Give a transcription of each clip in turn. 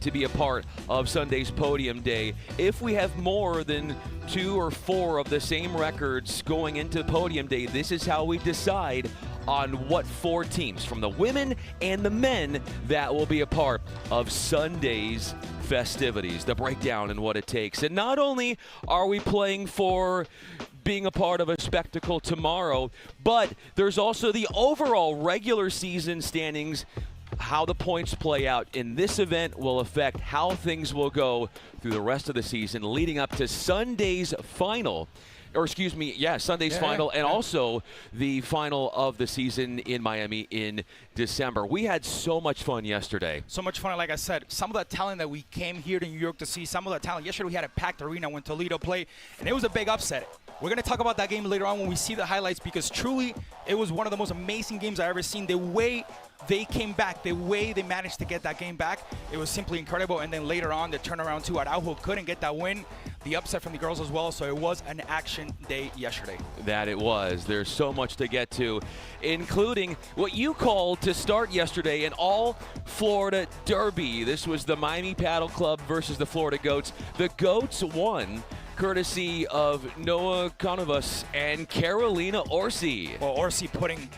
to be a part of Sunday's podium day. If we have more than 2 or 4 of the same records going into podium day, this is how we decide on what 4 teams from the women and the men that will be a part of Sunday's festivities, the breakdown and what it takes. And not only are we playing for being a part of a spectacle tomorrow, but there's also the overall regular season standings. How the points play out in this event will affect how things will go through the rest of the season leading up to Sunday's final. Sunday's final, and also the final of the season in Miami in December. We had so much fun yesterday. So much fun, like I said, some of that talent that we came here to New York to see, some of that talent. Yesterday we had a packed arena when Toledo played, and it was a big upset. We're going to talk about that game later on when we see the highlights, because truly it was one of the most amazing games I've ever seen. The way they came back, the way they managed to get that game back, it was simply incredible. And then later on, the turnaround too. Araujo couldn't get that win. The upset from the girls as well, so it was an action day yesterday. That it was. There's so much to get to, including what you called to start yesterday an all-Florida derby. This was the Miami Padel Club versus the Florida Goats. The Goats won courtesy of Noah Conovas and Carolina Orsi. Well, Orsi putting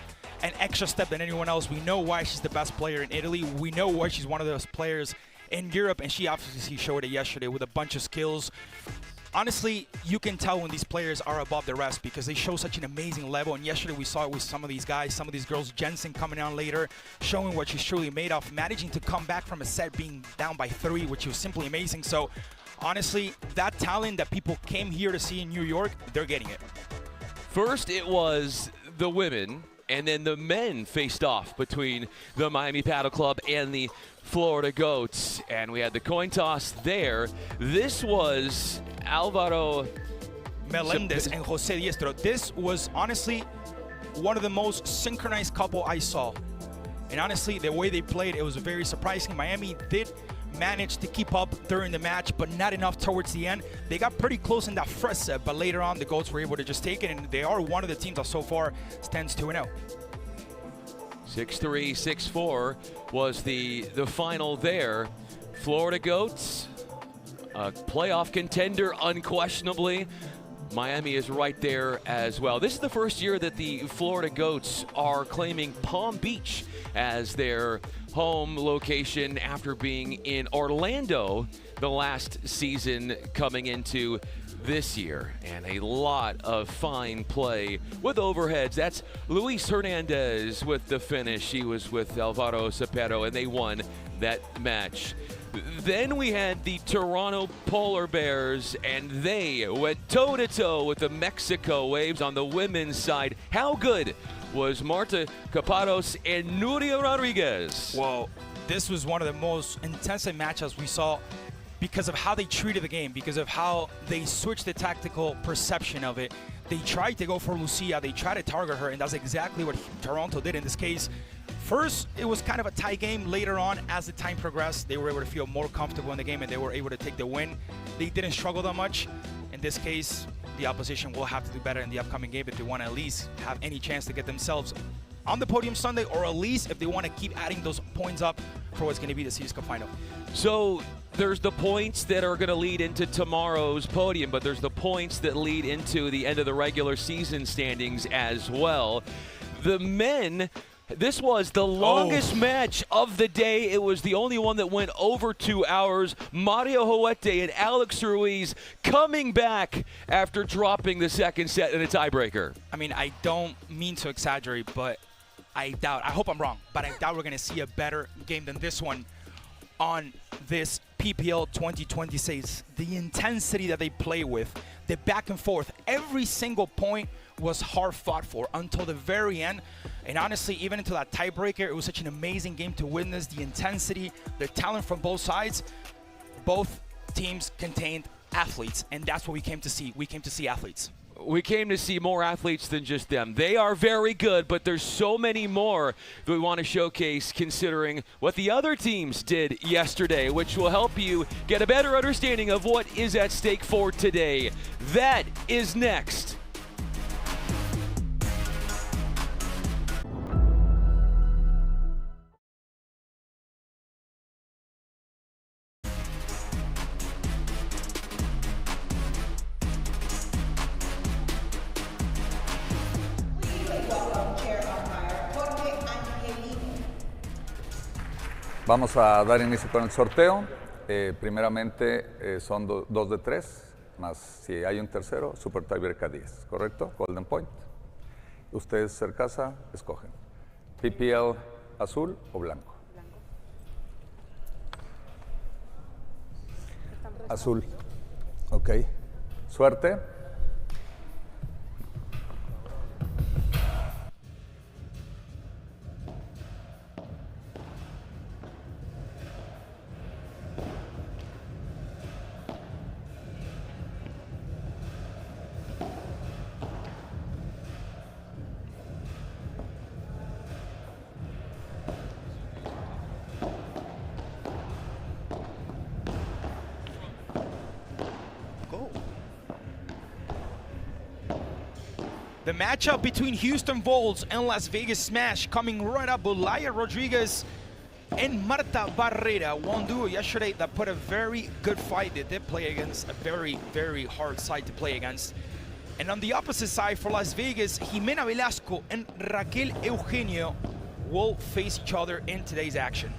an extra step than anyone else. We know why she's the best player in Italy. We know why she's one of those players in Europe, and she obviously showed it yesterday with a bunch of skills. Honestly, you can tell when these players are above the rest because they show such an amazing level. And yesterday we saw it with some of these guys, some of these girls. Jensen coming on later, showing what she's truly made of, managing to come back from a set being down by 3, which was simply amazing. So honestly, that talent that people came here to see in New York, they're getting it. First, it was the women, and then the men faced off between the Miami Padel Club and the Florida Goats, and we had the coin toss there. This was Alvaro Melendez and Jose Diestro. This was honestly one of the most synchronized couple I saw. And honestly, the way they played, it was very surprising. Miami did manage to keep up during the match, but not enough towards the end. They got pretty close in that first set, but later on, the Goats were able to just take it, and they are one of the teams that so far stands 2-0. 6-3, 6-4 was the final there. Florida Goats, a playoff contender unquestionably. Miami is right there as well. This is the first year that the Florida Goats are claiming Palm Beach as their home location after being in Orlando the last season coming into this year. And a lot of fine play with overheads. That's Luis Hernandez with the finish. He was with Alvaro Cepero, and they won that match. Then we had the Toronto Polar Bears, and they went toe-to-toe with the Mexico Waves on the women's side. How good was Marta Capados and Nuria Rodriguez? Well, this was one of the most intensive matches we saw because of how they treated the game, because of how they switched the tactical perception of it. They tried to go for Lucia, they tried to target her, and that's exactly what Toronto did in this case. First, it was kind of a tie game. Later on, as the time progressed, they were able to feel more comfortable in the game, and they were able to take the win. They didn't struggle that much. In this case, the opposition will have to do better in the upcoming game if they want to at least have any chance to get themselves on the podium Sunday, or at least if they want to keep adding those points up for what's going to be the Series Cup final. So there's the points that are going to lead into tomorrow's podium, but there's the points that lead into the end of the regular season standings as well. The men, this was the longest match of the day. It was the only one that went over 2 hours. Mario Huete and Alex Ruiz coming back after dropping the second set in a tiebreaker. I mean, I don't mean to exaggerate, but I hope I'm wrong, but I doubt we're going to see a better game than this one on this PPL 2026. The intensity that they play with, the back and forth, every single point was hard fought for until the very end. And honestly, even into that tiebreaker, it was such an amazing game to witness. The intensity, the talent from both sides. Both teams contained athletes, and that's what we came to see. We came to see athletes. We came to see more athletes than just them. They are very good, but there's so many more that we want to showcase considering what the other teams did yesterday, which will help you get a better understanding of what is at stake for today. That is next. Vamos a dar inicio con el sorteo. Primeramente son 2 de 3, más si hay un tercero, super tiebreak a 10, ¿correcto? Golden point. Ustedes, Cercasa, escogen. PPL azul o blanco. Azul. Ok. Suerte. The matchup between Houston Volts and Las Vegas Smash coming right up. Bulaya Rodriguez and Marta Barrera, one duo yesterday that put a very good fight. They did play against a very, very hard side to play against. And on the opposite side for Las Vegas, Jimena Velasco and Raquel Eugenio will face each other in today's action.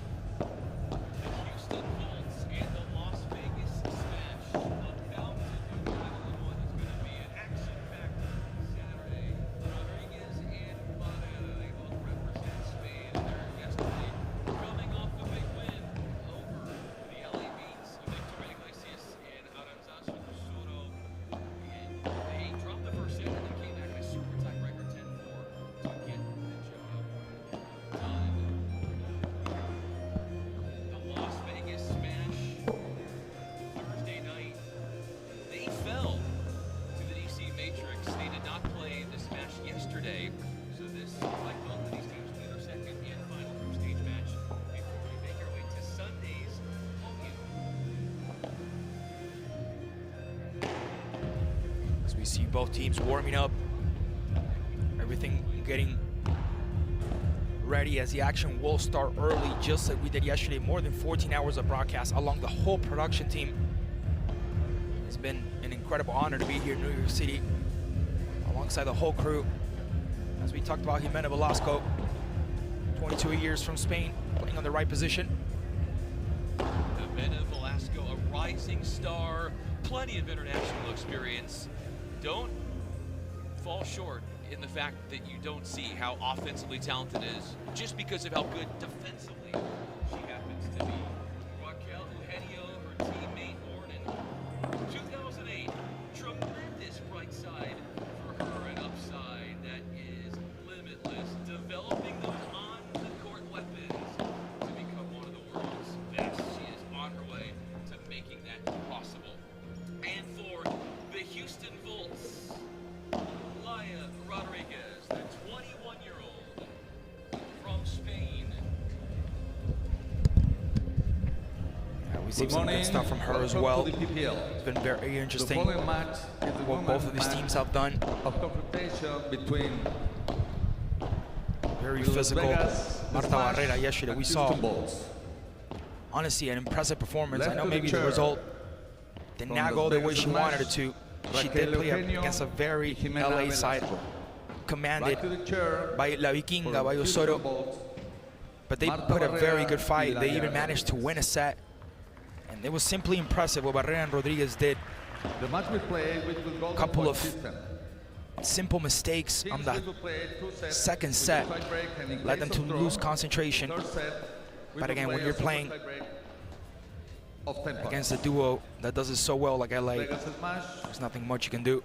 We see both teams warming up, everything getting ready as the action will start early, just like we did yesterday. More than 14 hours of broadcast along the whole production team. It's been an incredible honor to be here in New York City alongside the whole crew. As we talked about, Jimena Velasco, 22 years from Spain, playing on the right position. Jimena Velasco, a rising star, plenty of international experience. Don't fall short in the fact that you don't see how offensively talented it is just because of how good defensively she happens to be. Raquel Eugenio, her teammate, born in 2008. Tremendous bright side for her, an upside that is limitless. Developing those on-the-court weapons to become one of the world's best. She is on her way to making that possible. And for the Houston Volts, Laya Rodriguez, the 21-year-old from Spain. Yeah, we see some good stuff from her as well. It's been very interesting what both of these teams have done. Very physical. Marta Barrera yesterday, we saw honestly an impressive performance. I know maybe the result did not go the way she wanted it to. She did play against a very LA side commanded by La Vikinga, by Osoro. But they put a very good fight. They even managed to win a set. And it was simply impressive what Barrera and Rodriguez did. A couple of simple mistakes on the second set led them to lose concentration. But again, when you're playing against a duo that does it so well like LA, there's nothing much you can do.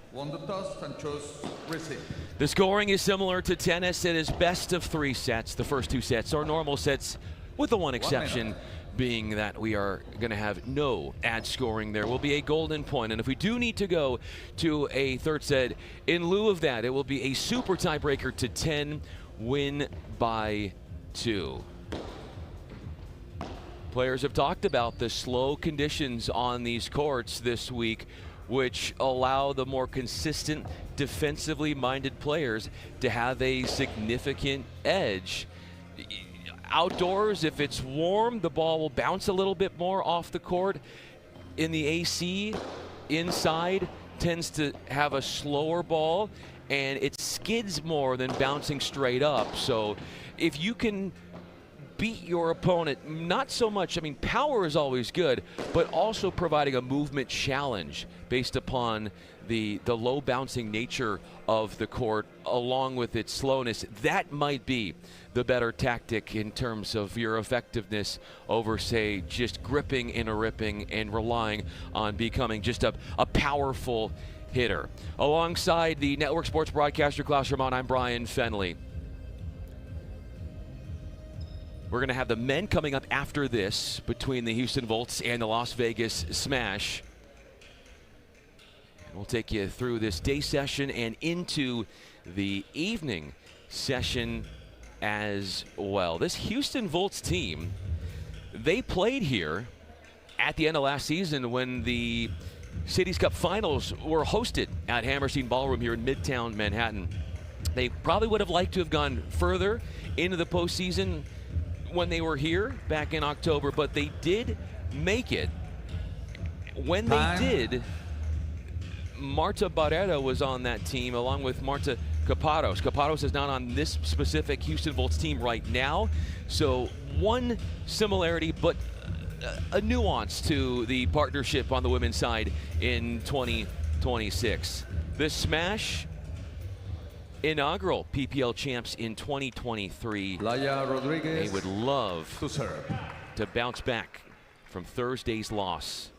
The scoring is similar to tennis. It is best of 3 sets. The first 2 sets are normal sets, with the one exception being that we are going to have no ad scoring. There will be a golden point, and if we do need to go to a third set, in lieu of that, it will be a super tiebreaker to 10, win by 2. Players have talked about the slow conditions on these courts this week, which allow the more consistent, defensively minded players to have a significant edge. Outdoors, if it's warm, the ball will bounce a little bit more off the court. In the AC, inside, tends to have a slower ball, and it skids more than bouncing straight up. So if you can beat your opponent, not so much, I mean, power is always good, but also providing a movement challenge based upon the low bouncing nature of the court along with its slowness. That might be the better tactic in terms of your effectiveness over, say, just gripping and ripping and relying on becoming just a powerful hitter. Alongside the network sports broadcaster Klaus Ramon, I'm Brian Fenley. We're going to have the men coming up after this between the Houston Volts and the Las Vegas Smash. We'll take you through this day session and into the evening session as well. This Houston Volts team, they played here at the end of last season when the Cities Cup Finals were hosted at Hammerstein Ballroom here in Midtown Manhattan. They probably would have liked to have gone further into the postseason when they were here back in October, but they did make it. When they did, Marta Barrera was on that team along with Marta Caparos. Caparos is not on this specific Houston Volts team right now, so one similarity but a nuance to the partnership on the women's side in 2026. The Smash, inaugural PPL champs in 2023. They would love to bounce back from Thursday's loss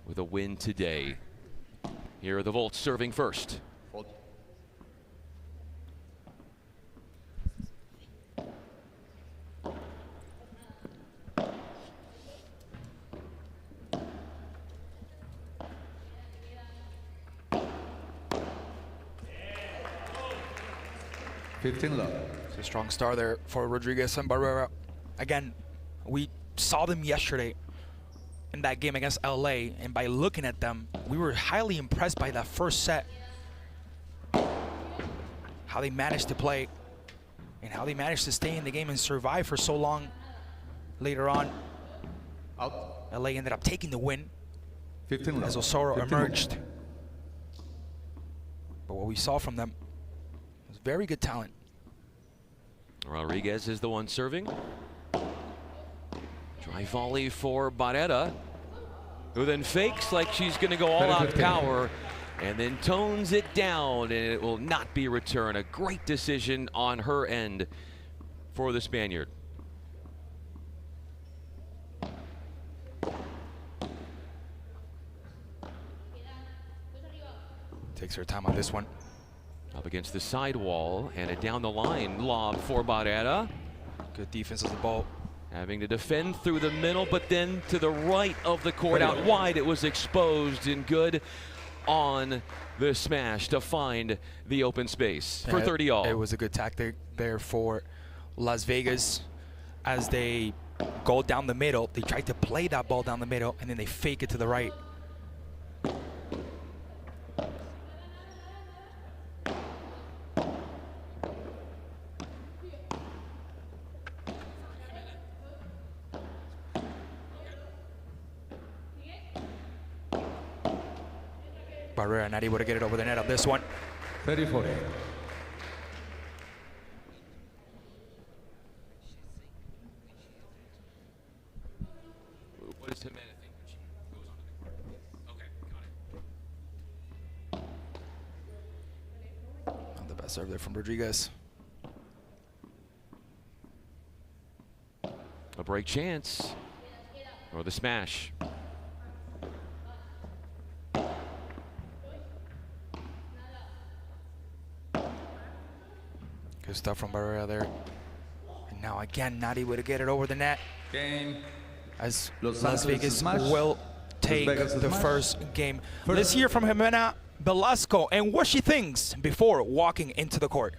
with a win today. Here are the Volts serving first. It's a strong start there for Rodriguez and Barrera. Again, we saw them yesterday in that game against LA, and by looking at them, we were highly impressed by that first set. How they managed to play and how they managed to stay in the game and survive for so long. Later on, LA ended up taking the win as Osoro emerged. But what we saw from them was very good talent. Rodriguez is the one serving. Dry volley for Barrera, who then fakes like she's going to go all out power and then tones it down, and it will not be returned. A great decision on her end for the Spaniard. Takes her time on this one. Up against the sidewall and a down the line lob for Barrera. Good defense of the ball. Having to defend through the middle, but then to the right of the court, out wide, it was exposed and good on the smash to find the open space for 30 all. It was a good tactic there for Las Vegas as they go down the middle. They tried to play that ball down the middle, and then they fake it to the right. Barrera not able to get it over the net on this one. 30-40. What is Jimena think when she goes onto the court? Okay, got it. Not the best serve there from Rodriguez. A break chance, or the smash. Good stuff from Barrera there. And now again, not able to get it over the net. Game. As Las Vegas will take the first game. Let's hear from Jimena Velasco and what she thinks before walking into the court.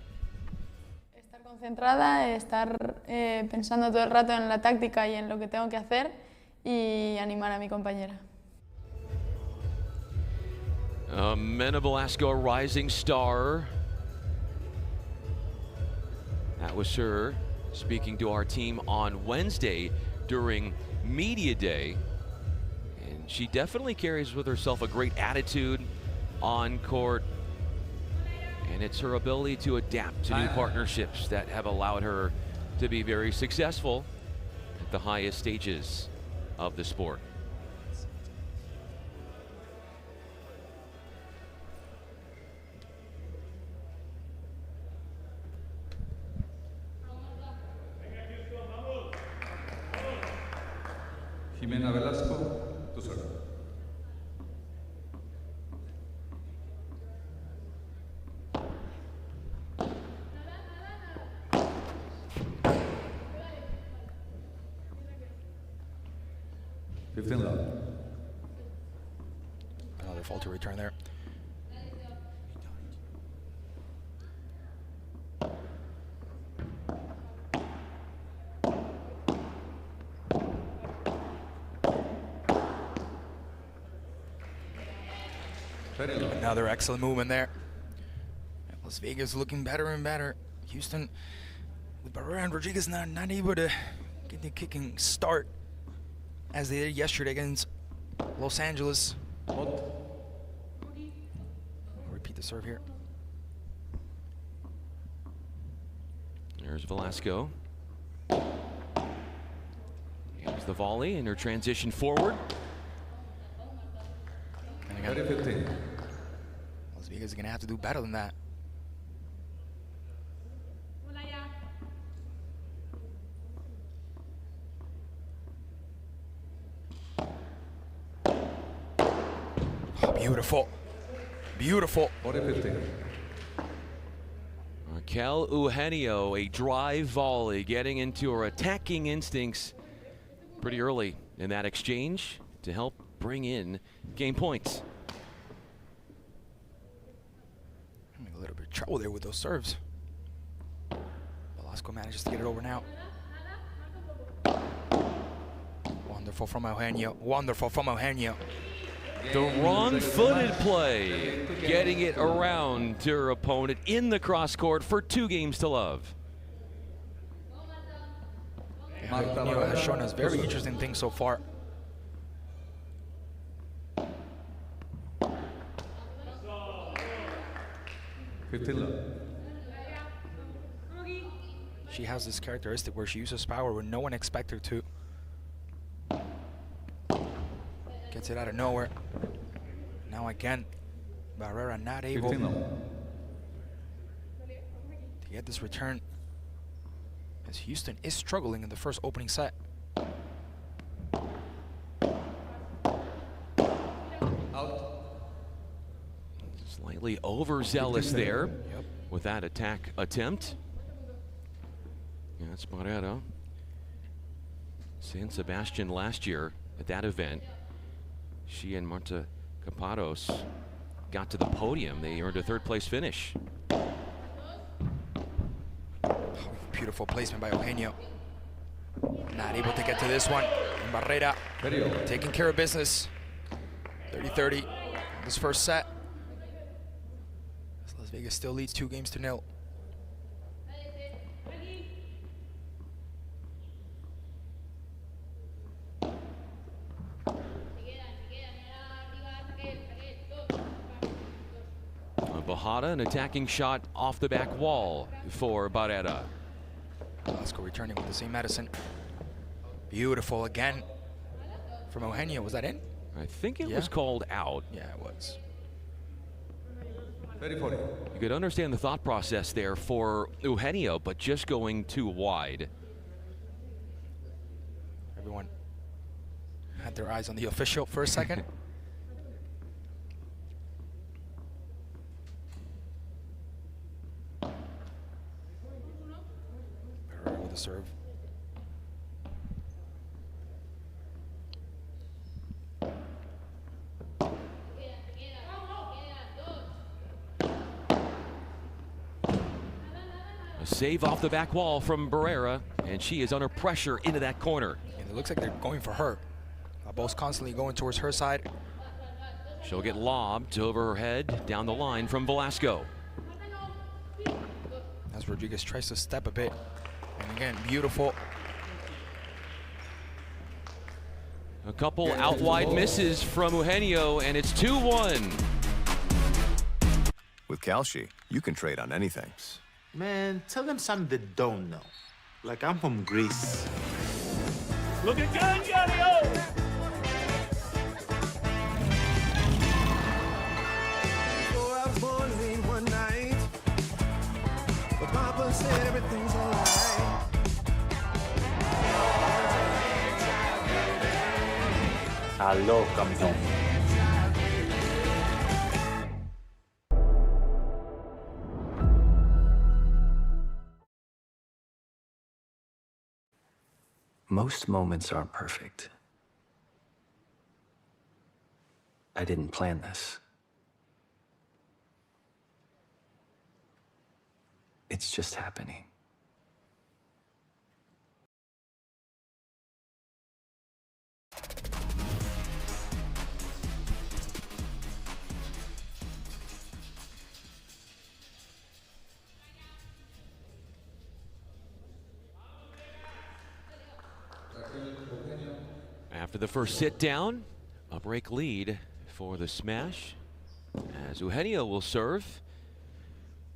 Estar concentrada, estar pensando todo el rato en la táctica y en lo que tengo que hacer y animar a mi compañera. Jimena Velasco, a rising star. That was her speaking to our team on Wednesday during Media Day. And she definitely carries with herself a great attitude on court. And it's her ability to adapt to new partnerships that have allowed her to be very successful at the highest stages of the sport. Jimena Velasco, tu serve. Another faulty return there. Another excellent movement there. Las Vegas looking better and better. Houston with Barrera and Rodriguez not able to get the kicking start as they did yesterday against Los Angeles. Repeat the serve here. There's Velasco. Here's the volley and her transition forward. And again, Las Vegas is going to have to do better than that. Oh, beautiful. Beautiful. Raquel Eugenio, a drive volley, getting into her attacking instincts pretty early in that exchange to help bring in game points. Having a little bit of trouble there with those serves. Velasco manages to get it over now. Wonderful from Eugenio. Wonderful from Eugenio. The wrong-footed play, getting it around to her opponent in the cross court for 2 games to love. Eugenio has shown us very interesting things so far. She has this characteristic where she uses power when no one expects her to. Gets it out of nowhere. Now again, Barrera not able to get this return, as Houston is struggling in the first opening set. Slightly overzealous there with that attack attempt. Yeah, that's Barrera. San Sebastian last year at that event, she and Marta Camparos got to the podium. They earned a 3rd place finish. Oh, beautiful placement by Eugenio. Not able to get to this one. And Barrera taking care of business. 30-30 this first set. As Las Vegas still leads 2-0. Bajada, an attacking shot off the back wall for Barrera. Velasco returning with the same medicine. Beautiful again from Eugenio. Was that in? I think it was called out. Yeah, it was. You could understand the thought process there for Eugenio, but just going too wide. Everyone had their eyes on the official for a second. With the serve. A save off the back wall from Barrera, and she is under pressure into that corner. And it looks like they're going for her. Both constantly going towards her side. She'll get lobbed over her head down the line from Velasco. As Rodriguez tries to step a bit. And again, beautiful. A couple out wide misses from Eugenio, and it's 2-1. With Kalshi, you can trade on anything. Man, tell them something they don't know. Like I'm from Greece. Looking good, Yo-Yo! Before I was born late one night, but Papa said everything's alright. Hello, campeón. Most moments aren't perfect. I didn't plan this. It's just happening. After the first sit down, a break lead for the smash as Eugenio will serve.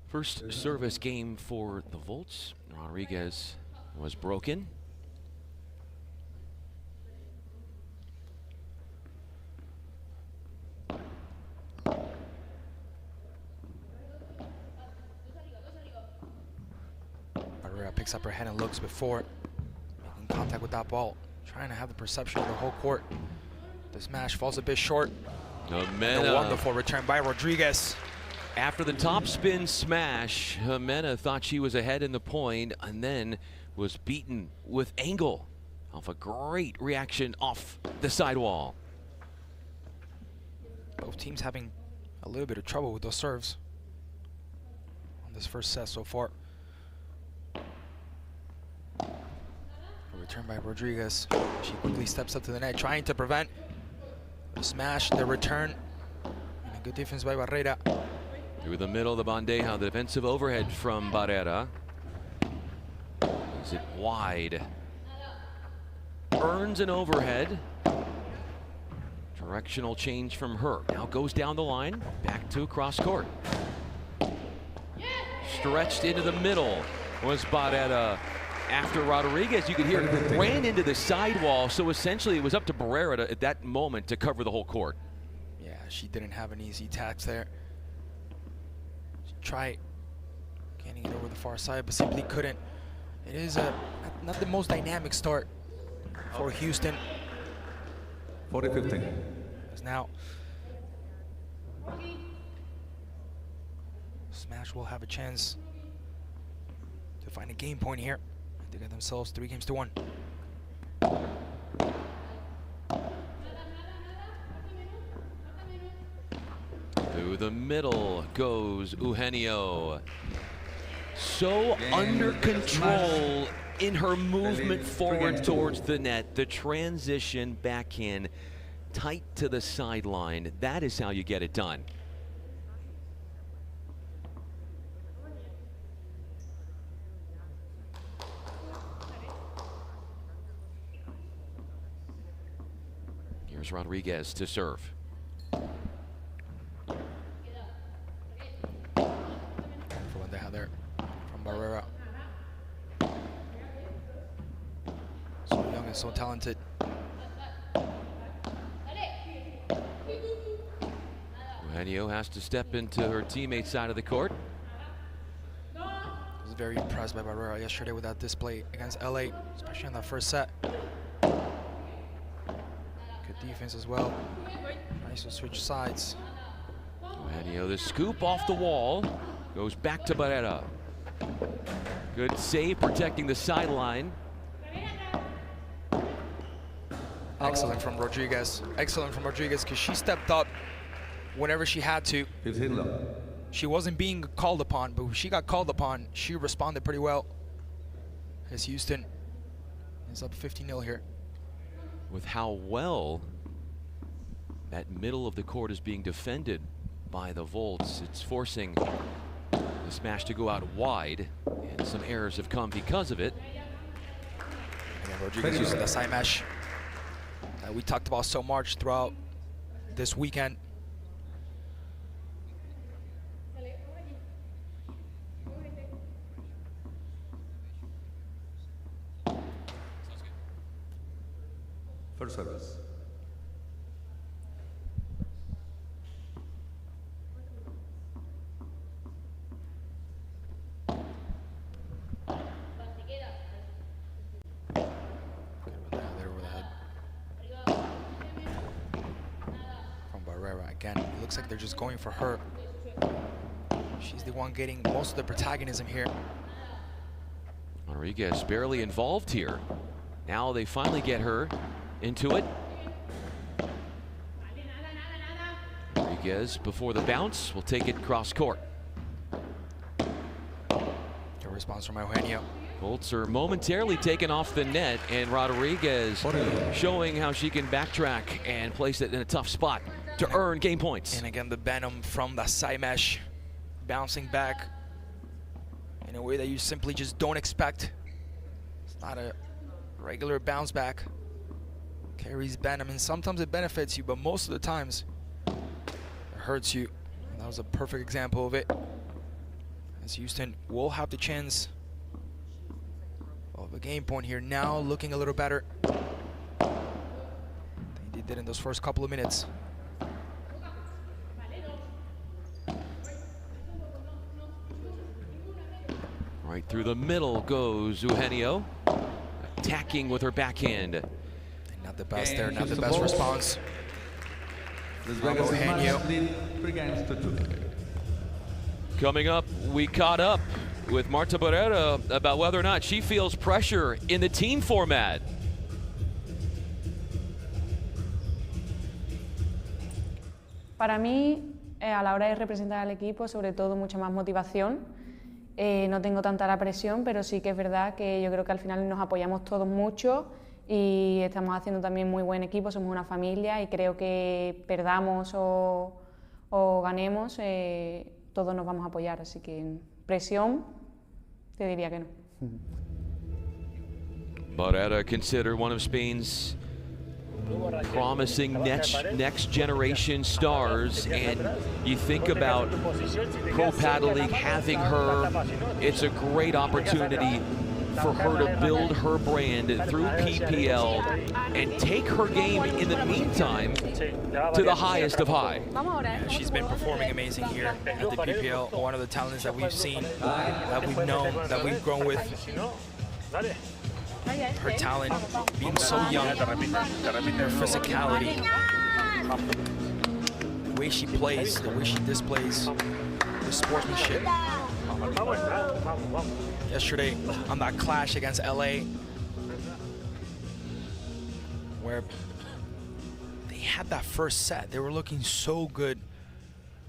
First service game for the Volts. Rodriguez was broken. Barrera picks up her head and looks before making contact with that ball, trying to have the perception of the whole court. The smash falls a bit short. A wonderful return by Rodriguez. After the topspin smash, Jimena thought she was ahead in the point and then was beaten with angle off a great reaction off the sidewall. Both teams having a little bit of trouble with those serves on this first set so far. A return by Rodriguez. She quickly steps up to the net, trying to prevent the smash, the return. And a good defense by Barrera. Through the middle of the bandeja, the defensive overhead from Barrera. Is it wide? Earns an overhead. Directional change from her. Now goes down the line, back to cross court. Stretched into the middle was Barrera. After Rodriguez, you could hear it ran into the sidewall, so essentially it was up to Barrera at that moment to cover the whole court. Yeah, she didn't have an easy tax there. She tried getting it over the far side, but simply couldn't. It is not the most dynamic start for Houston. 40-15. As now, Smash will have a chance to find a game point here. They get themselves 3-1. Through the middle goes Eugenio. So under control in her movement forward towards the net. The transition back in, tight to the sideline. That is how you get it done. Here's Rodriguez to serve. There from Barrera. So young and so talented. Eugenio has to step into her teammate's side of the court. I was very impressed by Barrera yesterday with that display against LA, especially in that first set. Good defense as well. Nice to switch sides. Eugenio, the scoop off the wall. Goes back to Barrera. Good save protecting the sideline. Excellent from Rodriguez. Excellent from Rodriguez because she stepped up whenever she had to. She wasn't being called upon, but when she got called upon, she responded pretty well. As Houston is up 50-0 here. With how well that middle of the court is being defended by the Volts, it's forcing the smash to go out wide, and some errors have come because of it. Again, Rodriguez using the side mesh that we talked about so much throughout this weekend. First service. There with that. From Barrera again. It looks like they're just going for her. She's the one getting most of the protagonism here. Rodriguez barely involved here. Now they finally get her into it. Rodriguez before the bounce will take it cross court. Good response from Eugenio. Bolts are momentarily taken off the net, and Rodriguez showing how she can backtrack and place it in a tough spot to earn game points. And again, the venom from the side mesh bouncing back in a way that you simply just don't expect. It's not a regular bounce back. Carries venom, and sometimes it benefits you, but most of the times it hurts you. And that was a perfect example of it. As Houston will have the chance of a game point here now, looking a little better than they did in those first couple of minutes. Right through the middle goes Eugenio, attacking with her backhand. And not the best there, not the best response from Eugenio. Coming up, we caught up with Marta Barrera about whether or not she feels pressure in the team format. Para mí, a la hora de representar al equipo, sobre todo mucha más motivación. No tengo tanta la presión, pero sí que es verdad que yo creo que al final nos apoyamos todos mucho y estamos haciendo también muy buen equipo, somos una familia y creo que perdamos o ganemos, todos nos vamos a apoyar, así que presión, te diría que no. Barrera considered one of Spain's promising next generation stars, and you think about Pro Padel League having her, it's a great opportunity for her to build her brand through PPL and take her game in the meantime to the highest of high. Yeah, she's been performing amazing here at the PPL, one of the talents that we've seen, that we've known, that we've grown with. Her talent, being so young, her physicality, the way she plays, the way she displays her sportsmanship. Yesterday on that clash against LA, where they had that first set, they were looking so good.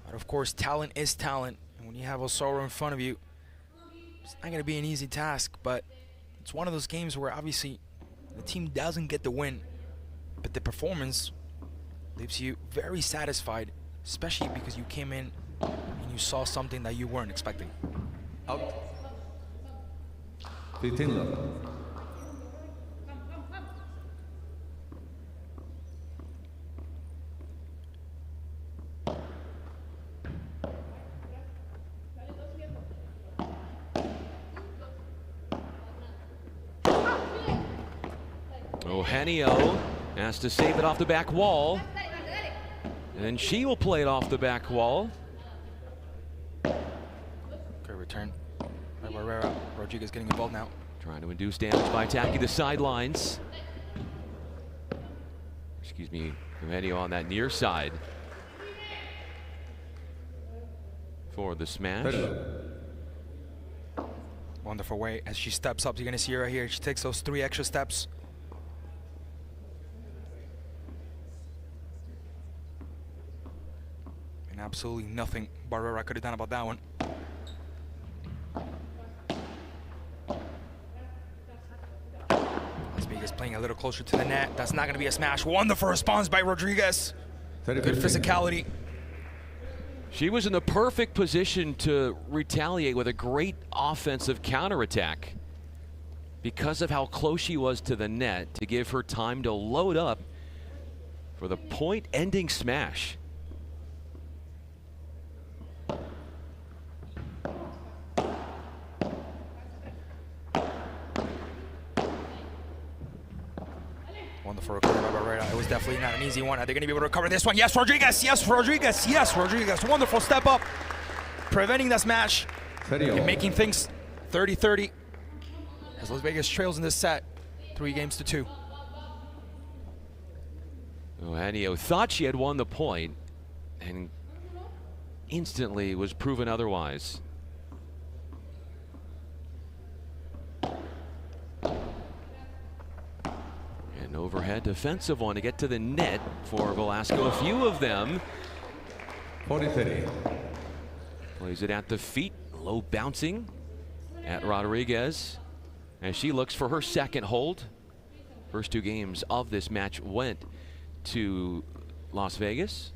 But of course, talent is talent. And when you have Osorio in front of you, it's not going to be an easy task, but it's one of those games where obviously the team doesn't get the win, but the performance leaves you very satisfied, especially because you came in and you saw something that you weren't expecting. Out. 15 love. Eugenio has to save it off the back wall, and she will play it off the back wall. Good return by Barrera. Rodriguez getting involved now. Trying to induce damage by attacking the sidelines. Excuse me, Eugenio on that near side for the smash. Wonderful way as she steps up. You're gonna see her right here. She takes those 3 extra steps. And absolutely nothing Barrera could have done about that one. Rodriguez playing a little closer to the net. That's not gonna be a smash. Wonderful response by Rodriguez. Good physicality. She was in the perfect position to retaliate with a great offensive counterattack because of how close she was to the net, to give her time to load up for the point-ending smash. Wonderful recovery by definitely not an easy one. Are they going to be able to recover this one? Yes, Rodriguez. Yes, Rodriguez. Yes, Rodriguez. Wonderful step up. Preventing that smash. And making things 30-30. As Las Vegas trails in this set, 3-2. Eugenio thought she had won the point and instantly was proven otherwise. An overhead defensive one to get to the net for Velasco. A few of them. 40-30. Plays it at the feet, low bouncing at Rodriguez as she looks for her second hold. First 2 games of this match went to Las Vegas.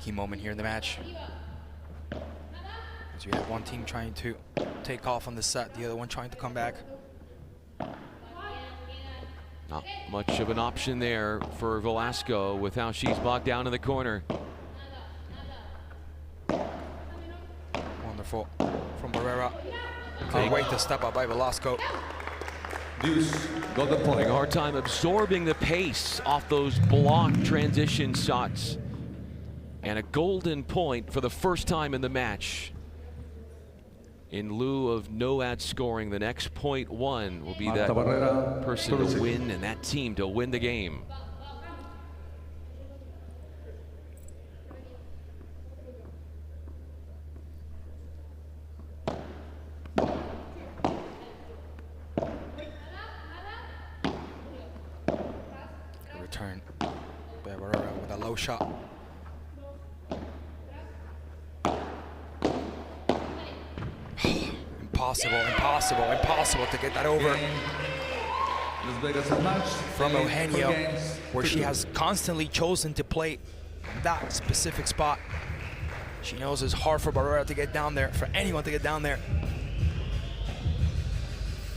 Key moment here in the match. As we have one team trying to take off on the set, the other one trying to come back. Not much of an option there for Velasco with how she's bogged down in the corner. Wonderful from Barrera. Can't wait to step up by Velasco. Deuce, golden point. Having a hard time absorbing the pace off those block transition shots. And a golden point for the first time in the match. In lieu of no ad scoring, the next point one will be that person to win and that team to win the game. Return by Barrera with a low shot. Impossible to get that over from Eugenio, where she has constantly chosen to play that specific spot. She knows it's hard for Barrera to get down there, for anyone to get down there.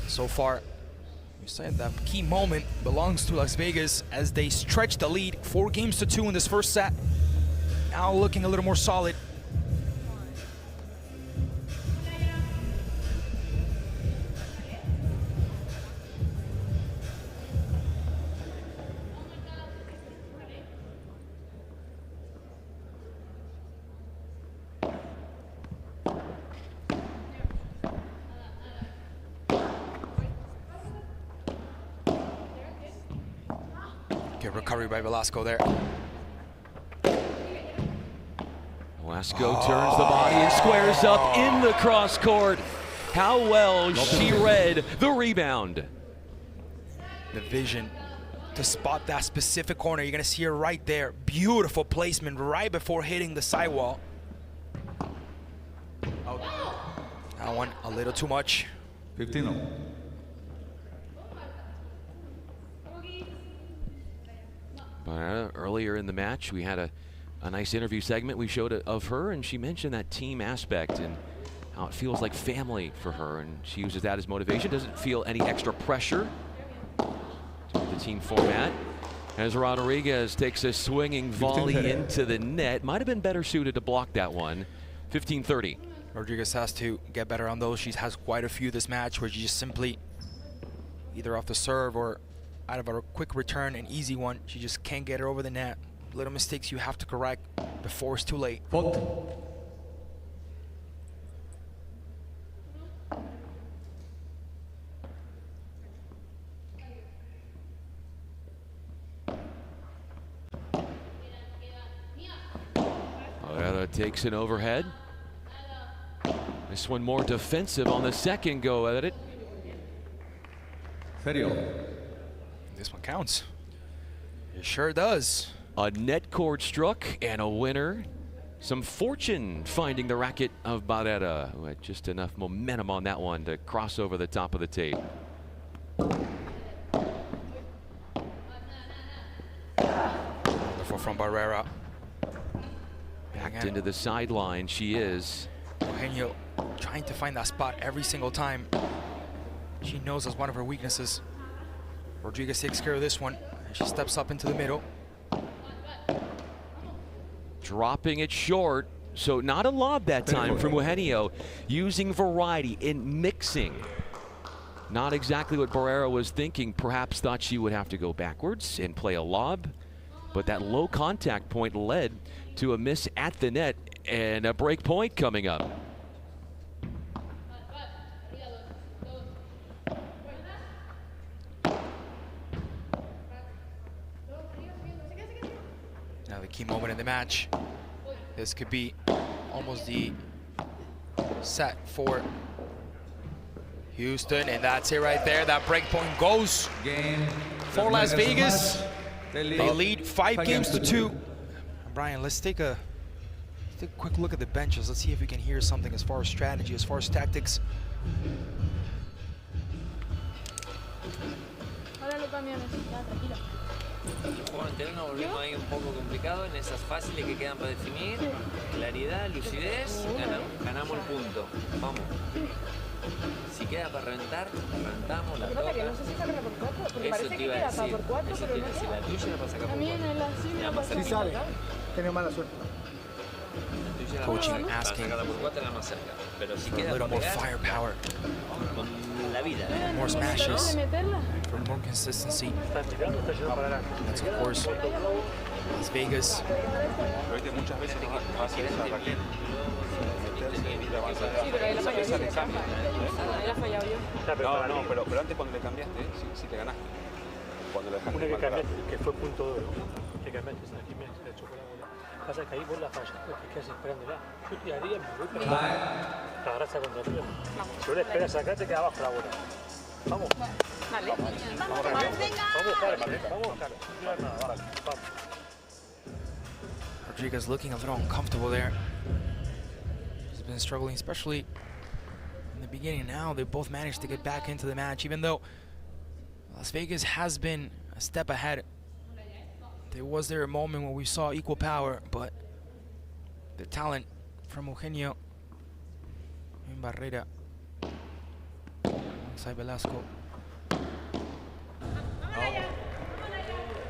So far, you said that key moment belongs to Las Vegas as they stretch the lead 4-2 in this first set. Now looking a little more solid. Good recovery by Velasco there. Velasco turns the body and squares up in the cross court. How well she read the rebound. The vision to spot that specific corner. You're gonna see her right there. Beautiful placement right before hitting the sidewall. That one a little too much. 15. Earlier in the match, we had a nice interview segment we showed of her, and she mentioned that team aspect and how it feels like family for her, and she uses that as motivation. Doesn't feel any extra pressure to the team format. As Rodriguez takes a swinging volley into the net. Might have been better suited to block that one. 15-30. Rodriguez has to get better on those. She has quite a few this match where she just simply, either off the serve or out of a quick return, an easy one, she just can't get her over the net. Little mistakes you have to correct before it's too late. Takes an overhead. This one more defensive on the second go at it. This one counts. It sure does. A net cord struck and a winner. Some fortune finding the racket of Barrera, who had just enough momentum on that one to cross over the top of the tape. Wonderful from Barrera. Backed into the sideline, she is. Eugenio trying to find that spot every single time. She knows that's one of her weaknesses. Rodriguez takes care of this one. She steps up into the middle. Dropping it short. So not a lob that time from Eugenio, using variety in mixing. Not exactly what Barrera was thinking. Perhaps thought she would have to go backwards and play a lob. But that low contact point led to a miss at the net and a break point coming up. Now the key moment in the match. This could be almost the set for Houston, and that's it right there. That break point goes for Las Vegas. They lead 5 games to 2. Brian, let's take a quick look at the benches. Let's see if we can hear something as far as strategy, as far as tactics. El juego anterior nos volvimos ahí un poco complicado en esas fáciles que quedan para definir. Claridad, lucidez, ganamos el punto. Vamos. Si queda para reventar, reventamos la toca. Eso te iba a decir. Eso te iba a decir. La tuya era para sacar por 4. Si sale, tenés mala suerte. Coaching asking Pero si for a queda little para more pegar, firepower, con la vida. more smashes, for more consistency. That's of course Las Vegas. No, pero antes cuando le cambiaste, si te ganaste. Cuando le dejaste. Una que cambiaste, que fue punto de oro. Que cambiaste, aquí me ha hecho con la bola. Pasa que ahí vos la fallas, porque quedas esperándola. Yo te haría, me voy para la grasa contra el río. Si vos la esperas acá, te queda abajo la bola. Vamos. Vale. Vamos, Carlos. Vamos, Carlos. No hay nada, vale. Vamos. Rodriguez looking a little uncomfortable there. He's been struggling, especially in the beginning. Now they both managed to get back into the match, even though Las Vegas has been a step ahead. There was a moment where we saw equal power, but the talent from Eugenio and Barrera alongside Velasco.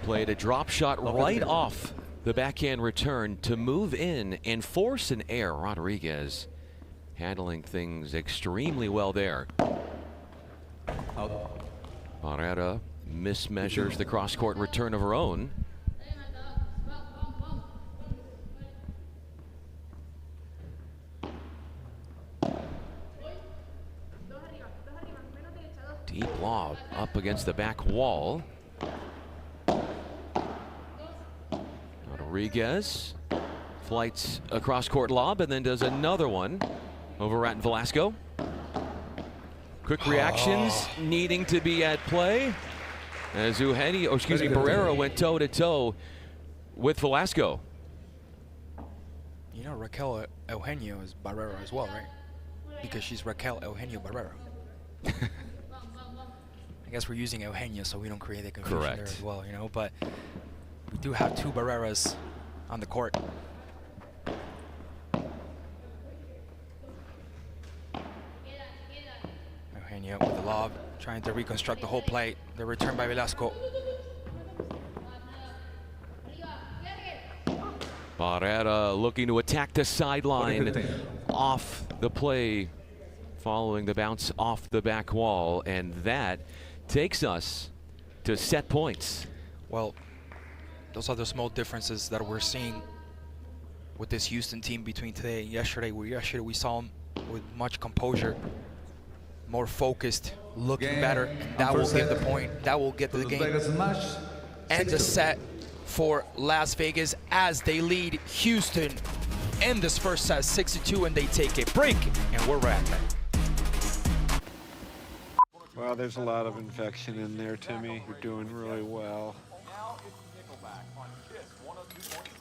Played a drop shot right off the backhand return to move in and force an error. Rodriguez handling things extremely well there. Barrera mismeasures the cross-court return of her own. Deep lob up against the back wall. Rodriguez flights a cross-court lob and then does another one over at Velasco. Quick reactions needing to be at play as Barrera went toe-to-toe with Velasco. You know Raquel Eugenio is Barrera as well, right? Because she's Raquel Eugenio Barrera. I guess we're using Eugenio so we don't create the confusion there as well, you know, but we do have 2 Barreras on the court. Eugenio with the lob, trying to reconstruct the whole play. The return by Velasco. Barrera looking to attack the sideline off the play following the bounce off the back wall, and that takes us to set points. Well, those are the small differences that we're seeing with this Houston team between today and yesterday. Yesterday we saw them with much composure, more focused, looking better. And that will give the point. That will get to the game. And the set for Las Vegas as they lead Houston in this first set 6-2, and they take a break, and we're right back. Well, there's a lot of infection in there, Timmy. You're doing really well.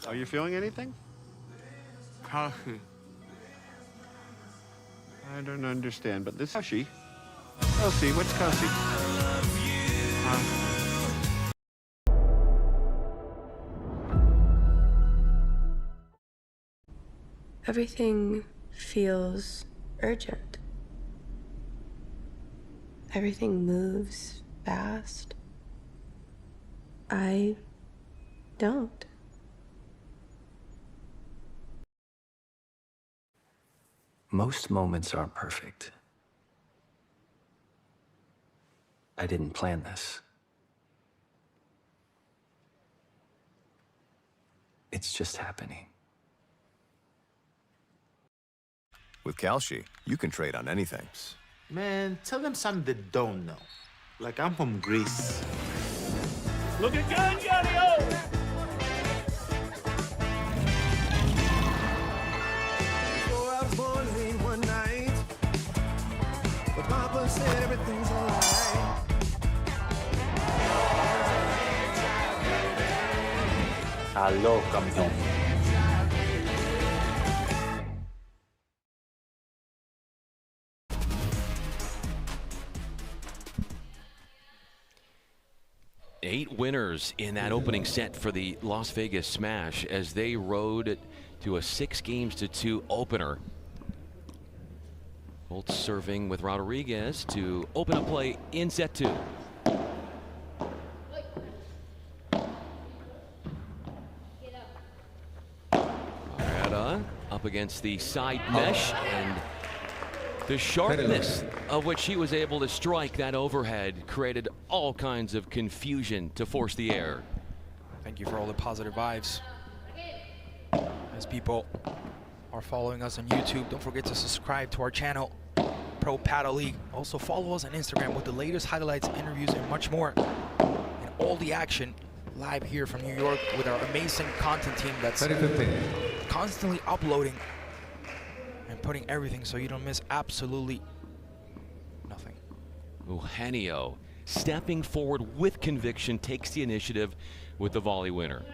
Are you feeling anything? I don't understand, but this Kelsey. Kelsey, what's Kelsey? Everything feels urgent. Everything moves fast. I don't. Most moments aren't perfect. I didn't plan this. It's just happening. With Kalshi, you can trade on anything. Man, tell them something they don't know. Like I'm from Greece. Looking good, Yario! So I was born late one night, but Papa said everything's alright. Aló, campeón. Eight winners in that opening set for the Las Vegas Smash as they rode to a 6-2 opener. Bolt serving with Rodriguez to open up play in set 2. Barrera up against the side mesh, and the sharpness of which he was able to strike that overhead created all kinds of confusion to force the air. Thank you for all the positive vibes. As people are following us on YouTube, don't forget to subscribe to our channel, Pro Padel League. Also follow us on Instagram with the latest highlights, interviews, and much more. And all the action live here from New York with our amazing content team that's constantly uploading and putting everything so you don't miss absolutely nothing. Eugenio stepping forward with conviction takes the initiative with the volley winner.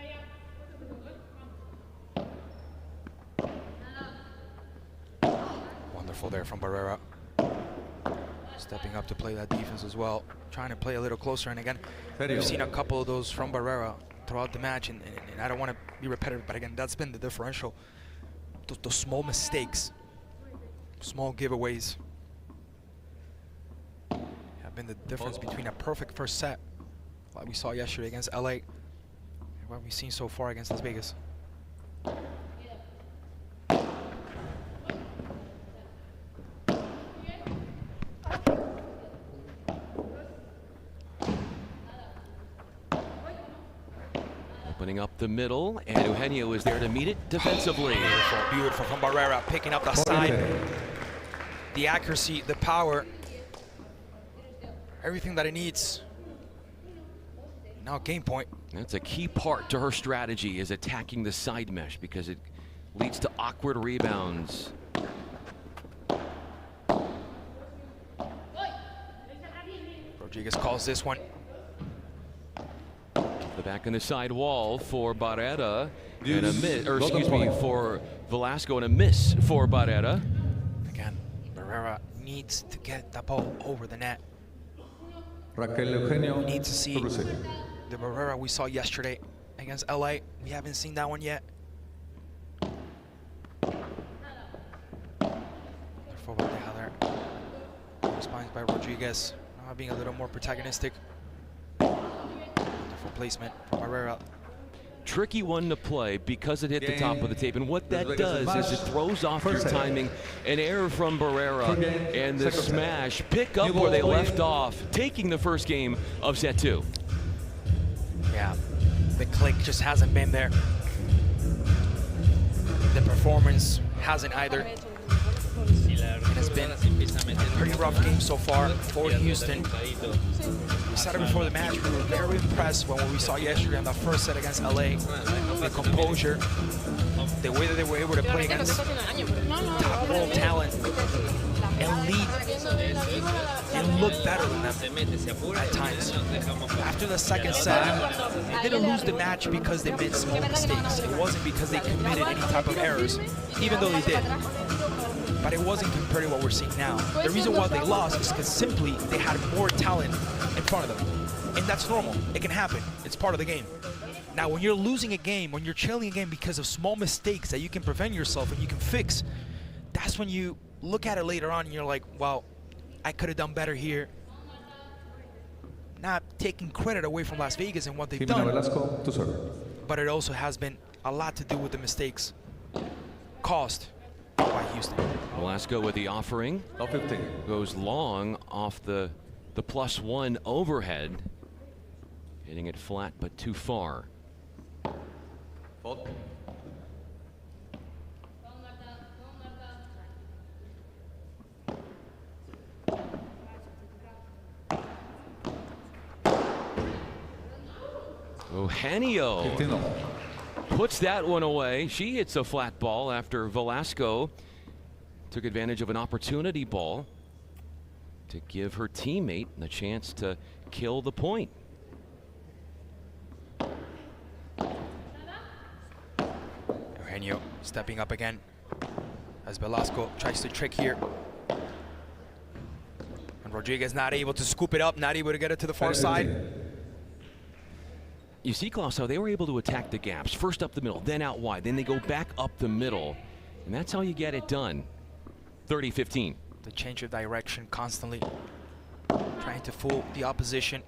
Wonderful there from Barrera. Stepping up to play that defense as well. Trying to play a little closer, and again, we've seen a couple of those from Barrera throughout the match, and I don't want to be repetitive, but again, that's been the differential. Those small mistakes, small giveaways have been the difference between a perfect first set, like we saw yesterday against LA, and what we've seen so far against Las Vegas. Opening up the middle, and Eugenio is there to meet it defensively. Beautiful, beautiful from Barrera, picking up the side. The accuracy, the power, everything that it needs. Now game point. That's a key part to her strategy, is attacking the side mesh, because it leads to awkward rebounds. Rodriguez calls this one. The back in the side wall for Barrera, and a miss, or excuse me, for Velasco, and a miss for Barrera. Again, Barrera needs to get the ball over the net. Eugenio. We need to see the Barrera we saw yesterday against LA. We haven't seen that one yet. Forward there. Response by Rodriguez, being a little more protagonistic. Wonderful placement from Barrera. Tricky one to play because it hit the top of the tape, and what that does is it throws off your timing. An error from Barrera, and the smash pick up where they left off, taking the first game of set 2. Yeah, the click just hasn't been there. The performance hasn't either. It has been a pretty rough game so far for Houston. We said it before the match, we were very impressed when we saw yesterday on the first set against LA. The composure, the way that they were able to play against top world talent and lead and look better than them at times. After the second set, they didn't lose the match because they made small mistakes. It wasn't because they committed any type of errors, even though they did. But it wasn't compared to what we're seeing now. The reason why they lost is because simply they had more talent in front of them. And that's normal. It can happen. It's part of the game. Now, when you're losing a game, when you're trailing a game because of small mistakes that you can prevent yourself and you can fix, that's when you look at it later on and you're like, well, I could have done better here. not taking credit away from Las Vegas and what they've Jimena done. Velasco, to serve. But it also has been a lot to do with the mistakes caused by Houston. Velasco with the offering. 15. Goes long off the +1 overhead. Hitting it flat but too far. Fault. Eugenio 15. puts that one away. She hits a flat ball after Velasco took advantage of an opportunity ball to give her teammate the chance to kill the point. Eugenio stepping up again as Velasco tries to trick here. And Rodriguez not able to scoop it up, not able to get it to the far side. You see, Klaus, how they were able to attack the gaps. First up the middle, then out wide. Then they go back up the middle. And that's how you get it done. 30-15. The change of direction constantly. Trying to fool the opposition.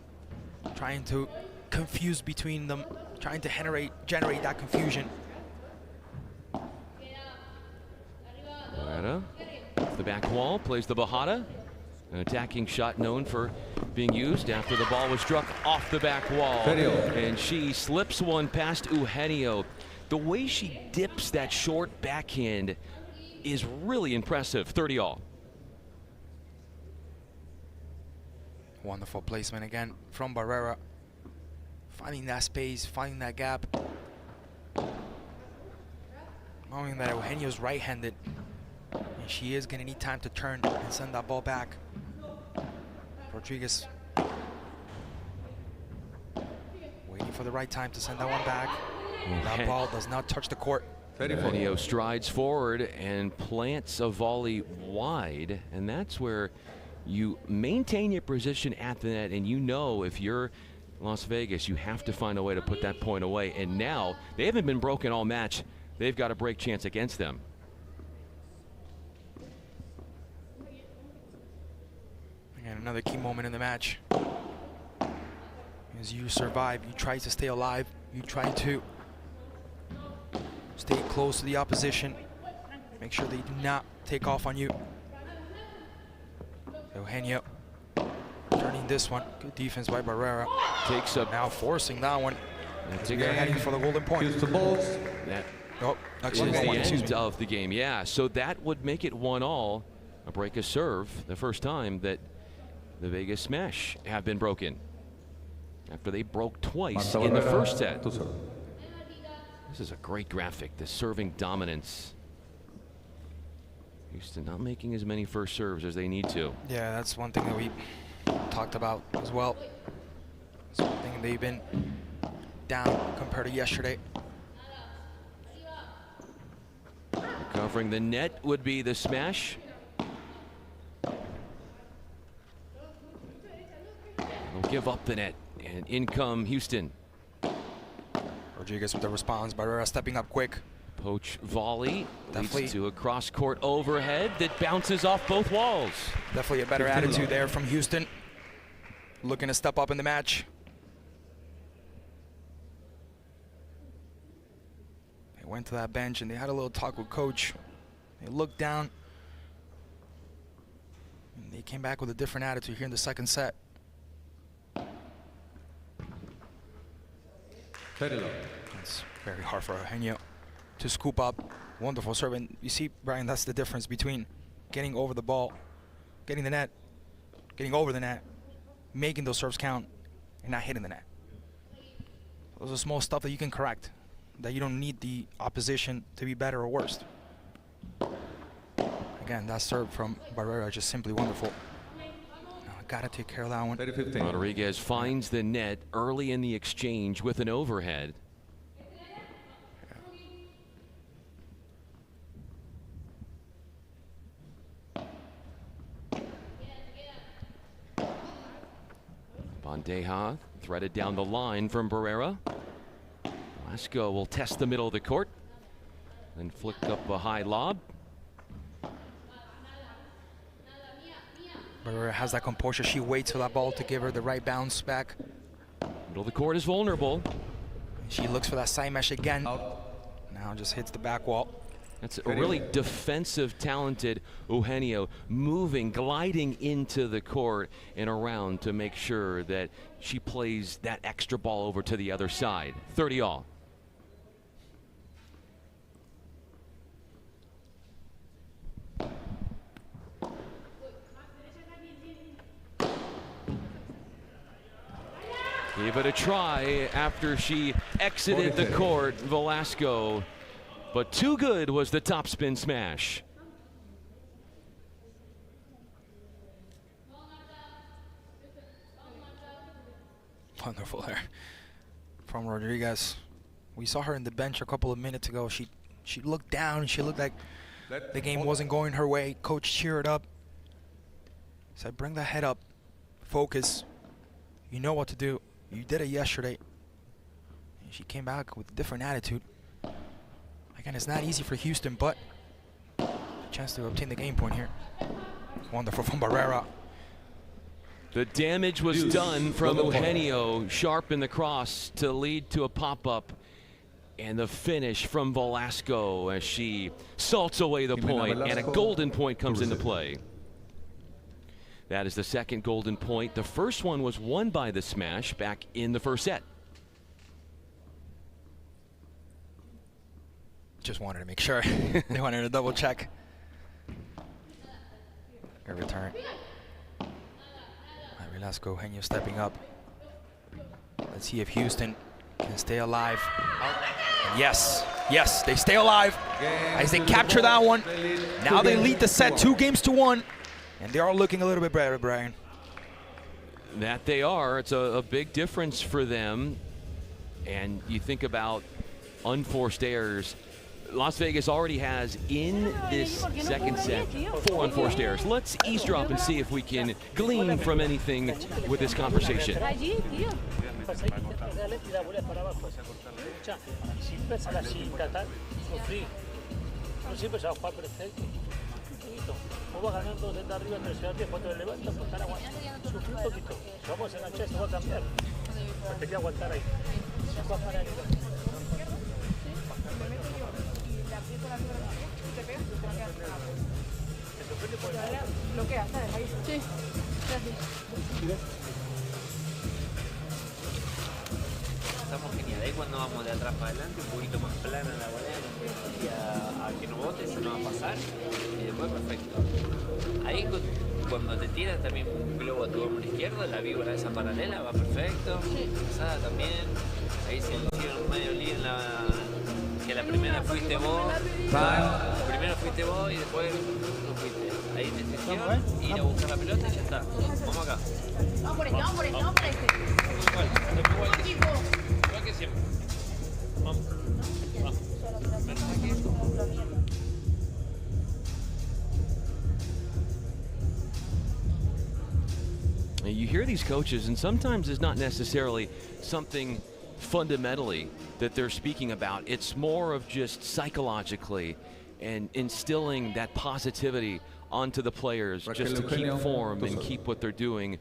Trying to confuse between them. Trying to generate that confusion. Barrera, off the back wall, plays the Bajada. An attacking shot known for being used after the ball was struck off the back wall. And she slips one past Eugenio. The way she dips that short backhand is really impressive. 30-all. Wonderful placement again from Barrera. Finding that space, finding that gap. Knowing that Eugenio's right-handed. And she is going to need time to turn and send that ball back. Rodriguez waiting for the right time to send that one back. That ball does not touch the court. Eugenio strides forward and plants a volley wide, and that's where you maintain your position at the net, and you know if you're Las Vegas, you have to find a way to put that point away. And now they haven't been broken all match. They've got a break chance against them. And another key moment in the match. As you survive, you try to stay alive, you try to stay close to the opposition, make sure they do not take off on you. Eugenio turning this one. Good defense by Barrera. Takes up. Now forcing that one. That's They're heading for the golden point. That actually is the end of the game. Yeah, so that would make it 1-all. A break of serve, the first time that the Vegas Smash have been broken. After they broke twice in the first set. This is a great graphic, the serving dominance. Houston not making as many first serves as they need to. Yeah, that's one thing that we talked about as well. It's one thing they've been down compared to yesterday. Covering the net would be the Smash. They'll give up the net, and in come Houston. Rodriguez with the response. Barrera stepping up quick. Poach volley leads to a cross-court overhead that bounces off both walls. Definitely a better attitude there from Houston. Looking to step up in the match. They went to that bench and they had a little talk with coach. They looked down. And they came back with a different attitude here in the second set. It's very hard for Eugenio to scoop up. Wonderful serve. And you see, Brian, that's the difference between getting over the ball, getting the net, getting over the net, making those serves count, and not hitting the net. Those are small stuff that you can correct, that you don't need the opposition to be better or worse. Again, that serve from Barrera is just simply wonderful. Gotta take care of that one. Rodriguez finds the net early in the exchange with an overhead. Bandeja threaded down the line from Barrera. Velasco will test the middle of the court, then flick up a high lob. Barrera has that composure. She waits for that ball to give her the right bounce back. Middle of the court is vulnerable. She looks for that side mesh again. Now just hits the back wall. That's a really defensive, talented Eugenio, moving, gliding into the court and around to make sure that she plays that extra ball over to the other side. 30 all. Gave it a try after she exited the court, Velasco. But too good was the topspin smash. Wonderful there from Rodriguez. We saw her in the bench a couple of minutes ago. She looked down. She looked like the game wasn't going her way. Coach cheered up. Said, bring the head up. Focus. You know what to do. You did it yesterday. And she came back with a different attitude. Again, it's not easy for Houston, but a chance to obtain the game point here. Wonderful from Barrera. The damage was done from Eugenio, sharp in the cross to lead to a pop-up. And the finish from Velasco as she salts away the point, and a golden point comes into play. That is the second golden point. The first one was won by the smash back in the first set. Just wanted to make sure. They wanted to double check. A return. Velasco, Eugenio stepping up. Let's see if Houston can stay alive. Yes, yes, they stay alive as they capture that one. Now they lead the set 2-1, and they are looking a little bit better, Brian. That they are. It's a big difference for them. And you think about unforced errors. Las Vegas already has in this second set 4 unforced errors. Let's eavesdrop and see if we can glean from anything with this conversation. Sí, gracias. Estamos genial. Ahí cuando vamos de atrás para adelante, un poquito más plana la volea, y a que no bote, se nos va a pasar. Y después perfecto. Ahí cuando te tiras también un globo a tu hombro izquierdo, la víbora esa paralela va perfecto. Pasada también. Ahí se hicieron medio lío en que la primera fuiste vos. Primero fuiste vos y después no fuiste. Ahí decisión, ir a buscar la pelota y ya está. Vamos acá. Vamos por este, vamos por este, vamos por este. Igual que siempre. Vamos. Vamos. You hear these coaches, and sometimes it's not necessarily something fundamentally that they're speaking about. It's more of just psychologically and instilling that positivity onto the players just to keep form and keep what they're doing.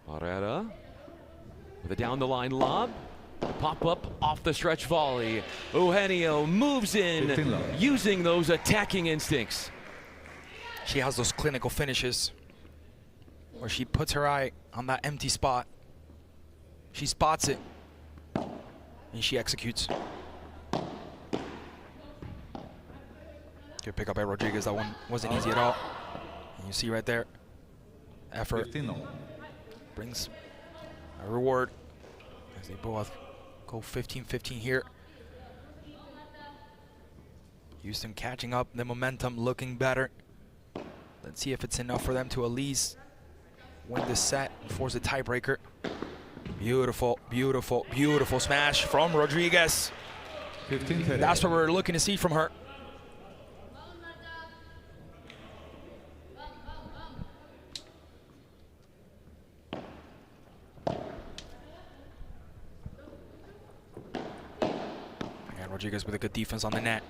Barrera with a down-the-line lob. Pop-up off the stretch volley. Eugenio moves in using those attacking instincts. She has those clinical finishes where she puts her eye on that empty spot. She spots it and she executes. Good pick up by Rodriguez. That one wasn't easy at all. And you see right there, effort brings a reward as they both go 15-15 here. Houston catching up, the momentum looking better. Let's see if it's enough for them to at least win this set and force a tiebreaker. Beautiful, beautiful, beautiful smash from Rodriguez. That's what we're looking to see from her. Rodriguez with a good defense on the net.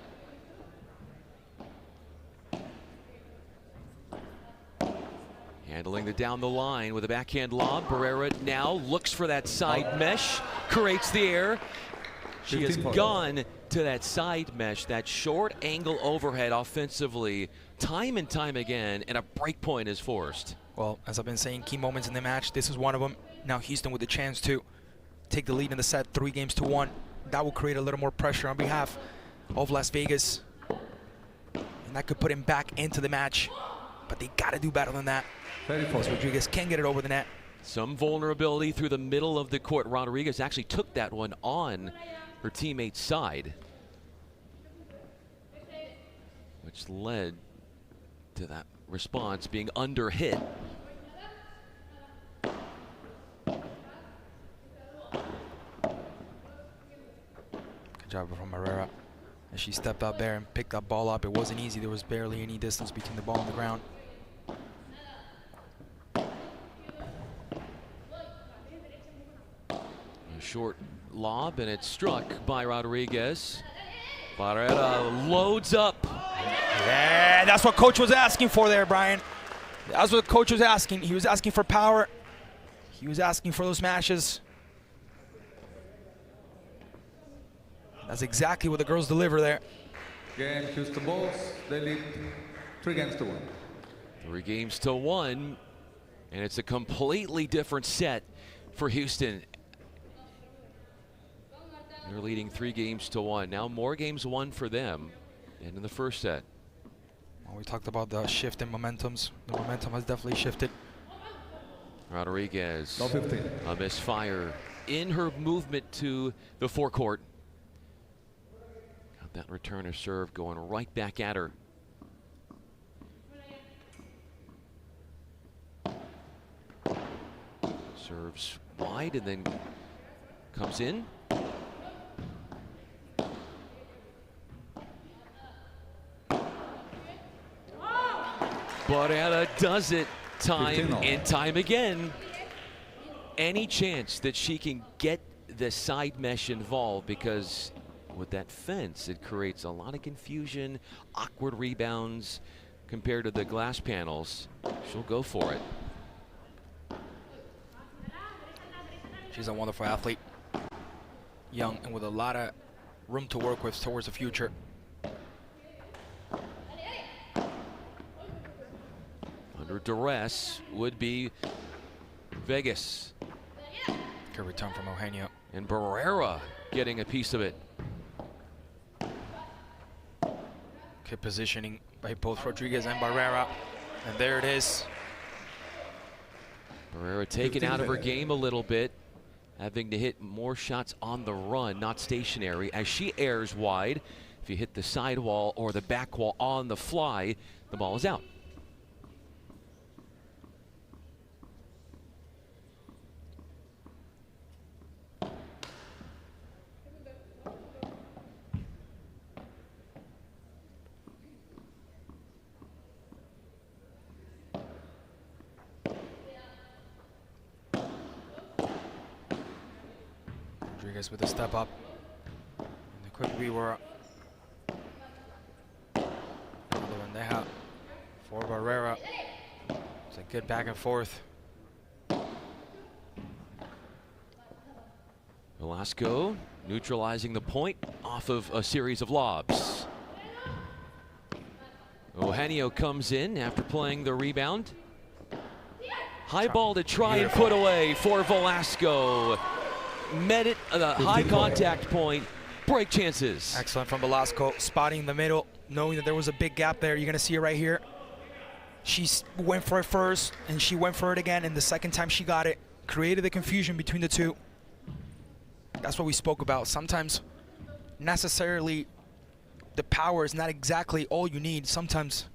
Handling the down the line with a backhand lob. Barrera now looks for that side mesh, creates the air. She has gone to that side mesh, that short angle overhead offensively, time and time again, and a break point is forced. Well, as I've been saying, key moments in the match, this is one of them. Now Houston with the chance to take the lead in the set, 3-1. That will create a little more pressure on behalf of Las Vegas. And that could put him back into the match. But they got to do better than that. Because Rodriguez can get it over the net. Some vulnerability through the middle of the court. Rodriguez actually took that one on her teammate's side, which led to that response being under hit. Good job from Herrera. As she stepped out there and picked that ball up, it wasn't easy. There was barely any distance between the ball and the ground. A short lob, and it's struck by Rodriguez. Barrera loads up. Yeah, that's what coach was asking for there, Brian. That's what coach was asking. He was asking for power. He was asking for those smashes. That's exactly what the girls deliver there. Game, Houston Bulls, they lead 3-1. 3-1, and it's a completely different set for Houston. They're leading 3-1. Now more games won for them than in the first set. Well, we talked about the shift in momentums. The momentum has definitely shifted. Rodriguez, a misfire in her movement to the forecourt. Got that returner serve going right back at her. Serves wide and then comes in. Barrera does it time and time again. Any chance that she can get the side mesh involved, because with that fence, it creates a lot of confusion, awkward rebounds compared to the glass panels. She'll go for it. She's a wonderful athlete. Young and with a lot of room to work with towards the future. Under duress would be Vegas. Good return from Eugenio. And Barrera getting a piece of it. Good positioning by both Rodriguez and Barrera. And there it is. Barrera taken out of her game a little bit, having to hit more shots on the run, not stationary, as she airs wide. If you hit the sidewall or the back wall on the fly, the ball is out. Rodriguez with a step up. And the quick rework. Bandeja for Barrera. It's a good back and forth. Velasco neutralizing the point off of a series of lobs. Eugenio comes in after playing the rebound. High ball to try and put away for Velasco. Met it at a high contact point. Break chances. Excellent from Velasco, spotting the middle, knowing that there was a big gap there. You're going to see it right here. She went for it first, and she went for it again, and the second time she got it, created the confusion between the two. That's what we spoke about. Sometimes necessarily the power is not exactly all you need. Sometimes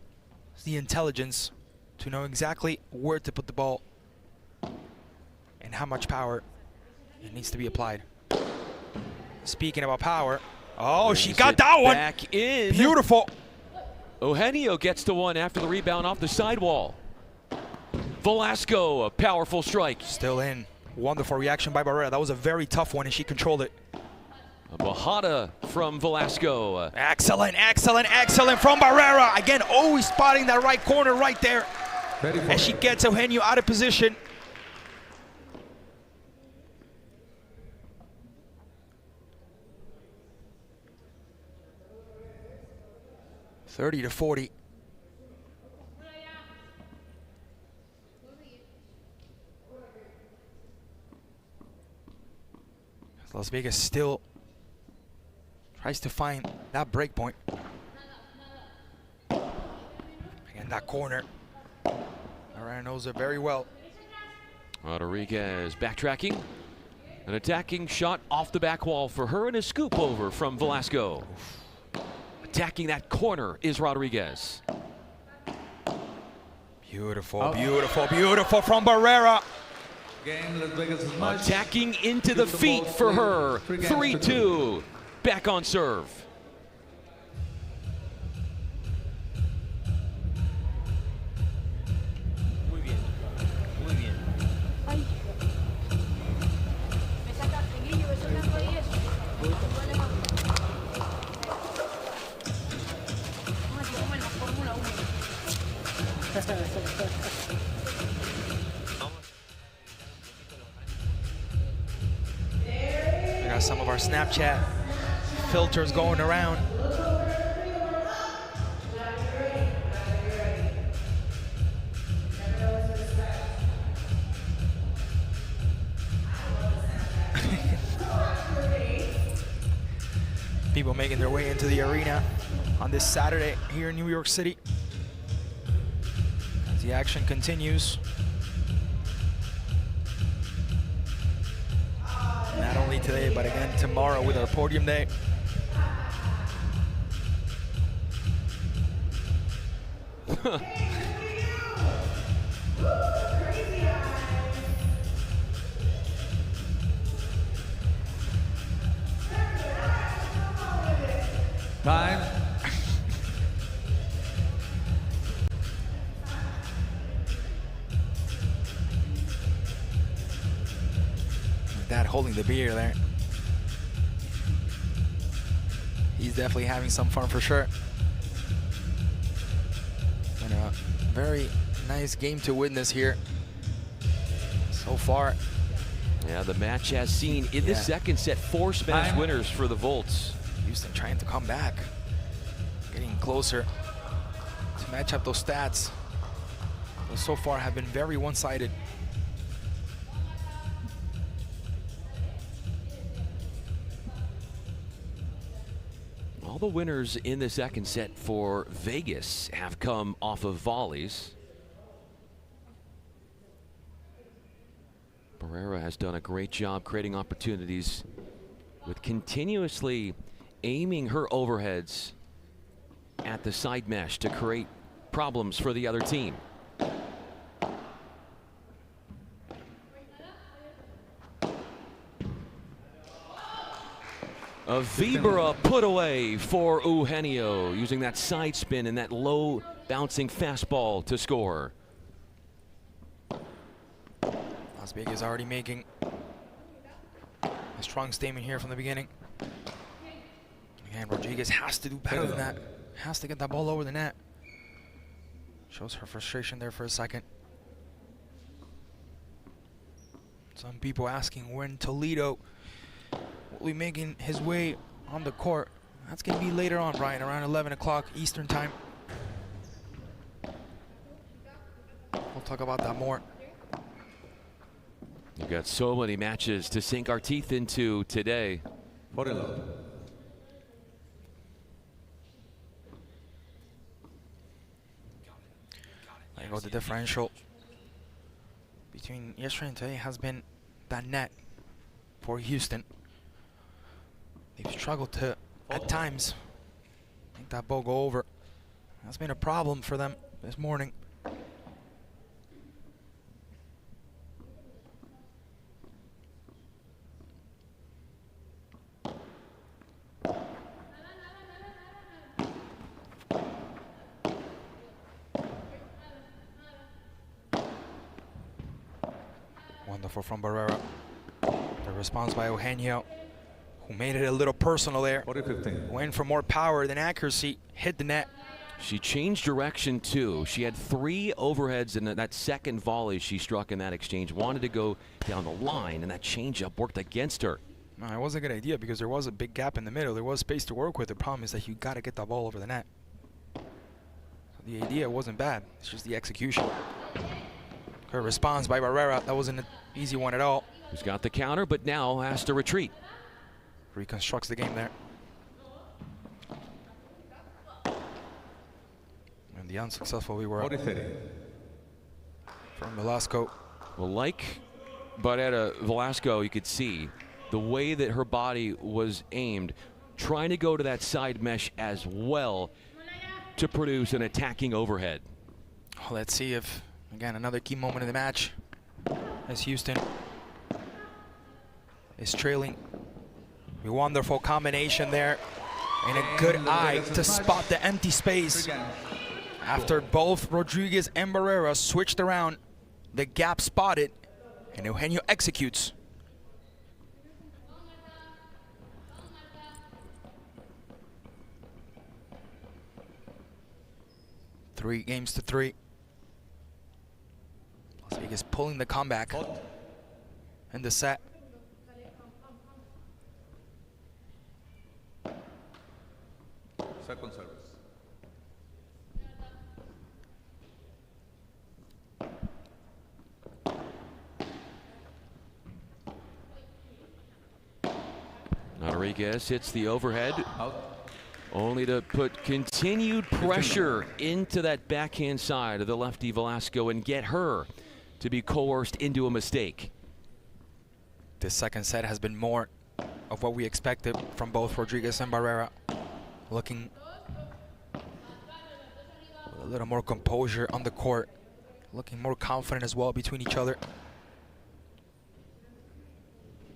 it's the intelligence to know exactly where to put the ball and how much power it needs to be applied. Speaking about power, oh, she got that one. Back in. Beautiful. Eugenio gets to one after the rebound off the sidewall. Velasco, a powerful strike. Still in. Wonderful reaction by Barrera. That was a very tough one, and she controlled it. A Bajada from Velasco. Excellent, excellent, excellent from Barrera. Again, always spotting that right corner right there. And she gets Eugenio out of position. (30-40). Las Vegas still tries to find that break point. Again, that corner. Arana knows it very well. Rodriguez backtracking. An attacking shot off the back wall for her and a scoop over from Velasco. Attacking that corner is Rodriguez. Beautiful, beautiful, beautiful from Barrera. Attacking into the feet for her. 3-2. Back on serve. Muy bien, muy bien. We got some of our Snapchat filters going around. People making their way into the arena on this Saturday here in New York City. As the action continues. Not only today, but again tomorrow with our podium day. Time. Dad holding the beer there. He's definitely having some fun for sure. And a very nice game to witness here so far. Yeah, the match has seen in the second set 4 Spanish winners for the Volts. Houston trying to come back, getting closer to match up those stats. Those so far have been very one-sided. All the winners in the second set for Vegas have come off of volleys. Barrera has done a great job creating opportunities with continuously aiming her overheads at the side mesh to create problems for the other team. A Vibra put away for Eugenio, using that side spin and that low bouncing fastball to score. Las Vegas already making a strong statement here from the beginning. Again, Rodriguez has to do better than that. Has to get that ball over the net. Shows her frustration there for a second. Some people asking when Toledo will be making his way on the court. That's going to be later on, Brian, around 11 o'clock Eastern time. We'll talk about that more. We've got so many matches to sink our teeth into today. There you go, the differential between yesterday and today has been that net for Houston. They've struggled to, at times, make that ball go over. That's been a problem for them this morning. Wonderful from Barrera. The response by Eugenio, who made it a little personal there. 40-15. Went for more power than accuracy, hit the net. She changed direction too. She had 3 overheads in that second volley she struck in that exchange. Wanted to go down the line, and that changeup worked against her. No, it was a good idea because there was a big gap in the middle. There was space to work with. The problem is that you got to get the ball over the net. So the idea wasn't bad. It's just the execution. Her response by Barrera, that wasn't an easy one at all. Who's got the counter, but now has to retreat. Reconstructs the game there. And the unsuccessful we were from Velasco. Well, like Barrera, Velasco, you could see the way that her body was aimed, trying to go to that side mesh as well to produce an attacking overhead. Well, let's see if, again, another key moment in the match as Houston is trailing. A wonderful combination there and a good eye to spot the empty space. After both Rodriguez and Barrera switched around, the gap spotted, and Eugenio executes. Three games to 3. Las Vegas pulling the comeback in the set. Second service. Rodriguez hits the overhead, only to put continued pressure into that backhand side of the lefty Velasco and get her to be coerced into a mistake. This second set has been more of what we expected from both Rodriguez and Barrera. Looking with a little more composure on the court. Looking more confident as well between each other.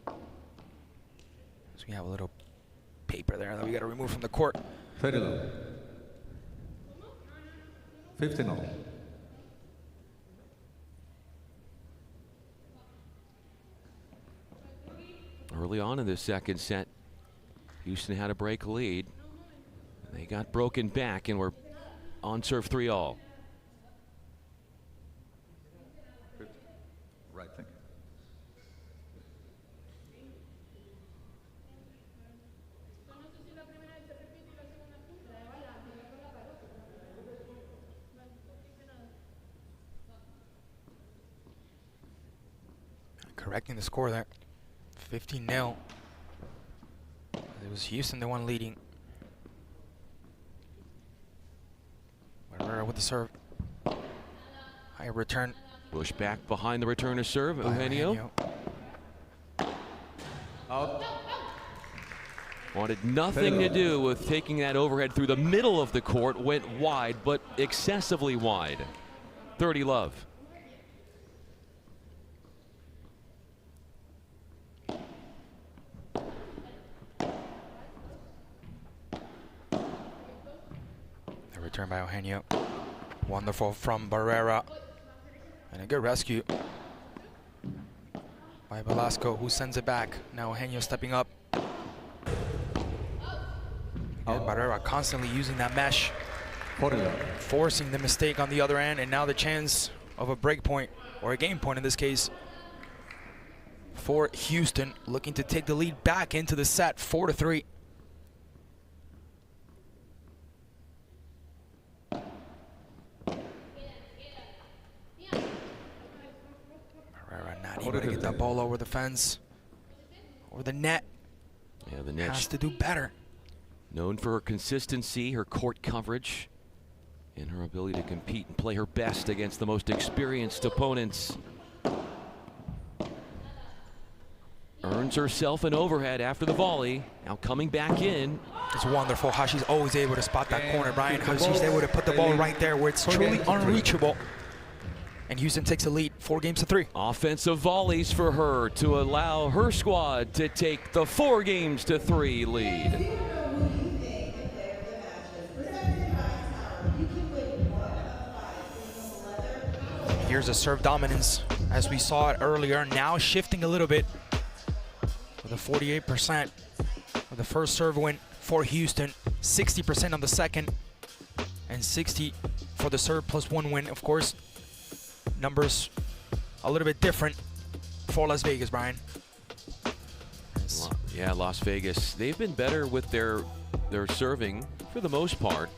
So we have a little paper there that we got to remove from the court. 30 15. Early on in the second set, Houston had a break lead. They got broken back and were on serve 3-all. Right, thank you. Correcting the score there. 15-0. It was Houston the one leading. Barrera with the serve. High return. Bush back behind the returner serve. Eugenio. Out. Wanted nothing to do with taking that overhead through the middle of the court. Went wide, but excessively wide. 30 love. Return by Eugenio. Wonderful from Barrera. And a good rescue by Velasco, who sends it back. Now Eugenio stepping up. And Barrera constantly using that mesh, forcing the mistake on the other end, and now the chance of a break point, or a game point in this case, for Houston, looking to take the lead back into the set, 4-3. Able to get that ball over the fence, over the net. Yeah, the net has to do better. Known for her consistency, her court coverage, and her ability to compete and play her best against the most experienced opponents. Earns herself an overhead after the volley. Now coming back in. It's wonderful how she's always able to spot that corner, Brian. How she's able to put the ball right there where it's truly unreachable. And Houston takes the lead, 4 games to 3. Offensive volleys for her to allow her squad to take the 4 games to 3 lead. Here's a serve dominance as we saw it earlier, now shifting a little bit with a 48%. The first serve win for Houston, 60% on the second, and 60 for the serve plus 1 win. Of course, numbers a little bit different for Las Vegas, Brian. Yeah, Las Vegas, they've been better with their serving for the most part.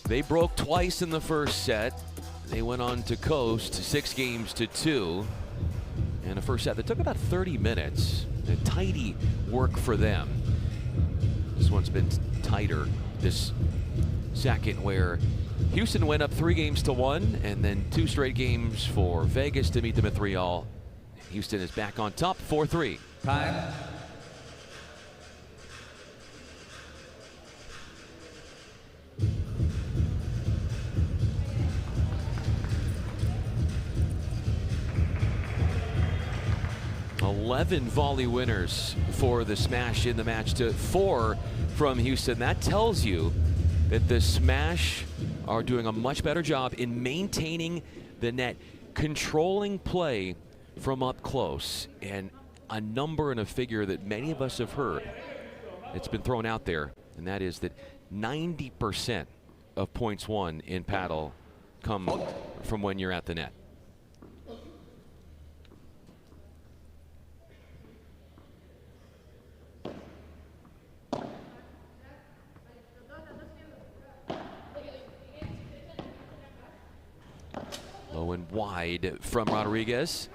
They broke twice in the first set. They went on to coast 6-2 in a first set that took about 30 minutes. A tidy work for them. This one's been tighter this second, where Houston went up 3-1, and then 2 straight games for Vegas to meet them at 3-all. Houston is back on top, 4-3. Time. Eleven volley winners for the Smash in the match to 4 from Houston. That tells you that the Smash are doing a much better job in maintaining the net, controlling play from up close, and a number and a figure that many of us have heard. It's been thrown out there, and that is that 90% of points won in paddle come from when you're at the net. Low and wide from Rodriguez.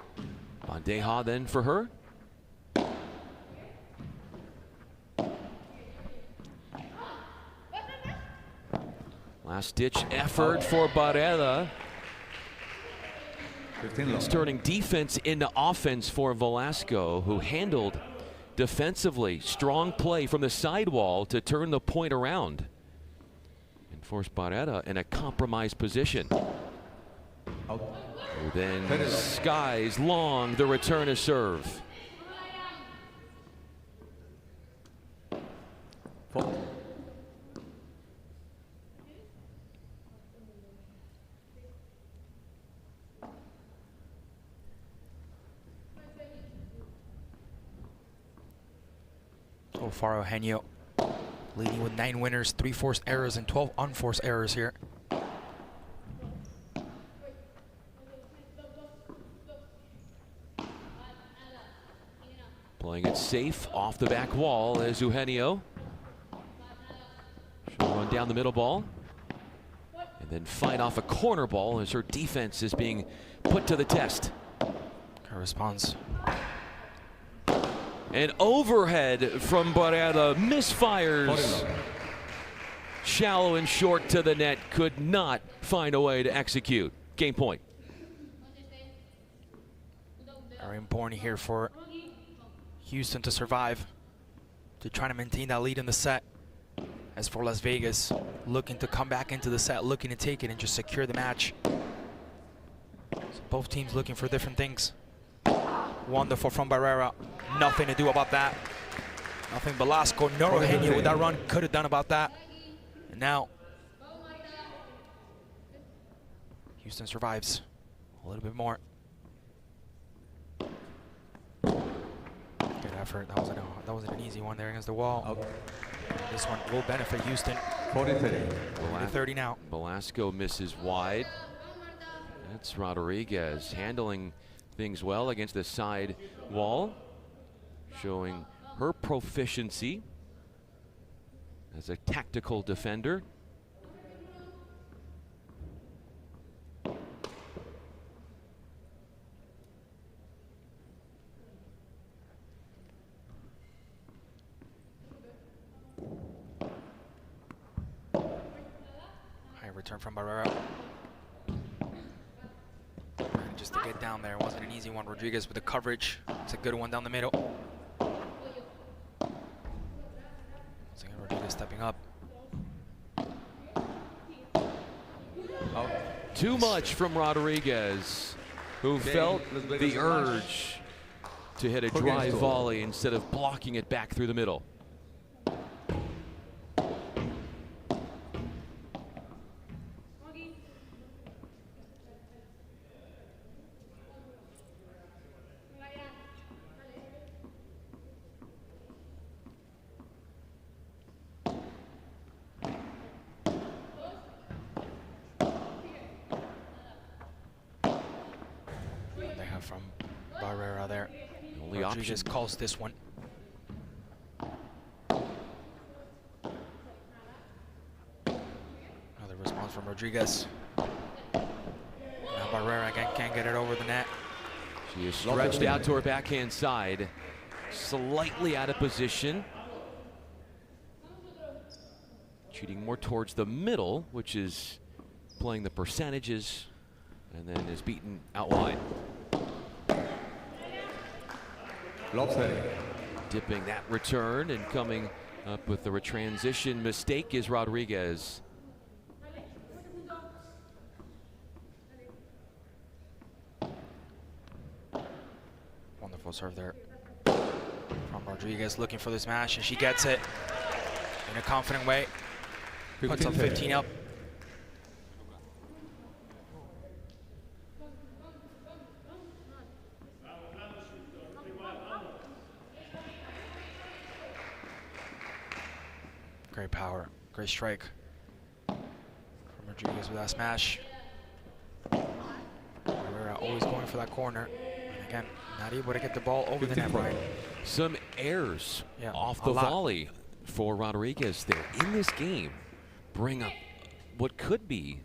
Bandeja then for her. Last ditch effort for Barreda. It's turning defense into offense for Velasco, who handled defensively. Strong play from the sidewall to turn the point around and force Barreda in a compromised position. Then skies long the return to serve. So far, Eugenio leading with 9 winners, 3 forced errors, and 12 unforced errors here. Playing it safe off the back wall as Eugenio. She'll run down the middle ball and then fight off a corner ball as her defense is being put to the test. Her response. An overhead from Barreda, misfires. Shallow and short to the net, could not find a way to execute. Game point. Very important here for Houston to survive, to try to maintain that lead in the set. As for Las Vegas, looking to come back into the set, looking to take it and just secure the match. So both teams looking for different things. Wonderful from Barrera. Nothing to do about that. Nothing Velasco nor Eugenio with that run could have done about that. And now Houston survives a little bit more. Good effort. That wasn't an easy one there against the wall. This one will benefit Houston. 40-30 now. Velasco misses wide. That's Rodriguez handling things well against the side wall, showing her proficiency as a tactical defender. High return from Barrera. Just to get down there, it wasn't an easy one. Rodriguez with the coverage. It's a good one down the middle. So again, Rodriguez stepping up. Too much from Rodriguez, who felt the urge to hit a dry volley instead of blocking it back through the middle. from Barrera there. Only Rodriguez option. calls this one. Another response from Rodriguez. Now Barrera again can't get it over the net. She is stretched out to her backhand side, slightly out of position. Cheating more towards the middle, which is playing the percentages, and then is beaten out wide. Dipping that return and coming up with the retransition mistake is Rodriguez. Wonderful serve there from Rodriguez, looking for this smash, and she gets it in a confident way. Puts up 15 up. Great power, great strike from Rodriguez with that smash. We're always going for that corner. And again, not able to get the ball over the net, Brian. Some errors off a the lot. volley for Rodriguez there in this game. Bring up what could be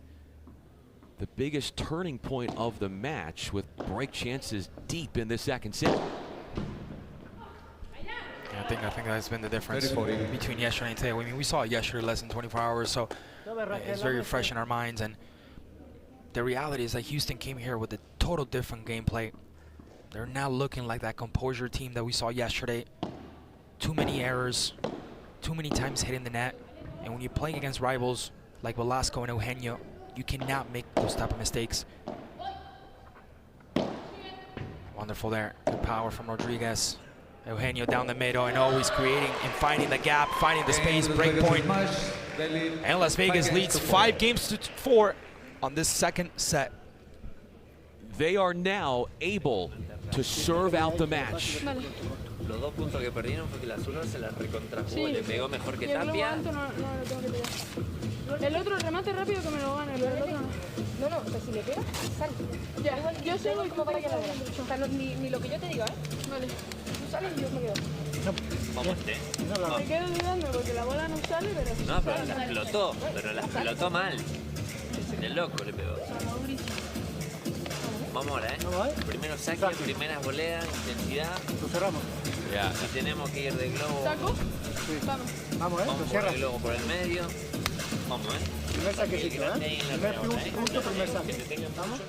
the biggest turning point of the match with break chances deep in the second set. I think that's been the difference between yesterday and today. I mean, we saw it yesterday, less than 24 hours, so it's very fresh in our minds. And the reality is that Houston came here with a total different gameplay. They're now looking like that composure team that we saw yesterday. Too many errors, too many times hitting the net. And when you're playing against rivals like Velasco and Eugenio, you cannot make those type of mistakes. Wonderful there. Good power from Rodriguez. Eugenio down the middle and always creating and finding the gap, finding the space, break point. And Las Vegas leads 5-4 on this second set. They are now able to serve out the match. Los dos puntos que perdieron fue que la zurda se la recontrajugó, le pegó mejor que Tapia. El otro remate rápido que me lo gane, pero el otro no. No, no, pero si le pega, sal. Ya, yo sé cómo para que la bola. O sea, ni lo que yo te diga, ¿eh? Vale. Tú sales y yo me quedo. Vamos, Me quedo dudando porque la bola no sale, pero sí No, pero sale. la explotó, pero la explotó mal. De loco le pegó. Vamos ahora, Primero saque, primeras voleas, intensidad. Lo cerramos. Si tenemos que ir de globo. ¿Saco? Sí. Vamos, Vamos lo por cierra. el globo por el medio. Vamos, Primer saquecito, Primer punto, primer saque. Vamos.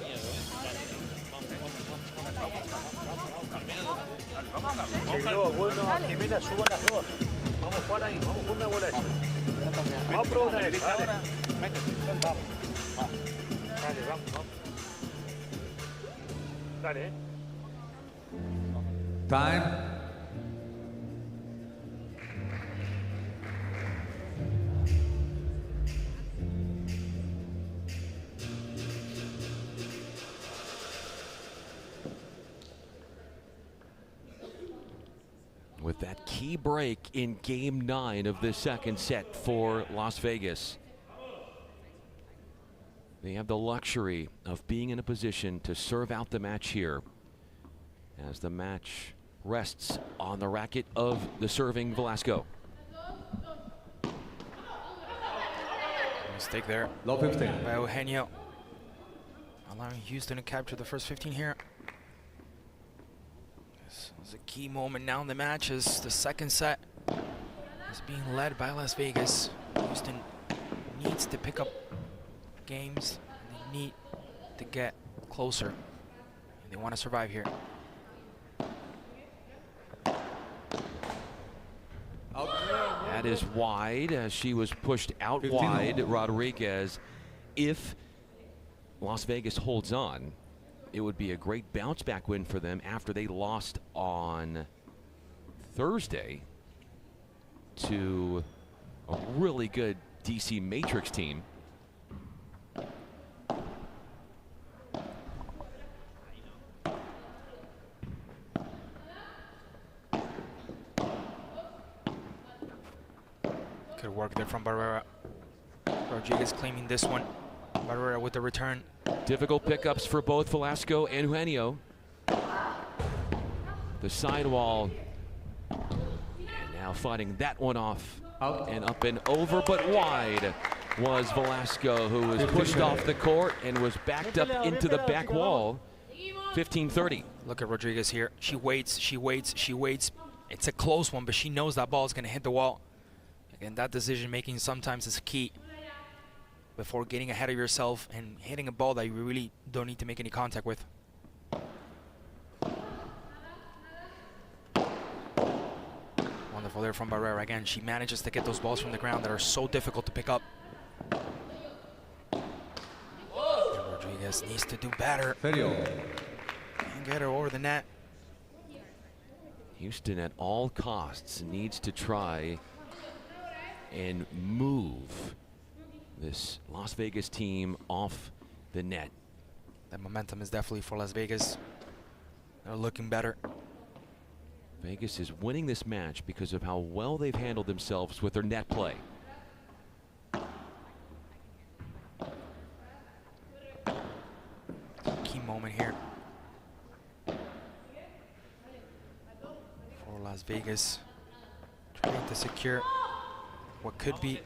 El globo bueno, Jimena, suban las dos. Vamos, Juan, ahí, vamos con una bola esa. Vamos a probar una vez, dale. Vamos. Dale, vamos. Dale, Time. With that key break in game 9 of the second set for Las Vegas. They have the luxury of being in a position to serve out the match here as the match rests on the racket of the serving Velasco. Mistake there by Eugenio, allowing Houston to capture the first 15 here. This is a key moment now in the match as the second set is being led by Las Vegas. Houston needs to pick up games, and they need to get closer, and they want to survive here. That is wide as she was pushed out wide. Rodriguez, if Las Vegas holds on, it would be a great bounce back win for them after they lost on Thursday to a really good DC Matrix team. Good work there from Barrera. Rodriguez claiming this one. Barrera with the return. Difficult pickups for both Velasco and Eugenio. the sidewall. And now fighting that one off. And up and over, but wide was Velasco, who was pushed off the court and was backed up into the back wall. 15-30. Look at Rodriguez here. She waits, she waits, she waits. It's a close one, but she knows that ball is going to hit the wall. Again, that decision making sometimes is key before getting ahead of yourself and hitting a ball that you really don't need to make any contact with. Wonderful there from Barrera. Again, she manages to get those balls from the ground that are so difficult to pick up. And Rodriguez needs to do better. And get her over the net. Houston at all costs needs to try and move this Las Vegas team off the net. That momentum is definitely for Las Vegas. They're looking better. Vegas is winning this match because of how well they've handled themselves with their net play. Key moment here for Las Vegas, trying to secure what could be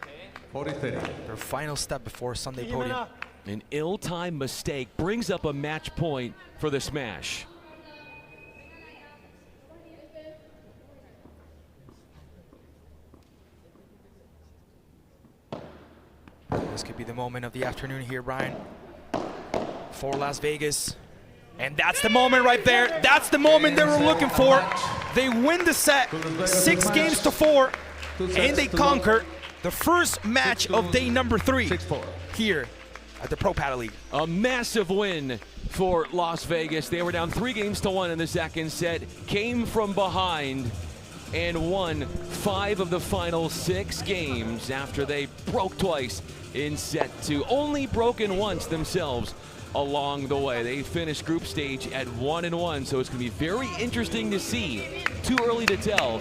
their final step before Sunday podium. An ill-timed mistake brings up a match point for the smash. This could be the moment of the afternoon here, Brian, for Las Vegas. And that's the moment right there. That's the moment they were looking for. They win the set 6-4, and they conquer the first match of day number 3 here at the Pro Padel League. A massive win for Las Vegas. They were down 3-1 in the second set, came from behind, and won 5 of the final 6 games after they broke twice in set 2. Only broken once themselves along the way. They finished group stage at 1-1, so it's going to be very interesting to see. Too early to tell,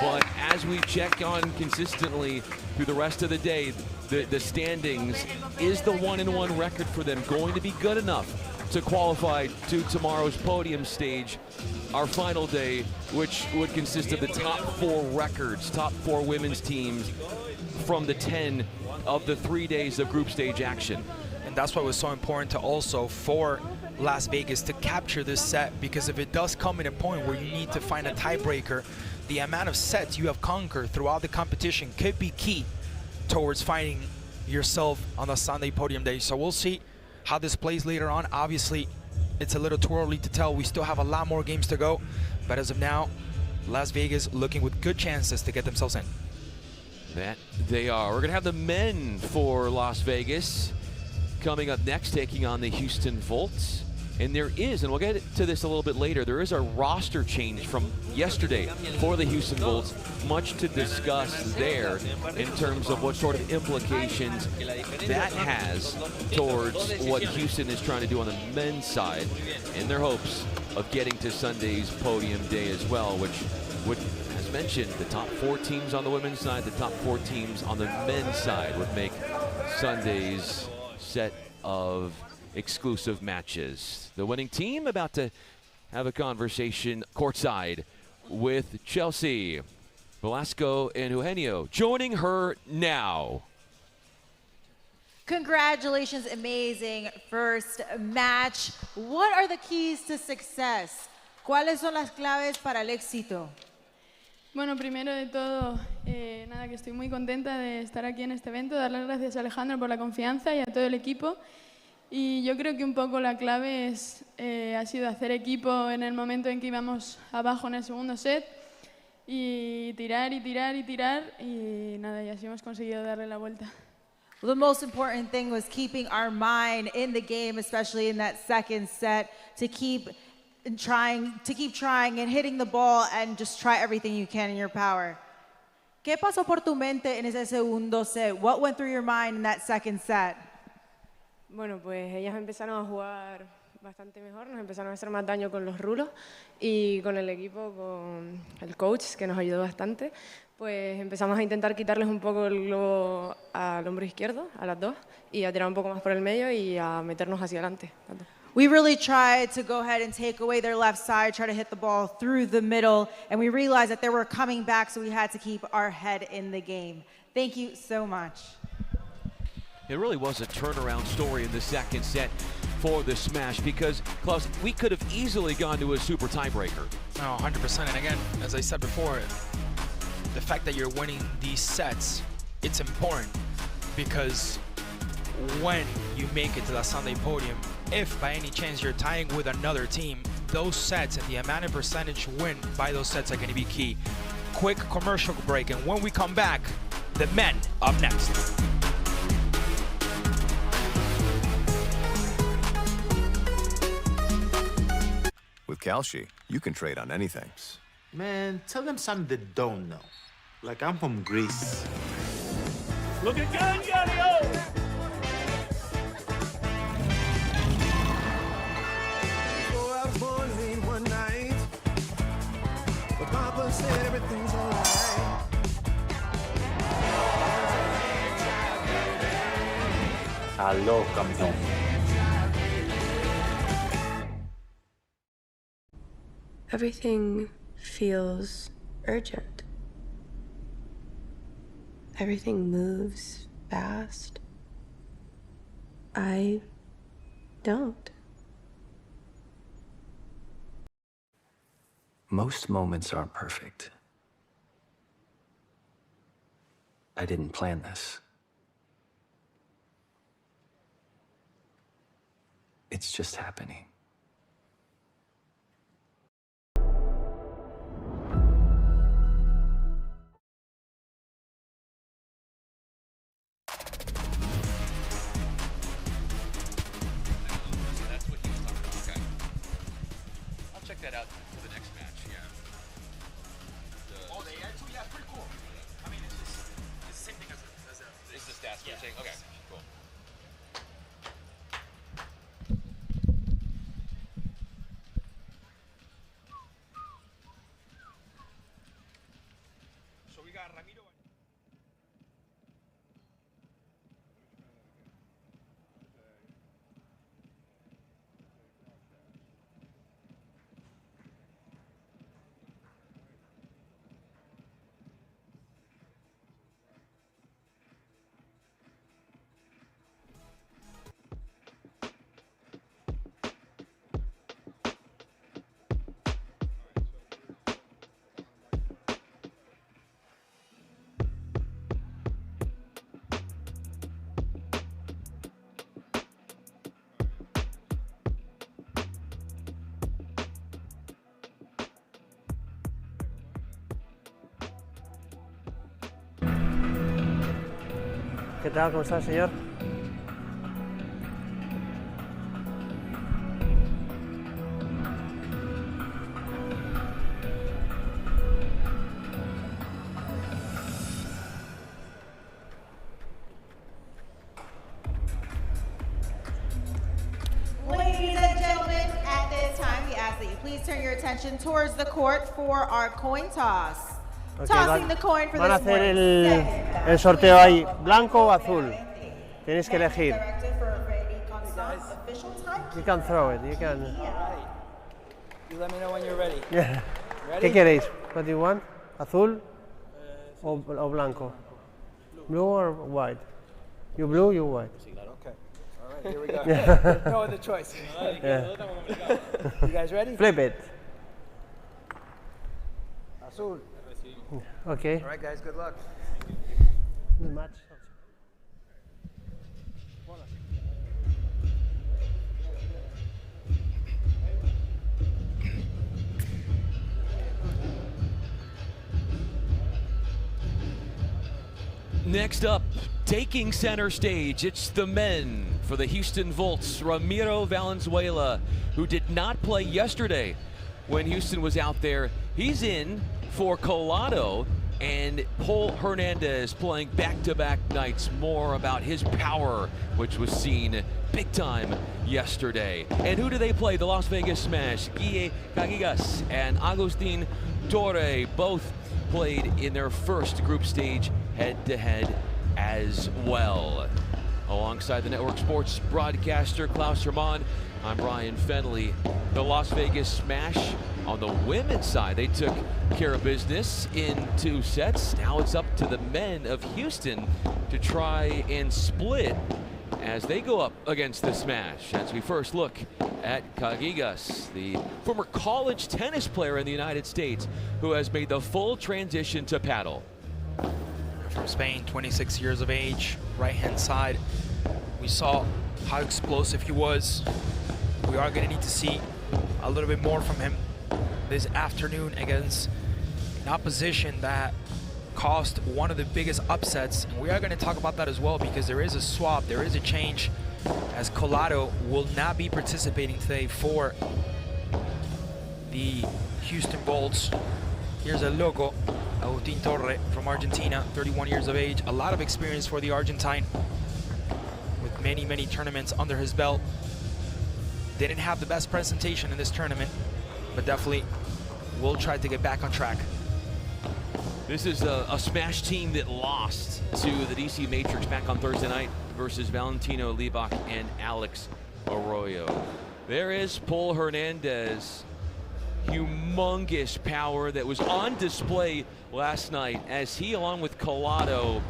but as we check on consistently through the rest of the day, the standings, is the 1-1 record for them going to be good enough to qualify to tomorrow's podium stage, our final day, which would consist of the top 4 records, top 4 women's teams from the 10 of the 3 days of group stage action. And that's why it was so important to also for Las Vegas to capture this set, because if it does come in a point where you need to find a tiebreaker, the amount of sets you have conquered throughout the competition could be key towards finding yourself on the Sunday podium day. So we'll see how this plays later on. Obviously, it's a little too early to tell. We still have a lot more games to go, but as of now, Las Vegas looking with good chances to get themselves in. That they are. We're going to have the men for Las Vegas coming up next, taking on the Houston Volts. And there is, and we'll get to this a little bit later, there is a roster change from yesterday for the Houston Volts. Much to discuss there in terms of what sort of implications that has towards what Houston is trying to do on the men's side in their hopes of getting to Sunday's podium day as well, which would, as mentioned, the top 4 teams on the women's side, the top 4 teams on the men's side would make Sunday's set of exclusive matches. The winning team about to have a conversation courtside with Chelsea. Velasco and Eugenio joining her now. Congratulations, amazing first match. What are the keys to success? ¿Cuáles son las claves para el éxito? Bueno, primero de todo, nada, que estoy muy contenta de estar aquí en este evento, dar las gracias a Alejandro por la confianza y a todo el equipo. Y yo creo que un poco la clave ha sido hacer equipo en el momento en que íbamos abajo en el segundo set y tirar y tirar y tirar y nada, y así hemos conseguido darle la vuelta. Well, the most important thing was keeping our mind in the game, especially in that second set, to keep trying and hitting the ball and just try everything you can in your power. ¿Qué pasó por tu mente en ese segundo set? What went through your mind in that second set? Bueno, pues ellas empezaron a jugar bastante mejor, nos empezaron a hacer más daño con los rulos y con el equipo, con el coach que nos ayudó bastante, pues empezamos a intentar quitarles un poco el globo al hombro izquierdo, a las dos, y a tirar un poco más por el medio y a meternos hacia adelante. we really tried to go ahead and take away their left side, try to hit the ball through the middle, and we realized that they were coming back, so we had to keep our head in the game. Thank you so much. It really was a turnaround story in the second set for the Smash because, Klaus, we could have easily gone to a super tiebreaker. No, 100%. And again, as I said before, the fact that you're winning these sets, it's important because when you make it to that Sunday podium, if by any chance you're tying with another team, those sets and the amount of percentage win by those sets are going to be key. Quick commercial break, and when we come back, the men up next. With Kalshi, you can trade on anything. Man, tell them something they don't know. Like I'm from Greece. Look at Gallo! So I was born late one night, but Papa said everything's alright. Aló, campeón. Everything feels urgent. Everything moves fast. I don't. Most moments aren't perfect. I didn't plan this. It's just happening. That out for the next match, yeah. Oh, they are too? Yeah, pretty cool. I mean, it's the same thing as a It's the stats we're saying? Okay, cool. So we got Ramiro. ¿Qué tal? ¿Cómo está, señor? Ladies and gentlemen, at this time, we ask that you please turn your attention towards the court for our coin toss. Okay, Tossing the coin for van a this hacer morning. el sorteo ahí, blanco o azul. Tenéis que elegir. You can throw it. You can. You let me know when you're ready. Yeah. Ready? ¿Qué queréis? What do you want? ¿Azul o blanco? Blue or white? You blue, you white. Okay. All right, here we go. Yeah. No other choice. Yeah. You guys ready? Flip it. Azul. Okay. All right, guys, good luck. Good match. Next up, taking center stage, it's the men for the Houston Volts, Ramiro Valenzuela, who did not play yesterday when Houston was out there. He's in for Colado, and Paul Hernandez playing back-to-back nights. More about his power, which was seen big time yesterday. And who do they play? The Las Vegas Smash. Guille Cagigas and Agustin Torre both played in their first group stage head-to-head as well. Alongside the network sports broadcaster Klaus Hermann, I'm Ryan Fenley. The Las Vegas Smash on the women's side, they took care of business in 2 sets. Now it's up to the men of Houston to try and split as they go up against the Smash. As we first look at Cagigas, the former college tennis player in the United States who has made the full transition to paddle. From Spain, 26 years of age, right-hand side. We saw how explosive he was. We are going to need to see a little bit more from him this afternoon against an opposition that caused one of the biggest upsets. And we are going to talk about that as well, because there is a swap, there is a change, as Colado will not be participating today for the Houston Bolts. Here's a logo, Agustin Torre from Argentina, 31 years of age, a lot of experience for the Argentine with many, many tournaments under his belt. Didn't have the best presentation in this tournament, but definitely will try to get back on track. This is a Smash team that lost to the DC Matrix back on Thursday night versus Valentino Libach and Alex Arroyo. There is Paul Hernandez. Humongous power that was on display last night as he, along with Colado,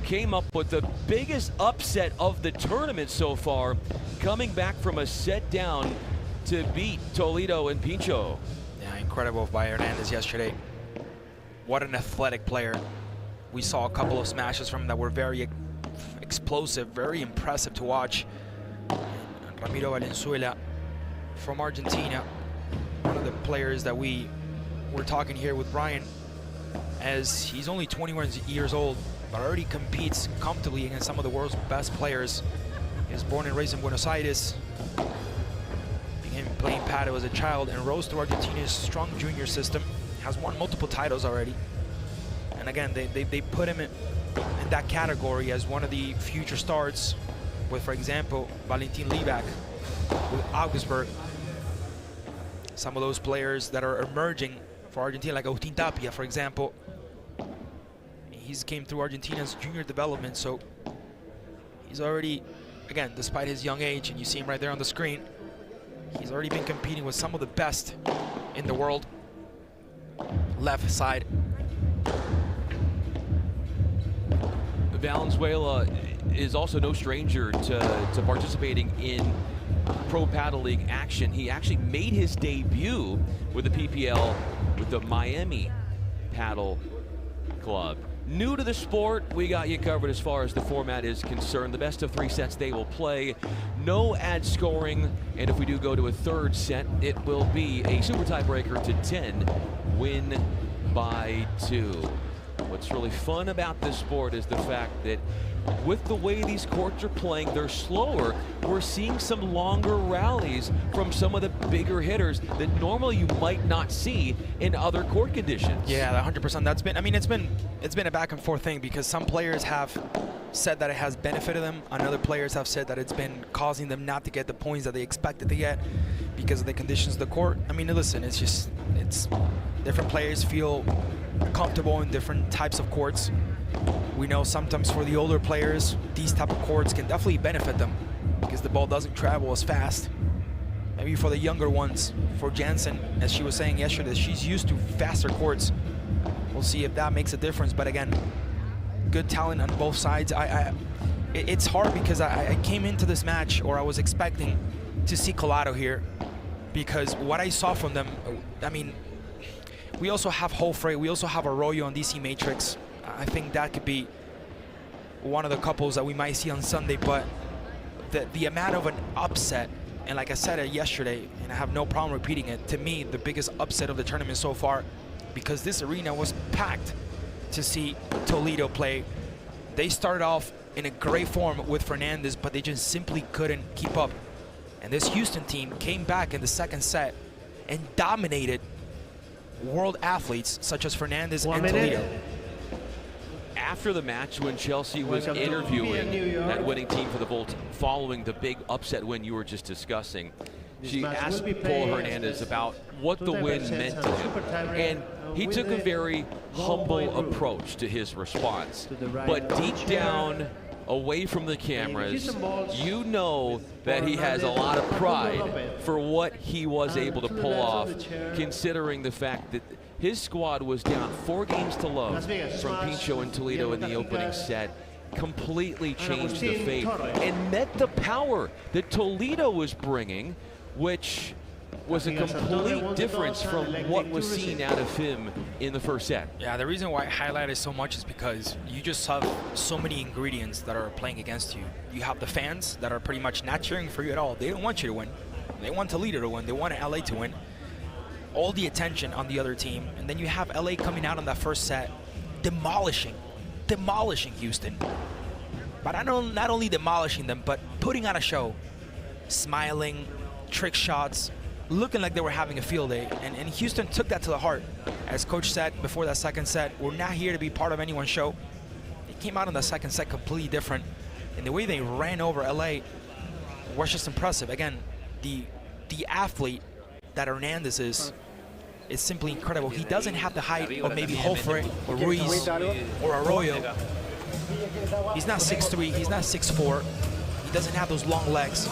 came up with the biggest upset of the tournament so far, coming back from a set down to beat Toledo and Pincho. Yeah, incredible by Hernandez yesterday. What an athletic player. We saw a couple of smashes from him that were very explosive, very impressive to watch. And Ramiro Valenzuela from Argentina, one of the players that we were talking here with Brian, as he's only 21 years old, but already competes comfortably against some of the world's best players. He was born and raised in Buenos Aires, began playing paddle as a child, and rose through Argentina's strong junior system. Has won multiple titles already. And again, they put him in that category as one of the future stars with, for example, Valentin Libach with Augsburg. Some of those players that are emerging for Argentina, like Agustin Tapia, for example. He's came through Argentina's junior development, so he's already, again, despite his young age, and you see him right there on the screen, he's already been competing with some of the best in the world. Left side. Valenzuela is also no stranger to participating in Pro Padel League action. He actually made his debut with the PPL with the Miami Padel Club. New to the sport, we got you covered as far as the format is concerned. The best of 3 sets they will play. No ad scoring, and if we do go to a 3rd set, it will be a super tiebreaker to 10, win by 2. What's really fun about this sport is the fact that with the way these courts are playing, they're slower. We're seeing some longer rallies from some of the bigger hitters that normally you might not see in other court conditions. Yeah, 100%. That's been, I mean, it's been a back and forth thing, because some players have said that it has benefited them, and other players have said that it's been causing them not to get the points that they expected to get because of the conditions of the court. I mean, listen, it's different players feel comfortable in different types of courts. We know sometimes for the older players, these type of courts can definitely benefit them because the ball doesn't travel as fast. Maybe for the younger ones, for Jansen, as she was saying yesterday, she's used to faster courts. We'll see if that makes a difference. But again, good talent on both sides. It's hard because I came into this match, or I was expecting to see Colado here, because what I saw from them, I mean, we also have Hofre, we also have Arroyo on DC Matrix. I think that could be one of the couples that we might see on Sunday, but the amount of an upset, and like I said it yesterday, and I have no problem repeating it, to me, the biggest upset of the tournament so far, because this arena was packed to see Toledo play. They started off in a great form with Fernandez, but they just simply couldn't keep up. And this Houston team came back in the 2nd set and dominated world athletes such as Fernandez and Toledo. After the match, when Chelsea was interviewing that winning team for the Volt following the big upset win you were just discussing, she asked Paul Hernandez about what the win meant to him, and he took a very humble approach to his response. But deep down, away from the cameras, you know that he has a lot of pride for what he was able to pull off, considering the fact that his squad was down 4 games to love from Pincho and Toledo in the opening set. Completely changed the fate and met the power that Toledo was bringing, which was a complete difference from what was seen out of him in the first set. Yeah, the reason why I highlight it so much is because you just have so many ingredients that are playing against you. You have the fans that are pretty much not cheering for you at all. They don't want you to win. They want Toledo to win. They want LA to win. All the attention on the other team. And then you have LA coming out on that first set, demolishing Houston. But not only demolishing them, but putting on a show, smiling, trick shots, looking like they were having a field day. And Houston took that to the heart. As Coach said before that second set, we're not here to be part of anyone's show. They came out in the second set completely different. And the way they ran over LA was just impressive. Again, the athlete that Hernandez is simply incredible. He doesn't have the height of maybe Hofre or Ruiz or Arroyo. He's not 6'3", he's not 6'4". He doesn't have those long legs,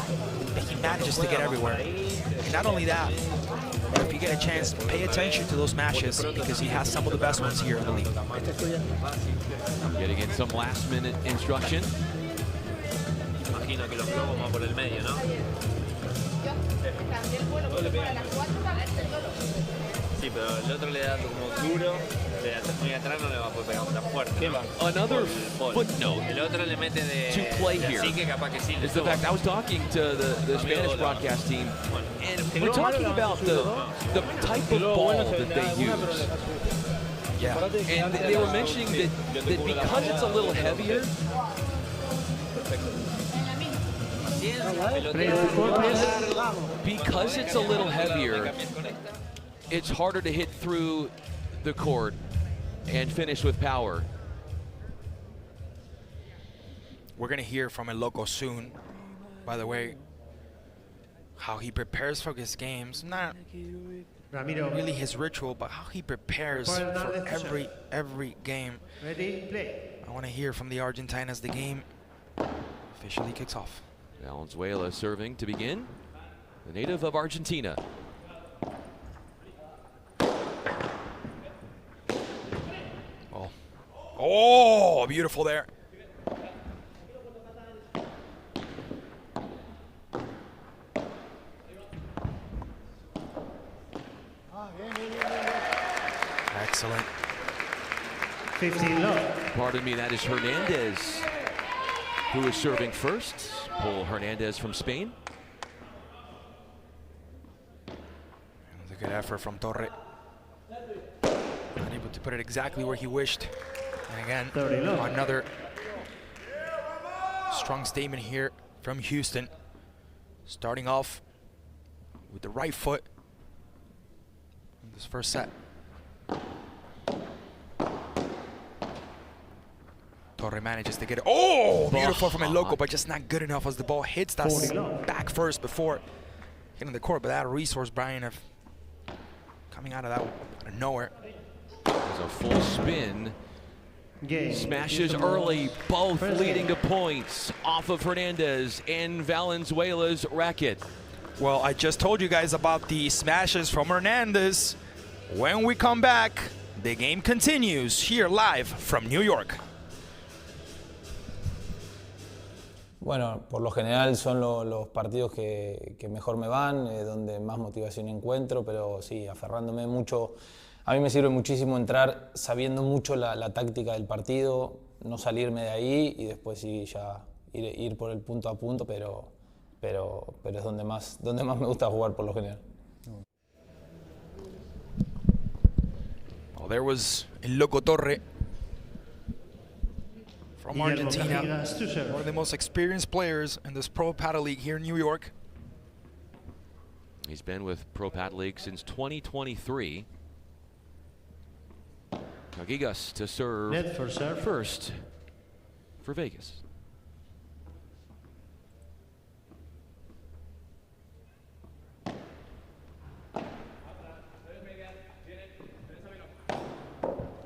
but he manages to get everywhere. And not only that, but if you get a chance, pay attention to those smashes because he has some of the best ones here in the league. Getting in some last-minute instruction. Imagino que los globos van por el medio, ¿no? Sí, pero el otro le da como duro, muy atrás no le va a poder pegar tan fuerte. Another footnote El otro le mete to play here así que capaz que sí. is the fact I was talking to the Spanish broadcast team, and we're talking about the type of ball that they use. Yeah. And they were mentioning that because it's a little heavier, it's harder to hit through the court and finish with power. We're gonna hear from El Loco soon, by the way, how he prepares for his games. Not really his ritual, but how he prepares for every game. I want to hear from the Argentine as the game officially kicks off. Valenzuela serving to begin, the native of Argentina. Oh, beautiful there. Excellent. 15 love. Pardon me, that is Hernandez who is serving first. Paul Hernandez from Spain. That was a good effort from Torre. Unable to put it exactly where he wished. And again, another strong statement here from Houston. Starting off with the right foot in this first set. Torre manages to get it. Oh, beautiful from El Loco, but just not good enough as the ball hits that back first before hitting the court. But that resource, Brian, of coming out of that out of nowhere. There's a full spin. Smashes early, both leading to points off of Hernandez and Valenzuela's racket. Well, I just told you guys about the smashes from Hernandez. When we come back, the game continues here live from New York. Bueno, por lo general son los partidos que mejor me van, donde más motivación encuentro, pero sí, aferrándome mucho. A mí me sirve muchísimo entrar sabiendo mucho la táctica del partido, no salirme de ahí y después sí ya ir por el punto a punto, pero es donde más me gusta jugar por lo general. Well, there was El Loco Torre from Argentina, one of the most experienced players in this Pro Padel League here in New York. He's been with Pro Padel League since 2023. Gigas to serve first for Vegas.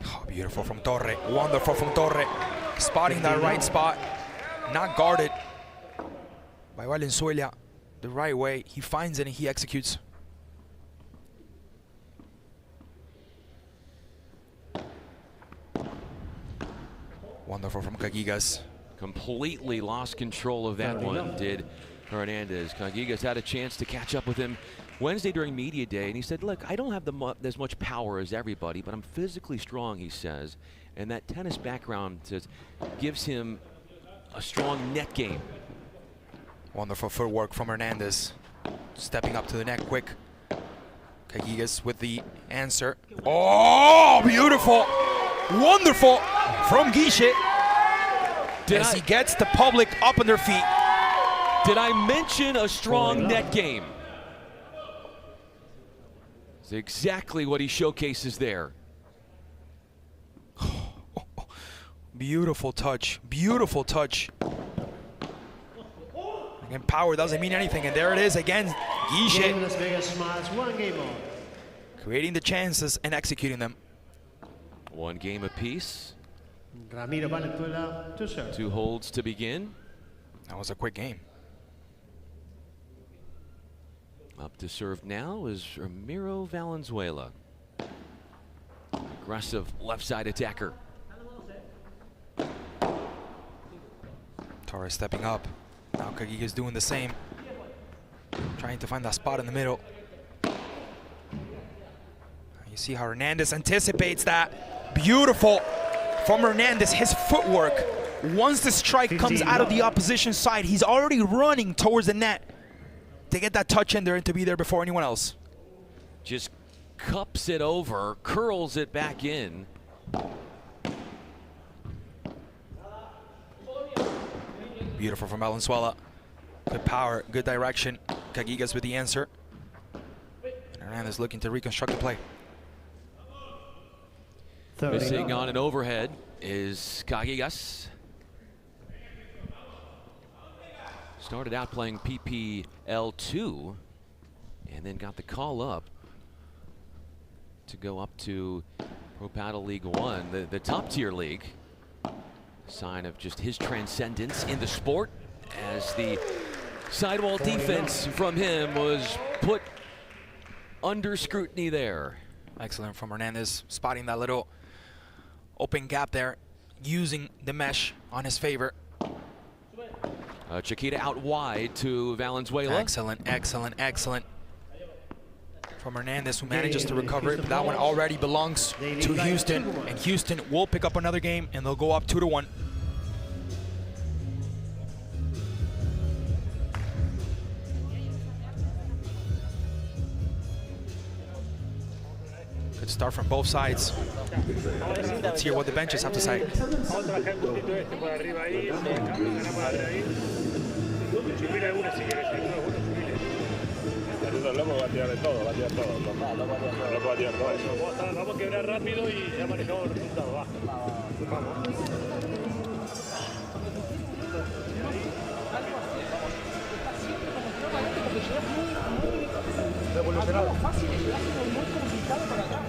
Oh, beautiful from Torre, wonderful from Torre. Spotting that right spot. not guarded by Valenzuela the right way. He finds it and he executes. Wonderful from Caguigas. Completely lost control of that one, did Hernandez. Caguigas had a chance to catch up with him Wednesday during media day, and he said, look, I don't have as much power as everybody, but I'm physically strong, he says. And that tennis background gives him a strong net game. Wonderful footwork from Hernandez. Stepping up to the net quick. Caguigas with the answer. Oh, beautiful. Wonderful from Guiche. As he gets the public up on their feet. Did I mention a strong net game? It's exactly what he showcases there. Beautiful touch, beautiful touch. Again, power doesn't mean anything, and there it is again, Guiche. Creating the chances and executing them. One game apiece. Ramiro Valenzuela to serve. 2 holds to begin. That was a quick game. Up to serve now is Ramiro Valenzuela. Aggressive left side attacker. Torres stepping up. Now Caguigas doing the same. Trying to find that spot in the middle. You see how Hernandez anticipates that. Beautiful from Hernandez, his footwork. Once the strike comes out of the opposition side, he's already running towards the net to get that touch in there and to be there before anyone else. Just cups it over, curls it back in. Beautiful from Valenzuela. Good power, good direction. Caguigas with the answer. And Hernandez looking to reconstruct the play. Missing on an overhead is Caguigas. Started out playing PPL2 and then got the call up to go up to Pro Padel League 1, the top tier league. Sign of just his transcendence in the sport, as the sidewall defense from him was put under scrutiny there. Excellent from Hernandez, spotting that little open gap there, using the mesh on his favor. Chiquita out wide to Valenzuela. Excellent, excellent, excellent. From Hernandez, who manages to recover it, but that one already belongs to Houston, and Houston will pick up another game, and they'll go up 2-1. Good start from both sides. Let's hear what the benches have to say. Vamos a quebrar rápido y ya manejamos el resultado. Vamos. Revolucionado. Fácil, muy complicado para atrás.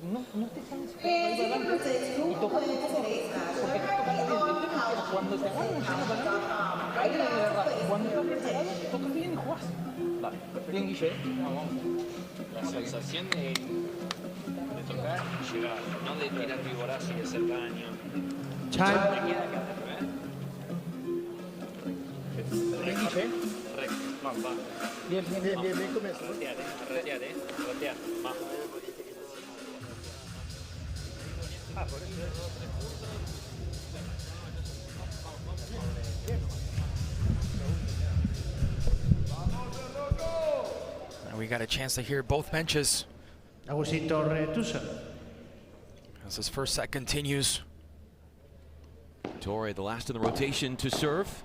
No estés tan y tocar un poco, porque cuando te agarran un poco para adelante, ahí de verdad, cuando estás preparado, tocas bien y jugás. Vale, bien Guille. Vamos. La sensación de tocar y llegar, no de tirar viborazo y hacer daño. Me queda acá, Bien Guille. Recto. Vamos, va. Bien, comienzo. Roteate. Vamos. And we got a chance to hear both benches Agustín Torre to serve. as this first set continues. Torre, the last in the rotation to serve.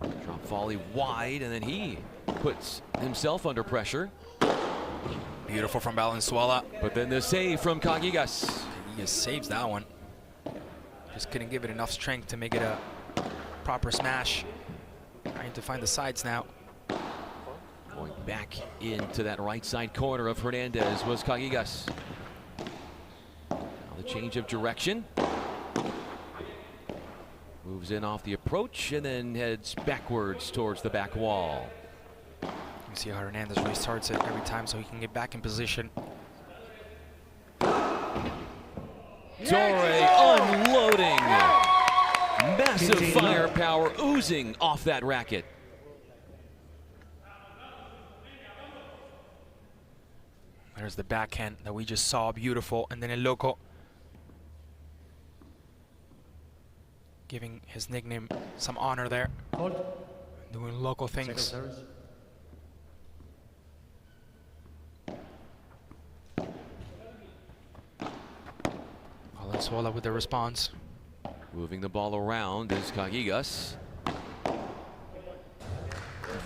Drop volley wide, and then he puts himself under pressure. Beautiful from Valenzuela. But then the save from Caguigas. He saves that one. Just couldn't give it enough strength to make it a proper smash. Trying to find the sides now. Going back into that right side corner of Hernandez was Caguigas. Now the change of direction. Moves in off the approach and then heads backwards towards the back wall. You see how Hernandez restarts it every time so he can get back in position. Torre unloading. Massive firepower oozing off that racket. There's the backhand that we just saw, beautiful, and then El Loco giving his nickname some honor there, doing local things. Valenzuela with the response. Moving the ball around is Cajigas.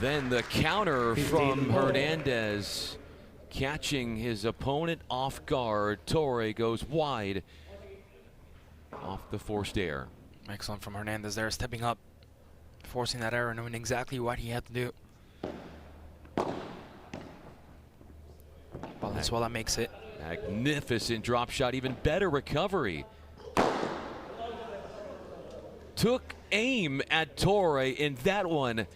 Then the counter from Hernandez, catching his opponent off guard. Torre goes wide off the forced error. Excellent from Hernandez there, stepping up, forcing that error, knowing exactly what he had to do. Valenzuela makes it. Magnificent drop shot, even better recovery. Took aim at Torre, and that one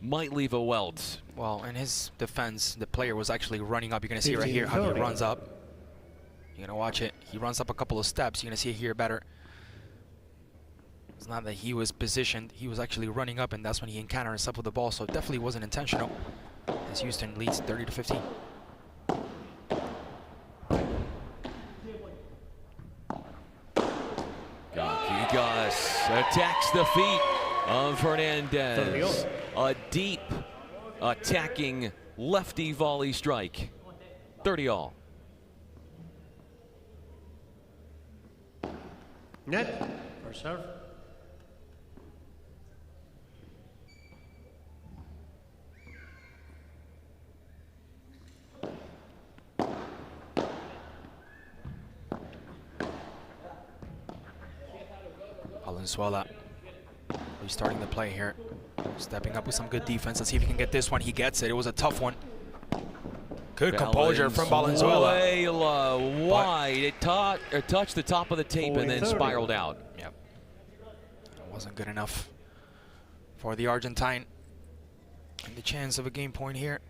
might leave a welt. Well, in his defense, the player was actually running up. You're going to see right here how he runs up. You're going to watch it. He runs up a couple of steps. You're going to see it here better. It's not that he was positioned. He was actually running up, and that's when he encountered himself with the ball. So it definitely wasn't intentional, as Houston leads 30-15. Cajigas attacks the feet of Hernandez. A deep attacking lefty volley strike. 30-all. Net for serve. Valenzuela restarting the play here, stepping up with some good defense. Let's see if he can get this one. He gets it. It was a tough one. Good composure from Valenzuela. Wide. It touched the top of the tape and then spiraled out. Yep. It wasn't good enough for the Argentine. And the chance of a game point here.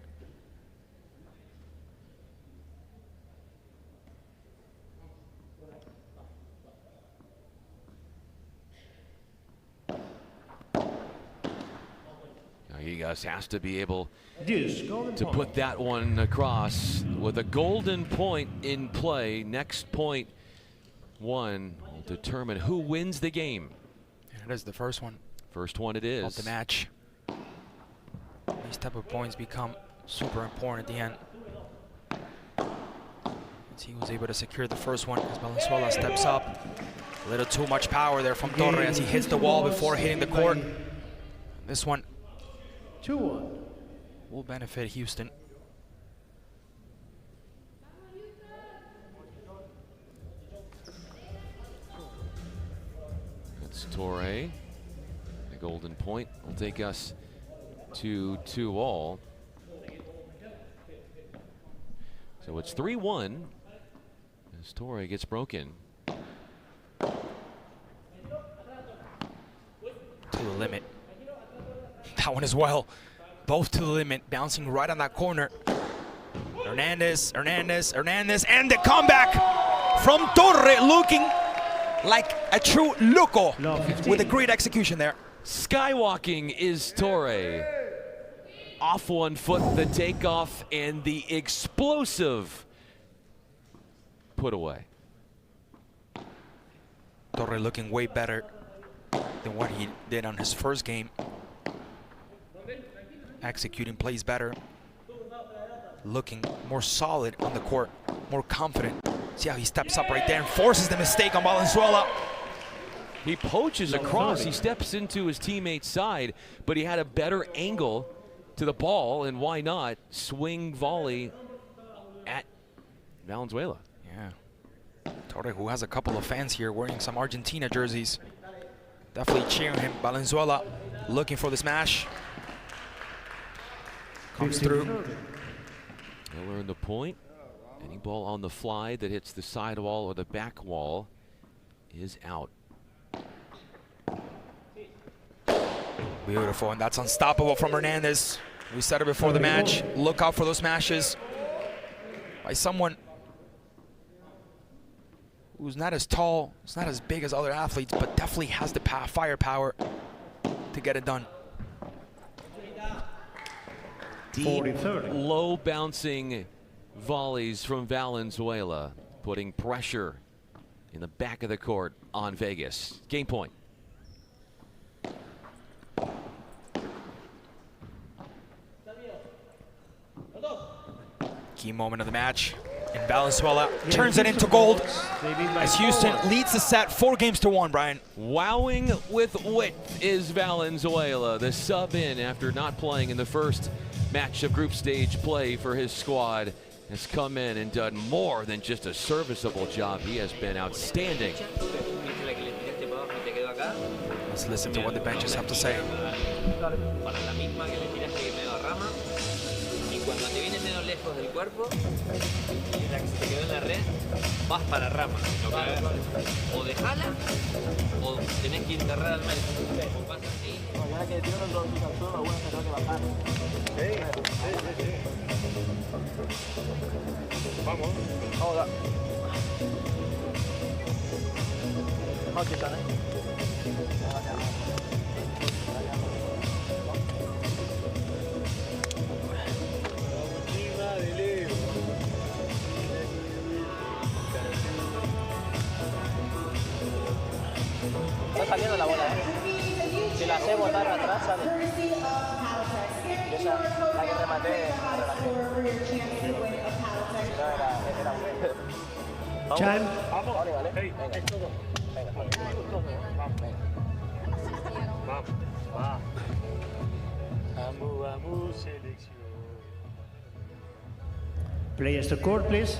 Cajigas has to be able to put that one across with a golden point in play. Next point one will determine who wins the game. And it is the first one. First one it is. Of the match. These type of points become super important at the end. As he was able to secure the first one as Valenzuela steps up. A little too much power there from Torre as he hits the wall before hitting the court. This one 2-1. will benefit Houston. That's Torre. The golden point will take us to 2-all. So it's 3-1 as Torre gets broken. To the limit. That one as well. Both to the limit, bouncing right on that corner. Hernandez, and the comeback from Torre, looking like a true loco with a great execution there. Skywalking is Torre. Off one foot, the takeoff, and the explosive put away. Torre looking way better than what he did on his first game. Executing plays better. Looking more solid on the court, more confident. See how he steps up right there and forces the mistake on Valenzuela. He poaches across, he steps into his teammate's side, but he had a better angle to the ball, and why not swing volley at Valenzuela. Yeah. Torre, who has a couple of fans here wearing some Argentina jerseys, definitely cheering him. Valenzuela looking for the smash. Comes through. He'll earn the point. Any ball on the fly that hits the side wall or the back wall is out. Beautiful, and that's unstoppable from Hernandez. We said it before the match. Look out for those smashes by someone who's not as tall, it's not as big as other athletes, but definitely has the firepower to get it done. Deep, low bouncing volleys from Valenzuela, putting pressure in the back of the court on Vegas. Game point. Key moment of the match. And Valenzuela turns it into gold as Houston leads the set 4-1, Brian. Wowing with wit is Valenzuela, the sub in after not playing in the first match of group stage play for his squad. Has come in and done more than just a serviceable job. He has been outstanding. Let's listen to what the benches have to say. Cuando te viene medio lejos del cuerpo, la que se te quedó en la red, vas para rama. O dejala, o tenés que enterrar al medio. O vas así. Ahora que tiro los dos al suelo, bueno, tengo que bajar. Sí. Vamos. Ahora. Mejor que sale. Está saliendo la bola, Si la sé botar atrás, sale. Y esa, la que rematé, Si no, era un... Time. Vamos. Vale. Venga. Vamos, selección. Players to court, please.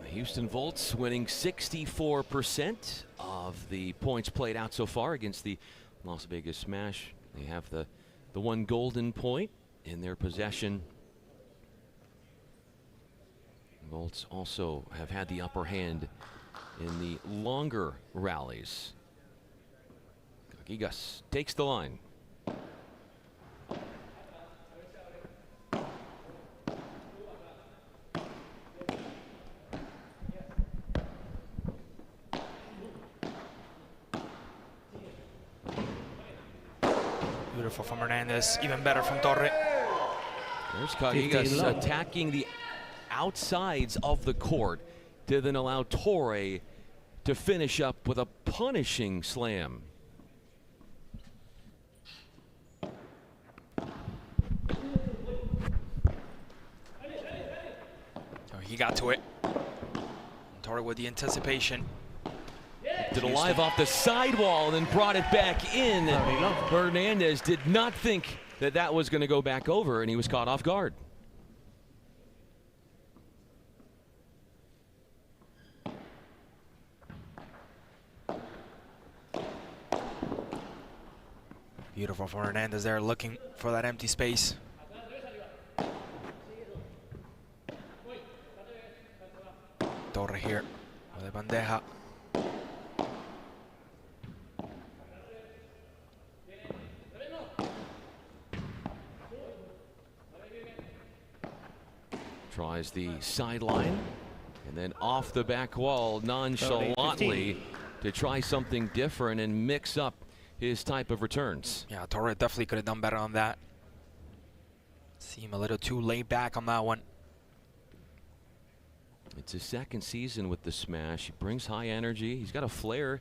Houston Volts winning 64% of the points played out so far against the Las Vegas Smash. They have the one golden point in their possession. Volts also have had the upper hand in the longer rallies. Gigas takes the line. Beautiful from Hernandez, even better from Torre. There's Gigas attacking the outsides of the court to then allow Torre to finish up with a punishing slam. He got to it. Torre with the anticipation. Did a live off the sidewall and then brought it back in. Hernandez did not think that that was going to go back over, and he was caught off guard. Beautiful for Hernandez there, looking for that empty space. Torre here with a bandeja. Tries the sideline and then off the back wall nonchalantly to try something different and mix up his type of returns. Yeah, Torre definitely could have done better on that. Seemed a little too laid back on that one. It's his second season with the Smash. He brings high energy. He's got a flair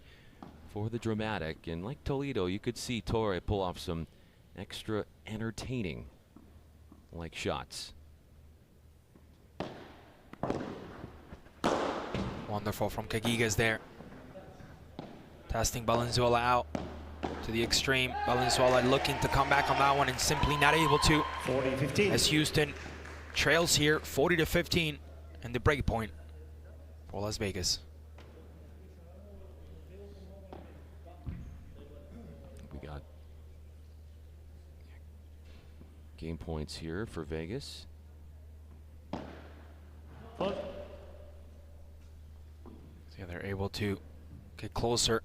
for the dramatic. And like Toledo, you could see Torre pull off some extra entertaining like shots. Wonderful from Cagigas there. Testing Valenzuela out to the extreme. Valenzuela looking to come back on that one and simply not able to. 40-15. As Houston trails here 40-15 and the break point for Las Vegas. We got game points here for Vegas. Yeah, they're able to get closer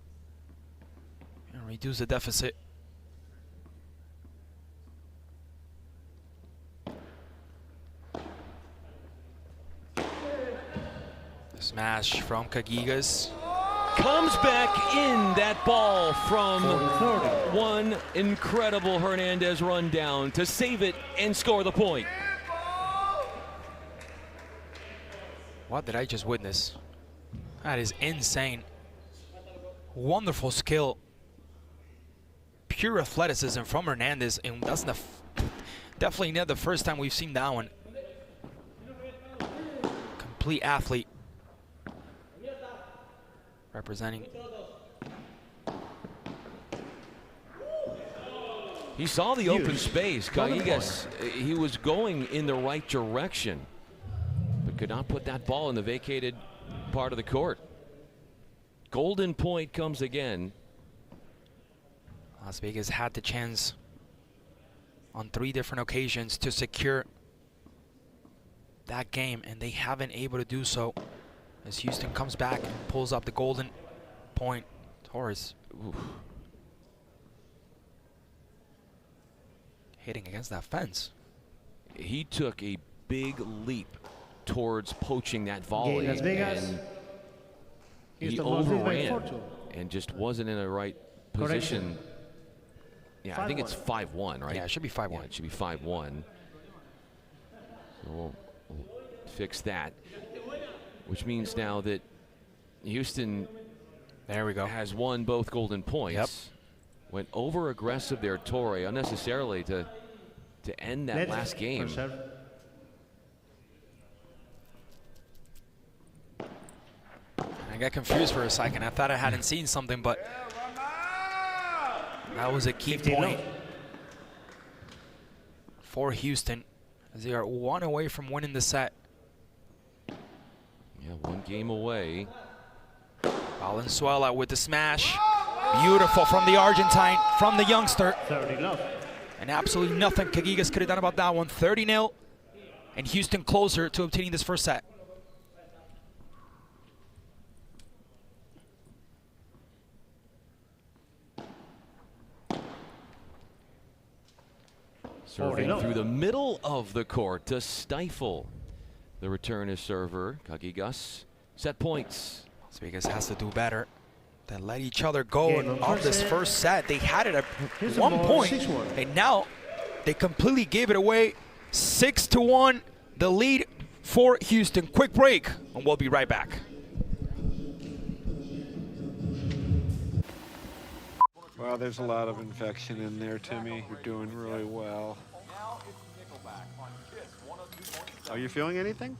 and reduce the deficit. The smash from Kagigas. Comes back in that ball from one incredible Hernandez rundown to save it and score the point. What did I just witness? That is insane. Wonderful skill. Pure athleticism from Hernandez, and that's definitely not the first time we've seen that one. Complete athlete. Representing. He saw the open space. Callejas, he was going in the right direction, but could not put that ball in the vacated part of the court. Golden point comes again. Las Vegas had the chance on 3 different occasions to secure that game, and they haven't able to do so. As Houston comes back and pulls up the golden point. Torres, hitting against that fence. He took a big leap towards poaching that volley, and he overran and just wasn't in the right position. Yeah, I think it's 5-1, right? Yeah, it should be 5-1. Yeah, it should be 5-1. So we'll fix that. Which means now that Houston, there we go, has won both golden points. Yep. Went over aggressive there, Torre, unnecessarily to end that last game. I got confused for a second. I thought I hadn't seen something, but that was a key point for Houston, as they are 1 away from winning the set. Yeah, 1 game away. Valenzuela with the smash. Beautiful from the Argentine, from the youngster. And absolutely nothing Kagigas could have done about that one. 30-0, and Houston closer to obtaining this first set. Serving through the middle of the court to stifle the return is server, Kagigas. Set points. Las Vegas has to do better than let each other go on this first set. They had it at 1 point, and now they completely gave it away. 6-1, the lead for Houston. Quick break, and we'll be right back. Well, there's a lot of infection in there, Timmy. You're doing really well. Are you feeling anything?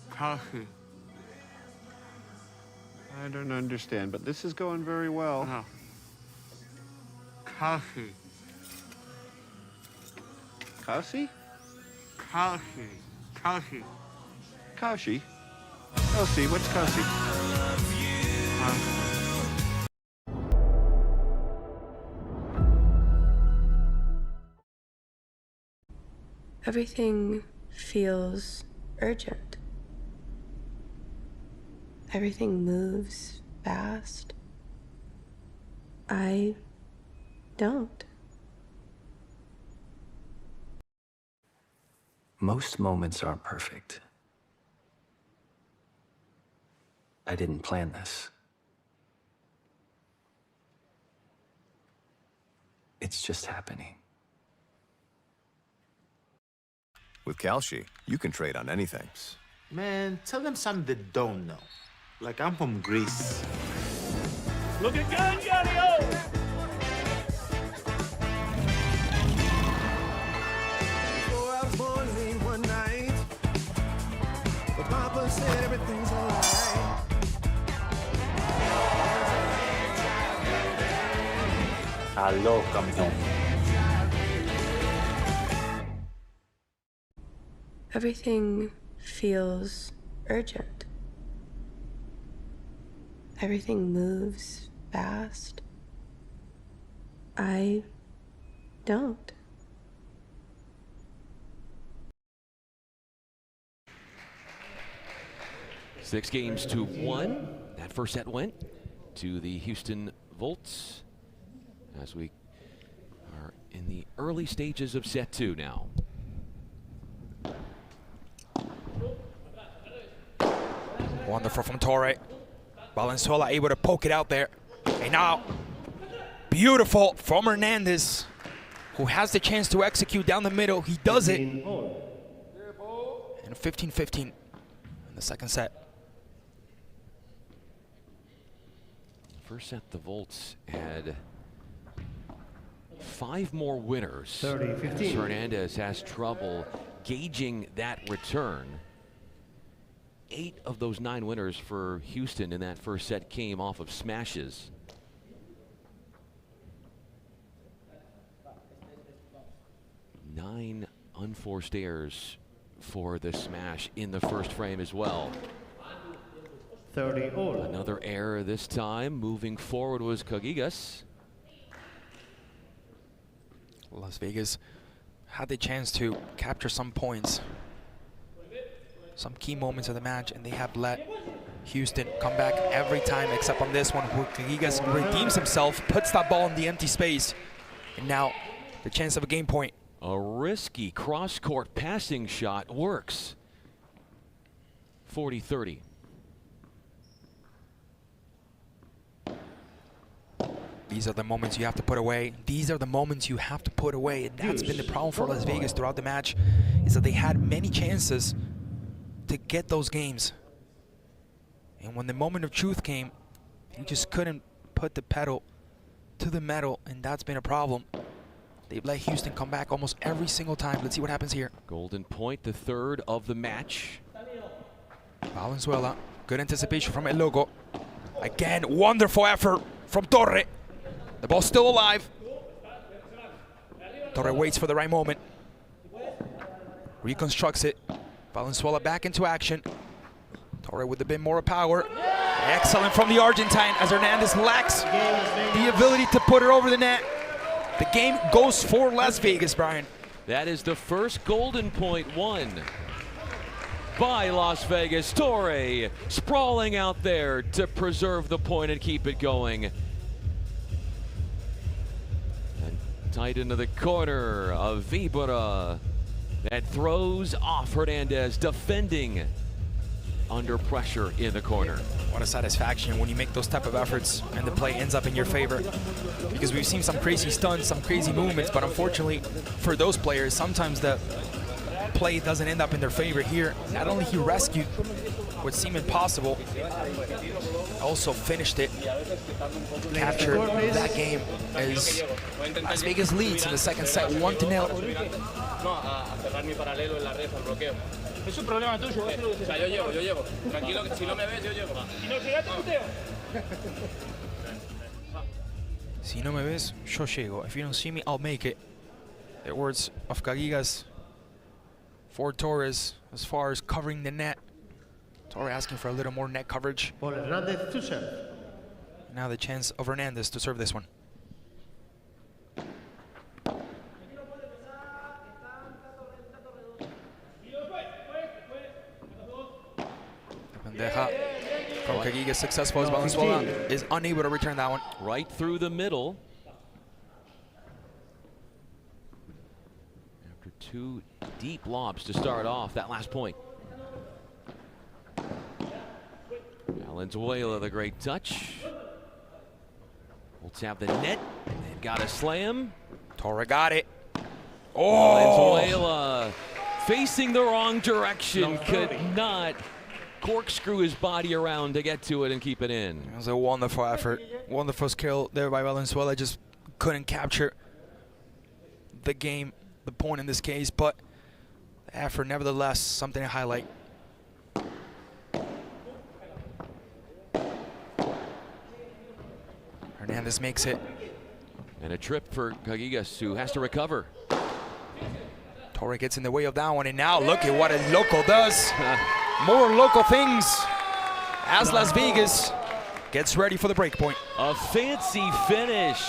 Coffee. I don't understand, but this is going very well. No. Coffee. Kaushi? Coffee. Coffee. Kaushi? Kaushi, what's Kaushi? Everything feels urgent. Everything moves fast. I don't. Most moments aren't perfect. I didn't plan this. It's just happening. With Kalshi, you can trade on anything. Man, tell them something they don't know. Like I'm from Greece. Looking good, Johnny-O! Before I was born late one night, but Papa said everything's alright. Aló, campeón. Everything feels urgent. Everything moves fast. I don't. 6-1. That first set went to the Houston Volts as we are in the early stages of set 2 now. Wonderful from Torre. Valenzuela able to poke it out there. And now, beautiful from Hernandez, who has the chance to execute down the middle. He does it. And 15-15 in the second set. First set, the Volts had 5 more winners. 30-15. Hernandez has trouble gauging that return. 8 of those 9 winners for Houston in that first set came off of smashes. Nine unforced errors for the smash in the first frame as well. 30 all. Another error this time. Moving forward was Cagigas. Las Vegas had the chance to capture some points, some key moments of the match, and they have let Houston come back every time except on this one, where Cagigas redeems himself, puts that ball in the empty space, and now the chance of a game point. A risky cross-court passing shot works. 40-30. These are the moments you have to put away. These are the moments you have to put away. And that's been the problem for Las Vegas throughout the match, is that they had many chances to get those games. And when the moment of truth came, he just couldn't put the pedal to the metal, and that's been a problem. They've let Houston come back almost every single time. Let's see what happens here. Golden point, the third of the match. Valenzuela, good anticipation from El Loco. Again, wonderful effort from Torre. The ball's still alive. Torre waits for the right moment. Reconstructs it. Valenzuela back into action. Torre with a bit more power. Excellent from the Argentine as Hernandez lacks the ability to put it over the net. The game goes for Las Vegas, Brian. That is the first golden point won by Las Vegas. Torre sprawling out there to preserve the point and keep it going. And tight into the corner of Vibora. That throws off Hernandez, defending under pressure in the corner. What a satisfaction when you make those type of efforts and the play ends up in your favor. Because we've seen some crazy stunts, some crazy movements, but unfortunately for those players, sometimes the play doesn't end up in their favor. Here, not only he rescued what seemed impossible, also finished it, captured that game as Las Vegas leads in the second set, 1-0. Es un problema tuyo, o sea, yo llevo. Tranquilo, que si no me ves, yo llevo. Si no llegas, te puteo. Si no me ves, yo llego. If you don't see me, I'll make it. The words of Cagigas for Torres as far as covering the net. Torre asking for a little more net coverage. Hernandez to serve. Now the chance of Hernandez to serve this one. From Cagigas, successful as Valenzuela is unable to return that one. Right through the middle. After 2 deep lobs to start off that last point. Valenzuela, the great touch. Volts have the net. They've got a slam. Torre got it. Oh! Valenzuela facing the wrong direction. Could not corkscrew his body around to get to it and keep it in. It was a wonderful effort. Wonderful skill there by Valenzuela. Just couldn't capture the game, the point in this case, but the effort nevertheless, something to highlight. Hernandez makes it. And a trip for Cagigas, who has to recover. Torre gets in the way of that one, and now look at what El Loco does. More local things as Las Vegas gets ready for the break point. A fancy finish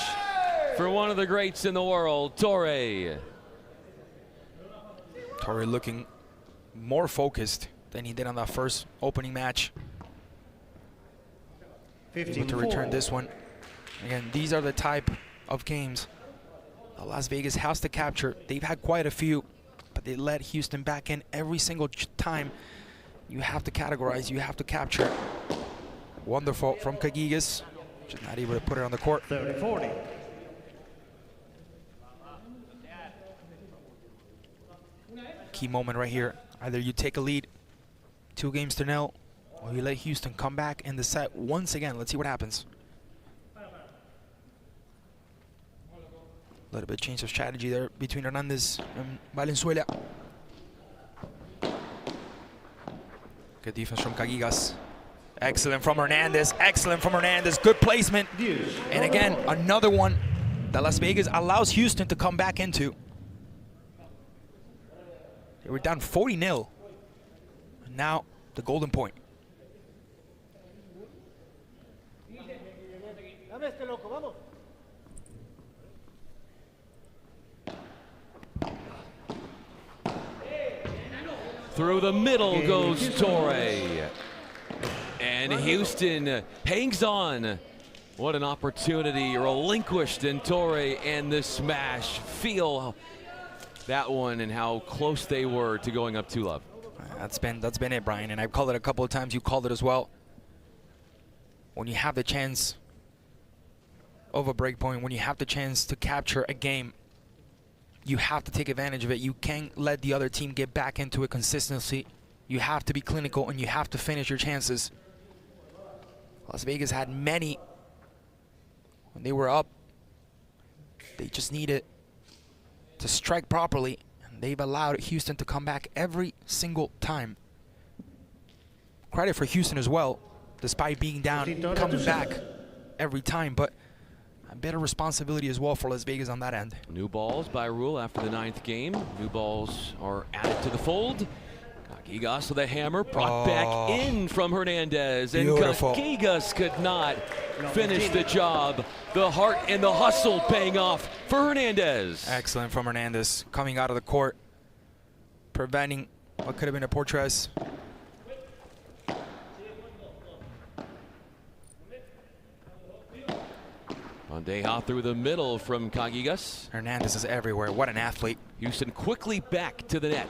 for one of the greats in the world, Torre. Torre looking more focused than he did on that first opening match. able to return this one. Again, these are the type of games that Las Vegas has to capture. They've had quite a few, but they let Houston back in every single time. You have to categorize, you have to capture. Wonderful from Kagigas, just not able to put it on the court. 30-40. Key moment right here. Either you take a lead 2-0, or you let Houston come back in the set once again. Let's see what happens. A little bit change of strategy there between Hernandez and Valenzuela. Good defense from Kagigas. Excellent from Hernandez. Excellent from Hernandez. Good placement. And again, another one that Las Vegas allows Houston to come back into. They were down 40-0. And now the golden point. Through the middle goes Torre. And Houston hangs on. What an opportunity relinquished in Torre, and the smash. Feel that one and how close they were to going up 2-love. That's been it, Brian, and I've called it a couple of times. You called it as well. When you have the chance of a break point, when you have the chance to capture a game, you have to take advantage of it. You can't let the other team get back into it consistently. You have to be clinical, and you have to finish your chances. Las Vegas had many when they were up. They just needed to strike properly, and they've allowed Houston to come back every single time. Credit for Houston as well, despite being down, coming back every time, but a bit of responsibility as well for Las Vegas on that end. New balls by rule after the 9th game. New balls are added to the fold. Kagigas with a hammer, brought back in from Hernandez. And Kagigas could not finish the job. The heart and the hustle paying off for Hernandez. Excellent from Hernandez, coming out of the court, preventing what could have been a Portres. Bandeja through the middle from Kagigas. Hernandez is everywhere. What an athlete. Houston quickly back to the net.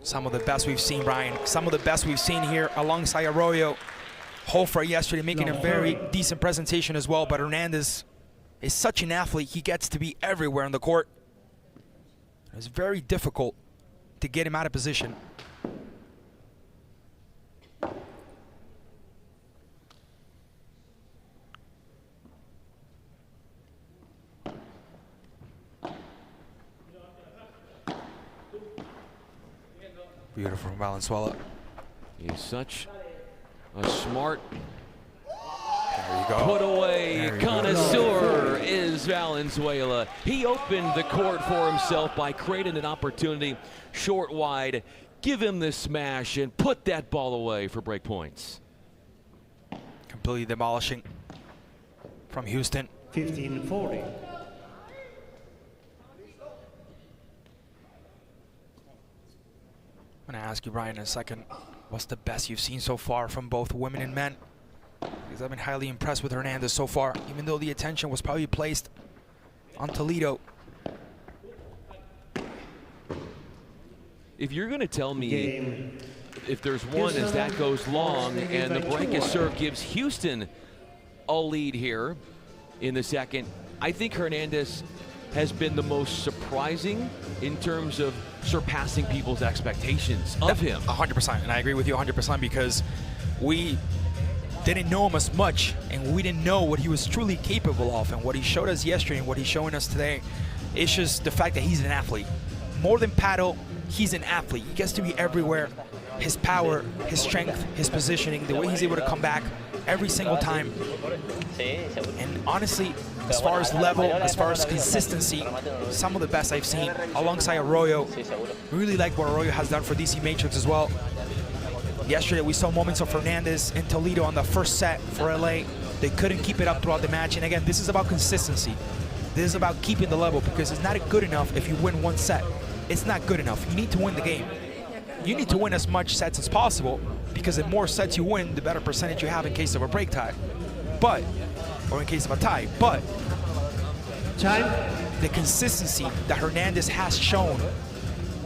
Some of the best we've seen, Brian. Some of the best we've seen here alongside Arroyo. Hofra yesterday making a very decent presentation as well, but Hernandez is such an athlete. He gets to be everywhere on the court. It's very difficult to get him out of position. Beautiful from Valenzuela. He's such a smart go. Put away connoisseur is Valenzuela. He opened the court for himself by creating an opportunity short wide. Give him the smash and put that ball away for break points. Completely demolishing from Houston. 15-40. I'm going to ask you, Brian, in a second, what's the best you've seen so far from both women and men? Because I've been highly impressed with Hernandez so far, even though the attention was probably placed on Toledo. If you're going to tell me if there's one as that goes long and the break is served gives Houston a lead here in the second, I think Hernandez has been the most surprising in terms of surpassing people's expectations of him. 100%, and I agree with you 100% because we didn't know him as much and we didn't know what he was truly capable of, and what he showed us yesterday and what he's showing us today. It's just the fact that he's an athlete. More than paddle, he's an athlete. He gets to be everywhere. His power, his strength, his positioning, the way he's able to come back every single time. And honestly, as far as level, as far as consistency, some of the best I've seen alongside Arroyo. Really like what Arroyo has done for DC Matrix as well. Yesterday we saw moments of Hernandez and Toledo on the first set for LA. They couldn't keep it up throughout the match. And again, this is about consistency. This is about keeping the level, because it's not good enough if you win one set. It's not good enough. You need to win the game. you need to win as much sets as possible, because the more sets you win, the better percentage you have in case of a break tie. But, or in case of a tie. But, the consistency that Hernandez has shown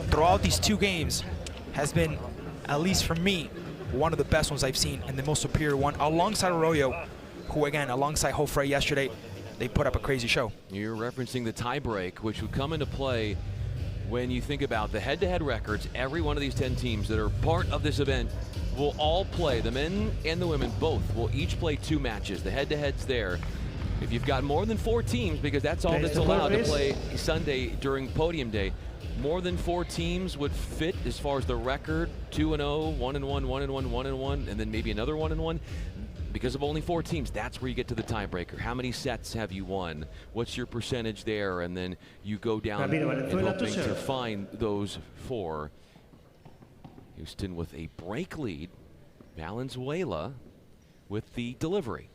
throughout these 2 games has been, at least for me, one of the best ones I've seen and the most superior one, alongside Arroyo, who again, alongside Hofre yesterday, they put up a crazy show. You're referencing the tie break, which would come into play when you think about the head-to-head records. Every one of these 10 teams that are part of this event will all play, the men and the women both will each play 2 matches. The head-to-head's there. If you've got more than 4 teams, because that's all that's allowed to play Sunday during podium day, more than 4 teams would fit as far as the record, 2-0, 1-1, 1-1, 1-1, and then maybe another 1-1. Because of only 4 teams, that's where you get to the tiebreaker. How many sets have you won? What's your percentage there? And then you go down and hoping to find those 4. Houston with a break lead. Valenzuela with the delivery.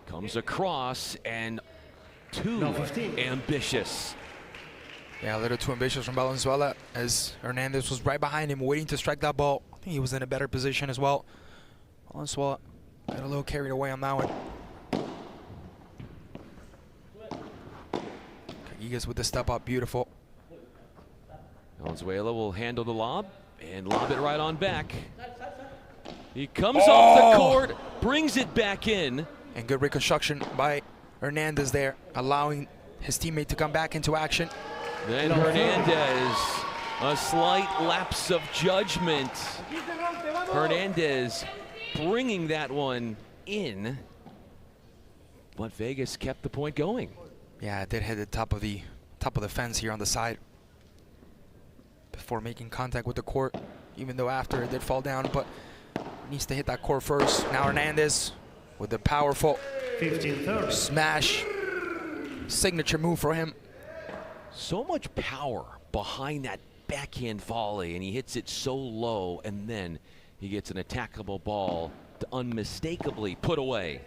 Comes across and too ambitious. Yeah, a little too ambitious from Valenzuela, as Hernandez was right behind him waiting to strike that ball. I think he was in a better position as well. Valenzuela got a little carried away on that one. Caguigas with the step up, beautiful. Valenzuela will handle the lob and lob it right on back. He comes off the court, brings it back in. And good reconstruction by Hernandez there, allowing his teammate to come back into action. Then Hernandez, a slight lapse of judgment. Hernandez bringing that one in, but Vegas kept the point going. Yeah, it did hit the top of the fence here on the side before making contact with the court, even though after it did fall down, but needs to hit that court first. Now Hernandez with the powerful smash, signature move for him. So much power behind that backhand volley, and he hits it so low, and then he gets an attackable ball to unmistakably put away.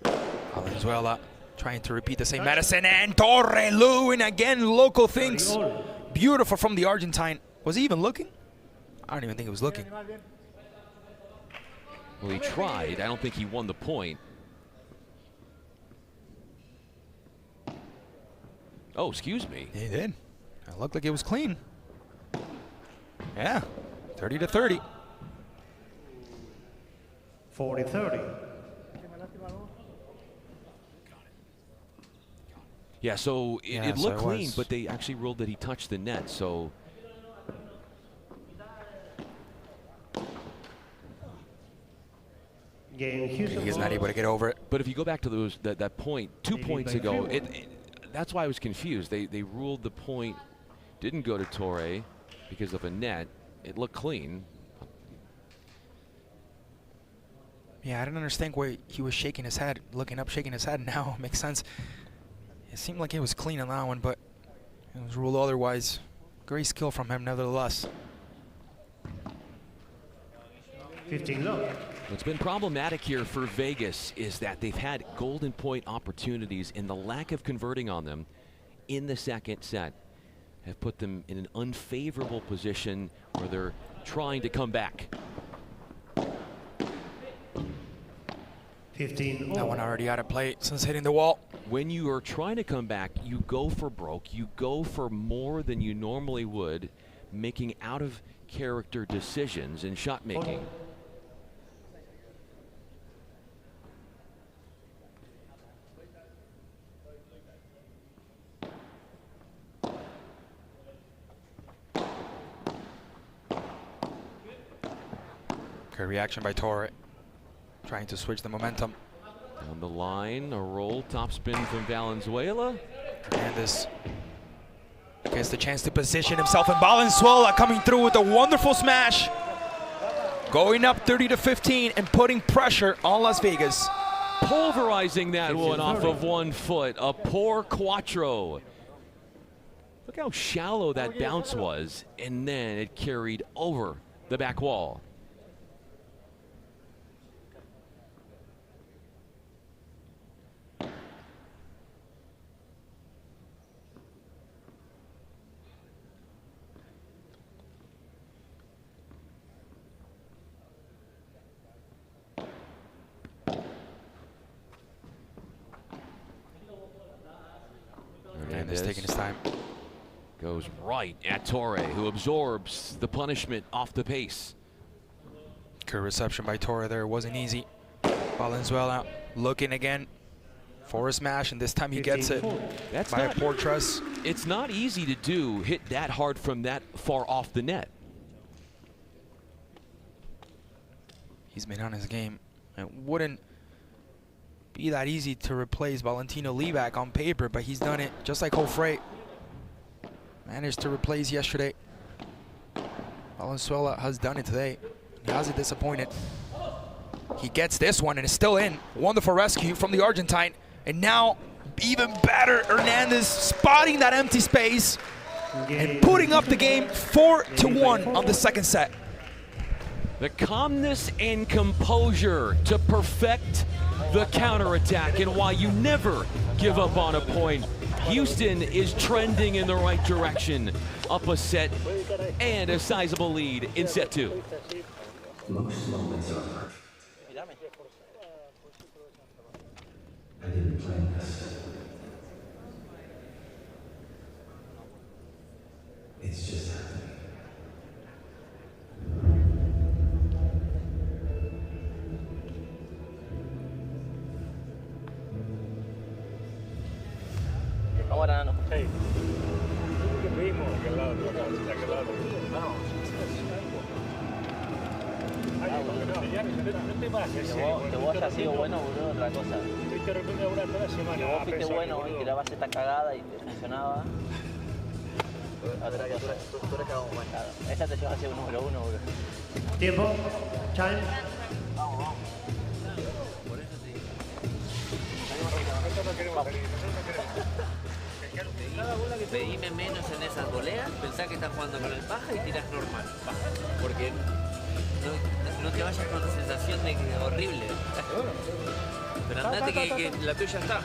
Valenzuela trying to repeat the same medicine, and Torre Lewin again, local things. Beautiful from the Argentine. Was he even looking? I don't even think he was looking. Well, he tried. I don't think he won the point. Oh, excuse me. He did. It looked like it was clean. Yeah, 30-30. 40-30. Yeah, so it looked clean, but they actually ruled that he touched the net, so. He's not able to get over it. But if you go back to that point, 2 points ago, that's why I was confused. They ruled the point didn't go to Torre because of a net. It looked clean. Yeah, I didn't understand why he was shaking his head, looking up, shaking his head. Now it makes sense. It seemed like it was clean on that one, but it was ruled otherwise. Great skill from him, nevertheless. 15 low. What's been problematic here for Vegas is that they've had golden point opportunities, and the lack of converting on them in the second set have put them in an unfavorable position where they're trying to come back. 15. That one already out of play since hitting the wall. When you are trying to come back, you go for broke. You go for more than you normally would, making out of character decisions in shot making. Good reaction by Torre, trying to switch the momentum. On the line, a roll, topspin from Valenzuela. Hernandez gets the chance to position himself, and Valenzuela coming through with a wonderful smash. Going up 30-15 and putting pressure on Las Vegas. Pulverizing that one off of 1 foot. A poor quattro. Look how shallow that bounce was, and then it carried over the back wall. Hernandez taking his time. Goes right at Torre, who absorbs the punishment off the pace. Good reception by Torre there. It wasn't easy. Valenzuela looking again for a smash, and this time he gets it by a poor truss. It's not easy to do, hit that hard from that far off the net. He's been on his game. It wouldn't be that easy to replace Valentino Leback on paper, but he's done it just like Hofre managed to replace yesterday. Valenzuela has done it today. He hasn't disappointed. He gets this one and is still in. Wonderful rescue from the Argentine. And now, even better, Hernandez spotting that empty space and putting up the game 4-1 on the second set. The calmness and composure to perfect the counterattack, and why you never give up on a point. Houston is trending in the right direction. Up a set and a sizable lead in set 2. Most moments are perfect. I didn't plan this. It's just happening. Ahora no. Hey. ¿Qué pedimos? Aquel lado, aquel lado. No te pases. Que vos hayas sido bueno, boludo, otra cosa. Fuiste de repente a una toda la semana. Que vos fuiste bueno hoy, que la base está cagada y te funcionaba. Tú eres cagado más nada. Esta te lleva a ser un número 1, boludo. Tiempo. Time. Vamos, vamos. Por eso sí. Nosotros no queremos salir. Pedime menos en esas voleas, pensá que estás jugando con el paja y tirás normal. Porque no te vayas con la sensación de que es horrible. Pero andate que la tuya está.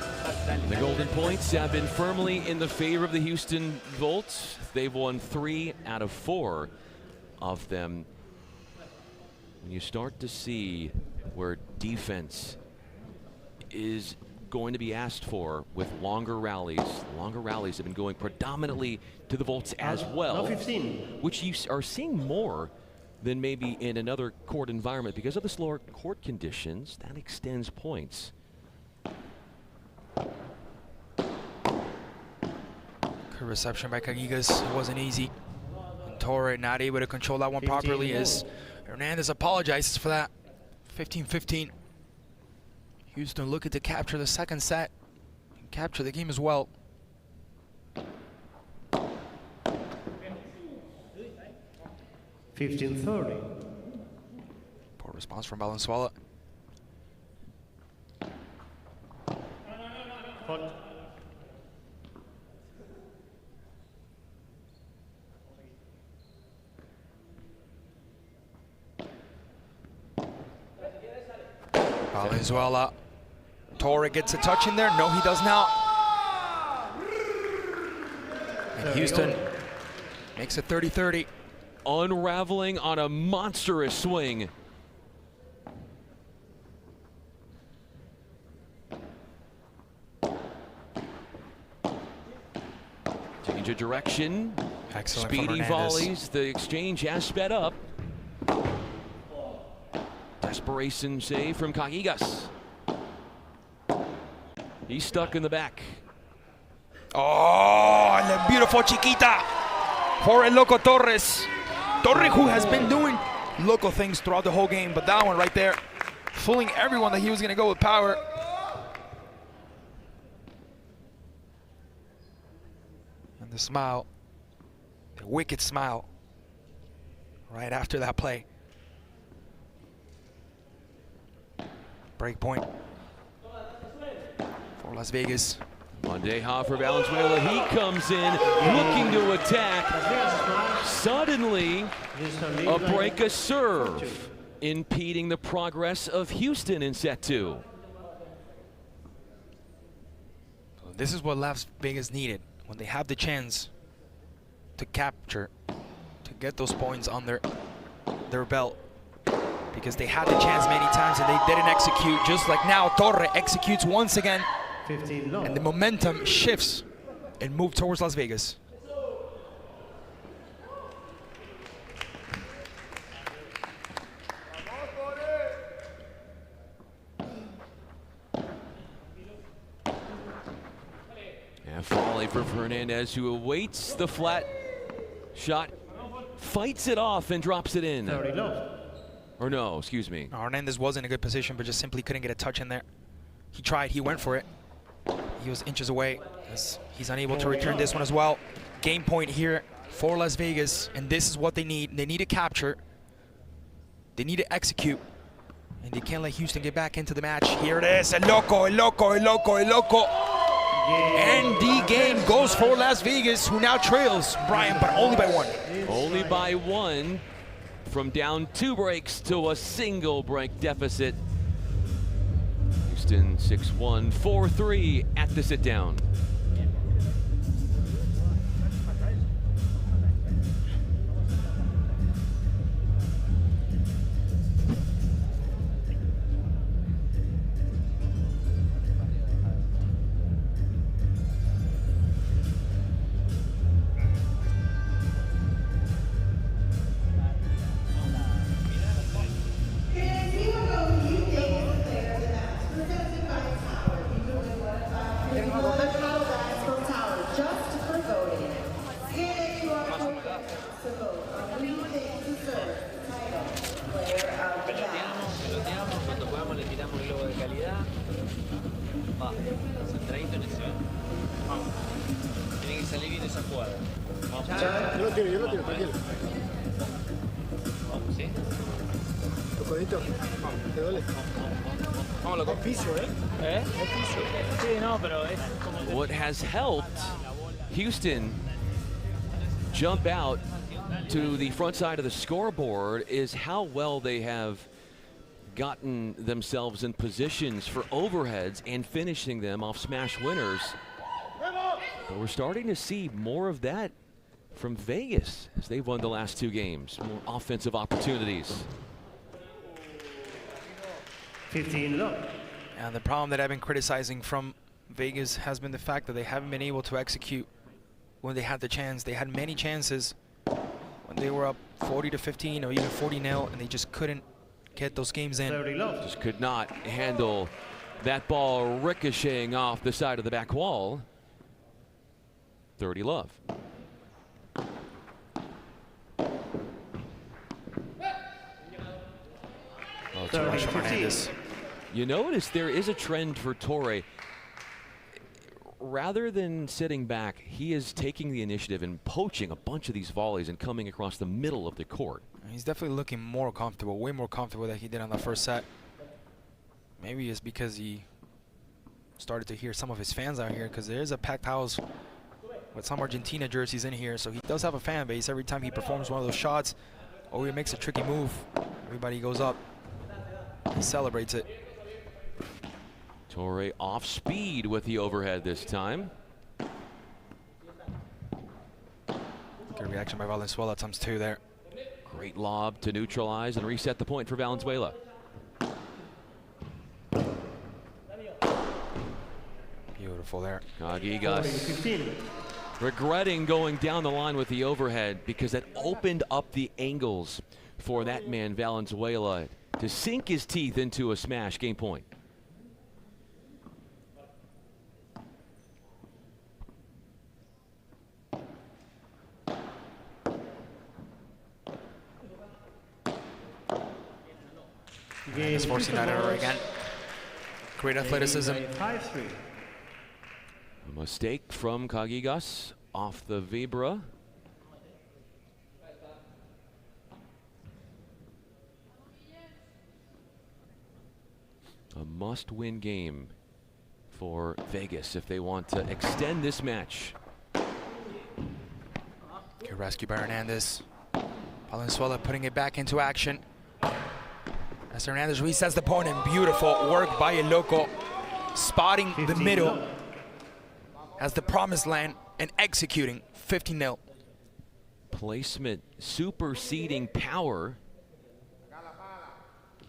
The Golden Points have been firmly in the favor of the Houston Volts. They've won 3 out of 4 of them. When you start to see where defense is going to be asked for with longer rallies have been going predominantly to the Volts as well, which you are seeing more than maybe in another court environment because of the slower court conditions. That extends points. Good reception by Cagigas. It wasn't easy. And Torre not able to control that one properly as Hernandez apologizes for that. 15-15. Houston looking to capture the second set and capture the game as well. 15-30. Poor response from Valenzuela. Valenzuela. Torre gets a touch in there. No, he does not. And Houston makes it 30-30. Unraveling on a monstrous swing. Change of direction. Excellent. Speedy volleys. The exchange has sped up. Desperation save from Cagigas. He's stuck in the back. Oh, and the beautiful chiquita for El Loco Torres. Torre, who has been doing local things throughout the whole game, but that one right there, fooling everyone that he was going to go with power. And the smile, the wicked smile, right after that play. Break point for Las Vegas. Mondeja for Valenzuela. He comes in looking to attack. Suddenly, a break a serve, impeding the progress of Houston in set 2. This is what Las Vegas needed when they have the chance to capture, to get those points on their belt. Because they had the chance many times and they didn't execute. Just like now, Torre executes once again. And the momentum shifts and move towards Las Vegas. And volley for Fernandez, who awaits the flat shot, fights it off and drops it in. Or no, excuse me. Hernandez was in a good position, but just simply couldn't get a touch in there. He tried, he went for it. He was inches away. He's unable to return this one as well. Game point here for Las Vegas, and this is what they need. They need to capture. They need to execute. And they can't let Houston get back into the match. Here it is, el loco, el loco, el loco, el loco. And the game goes for Las Vegas, who now trails, Brian, but only by one. Only by one, from down 2 breaks to a single break deficit. Houston 6-1, 4-3 at the sit down. Cuando podamos le tiramos el globo de calidad. Va, centradito en ese. Vamos. Tiene que salir bien esa jugada. Vamos. Yo lo tiro, tranquilo. Vamos, ¿sí? Tu codito. ¿Te duele? Vamos, loco. Es piso, ¿eh? ¿Eh? Es piso. Sí, no, pero es como... What has helped Houston jump out to the front side of the scoreboard is how well they have gotten themselves in positions for overheads and finishing them off smash winners. But we're starting to see more of that from Vegas as they've won the last 2 games. More offensive opportunities. 15 love. And the problem that I've been criticizing from Vegas has been the fact that they haven't been able to execute when they had the chance. They had many chances when they were up 40-15 or even 40-0, and they just couldn't get those games in. Just could not handle that ball ricocheting off the side of the back wall. 30 love. Oh, too much from Hernandez. You notice there is a trend for Torre. Rather than sitting back, he is taking the initiative and poaching a bunch of these volleys and coming across the middle of the court. He's definitely looking more comfortable, way more comfortable than he did on the first set. Maybe it's because he started to hear some of his fans out here, because there is a packed house with some Argentina jerseys in here, so he does have a fan base. Every time he performs one of those shots or he makes a tricky move, everybody goes up and celebrates it. Torre off speed with the overhead this time. Good reaction by Valenzuela times 2 there. Great lob to neutralize and reset the point for Valenzuela. Beautiful there. Cagigas regretting going down the line with the overhead because it opened up the angles for that man Valenzuela to sink his teeth into a smash. Game point. He's forcing that error again. Great athleticism. A mistake from Cagigas off the Vibra. A must-win game for Vegas if they want to extend this match. Good rescue by Hernandez. Valenzuela putting it back into action. As Hernandez resets the point, and beautiful work by El Loco, spotting the middle as the promised land and executing 15-0. Placement superseding power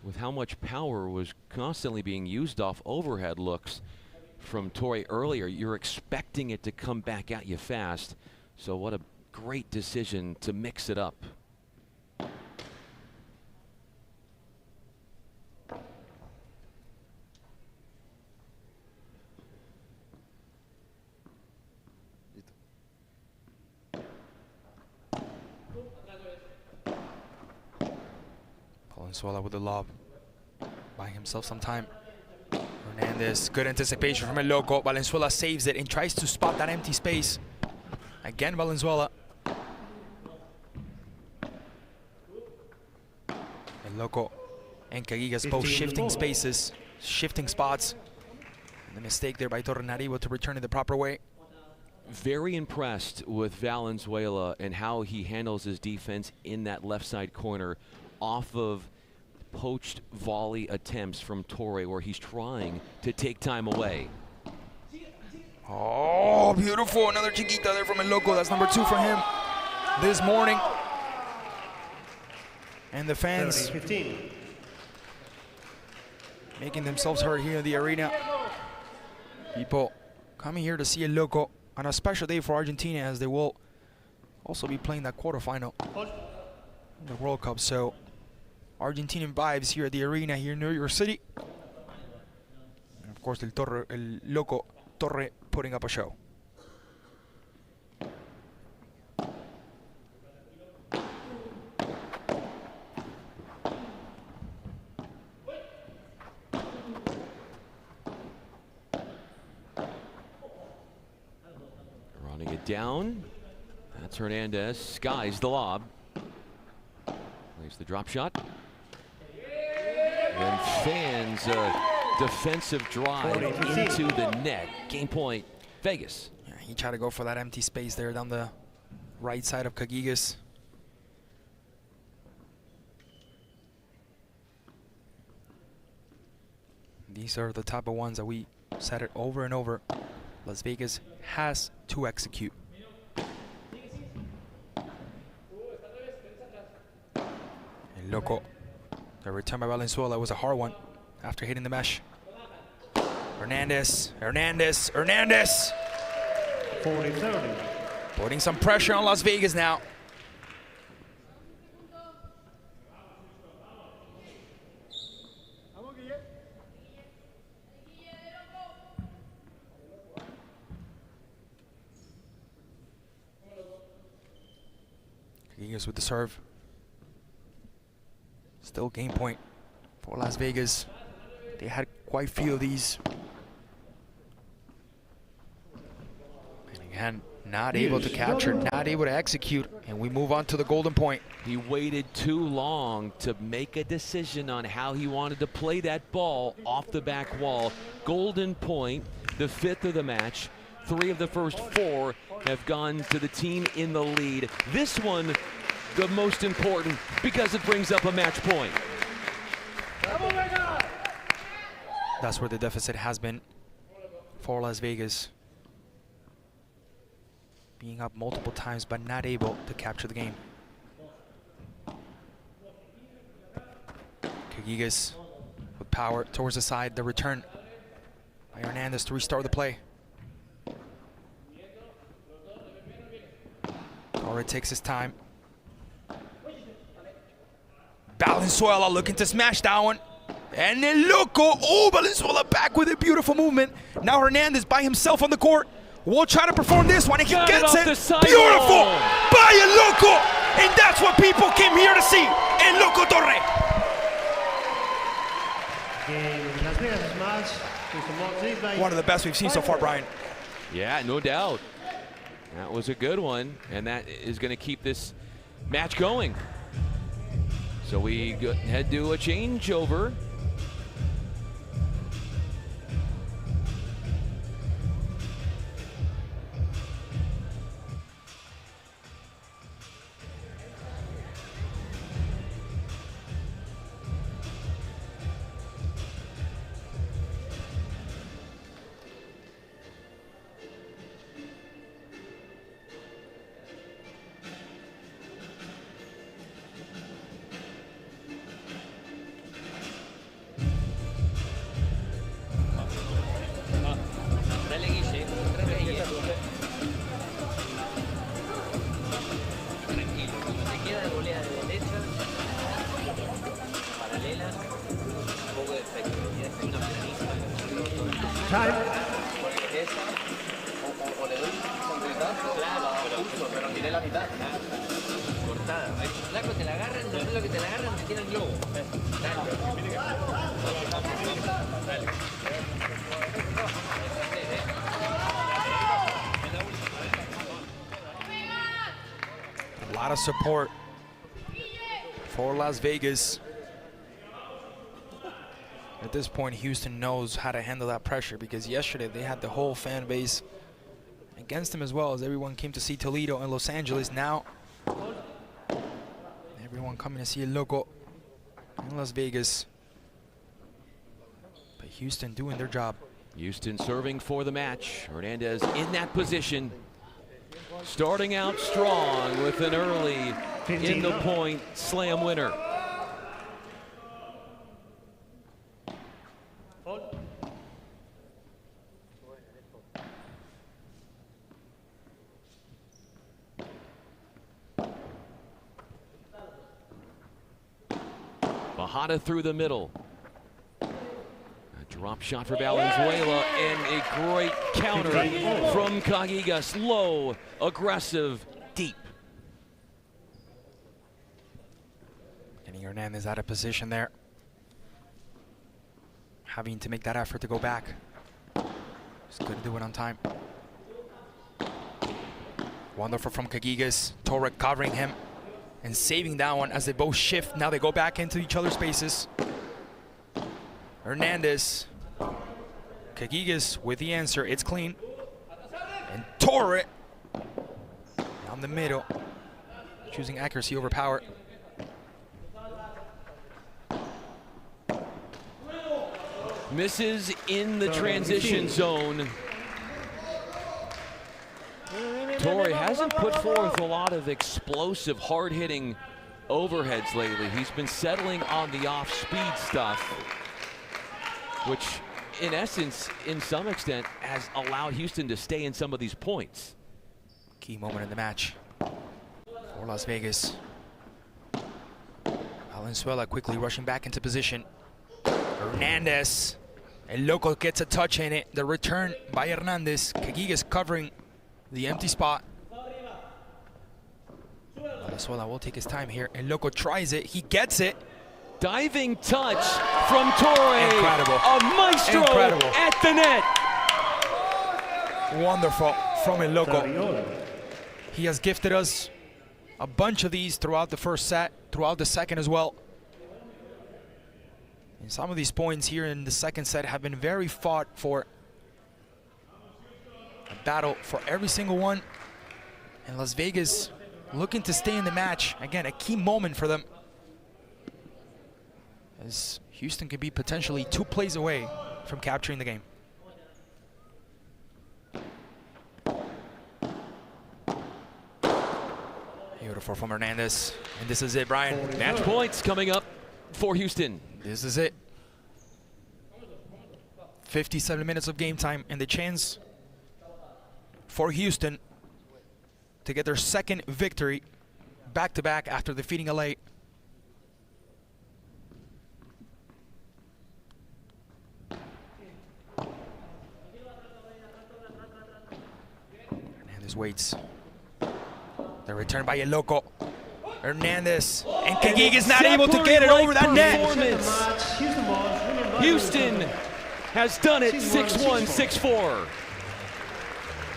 with how much power was constantly being used off overhead looks from Torre earlier. You're expecting it to come back at you fast. So what a great decision to mix it up. Valenzuela with the lob, buying himself some time. Hernandez, good anticipation from El Loco. Valenzuela saves it and tries to spot that empty space. Again, Valenzuela. El Loco and Caguigas both shifting spaces, shifting spots. And the mistake there by Torre not able to return it the proper way. Very impressed with Valenzuela and how he handles his defense in that left side corner off of poached volley attempts from Torre, where he's trying to take time away. Oh, beautiful. Another chiquita there from El Loco. That's number 2 for him this morning. And the fans making themselves heard here in the arena. People coming here to see El Loco on a special day for Argentina, as they will also be playing that quarterfinal in the World Cup. So Argentinian vibes here at the arena here in New York City. And of course, El Loco Torre putting up a show. Running it down. That's Hernandez. Skies the lob. Plays the drop shot. And fans defensive drive into the net. Game point, Vegas. Yeah, he tried to go for that empty space there down the right side of Caguigas. These are the type of ones that we said it over and over. Las Vegas has to execute. El Loco. The return by Valenzuela was a hard one after hitting the mesh. Hernandez, Hernandez, Hernandez. 40-30. Putting some pressure on Las Vegas now. Caguigas with the serve. Still game point for Las Vegas. They had quite a few of these. And again, not able to capture, not able to execute, and we move on to the golden point. He waited too long to make a decision on how he wanted to play that ball off the back wall. Golden point, the 5th of the match. 3 of the first 4 have gone to the team in the lead. This one, the most important, because it brings up a match point. That's where the deficit has been for Las Vegas. Being up multiple times, but not able to capture the game. Caguigas with power towards the side. The return by Hernandez to restart the play. Torre takes his time. Valenzuela looking to smash that one. And El Loco, oh, Valenzuela back with a beautiful movement. Now Hernandez by himself on the court. Will try to perform this one, and he gets it. Beautiful by El Loco. And that's what people came here to see. El Loco Torre. One of the best we've seen so far, Brian. Yeah, no doubt. That was a good one, and that is going to keep this match going. So we head to a changeover. Time. O le doy sonrisazo, claro, justo, pero miré la mitad. Cortada. Flaco, te la agarran, después de lo que te la agarran, te tiran globo. A lot of support for Las Vegas. At this point, Houston knows how to handle that pressure because yesterday they had the whole fan base against them as well as everyone came to see Toledo and Los Angeles. Now, everyone coming to see El Loco in Las Vegas. But Houston doing their job. Houston serving for the match. Hernandez in that position. Starting out strong with an early in the point slam winner. Bajada through the middle. A drop shot for Valenzuela and a great counter from Cagigas. Low, aggressive, deep. Getting Hernandez out of position there. Having to make that effort to go back. Just couldn't do it on time. Wonderful from Cagigas. Torre covering him and saving that one as they both shift. Now they go back into each other's spaces. Hernandez. Cagigas with the answer. It's clean. And Torre down the middle. Choosing accuracy over power. Misses in the transition zone. Torre hasn't put forth a lot of explosive, hard-hitting overheads lately. He's been settling on the off-speed stuff, which in essence, in some extent, has allowed Houston to stay in some of these points. Key moment in the match for Las Vegas. Valenzuela quickly rushing back into position. Hernandez. El Loco gets a touch in it. The return by Hernandez. Cagigas covering the empty spot. Valenzuela will take his time here. El Loco tries it. He gets it. Diving touch from Torre. Incredible. A maestro at the net. Wonderful from El Loco. He has gifted us a bunch of these throughout the first set, throughout the second as well. And some of these points here in the second set have been very fought for. A battle for every single one. And Las Vegas looking to stay in the match. Again, a key moment for them, as Houston could be potentially 2 plays away from capturing the game. Beautiful from Hernandez. And this is it, Brian. Match points coming up for Houston. This is it. 57 minutes of game time and the chance for Houston to get their second victory back-to-back after defeating LA. Hernandez waits. The return by El Loco. Hernandez. And Cagigas not able to get it over that net. Houston has done it 6-1, 6-4.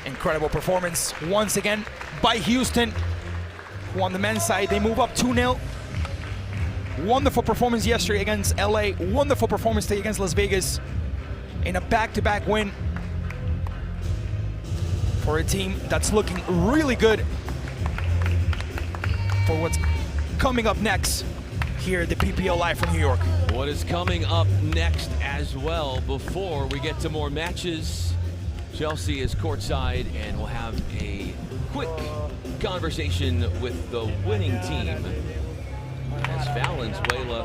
Incredible performance once again by Houston, who on the men's side, they move up 2-0. Wonderful performance yesterday against LA. Wonderful performance today against Las Vegas in a back-to-back win for a team that's looking really good for what's coming up next here at the PPL Live from New York. What is coming up next as well before we get to more matches? Chelsea is courtside and we'll have a quick conversation with the winning team as Valenzuela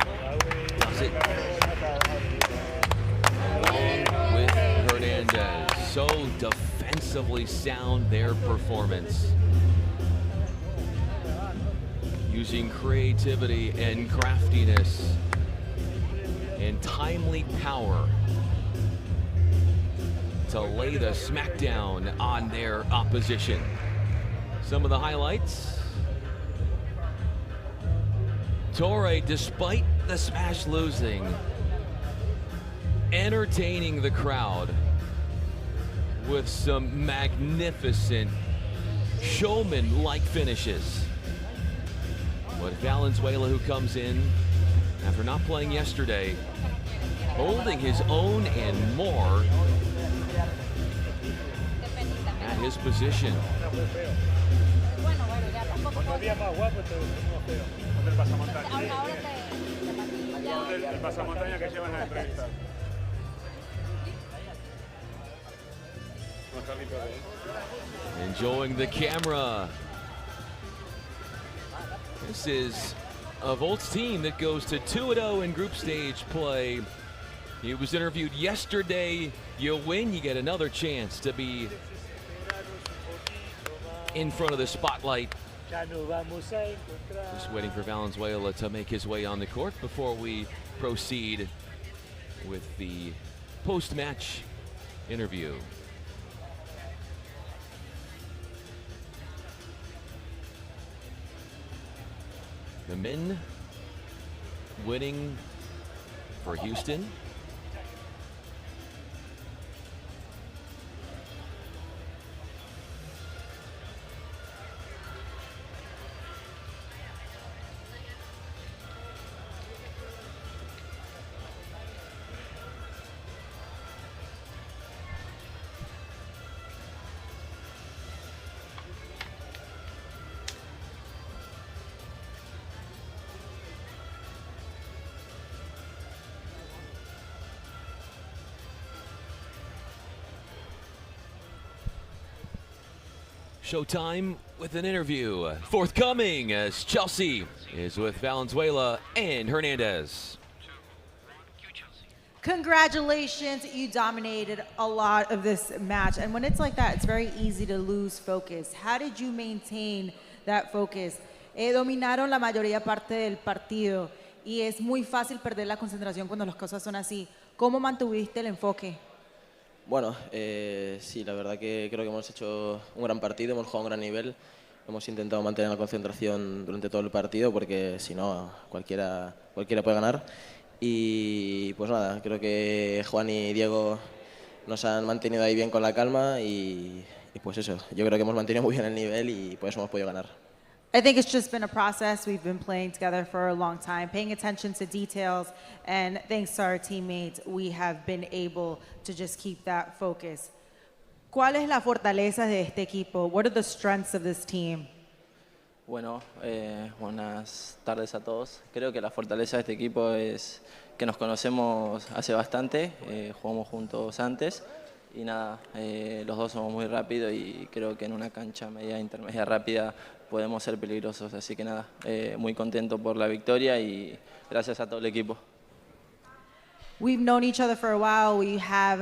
does it along with Hernandez. So defensively sound their performance, using creativity and craftiness and timely power to lay the smackdown on their opposition. Some of the highlights. Torre, despite the smash losing, entertaining the crowd with some magnificent showman-like finishes. But Valenzuela, who comes in after not playing yesterday, holding his own and more at his position. Enjoying the camera. This is a Volt's team that goes to 2-0 in group stage play. He was interviewed yesterday. You win, you get another chance to be in front of the spotlight. Just waiting for Valenzuela to make his way on the court before we proceed with the post-match interview. The men winning for Houston. Showtime with an interview forthcoming as Chelsea is with Valenzuela and Hernandez. Congratulations, you dominated a lot of this match. And when it's like that, it's very easy to lose focus. How did you maintain that focus? Dominaron la mayoría parte del partido y es muy fácil perder la concentración cuando las cosas son así. ¿Cómo mantuviste el enfoque? Bueno, sí, la verdad que creo que hemos hecho un gran partido, hemos jugado a un gran nivel, hemos intentado mantener la concentración durante todo el partido porque si no cualquiera puede ganar y pues nada, creo que Juan y Diego nos han mantenido ahí bien con la calma y pues eso, yo creo que hemos mantenido muy bien el nivel y por eso hemos podido ganar. I think it's just been a process. We've been playing together for a long time, paying attention to details, and thanks to our teammates, we have been able to just keep that focus. ¿Cuál es la fortaleza de este equipo? What are the strengths of this team? Bueno, buenas tardes a todos. Creo que la fortaleza de este equipo es que nos conocemos hace bastante, jugamos juntos antes y nada, los dos somos muy rápidos y creo que en una cancha media intermedia rápida podemos ser peligrosos, así que nada, muy contento por la victoria y gracias a todo el equipo. We've known each other for a while. We have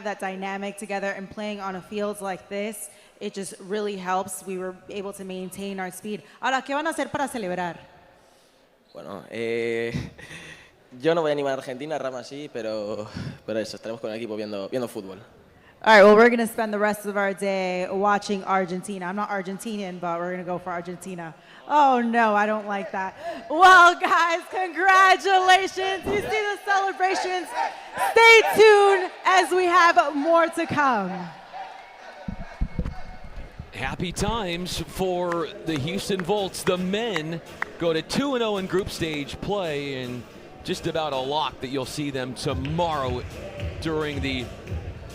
that dynamic together, and playing on a field like this, it just really helps. We were able to maintain our speed. Ahora, ¿qué van a hacer para celebrar? Bueno, yo no voy a animar a Argentina, Rama sí, pero eso, estaremos con el equipo viendo fútbol. All right, well, we're going to spend the rest of our day watching Argentina. I'm not Argentinian, but we're going to go for Argentina. Oh, no, I don't like that. Well, guys, congratulations. You see the celebrations. Stay tuned as we have more to come. Happy times for the Houston Volts. The men go to 2-0 in group stage play, and just about a lock that you'll see them tomorrow during the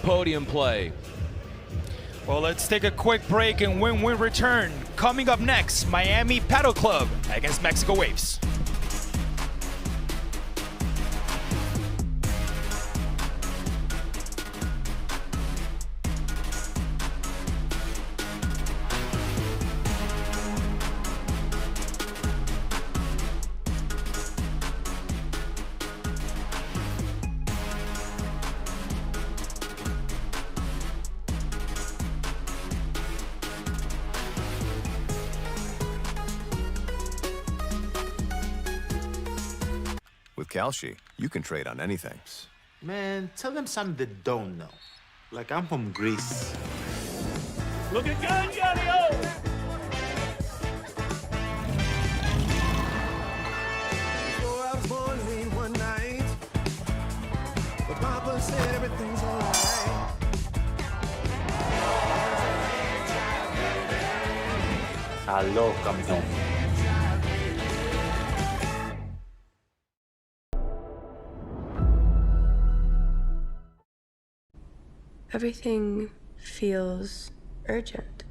podium play. Well, let's take a quick break and when we return, coming up next, Miami Padel Club against Mexico Waves. With Kalshi, you can trade on anything. Man, tell them something they don't know. Like I'm from Greece. Looking good, Yanio! So I was born late one night, but Papa said everything's alright. Aló, campeón. Everything feels urgent.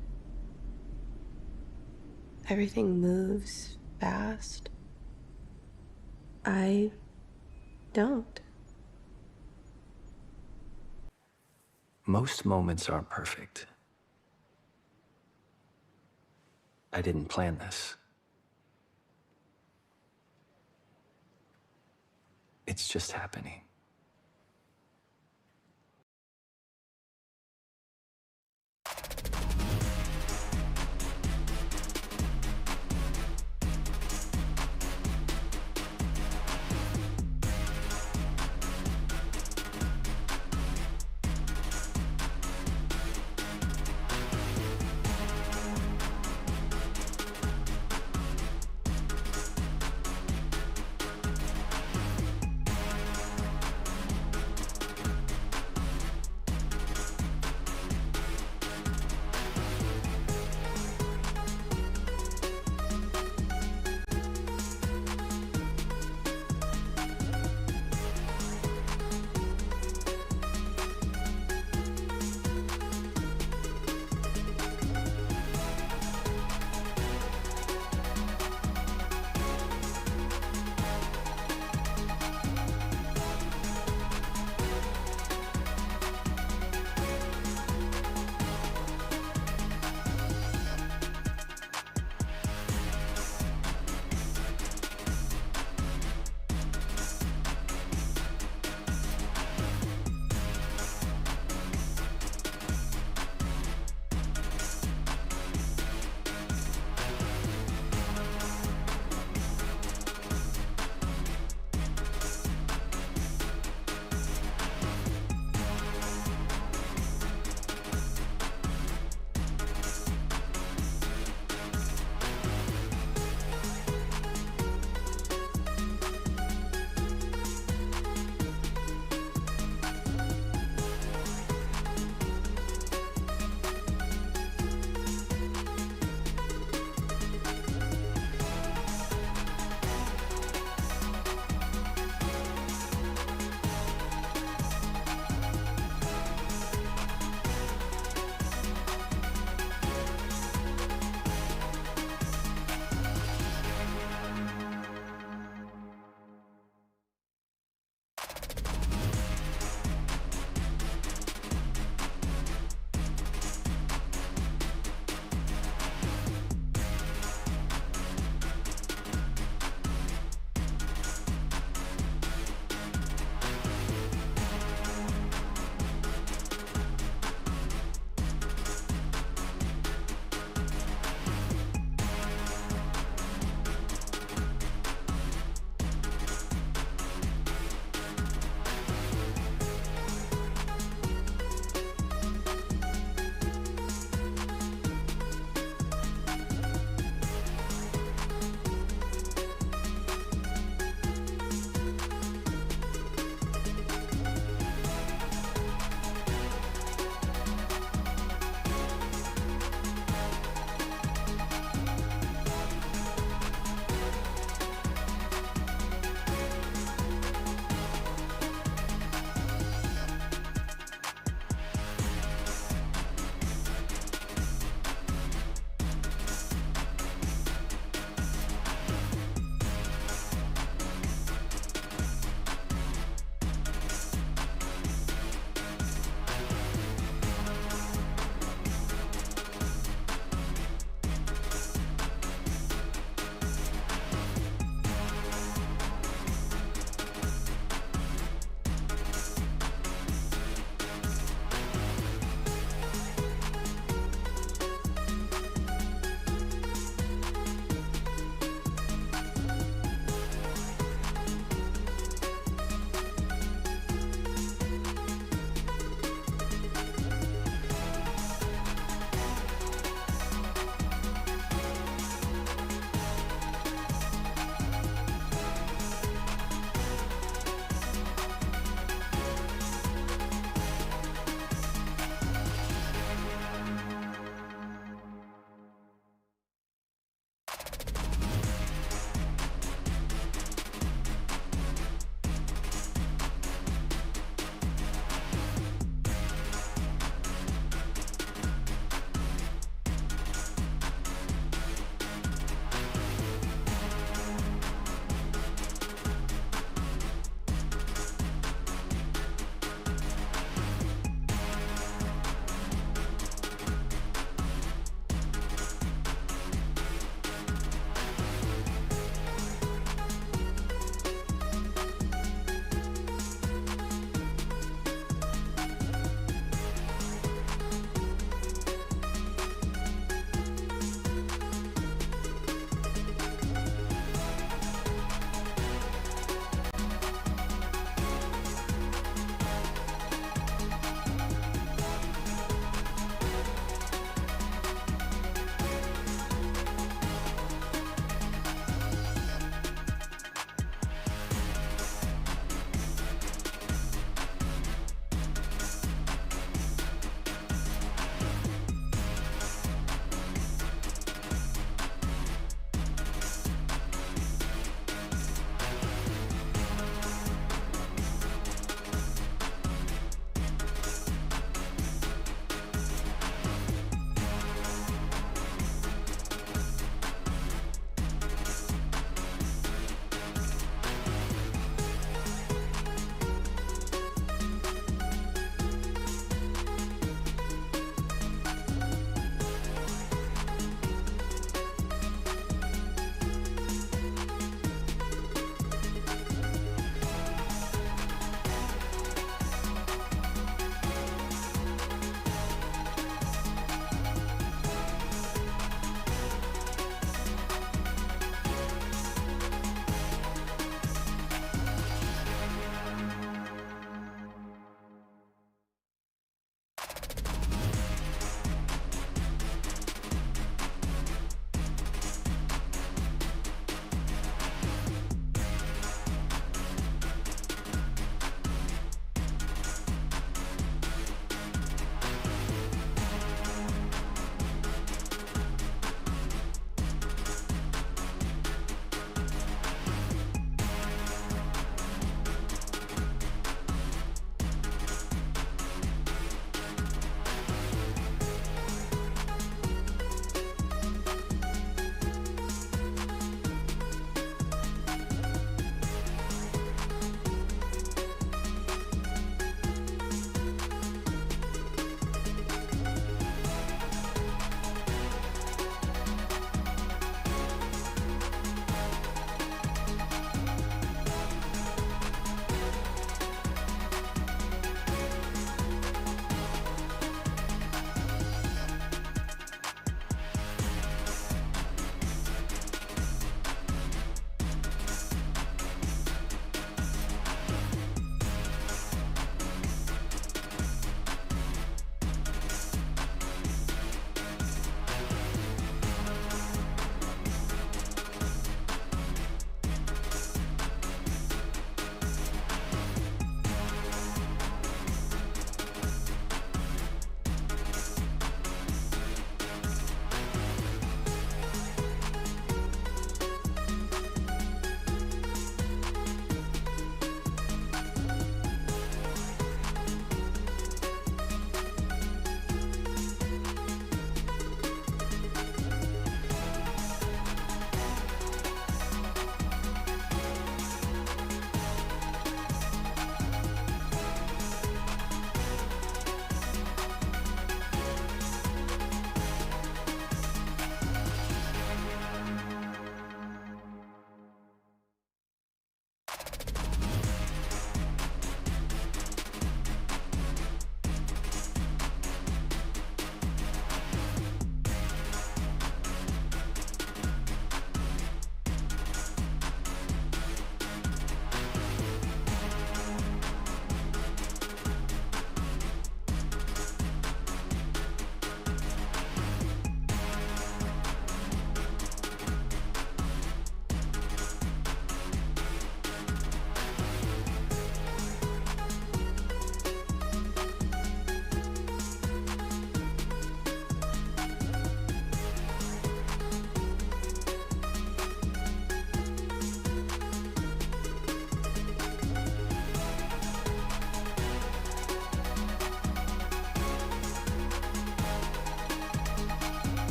Everything moves fast. I don't. Most moments aren't perfect. I didn't plan this. It's just happening.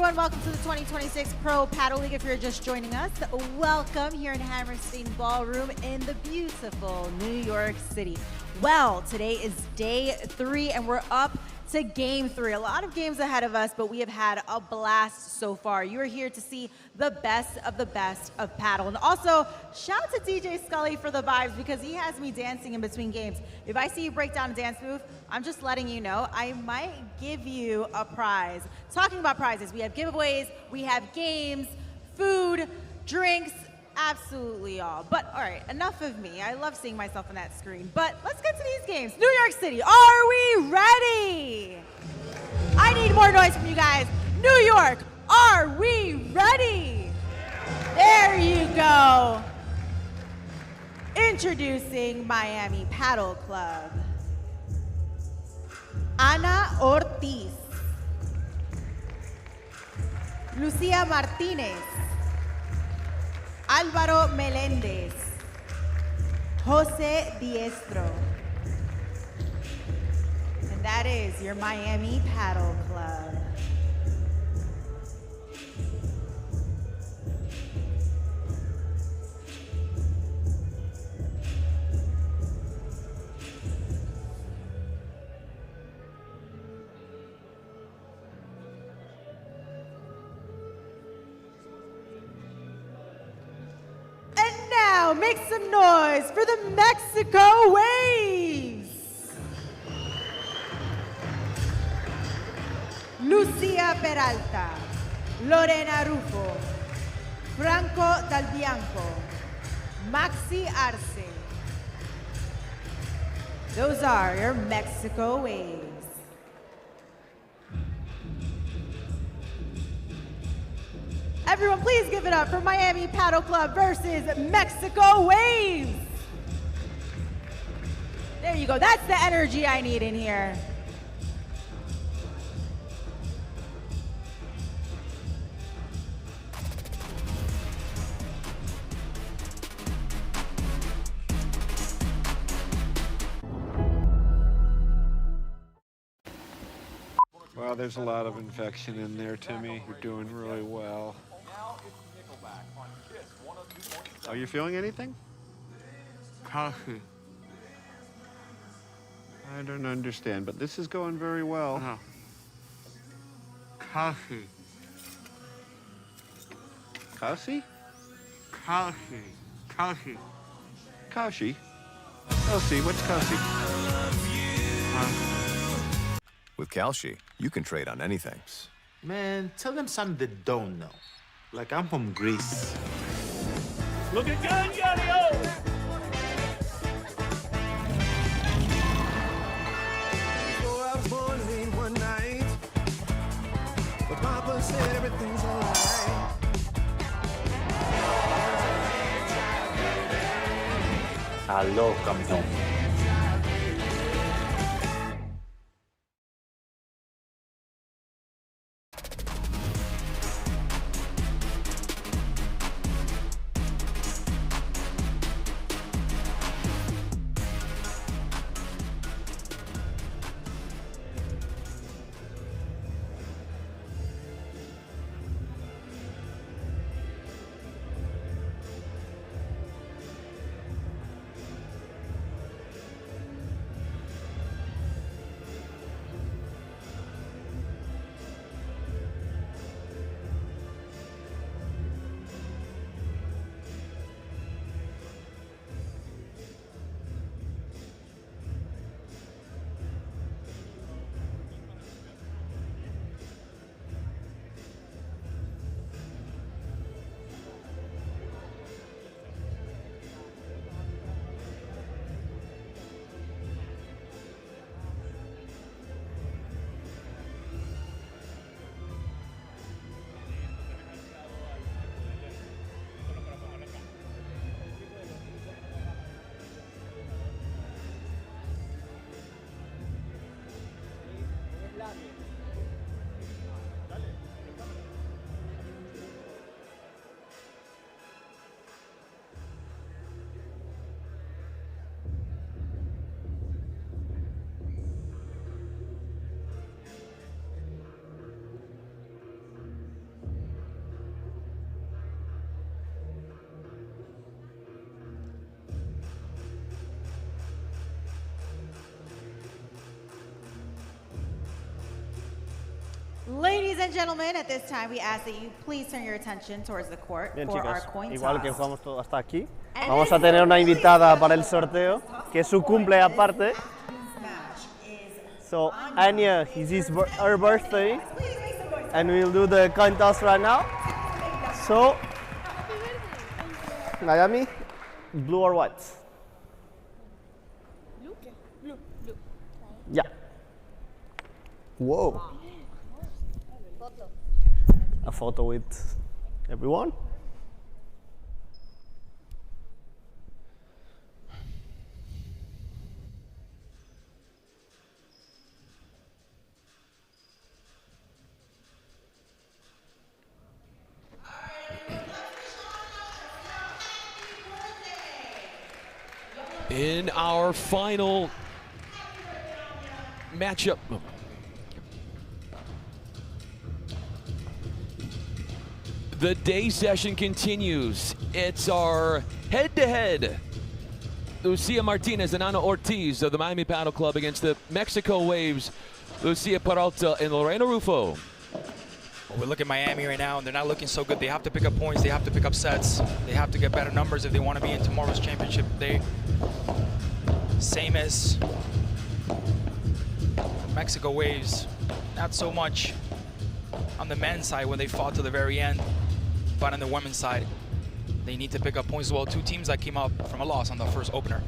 everyone. Welcome to the 2026 Pro Padel League. If you're just joining us, welcome here in Hammerstein Ballroom in the beautiful New York City. Well, today is day 3 and we're up to game 3. A lot of games ahead of us, but we have had a blast so far. You are here to see the best of paddle. And also, shout to DJ Scully for the vibes because he has me dancing in between games. If I see you break down a dance move, I'm just letting you know, I might give you a prize. Talking about prizes, we have giveaways, we have games, food, drinks, absolutely all. But all right, enough of me. I love seeing myself on that screen. But let's get to these games. New York City, are we ready? I need more noise from you guys. New York, are we ready? There you go. Introducing Miami Padel Club. Ana Ortiz. Lucia Martinez. Álvaro Meléndez, Jose Diestro. And that is your Miami Padel Club. Make some noise for the Mexico Waves. Lucia Peralta, Lorena Rufo, Franco Dal Bianco, Maxi Arce. Those are your Mexico Waves. Everyone, please give it up for Miami Padel Club versus Mexico Waves. There you go. That's the energy I need in here. Wow, there's a lot of infection in there, Timmy. You're doing really well. Are you feeling anything? Coffee. I don't understand, but this is going very well. No. Coffee. Kasi? Coffee. Coffee. Kashi? Kasi, what's Kasi? With Kalshi, you can trade on anything. Man, tell them something they don't know. Like I'm from Greece. Looking good, Johnny-O! So I was born late one night, but Papa said everything's alright. Aló, campeón. Ladies and gentlemen, at this time we ask that you please turn your attention towards the court Bien, for our chicos, coin igual que toss. jugamos todo hasta aquí, vamos a tener una invitada para el sorteo, que es su cumple aparte. So, Anya, it's her birthday, and we'll do the coin toss right now. So, Miami, blue or white? Blue. Yeah. Whoa. A photo with everyone. In our final matchup, the day session continues. It's our head-to-head. Lucia Martinez and Ana Ortiz of the Miami Padel Club against the Mexico Waves, Lucia Peralta and Lorena Rufo. Well, we look at Miami right now, and they're not looking so good. They have to pick up points. They have to pick up sets. They have to get better numbers if they want to be in tomorrow's championship day. Same as Mexico Waves. Not so much on the men's side when they fought to the very end, but on the women's side, they need to pick up points as well. Two teams that came up from a loss on the first opener.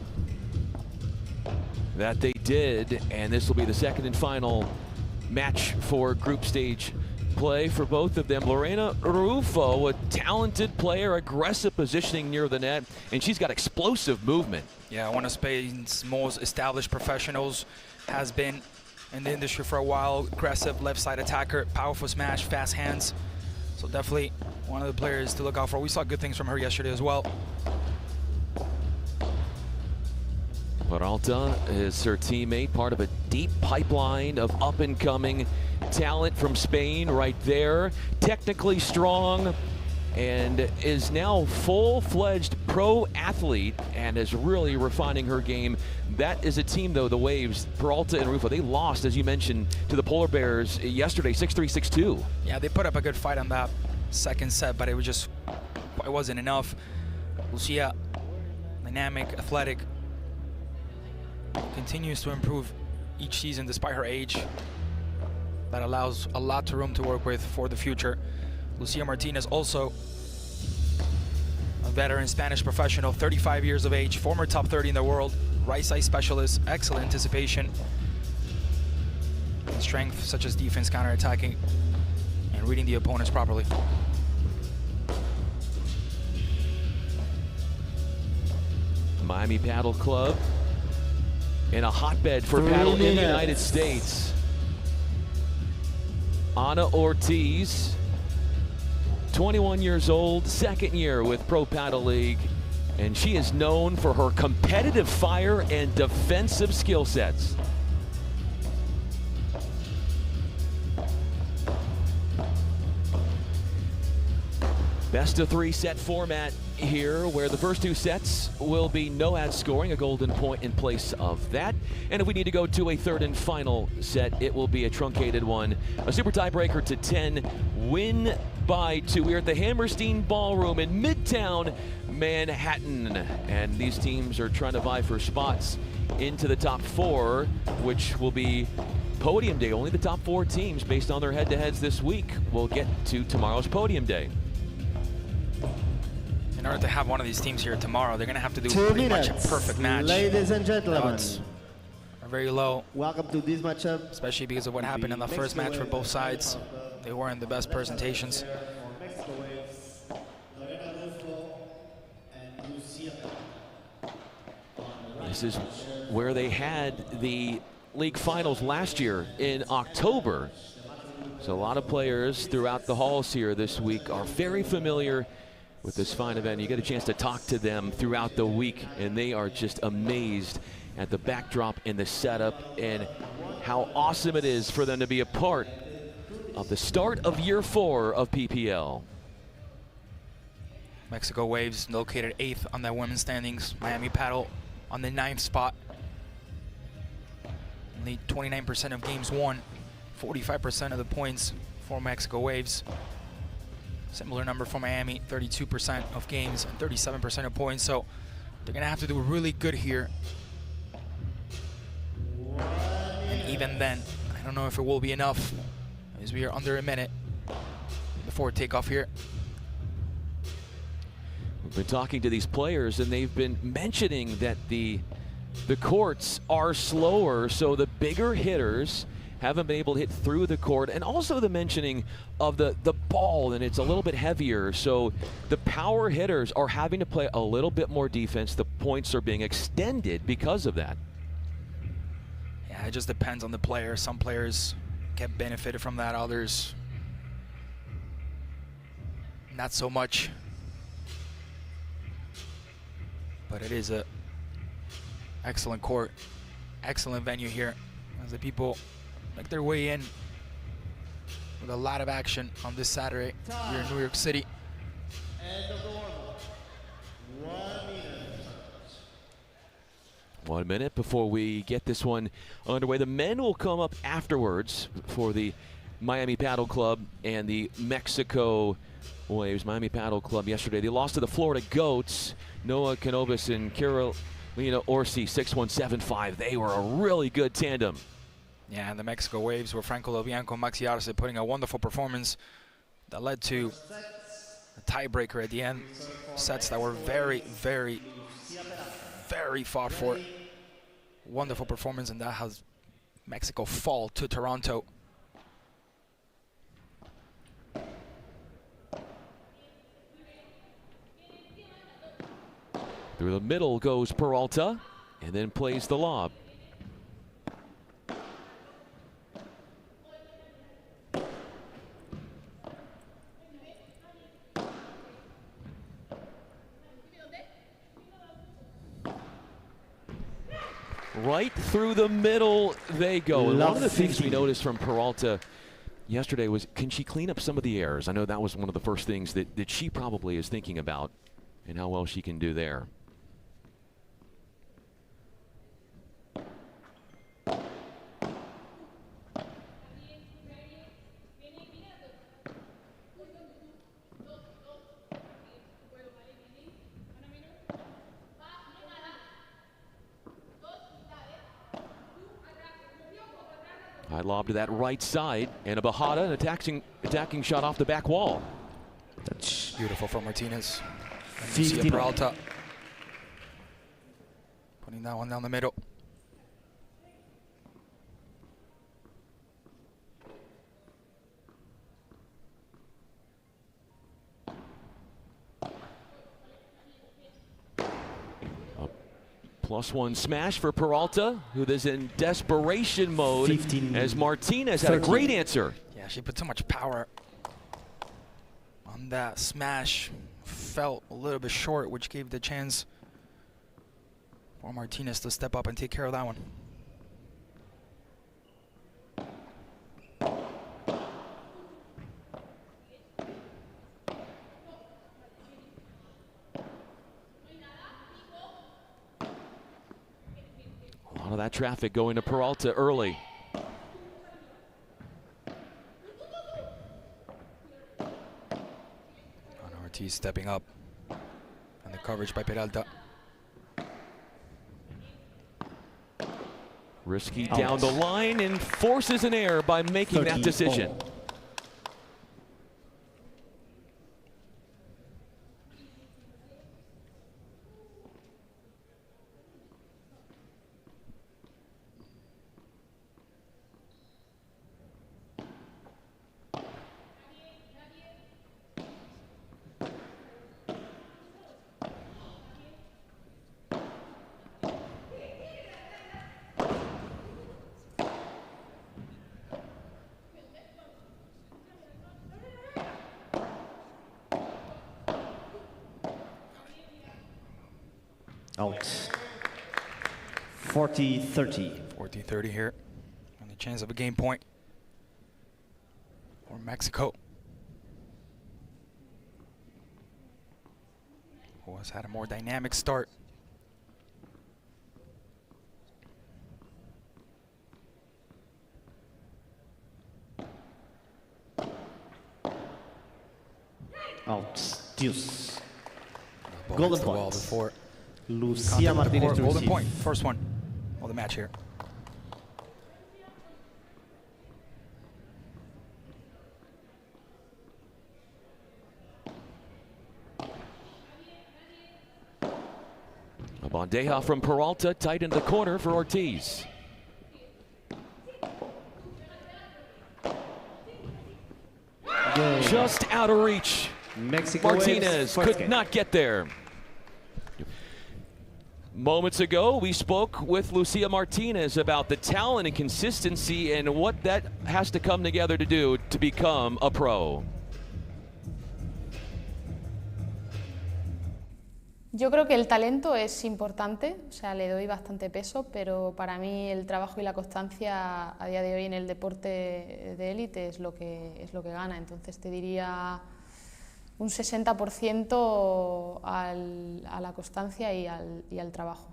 That they did, and this will be the second and final match for group stage play for both of them. Lorena Rufo, a talented player, aggressive positioning near the net, and she's got explosive movement. Yeah, one of Spain's most established professionals, has been in the industry for a while. Aggressive left side attacker, powerful smash, fast hands. So definitely one of the players to look out for. We saw good things from her yesterday as well. Peralta is her teammate, part of a deep pipeline of up-and-coming talent from Spain right there. Technically strong and is now full-fledged pro athlete and is really refining her game. That is a team, though, the Waves, Peralta and Rufo, they lost, as you mentioned, to the Polar Bears yesterday, 6-3, 6-2. Yeah, they put up a good fight on that second set, but it wasn't enough. Lucia, dynamic, athletic, continues to improve each season despite her age. That allows a lot of room to work with for the future. Lucia Martinez, also a veteran Spanish professional, 35 years of age, former top 30 in the world, right side specialist, excellent anticipation, and strength such as defense, counter-attacking, and reading the opponents properly. Miami Padel Club in a hotbed for paddle in the United States. Ana Ortiz, 21 years old, second year with Pro Padel League, and she is known for her competitive fire and defensive skill sets. Best of 3 set format here, where the first 2 sets will be no ad scoring, a golden point in place of that. And if we need to go to a third and final set, it will be a truncated one. A super tiebreaker to 10, win by 2. We are at the Hammerstein Ballroom in Midtown Manhattan. And these teams are trying to vie for spots into the top 4, which will be podium day. Only the top 4 teams, based on their head-to-heads this week, will get to tomorrow's podium day. In order to have one of these teams here tomorrow, they're going to have to do pretty much a perfect match. Ladies and gentlemen, Odds are very low. Welcome to this matchup. Especially because of what happened in the first match for both sides. They weren't the best presentations. This is where they had the league finals last year in October. So a lot of players throughout the halls here this week are very familiar with this fine event. You get a chance to talk to them throughout the week, and they are just amazed at the backdrop and the setup and how awesome it is for them to be a part of the start of year 4 of PPL. Mexico Waves located 8th on their women's standings. Miami Padel on the 9th spot. Only 29% of games won 45% of the points for Mexico Waves. Similar number for Miami, 32% of games and 37% of points. So they're gonna have to do really good here. And even then, I don't know if it will be enough, as we are under a minute before takeoff here. We've been talking to these players, and they've been mentioning that the courts are slower, so the bigger hitters haven't been able to hit through the court, and also the mentioning of the ball, and it's a little bit heavier, so the power hitters are having to play a little bit more defense. The points are being extended because of that. Yeah, it just depends on the player. Some players get benefited from that, others not so much. But it is a excellent court, excellent venue here as the people make their way in with a lot of action on this Saturday here in New York City. End of the warm-up. 1 minute. 1 minute before we get this one underway. The men will come up afterwards for the Miami Padel Club and the Mexico Waves. Miami Padel Club yesterday, they lost to the Florida Goats. Noah Canovas and Carolina Orsi, 6-1, 7-5. They were a really good tandem. Yeah, and the Mexico Waves were Franco Del Bianco and Maxi Arce putting a wonderful performance that led to a tiebreaker at the end. Sets that were very, very, very fought for. Wonderful performance, and that has Mexico fall to Toronto. Through the middle goes Peralta, and then plays the lob. Right through the middle they go. And one of the things we noticed from Peralta yesterday was, can she clean up some of the errors? I know that was one of the first things that she probably is thinking about, and how well she can do there. High lob to that right side, and a Bajada, an attacking shot off the back wall. That's beautiful from Martinez. And Lucia Peralta putting that one down the middle. +1 smash for Peralta, who is in desperation mode, as Martinez had a great answer. Yeah, she put so much power on that smash. Felt a little bit short, which gave the chance for Martinez to step up and take care of that one. A lot of that traffic going to Peralta early. Ortiz stepping up, and the coverage by Peralta. Risky down the line and forces an error by making that decision. Out. 40-30. 40-30 here, and the chance of a game point for Mexico, who has had a more dynamic start. Out. Deuce. Golden Golden point. point. Before. Lucia Martinez to Golden receive. point. First one of the match here. A bandeja from Peralta, tight into the corner for Ortiz. Just out of reach. Mexico Martinez could not get there. Moments ago, we spoke with Lucia Martinez about the talent and consistency and what that has to come together to do to become a pro. Yo creo que el talento es importante, o sea, le doy bastante peso, pero para mí el trabajo y la constancia a día de hoy en el deporte de élite es lo que gana. Entonces te diría un 60% a la constancia y al trabajo.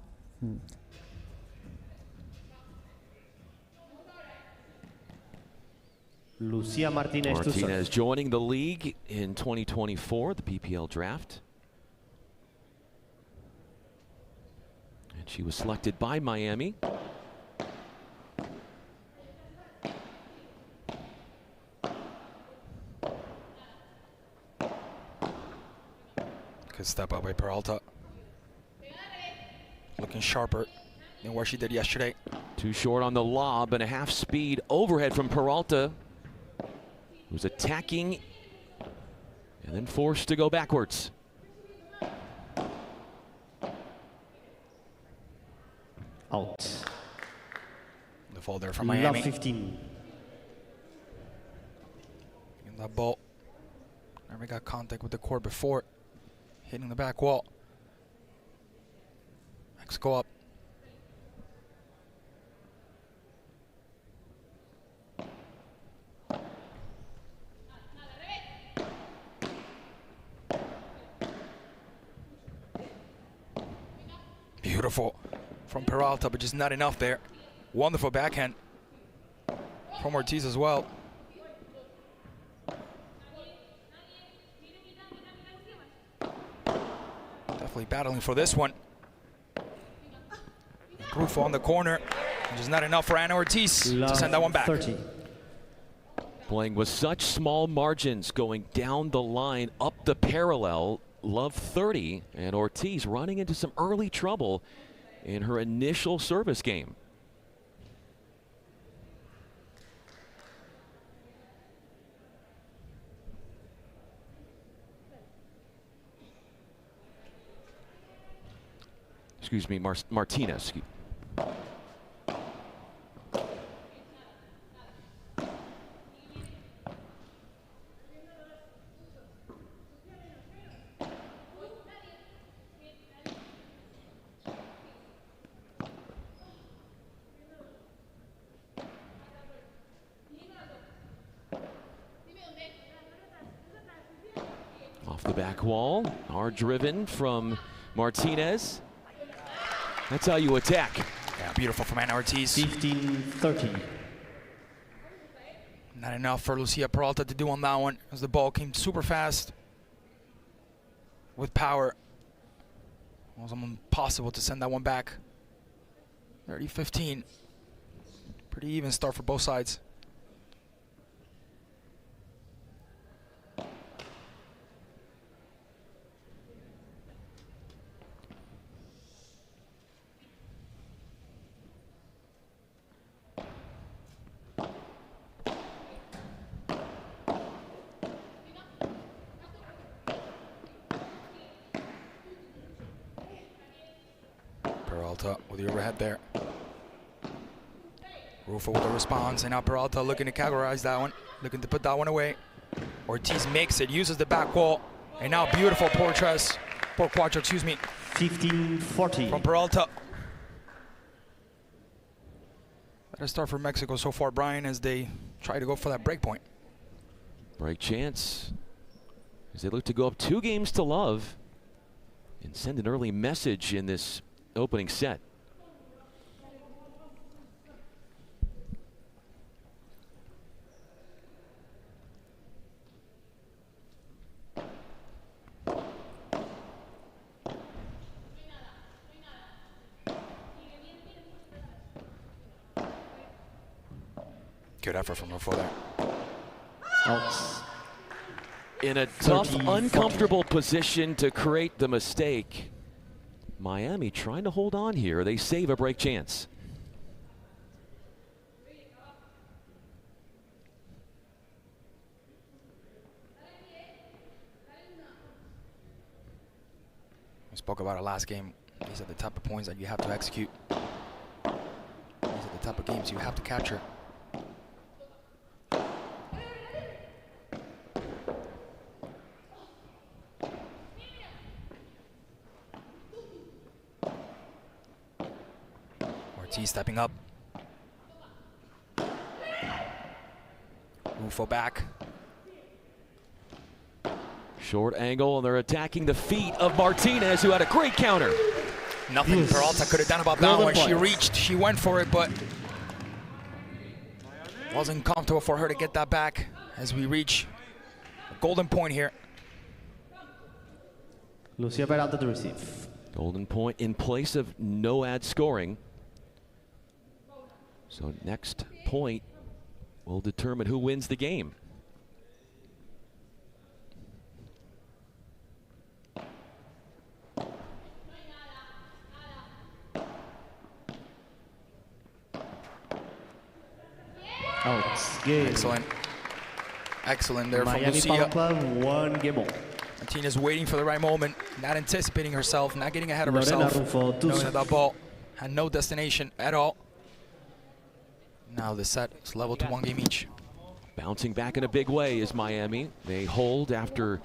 Lucia Martinez to serve. Martinez joining the league in 2024, the PPL draft. And she was selected by Miami. Good step up by Peralta. Looking sharper than what she did yesterday. Too short on the lob and a half speed overhead from Peralta, who's attacking and then forced to go backwards. Out. The fall there from Miami. Love 15. And that ball never got contact with the court before. Hitting the back wall. Mexico up. Beautiful from Peralta, but just not enough there. Wonderful backhand from Ortiz as well. Definitely battling for this one. Rufo on the corner. Just not enough for Ana Ortiz to send that one back. 30. Playing with such small margins going down the line, up the parallel. Love 30, and Ortiz running into some early trouble in her initial service game. Excuse me, Martinez. Off the back wall, hard driven from Martinez. That's how you attack. Yeah, beautiful from Ana Ortiz. 15-30. Not enough for Lucia Peralta to do on that one, as the ball came super fast with power. It was almost impossible to send that one back. 30-15. Pretty even start for both sides. Peralta with the overhead there. Rufo with the response, and now Peralta looking to categorize that one, looking to put that one away. Ortiz makes it, uses the back wall, and now beautiful por quattro, excuse me. 15-40. From Peralta. Better start for Mexico so far, Brian, as they try to go for that break point. Break chance as they look to go up 2 games to love and send an early message in this opening set. Good effort from Rufo there. Out. In a tough, 30, uncomfortable position to create the mistake. Miami trying to hold on here. They save a break chance. We spoke about our last game. These are the type of points that you have to execute. These are the type of games you have to capture. Ortiz stepping up. Rufo back. Short angle, and they're attacking the feet of Martinez, who had a great counter. Nothing Peralta could have done about that one. She reached, she went for it, but wasn't comfortable for her to get that back as we reach a golden point here. Lucia Peralta to receive. Golden point in place of no ad scoring. So next point will determine who wins the game. Excellent. Excellent there from Miami Lucia. Padel Club, 1 game all. Martinez waiting for the right moment, not anticipating herself, not getting ahead of Lorena herself, Rufo, two knowing that sets. that ball had no destination at all. Now the set is level to 1 game each. Bouncing back in a big way is Miami. They hold after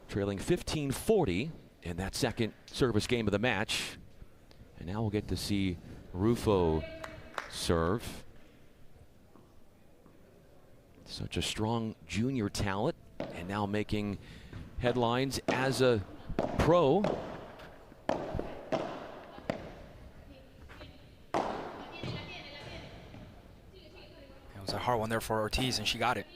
trailing 15-40 in that second service game of the match. And now we'll get to see Rufo serve. Such a strong junior talent, and now making headlines as a pro. That was a hard one there for Ortiz, and she got it.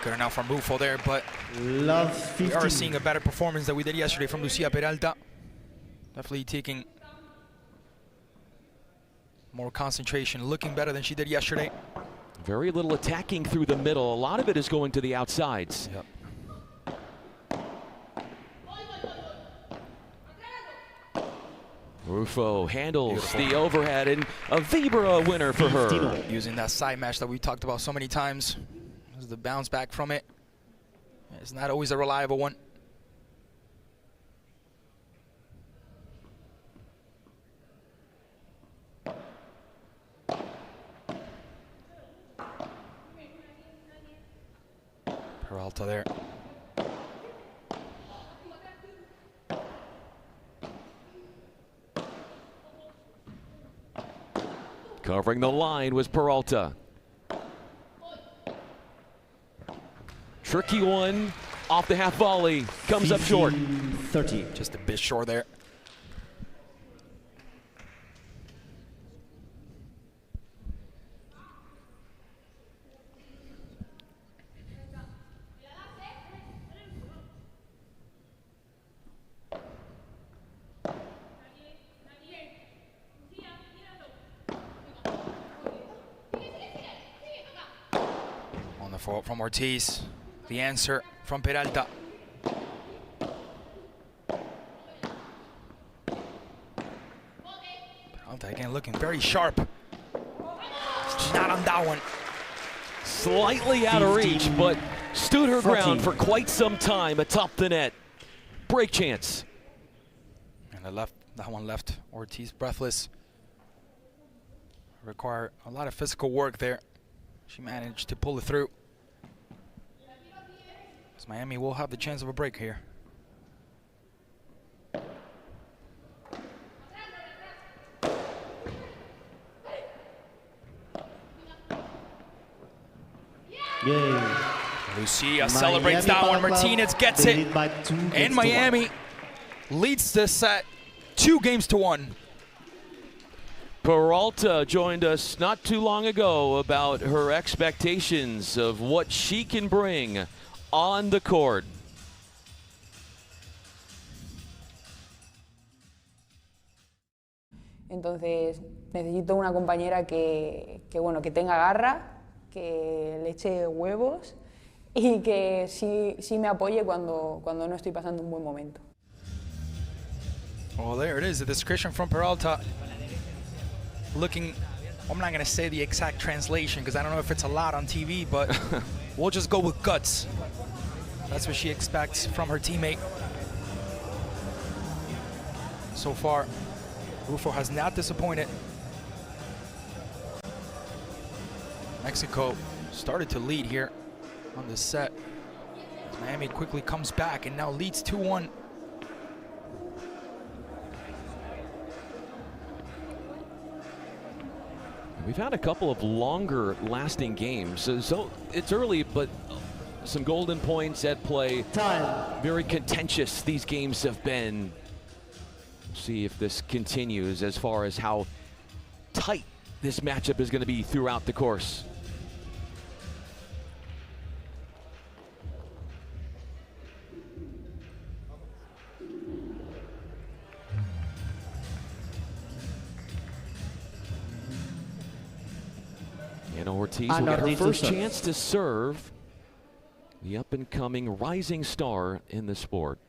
Good enough from Rufo there, but Love we are 15. seeing a better performance than we did yesterday from Lucia Peralta. Definitely taking more concentration, looking better than she did yesterday. Very little attacking through the middle. A lot of it is going to the outsides. Yep. Rufo handles the overhead, and a Vibra winner for her. Using that side match that we talked about so many times. This is the bounce back from it. It's not always a reliable one. Peralta there. Covering the line was Peralta. Tricky one off the half volley. Comes up short. 30. Just a bit short there. On the fault from Ortiz. The answer from Peralta. Peralta again looking very sharp. Not on that one. Slightly out of reach, but stood her ground for quite some time atop the net. Break chance. And that one left Ortiz breathless. Require a lot of physical work there. She managed to pull it through. So Miami will have the chance of a break here. Yay. Lucia celebrates that one. Martinez gets it. And Miami leads this set 2-1. Peralta joined us not too long ago about her expectations of what she can bring on the court. Entonces necesito una compañera bueno, que tenga garra, que le eche huevos y que sí me apoye cuando no estoy pasando un buen momento. Well, there it is, the description from Peralta. Looking, I'm not going to say the exact translation because I don't know if it's allowed on TV, but we'll just go with guts. That's what she expects from her teammate. So far, Rufo has not disappointed. Mexico started to lead here on this set. Miami quickly comes back and now leads 2-1. We've had a couple of longer lasting games, so it's early, but some golden points at play. Time. Very contentious these games have been. See if this continues as far as how tight this matchup is going to be throughout the course. And Ortiz will get her first chance to serve, the up-and-coming rising star in the sport.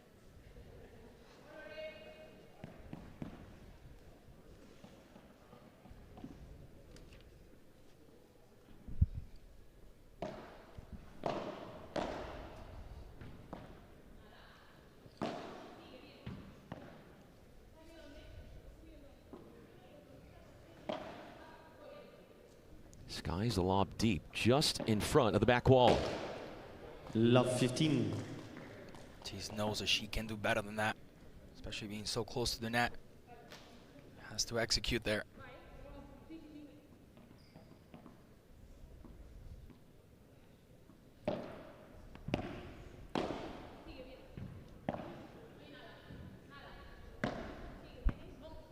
Skies the lob deep, just in front of the back wall. Love 15. Ortiz knows that she can do better than that, especially being so close to the net. Has to execute there.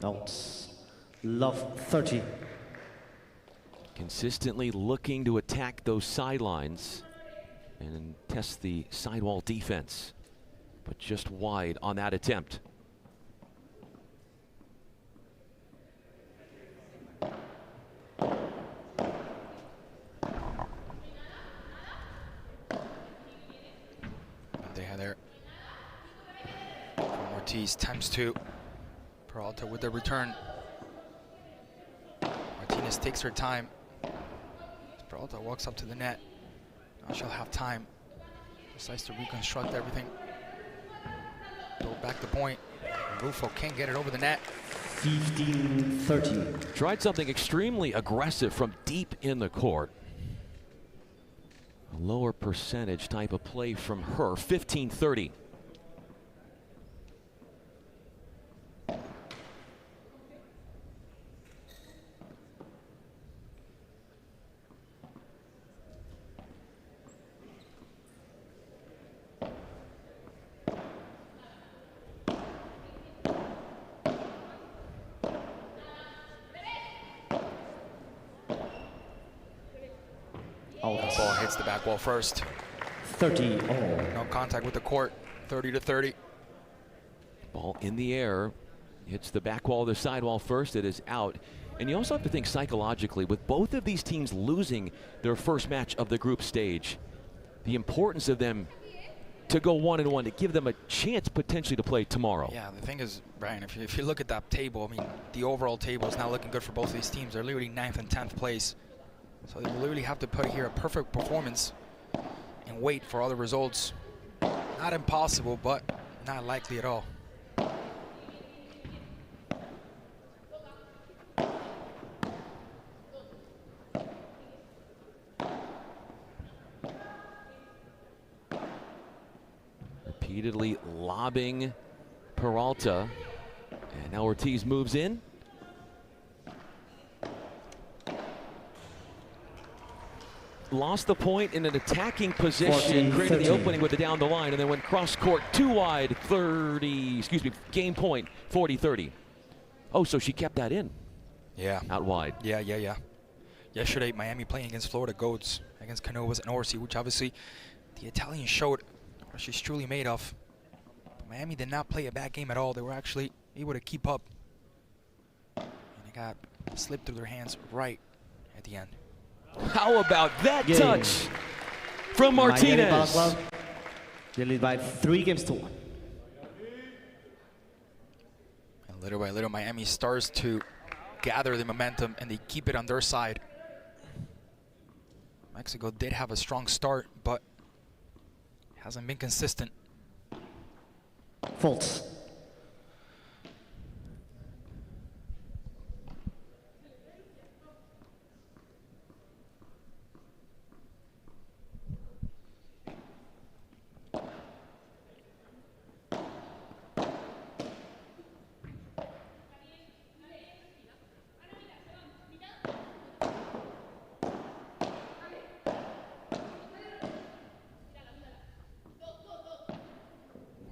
Out. Love 30. Consistently looking to attack those sidelines and test the sidewall defense, but just wide on that attempt. They had there. From Ortiz times 2. Peralta with the return. Martinez takes her time. Peralta walks up to the net. Now she'll have time. Decides to reconstruct everything. Go back to point. Rufo can't get it over the net. 15-30. Tried something extremely aggressive from deep in the court. A lower percentage type of play from her. 15-30. The ball hits the back wall first. 30 all. No contact with the court. 30-30. Ball in the air. Hits the back wall, the sidewall first. It is out. And you also have to think psychologically, with both of these teams losing their first match of the group stage, the importance of them to go 1-1 to give them a chance potentially to play tomorrow. Yeah, the thing is, Brian, if you look at that table, I mean, the overall table is not looking good for both of these teams. They're literally 9th and 10th place. So they will literally have to put here a perfect performance and wait for other results. Not impossible, but not likely at all. Repeatedly lobbing Peralta. And now Ortiz moves in. Lost the point in an attacking position, created the opening with the down the line, and then went cross court, too wide, game point, 40-30. Oh, so she kept that in. Yeah. Out wide. Yeah. Yesterday, Miami playing against Florida Goats, against Canovas and Orsi, which obviously the Italians showed what she's truly made of. But Miami did not play a bad game at all. They were actually able to keep up. And got slipped through their hands right at the end. How about that Game. touch from Miami Padel Martinez? Club, they lead by 3-1. And little by little, Miami starts to gather the momentum and they keep it on their side. Mexico did have a strong start, but hasn't been consistent. Faults.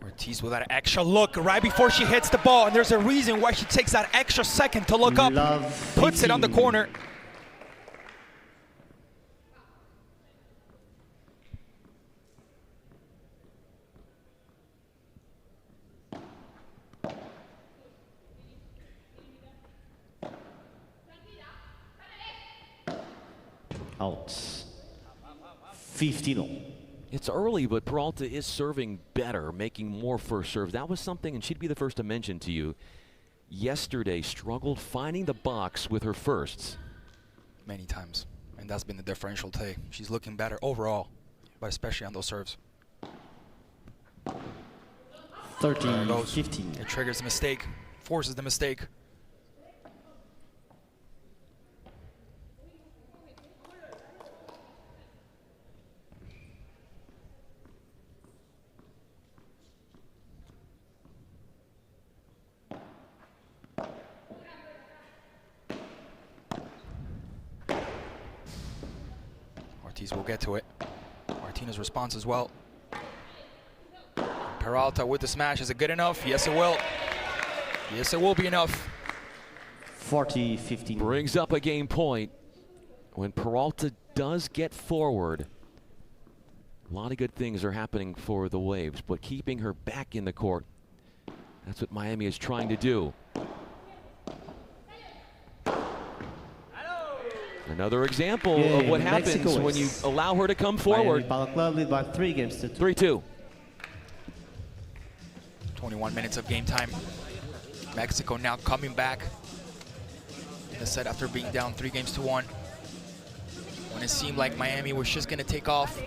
Ortiz with that extra look right before she hits the ball, and there's a reason why she takes that extra second to look up, puts it on the corner. Out. 15-0. It's early, but Peralta is serving better, making more first serves. That was something, and she'd be the first to mention to you, yesterday struggled finding the box with her firsts. Many times, and that's been the differential today. She's looking better overall, but especially on those serves. 13-15. It triggers the mistake, forces the mistake. Ortiz will get to it. Martinez responds as well. Peralta with the smash. Is it good enough? Yes, it will. Yes, it will be enough. 40-15. Brings up a game point. When Peralta does get forward, a lot of good things are happening for the Waves, but keeping her back in the court, that's what Miami is trying to do. Another example of what happens Mexico when you allow her to come forward. Miami Padel Club lead by 3-2. 3-2. 21 minutes of game time. Mexico now coming back in the set after being down 3-1. When it seemed like Miami was just going to take off,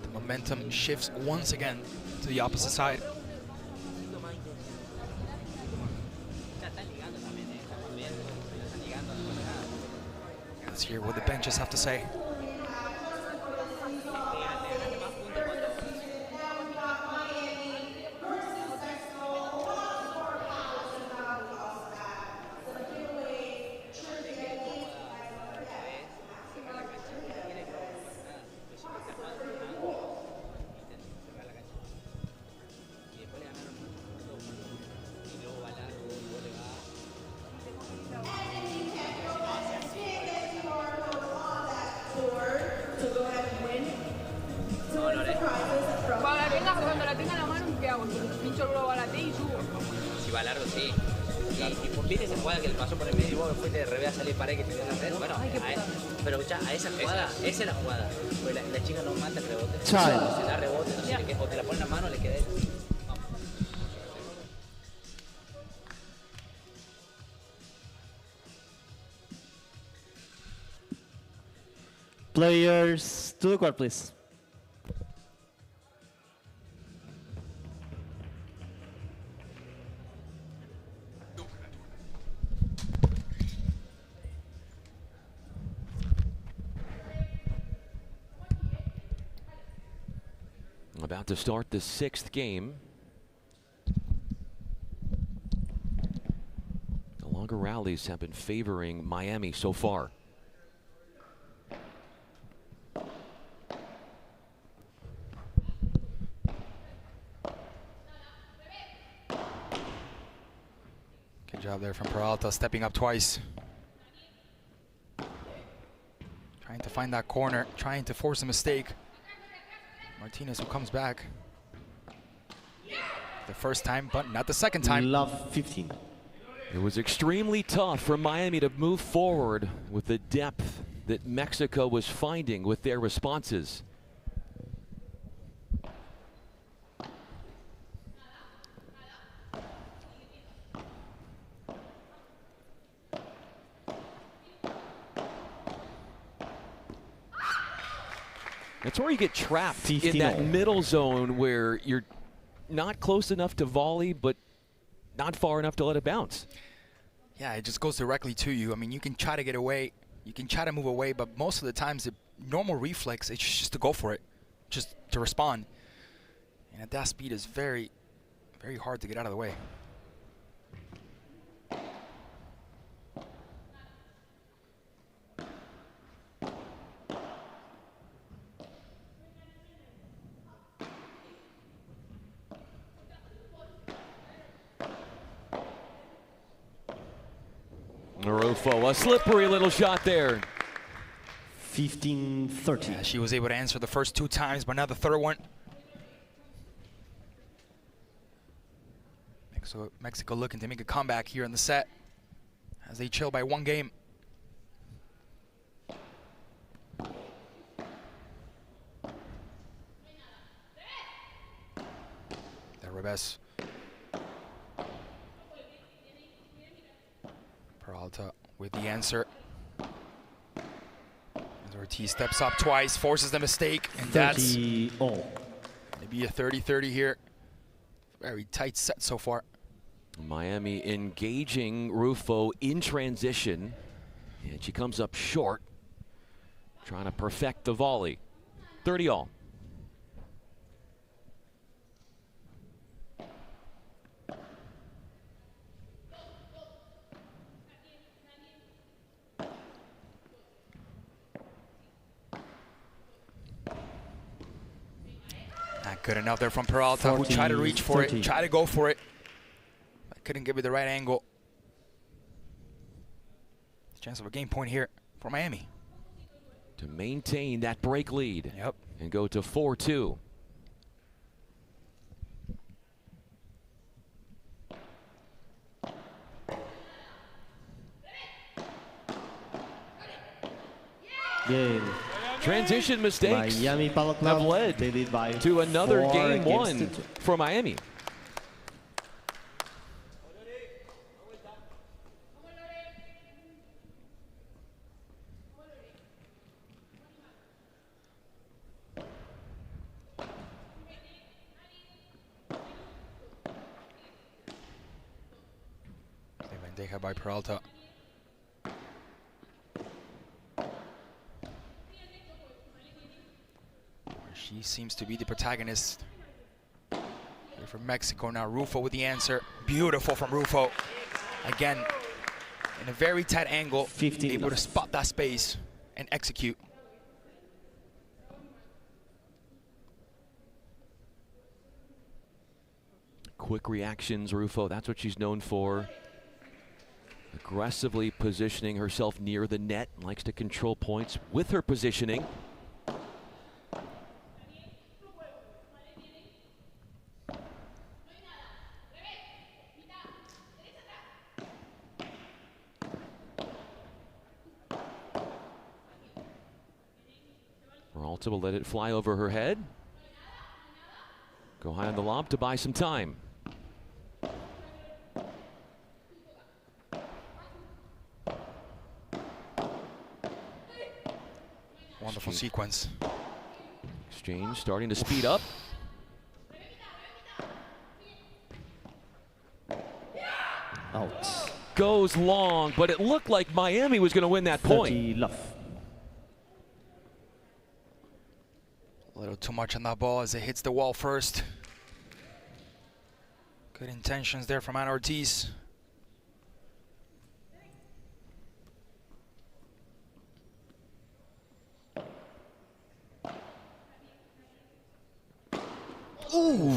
the momentum shifts once again to the opposite side. Let's hear what the benches have to say. Si va largo, sí. Y viene esa jugada que le pasó por el medio y vos fuiste de revés a salir pared que te dio la red. Bueno, pero escuchá, a esa jugada, esa es la jugada. Pues la chica no mata el rebote. Si da rebote, no sé, o te la pone en la mano, le queda él. Players to the court, please. About to start the 6th game. The longer rallies have been favoring Miami so far. Good job there from Peralta, stepping up twice. Trying to find that corner, trying to force a mistake. Martinez who comes back. The first time, but not the second time. Love 15. It was extremely tough for Miami to move forward with the depth that Mexico was finding with their responses. That's where you get trapped in that middle zone where you're not close enough to volley, but not far enough to let it bounce. Yeah, it just goes directly to you. I mean, you can try to get away, you can try to move away, but most of the times the normal reflex is just to go for it, just to respond. And at that speed is very, very hard to get out of the way. Rufo, a slippery little shot there. 15-30. Yeah, she was able to answer the first 2 times, but now the third one. Mexico looking to make a comeback here in the set as they trail by 1 game. Del revés. Peralta with the answer. As Ortiz steps up twice, forces the mistake, and that's maybe a 30-30 here. Very tight set so far. Miami engaging Rufo in transition, and she comes up short, trying to perfect the volley. 30-all. Not good enough there from Peralta, who tried to reach for it, tried to go for it. But couldn't give it the right angle. Chance of a game point here for Miami. To maintain that break lead. Yep. And go to 4-2. Game. Transition mistakes Miami Padel Club have led they lead by to another 4 game games won to 2. for Miami. Bandeja by Peralta. She seems to be the protagonist here for Mexico. Now Rufo with the answer. Beautiful from Rufo. Again, in a very tight angle, able to spot that space and execute. Quick reactions, Rufo, that's what she's known for. Aggressively positioning herself near the net, likes to control points with her positioning. Peralta will let it fly over her head. Go high on the lob to buy some time. Wonderful sequence. Exchange starting to speed up. Out. Goes long, but it looked like Miami was going to win that point. Love. A little too much on that ball as it hits the wall first. Good intentions there from Ana Ortiz. Ooh,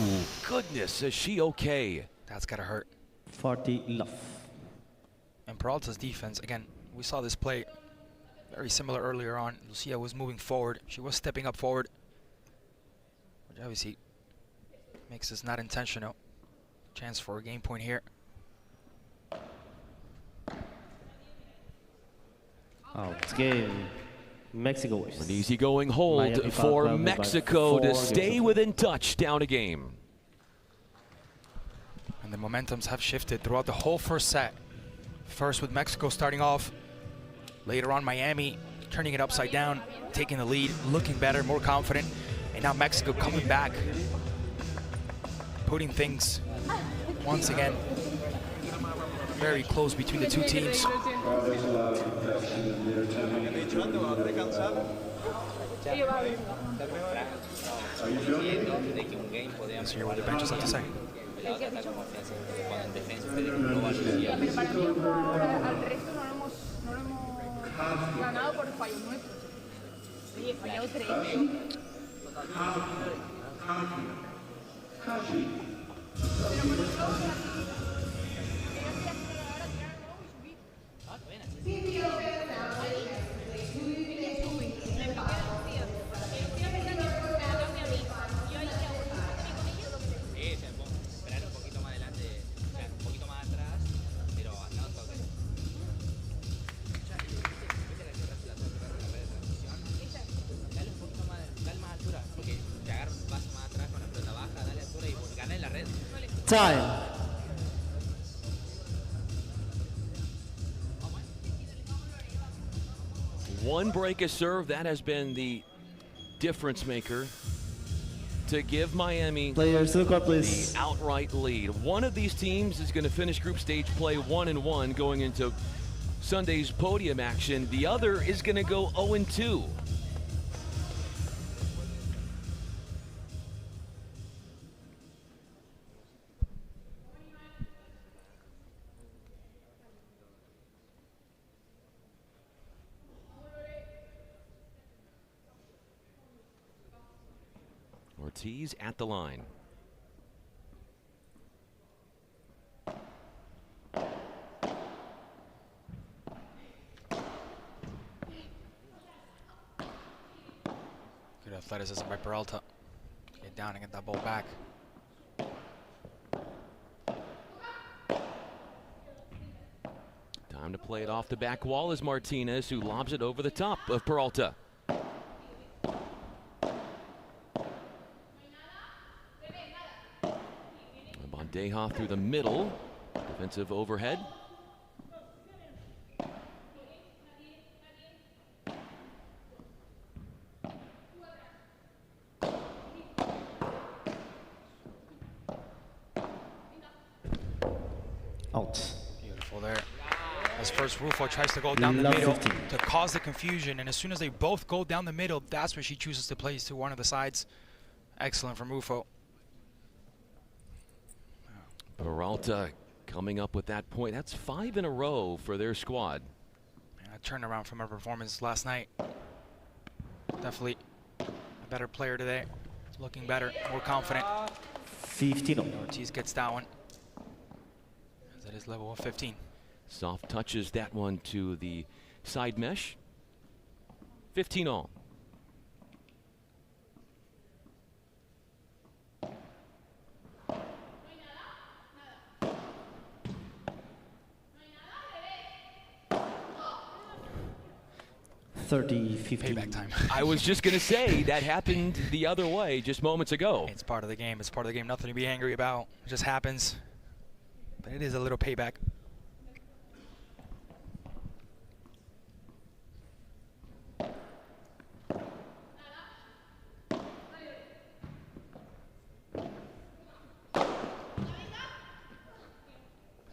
goodness, is she okay? That's gotta hurt. 40 love. And Peralta's defense, again, we saw this play very similar earlier on. Lucia was moving forward. She was stepping up forward, which obviously makes this not intentional. Chance for a game point here. Out. Game. Mexico. An easygoing hold Miami for Padel Club Mexico by to 4 stay games. within touch, down a game. And the momentums have shifted throughout the whole first set. First with Mexico starting off. Later on, Miami turning it upside down, taking the lead, looking better, more confident. And now Mexico coming back, putting things once again very close between the two teams. Let's hear what the benches have to say. Ganado por fallos nuestros. Oye, fallado 3. Time. One break a serve, that has been the difference maker to give Miami Players to the court, please. the outright lead. One of these teams is going to finish group stage play 1-1 going into Sunday's podium action. The other is going to go 0-2. Ortiz at the line. Good athleticism by Peralta. Get down and get that ball back. Time to play it off the back wall is Martinez, who lobs it over the top of Peralta. Bandeja through the middle. Defensive overhead. Out. Beautiful there. As first Rufo tries to go down the middle to cause the confusion, and as soon as they both go down the middle, that's where she chooses to place to one of the sides. Excellent from Rufo. Peralta coming up with that point. That's 5 in a row for their squad. A turnaround from her performance last night. Definitely a better player today. Looking better, more confident. 15. Ortiz gets that one. As that is level of 15. Soft touches that one to the side mesh. 15 all. Payback time. I was just going to say that happened the other way just moments ago. It's part of the game. It's part of the game. Nothing to be angry about. It just happens. But it is a little payback.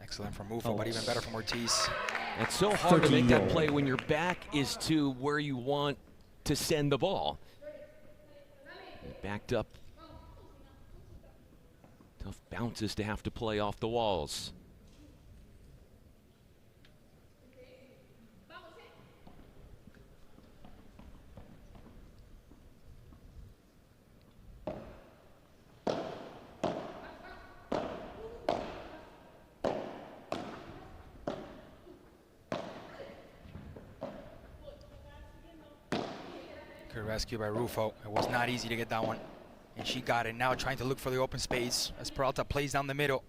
Excellent from Rufo, but even better from Ortiz. It's so hard to make that play when your back is to where you want to send the ball. Backed up. Tough bounces to have to play off the walls. Good rescue by Rufo. It was not easy to get that one. And she got it. Now trying to look for the open space as Peralta plays down the middle.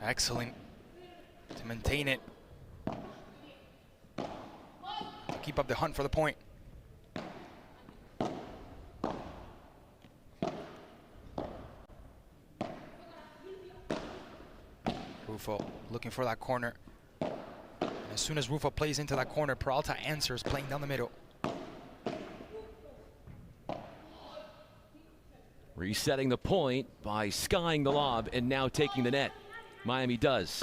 Excellent to maintain it. To keep up the hunt for the point. Rufo looking for that corner. As soon as Rufo plays into that corner, Peralta answers, playing down the middle. Resetting the point by skying the lob and now taking the net. Miami does.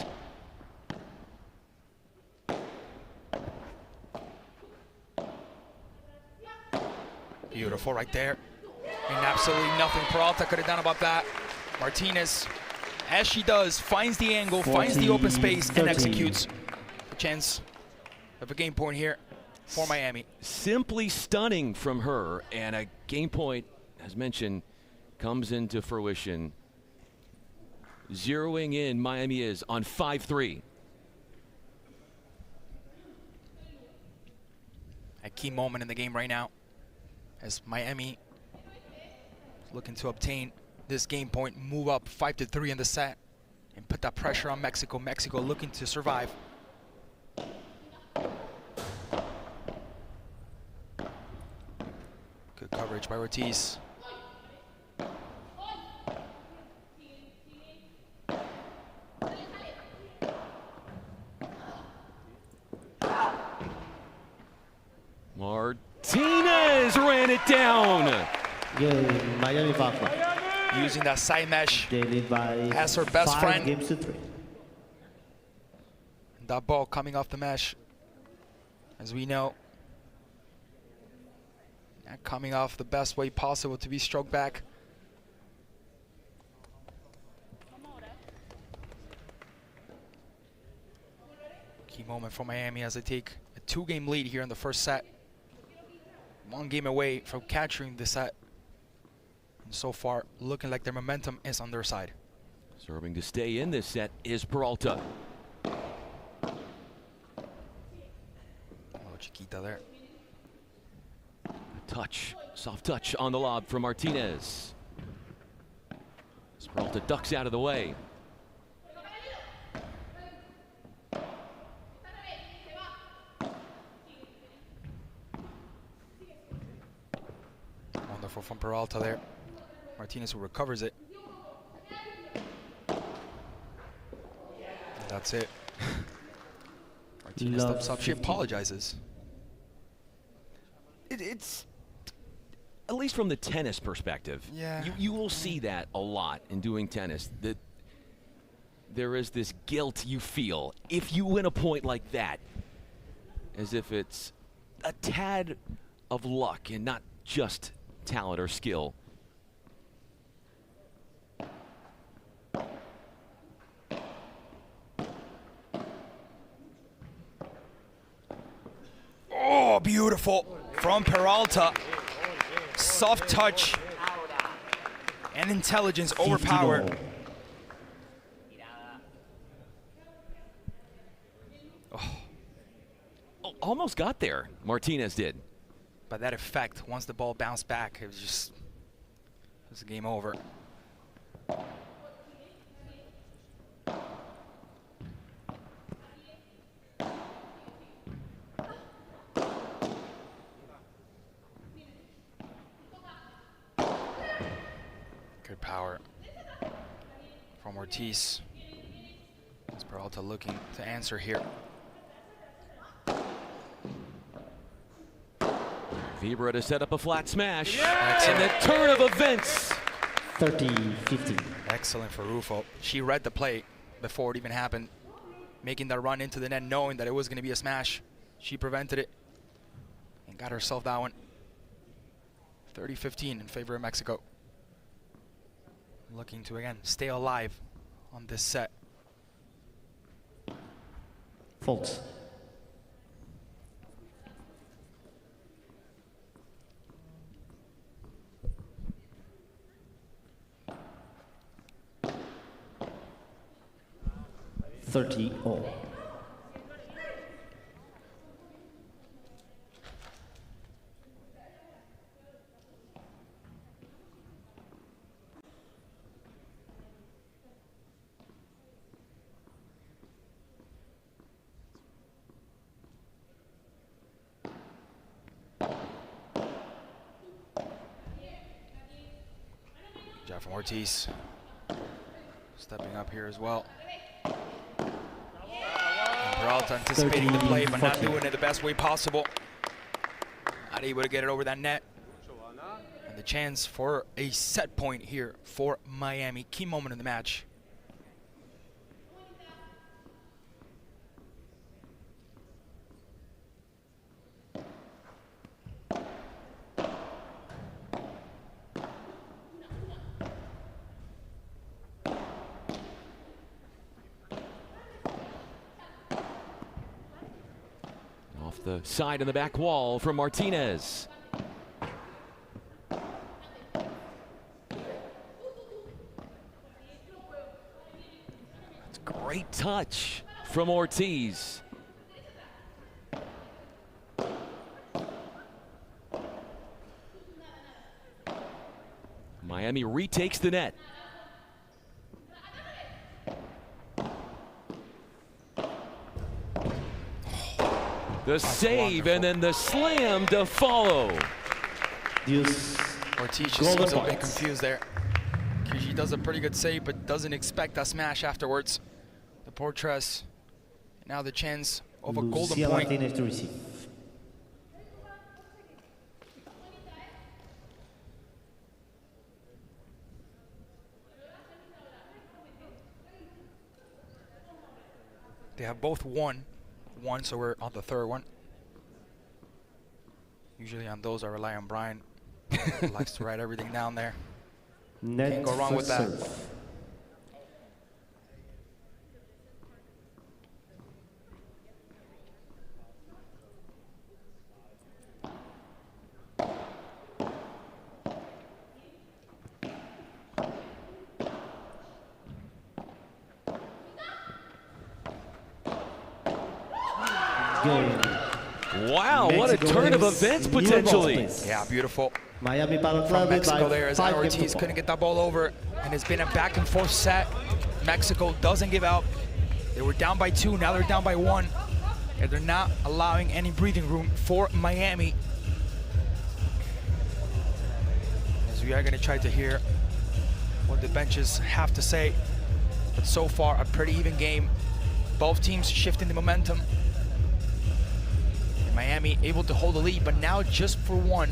Beautiful right there. And absolutely nothing Peralta could have done about that. Martinez, as she does, finds the angle, finds the open space, and executes. A chance of a game point here for Miami. Simply stunning from her, and a game point, as mentioned, comes into fruition. Zeroing in, Miami is on 5-3. A key moment in the game right now, as Miami is looking to obtain this game point, move up 5-3 in the set, and put that pressure on Mexico. Mexico looking to survive. Good coverage by Ortiz. Martinez ran it down. Miami Padel Club. Using that side mesh as her best 5 friend. games to 3. That ball coming off the mesh, as we know, not coming off the best way possible to be stroked back. Key moment for Miami as they take a 2-game lead here in the first set. 1 game away from capturing the set. And so far, looking like their momentum is on their side. Serving to stay in this set is Peralta. Oh, Chiquita there. Touch, soft touch on the lob from Martinez. As Peralta ducks out of the way. Wonderful from Peralta there. Martinez who recovers it. And that's it. Martinez steps up. She apologizes. It's, at least from the tennis perspective, yeah, you will see that a lot in doing tennis. That there is this guilt you feel if you win a point like that, as if it's a tad of luck and not just talent or skill. Oh, beautiful from Peralta. Soft touch and intelligence overpowered. Oh, almost got there. Martinez did. But that effect, once the ball bounced back, it was a game over. Good power from Ortiz. It's Peralta looking to answer here. Vibra to set up a flat smash. And the turn of events. 30-15. Excellent for Rufo. She read the play before it even happened, making that run into the net, knowing that it was going to be a smash. She prevented it and got herself that one. 30-15 in favor of Mexico. Looking to, again, stay alive on this set. Faults. $30-all. from Ortiz. Stepping up here as well. And Peralta anticipating the play, but not doing it the best way possible. Not able to get it over that net. And the chance for a set point here for Miami. Key moment in the match. Off the side of the back wall from Martinez. That's a great touch from Ortiz. Miami retakes the net. The save and then the slam to follow. Ortiz just seems a bit confused there. He does a pretty good save, but doesn't expect a smash afterwards. The Portress, now the chance of a golden point. Martinez to receive. They have both won, so we're on the third one. Usually on those, I rely on Brian. He likes to write everything down there. Can't go wrong with that. Wow, what a turn of events potentially. Yeah, beautiful. Miami Padel Club From Mexico there as 5 Ortiz couldn't get that ball over. And it's been a back and forth set. Mexico doesn't give up. They were down by 2, now they're down by 1. And they're not allowing any breathing room for Miami. As we are gonna try to hear what the benches have to say. But so far, a pretty even game. Both teams shifting the momentum. And Miami able to hold the lead, but now just for 1.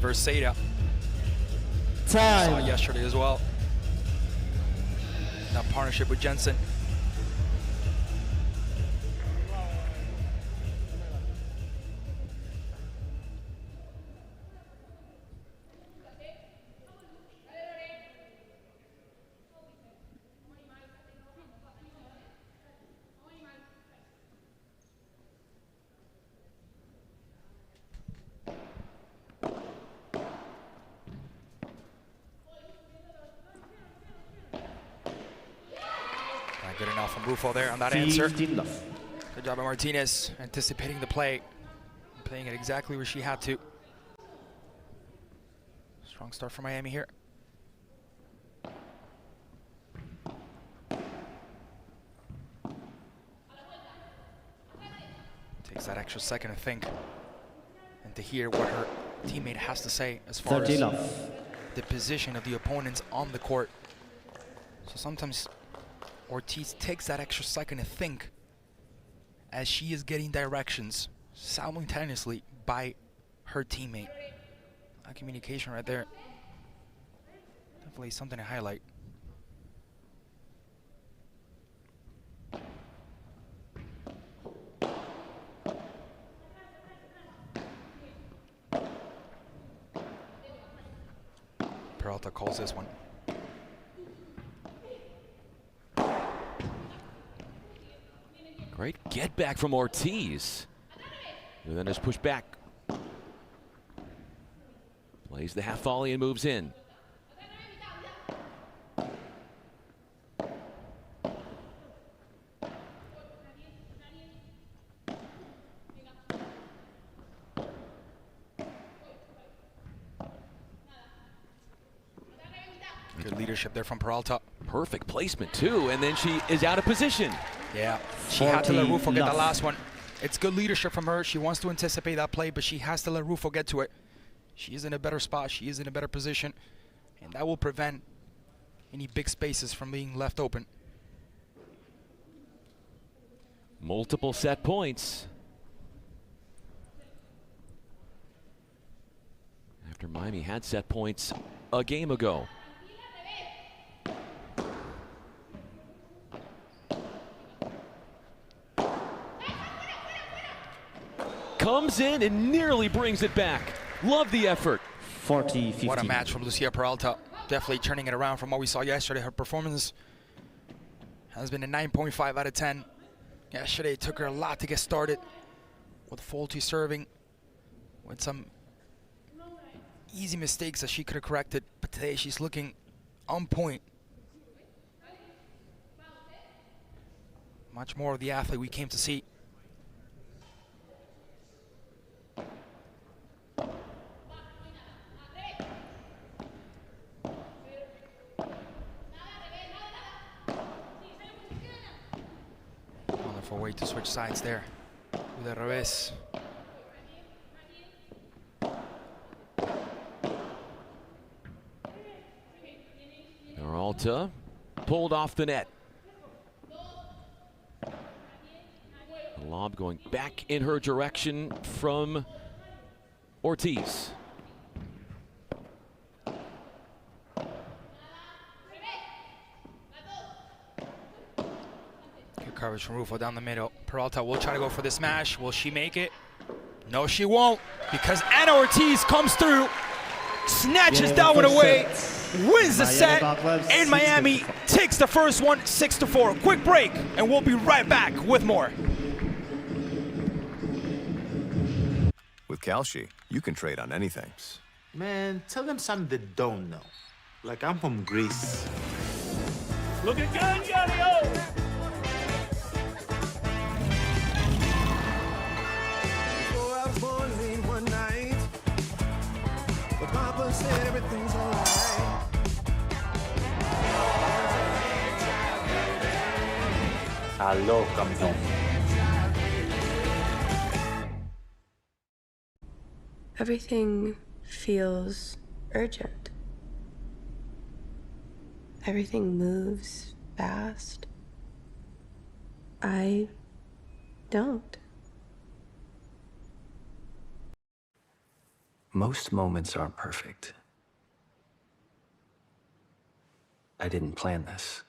Verseda. Saw yesterday as well. That partnership with Jensen. Good enough from Rufo there on that answer. Good job by Martinez, anticipating the play, playing it exactly where she had to. Strong start for Miami here. Takes that extra second to think and to hear what her teammate has to say as far as the position of the opponents on the court. So sometimes Ortiz takes that extra second to think as she is getting directions simultaneously by her teammate. That communication right there, definitely something to highlight. lose this one. Great get back from Ortiz. And then is pushed back. Plays the half volley and moves in. Good leadership there from Peralta. Perfect placement too, and then she is out of position. Yeah, she had to let Rufo get the last one. It's good leadership from her. She wants to anticipate that play, but she has to let Rufo get to it. She is in a better spot. She is in a better position, and that will prevent any big spaces from being left open. Multiple set points. After Miami had set points a game ago. Comes in and nearly brings it back. Love the effort. 40-50. What a match from Lucia Peralta. Definitely turning it around from what we saw yesterday. Her performance has been a 9.5 out of 10. Yesterday it took her a lot to get started with faulty serving, with some easy mistakes that she could have corrected, but today she's looking on point. Much more of the athlete we came to see. Wonderful way to switch sides there with the revés. Peralta pulled off the net. The lob going back in her direction from Ortiz. Good coverage from Rufo down the middle. Peralta will try to go for the smash. Will she make it? No, she won't, because Ana Ortiz comes through, snatches that one away, wins the set, and Miami takes the first one 6-4. Quick break, and we'll be right back with more. With Kalshi, you can trade on anything. Man, tell them something they don't know. Like I'm from Greece. Looking good, Johnny-O! Before I was born late one night, but Papa said everything's alright. Aló, campeón. Everything feels urgent. Everything moves fast. I don't. Most moments aren't perfect. I didn't plan this.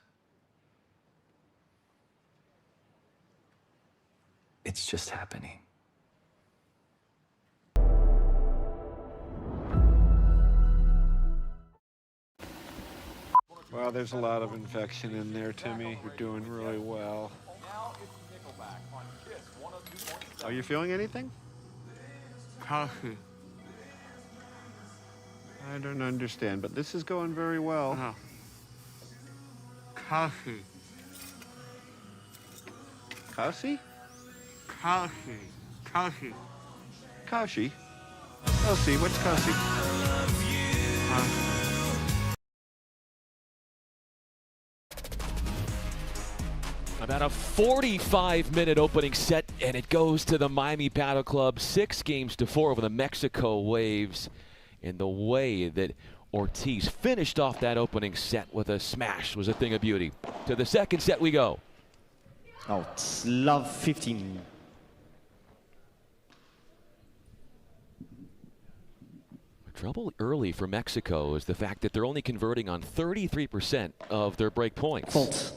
It's just happening. Well, there's a lot of infection in there, Timmy. You're doing really well. Are you feeling anything? Coffee. I don't understand, but this is going very well. No. Coffee. Kaushi? Coffee. Coffee. Kaushi? Kaushi, what's Kaushi? About a 45-minute opening set, and it goes to the Miami Padel Club 6-4 over the Mexico Waves. And the way that Ortiz finished off that opening set with a smash was a thing of beauty. To the second set we go. Out. Love 15. Trouble early for Mexico is the fact that they're only converting on 33% of their break points. Fault.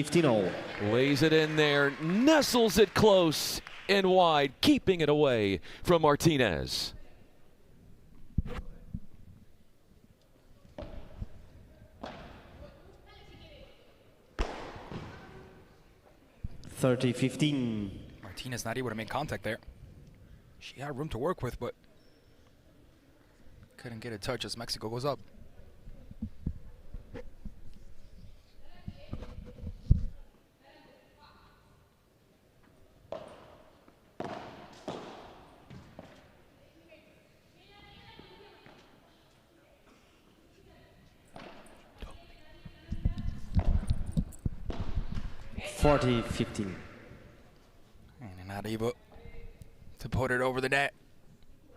15-all. Lays it in there, nestles it close and wide, keeping it away from Martinez. Martinez not able to make contact there. She had room to work with, but couldn't get a touch as Mexico goes up. (40-15). And they're not able to put it over the net,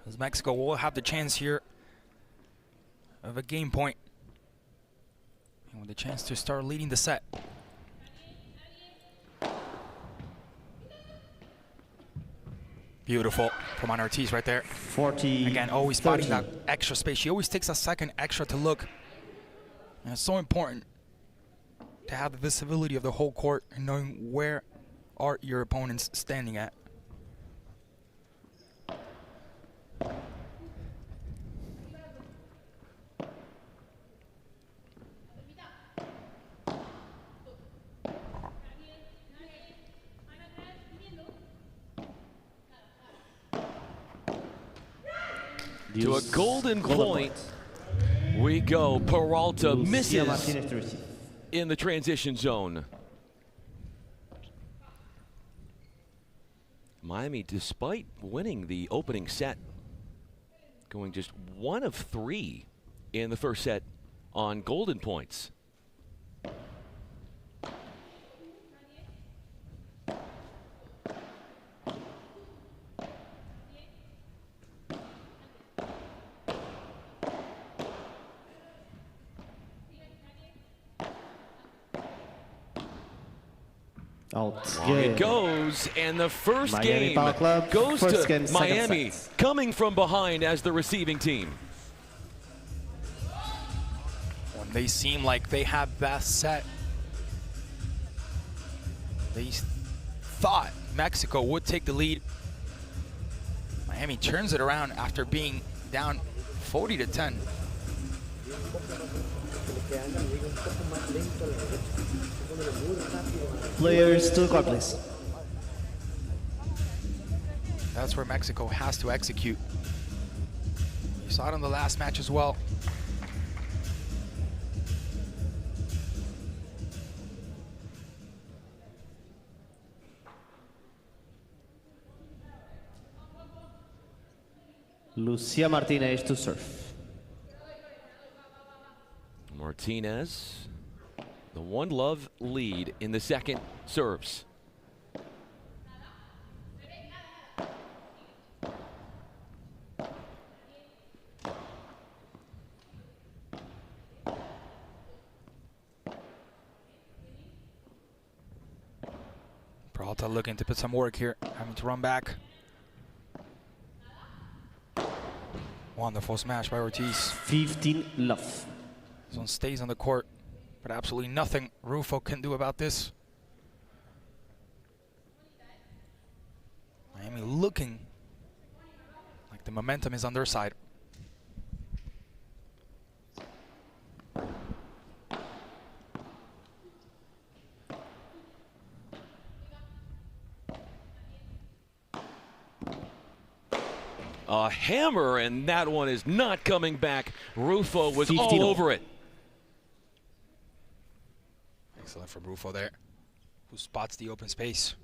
as Mexico will have the chance here of a game point, and with the chance to start leading the set. Beautiful from Ortiz right there. 40. Again, always spotting that extra space. She always takes a second extra to look, and it's so important to have the visibility of the whole court and knowing where are your opponents standing at. To a golden point we go. Peralta misses in the transition zone. Miami, despite winning the opening set, going just 1 of 3 in the first set on golden points. Long it goes, and the first Miami game Padel Club, goes first to game, Miami, coming from behind as the receiving team. When they seem like they have best set, they thought Mexico would take the lead. Miami turns it around after being down 40-10. Players to the court, please. That's where Mexico has to execute. You saw it in the last match as well. Lucia Martinez to serve. Martinez, the 1-love lead in the second, serves. Peralta looking to put some work here, having to run back. Wonderful smash by Ortiz. 15-love. This one stays on the court, but absolutely nothing Rufo can do about this. Miami looking like the momentum is on their side. A hammer, and that one is not coming back. Rufo was all over it. Excellent from Rufo there, who spots the open space.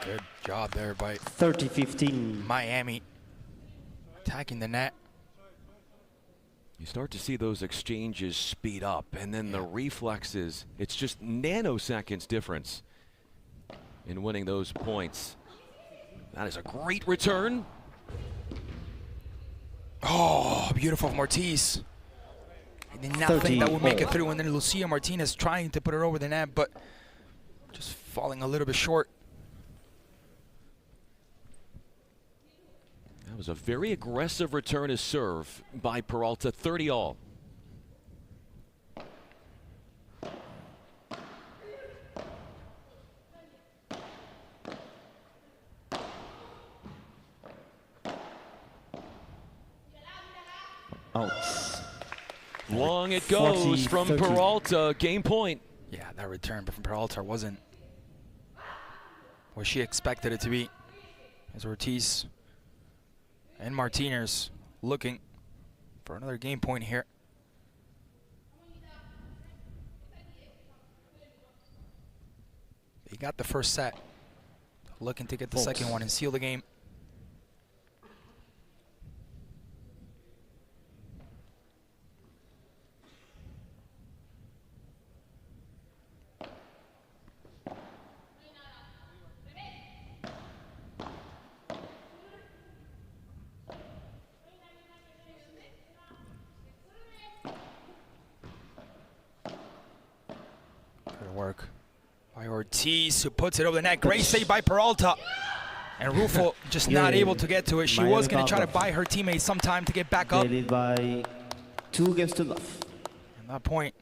Good job there by 30-15. Miami attacking the net. You start to see those exchanges speed up, and then the reflexes, it's just nanoseconds difference. in winning those points. That is a great return. Oh, beautiful from Ortiz. And then nothing that would make it through. And then Lucia Martinez trying to put it over the net, but just falling a little bit short. That was a very aggressive return to serve by Peralta, 30 all. Out. Long it goes from Peralta, game point. Yeah, that return from Peralta wasn't what she expected it to be. As Ortiz and Martinez looking for another game point here. They got the first set, looking to get the second one and seal the game. Work by Ortiz, who puts it over the net. Great save by Peralta. And Rufo just not able to get to it. She was going to try to buy her teammates some time to get back up. They lead by 2 games to love. At that point,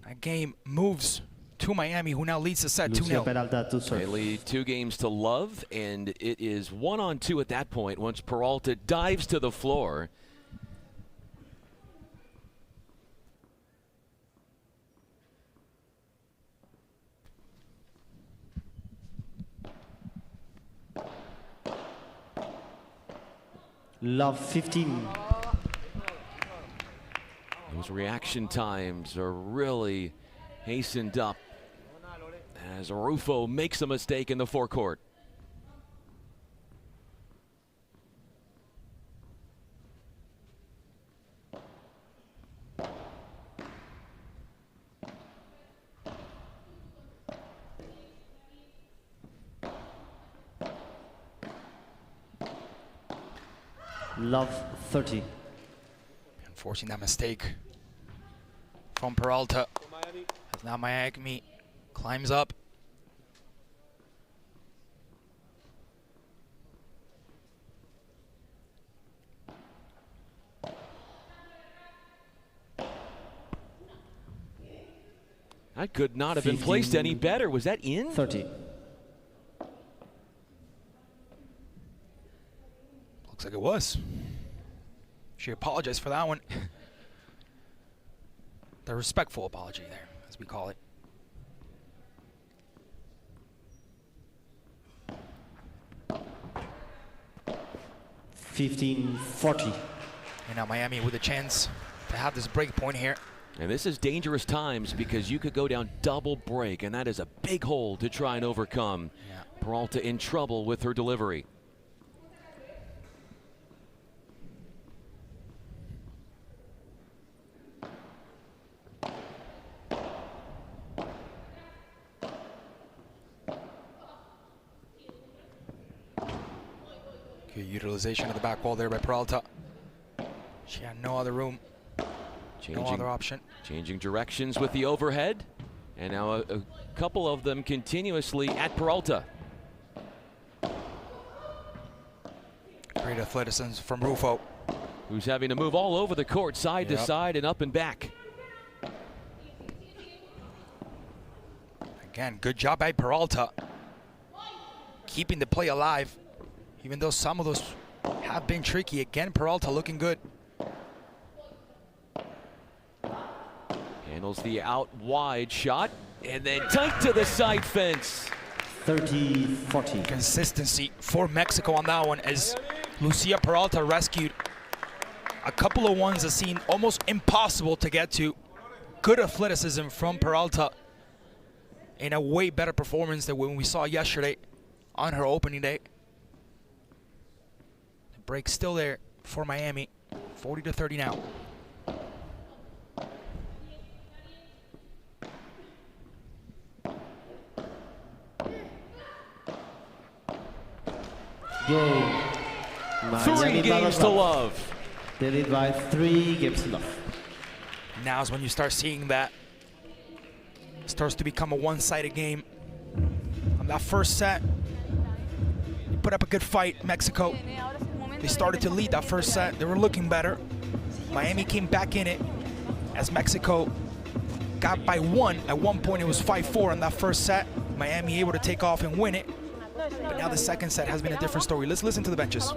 that game moves to Miami, who now leads the set 2-0. They lead 2 games to love, and it is 1-on-2 at that point once Peralta dives to the floor. Love 15. Those reaction times are really hastened up as Rufo makes a mistake in the forecourt. Love 30. And forcing that mistake from Peralta. As now Miami climbs up. That could not have been placed any better. Was that in? 30. Looks like it was. She apologized for that one. The respectful apology there, as we call it. (15-40). And now Miami with a chance to have this break point here. And this is dangerous times because you could go down double break, and that is a big hole to try and overcome. Yeah. Peralta in trouble with her delivery. Good utilization of the back wall there by Peralta. She had no other room. No other option. Changing directions with the overhead. And now a couple of them continuously at Peralta. Great athleticism from Rufo, who's having to move all over the court, side to side and up and back. Again, good job by Peralta. Keeping the play alive, even though some of those have been tricky. Again, Peralta looking good. Handles the out wide shot and then tight to the side fence. 30-40. Consistency for Mexico on that one as Lucia Peralta rescued a couple of ones that seemed almost impossible to get to. Good athleticism from Peralta and a way better performance than when we saw yesterday on her opening day. The break still there for Miami, 40-30 now. Game. 3 games to love. They lead by 3 games to love. Now is when you start seeing that. It starts to become a one-sided game. On that first set, you put up a good fight, Mexico. They started to lead that first set. They were looking better. Miami came back in it as Mexico got by 1. At one point, it was 5-4 in that first set. Miami able to take off and win it. But now the second set has been a different story. Let's listen to the benches.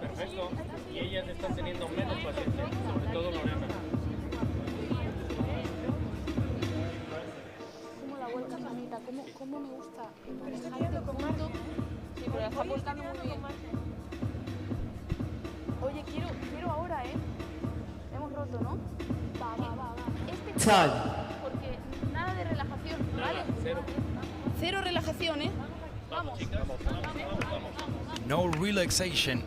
Perfecto. Y ellas están teniendo menos paciencia, sobre todo Lorena. Como la vuelta manita, cómo me gusta manejarte con Marco. Sí, pero la está volcando muy bien. Oye, quiero ahora, ¿eh? Hemos roto, ¿no? Va. Time. Porque nada de relajación, ¿vale? Cero relajación, ¿eh? Vamos. No relaxation.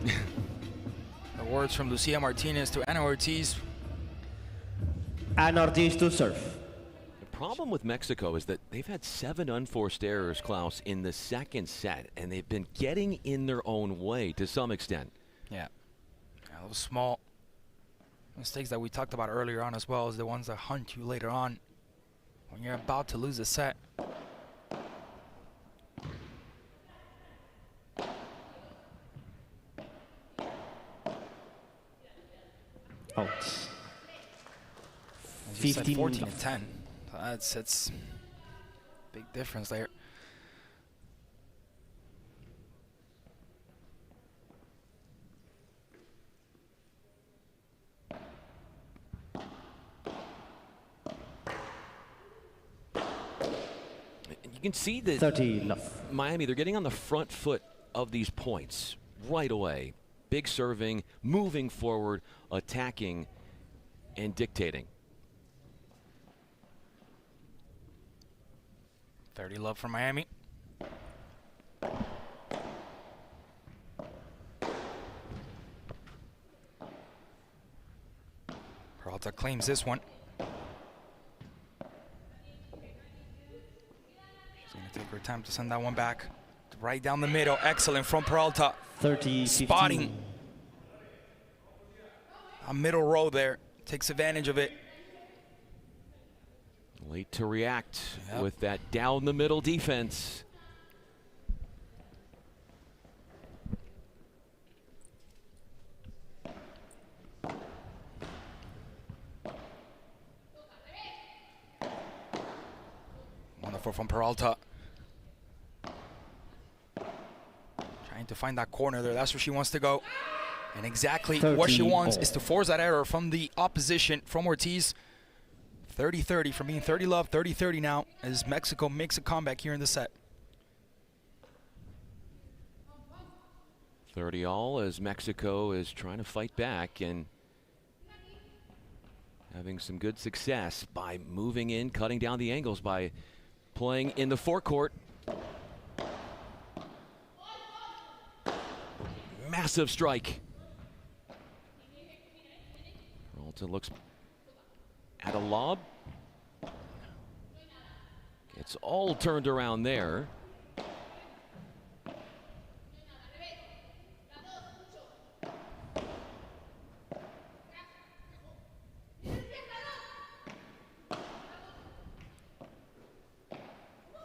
The words from Lucia Martinez to Ana Ortiz. Ana Ortiz to serve. The problem with Mexico is that they've had 7 unforced errors, Klaus, in the second set, and they've been getting in their own way to some extent. Yeah. Those small mistakes that we talked about earlier on as well as the ones that hunt you later on when you're about to lose a set. Out. 15 14 to 10. So that's big difference there. You can see that 30 love. Miami, they're getting on the front foot of these points right away. Big serving, moving forward, attacking, and dictating. 30 love for Miami. Peralta claims this one. She's going to take her time to send that one back. Right down the middle. Excellent from Peralta. 30, spotting 15. a middle row there. Takes advantage of it. Late to react with that down the middle defense. Wonderful from Peralta. Trying to find that corner there. That's where she wants to go. And exactly what she wants is to force that error from the opposition, from Ortiz. 30-30 from being 30 love, 30-30 now as Mexico makes a comeback here in the set. 30 all as Mexico is trying to fight back and having some good success by moving in, cutting down the angles by playing in the forecourt. Massive strike. Peralta looks at a lob. It's all turned around there.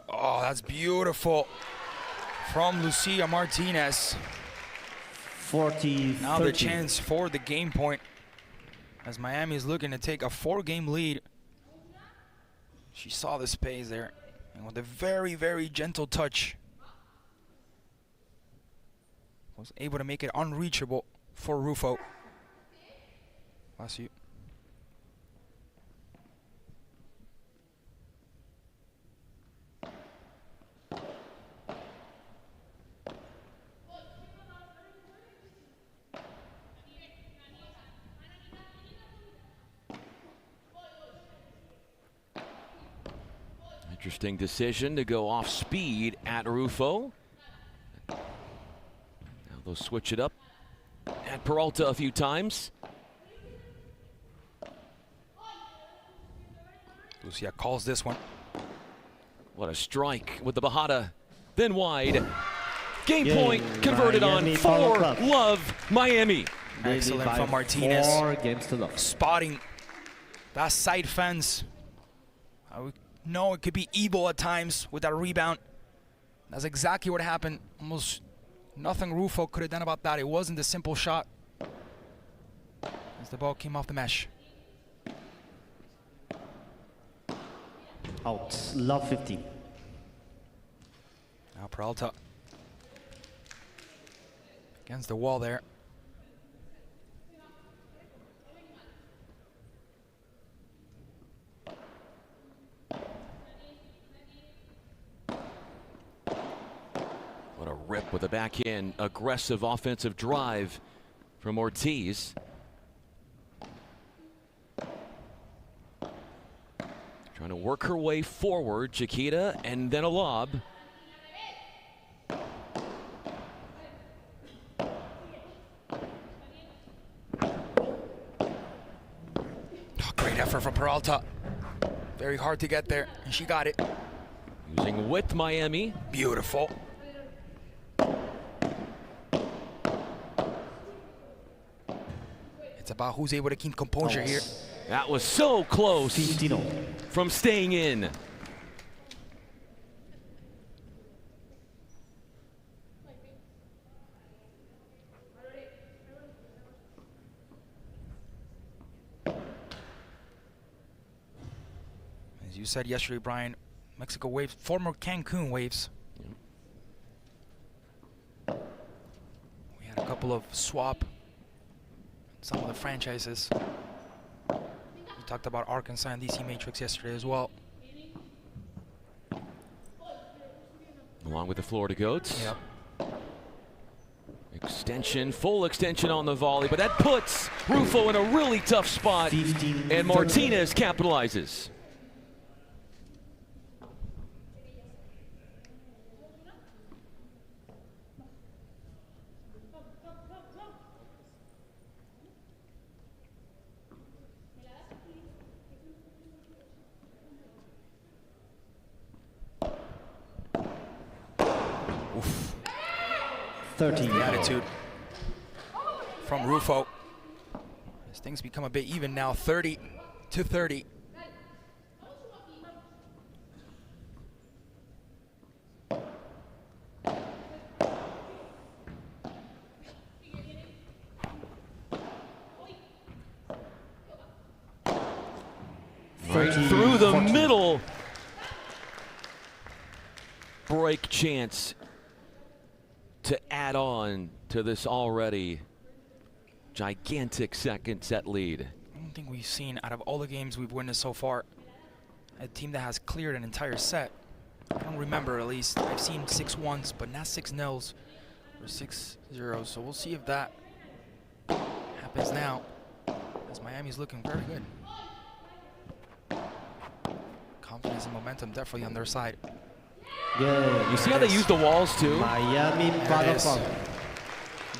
Oh, that's beautiful from Lucia Martinez. 40. Now the chance for the game point as Miami is looking to take a 4-game lead. She saw the space there and with a very, very gentle touch was able to make it unreachable for Rufo. Bless you. Interesting decision to go off speed at Rufo. Now they'll switch it up at Peralta a few times. Lucia calls this one. What a strike with the Bajada. Then wide. Game point converted Miami on Padel 4 Club. love Miami. Excellent from Martinez. 4 games to love. Spotting that side fence. I know it could be evil at times with that rebound. That's exactly what happened. Almost nothing Rufo could have done about that. It wasn't a simple shot as the ball came off the mesh. Out. Love 15. Now Peralta against the wall there. What a rip with the backhand. Aggressive offensive drive from Ortiz. Trying to work her way forward, Chiquita, and then a lob. Great effort from Peralta. Very hard to get there, and she got it. Using width, Miami. Beautiful. It's about who's able to keep composure here. That was so close 15-0. from staying in. As you said yesterday, Brian, Mexico Waves, former Cancun Waves. We had a couple of swap some of the franchises. We talked about Arkansas and DC Matrix yesterday as well. Along with the Florida Goats. Yep. Extension, full extension on the volley, but that puts Rufo in a really tough spot, and Martinez capitalizes. Oof. 13. The attitude from Rufo. As things become a bit even now, 30-30. Right through the middle. Break chance to add on to this already gigantic second set lead. I don't think we've seen, out of all the games we've witnessed so far, a team that has cleared an entire set. I don't remember, at least. I've seen 6-1s, but not 6-0s or 6-0s. So we'll see if that happens now, as Miami's looking very good. Confidence and momentum definitely on their side. Yeah, you see how they use the walls too? Miami Padel Club.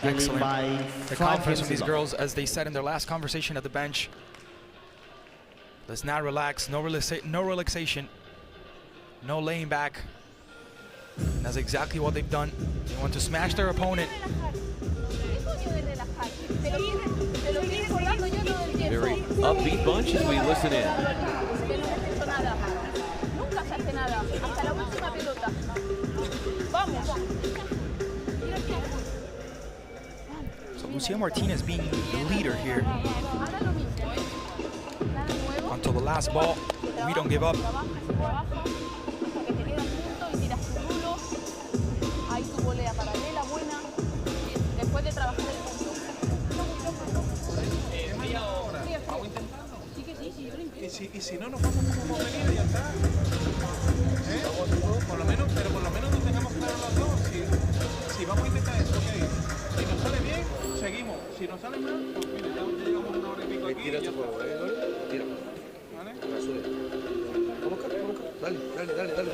Excellent. The confidence from these girls, as they said in their last conversation at the bench. Let's not relax, no relaxation, no laying back. And that's exactly what they've done. They want to smash their opponent. Very upbeat bunch as we listen in. So Lucia Martinez being the leader here. Until the last ball, we don't give up. Y si no nos vamos como venir y ya está. Por lo menos, pero por lo menos nos tengamos claro los dos. Si vamos a intentar eso, ok. Si nos sale bien, seguimos. Si nos sale mal, pues mira, ya llegamos a una hora y pico aquí. Tira tu juego, tira. ¿Vale? Vamos, dale.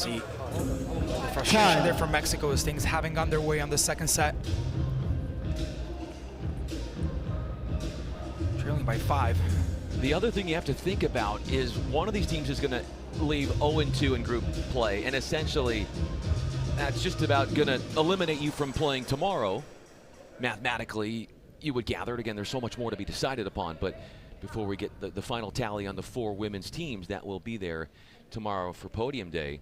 see the frustration there from Mexico as things haven't gone their way on the second set. Trailing by 5. The other thing you have to think about is one of these teams is going to leave 0-2 in group play, and essentially that's just about going to eliminate you from playing tomorrow. Mathematically, you would gather it. Again, there's so much more to be decided upon, but before we get the final tally on the 4 women's teams, that will be there tomorrow for podium day.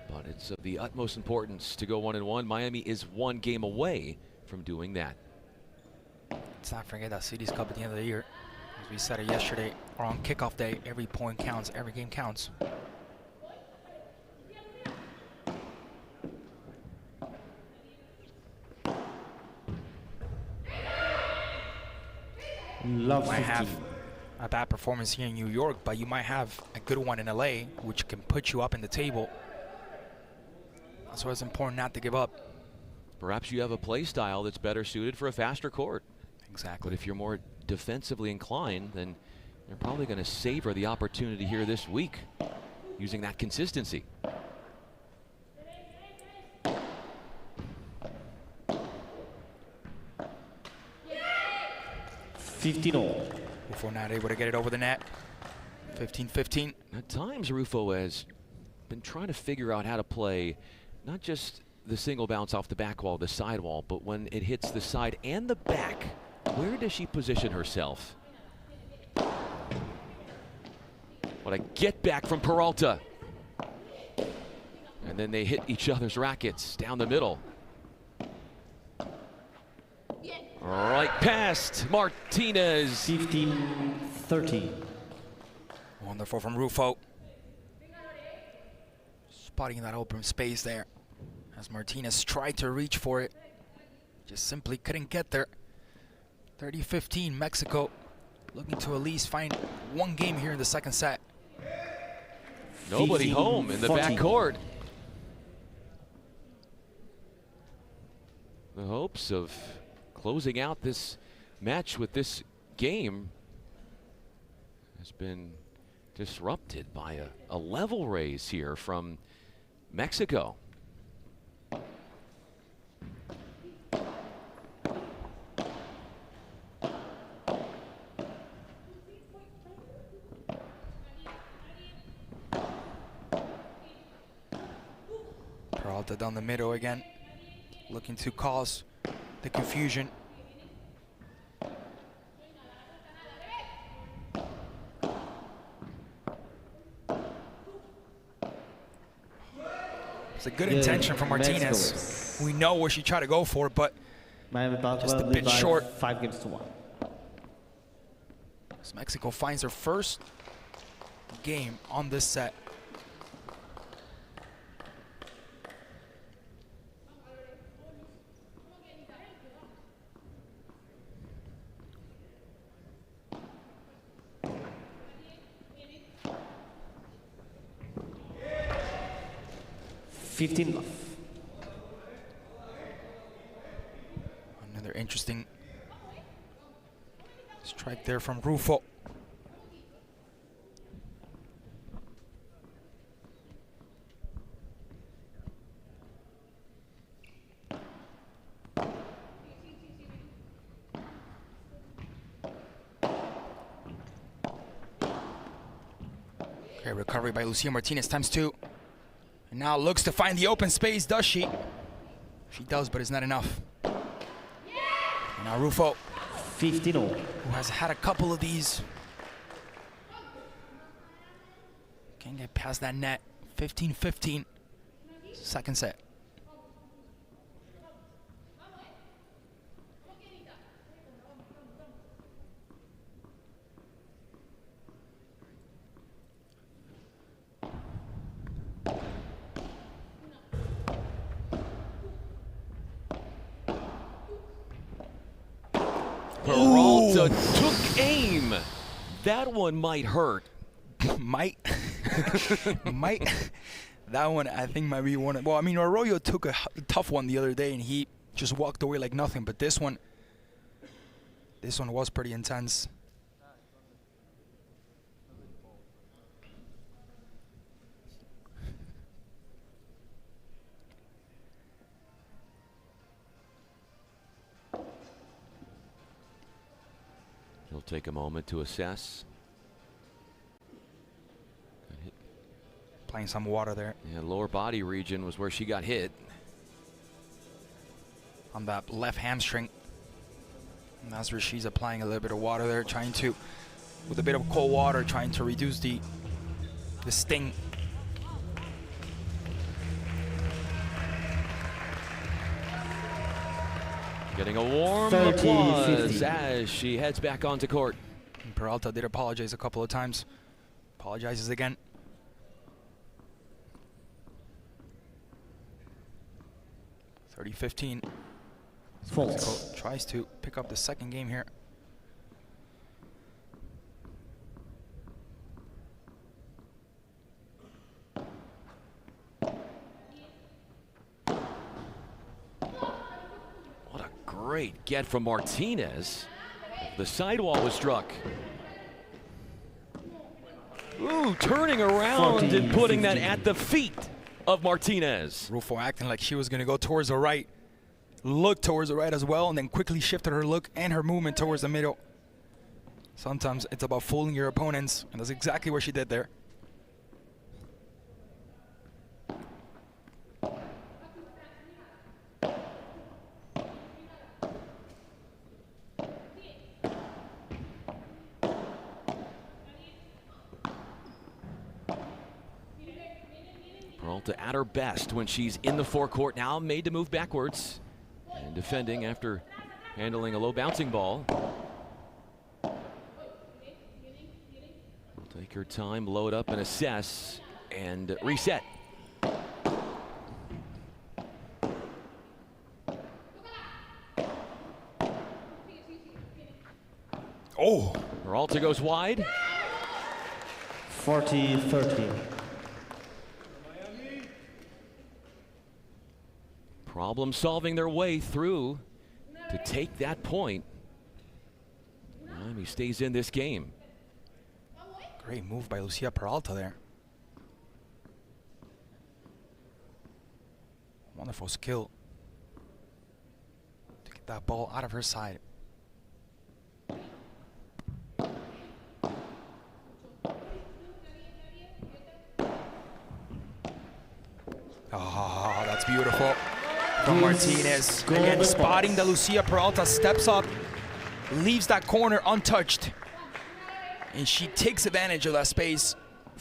But it's of the utmost importance to go 1-1. Miami is 1 game away from doing that. Let's not forget that Cities Cup at the end of the year. As we said it yesterday, or on kickoff day, every point counts, every game counts. Love might 15. have a bad performance here in New York, but you might have a good one in LA, which can put you up in the table. That's why it's important not to give up. Perhaps you have a play style that's better suited for a faster court. Exactly. But if you're more defensively inclined, then you're probably going to savor the opportunity here this week using that consistency. Before not able to get it over the net. 15-15. At times, Rufo has been trying to figure out how to play not just the single bounce off the back wall, the side wall, but when it hits the side and the back, where does she position herself? What a get back from Peralta. And then they hit each other's rackets down the middle. Right past Martinez. 15-13. Wonderful from Rufo. Spotting that open space there as Martinez tried to reach for it. Just simply couldn't get there. 30-15, Mexico looking to at least find 1 game here in the second set. Nobody home in the backcourt. The hopes of closing out this match with this game has been disrupted by a level raise here from Mexico. Peralta down the middle again, looking to cause the confusion. It's a good intention from Martinez. Mexico. We know what she tried to go for, but Miami Padel just a Club bit lead by short. 5-1. As Mexico finds their first game on this set. Another interesting strike there from Rufo. Okay, recovery by Lucia Martinez ×2. And now looks to find the open space, does she? She does, but it's not enough. And now Rufo, 15-0, who has had a couple of these. Can't get past that net. 15-15, second set. Peralta took aim. That one might hurt. Might. That one, I think, might be one. Well, I mean, Arroyo took a tough one the other day, and he just walked away like nothing. But this one was pretty intense. take a moment to assess. Playing some water there. Yeah, lower body region was where she got hit. On that left hamstring. And that's where she's applying a little bit of water there, trying to, with a bit of cold water, trying to reduce the sting. Getting a warm 30, applause 50. as she heads back onto court. And Peralta did apologize a couple of times. Apologizes again. (30-15). False. Tries to pick up the second game here. What a great get from Martinez. The sidewall was struck. Ooh, turning around 40, and putting 50. that at the feet of Martinez. Rufo acting like she was going to go towards the right. Looked towards the right as well, and then quickly shifted her look and her movement towards the middle. Sometimes it's about fooling your opponents, and that's exactly what she did there. Peralta at her best when she's in the forecourt now, made to move backwards and defending after handling a low bouncing ball. Take her time, load up and assess and reset. Oh! Peralta goes wide. 40-30. Problem solving their way through to take that point. Miami stays in this game. Great move by Lucia Peralta there. Wonderful skill to get that ball out of her side. Oh, that's beautiful from Martinez. Again, spotting that Lucia Peralta steps up, leaves that corner untouched, and she takes advantage of that space.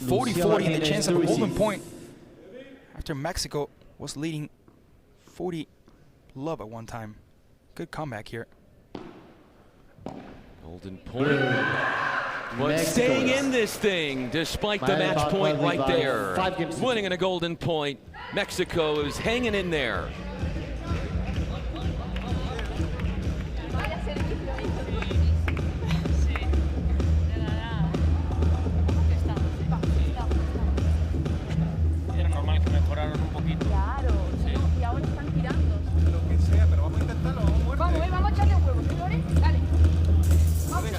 40-40 and the chance of a golden point after Mexico was leading 40 love at one time. Good comeback here. Golden point. But staying in this thing despite the match point right there. Winning in a golden point. Mexico is hanging in there. Era normal que mejoraran un poquito. Claro, Sí. y ahora están tirando. Lo que sea, pero vamos a intentarlo, vamos muerte. Vamos a echarle huevos, Flores. Dale. Vamos.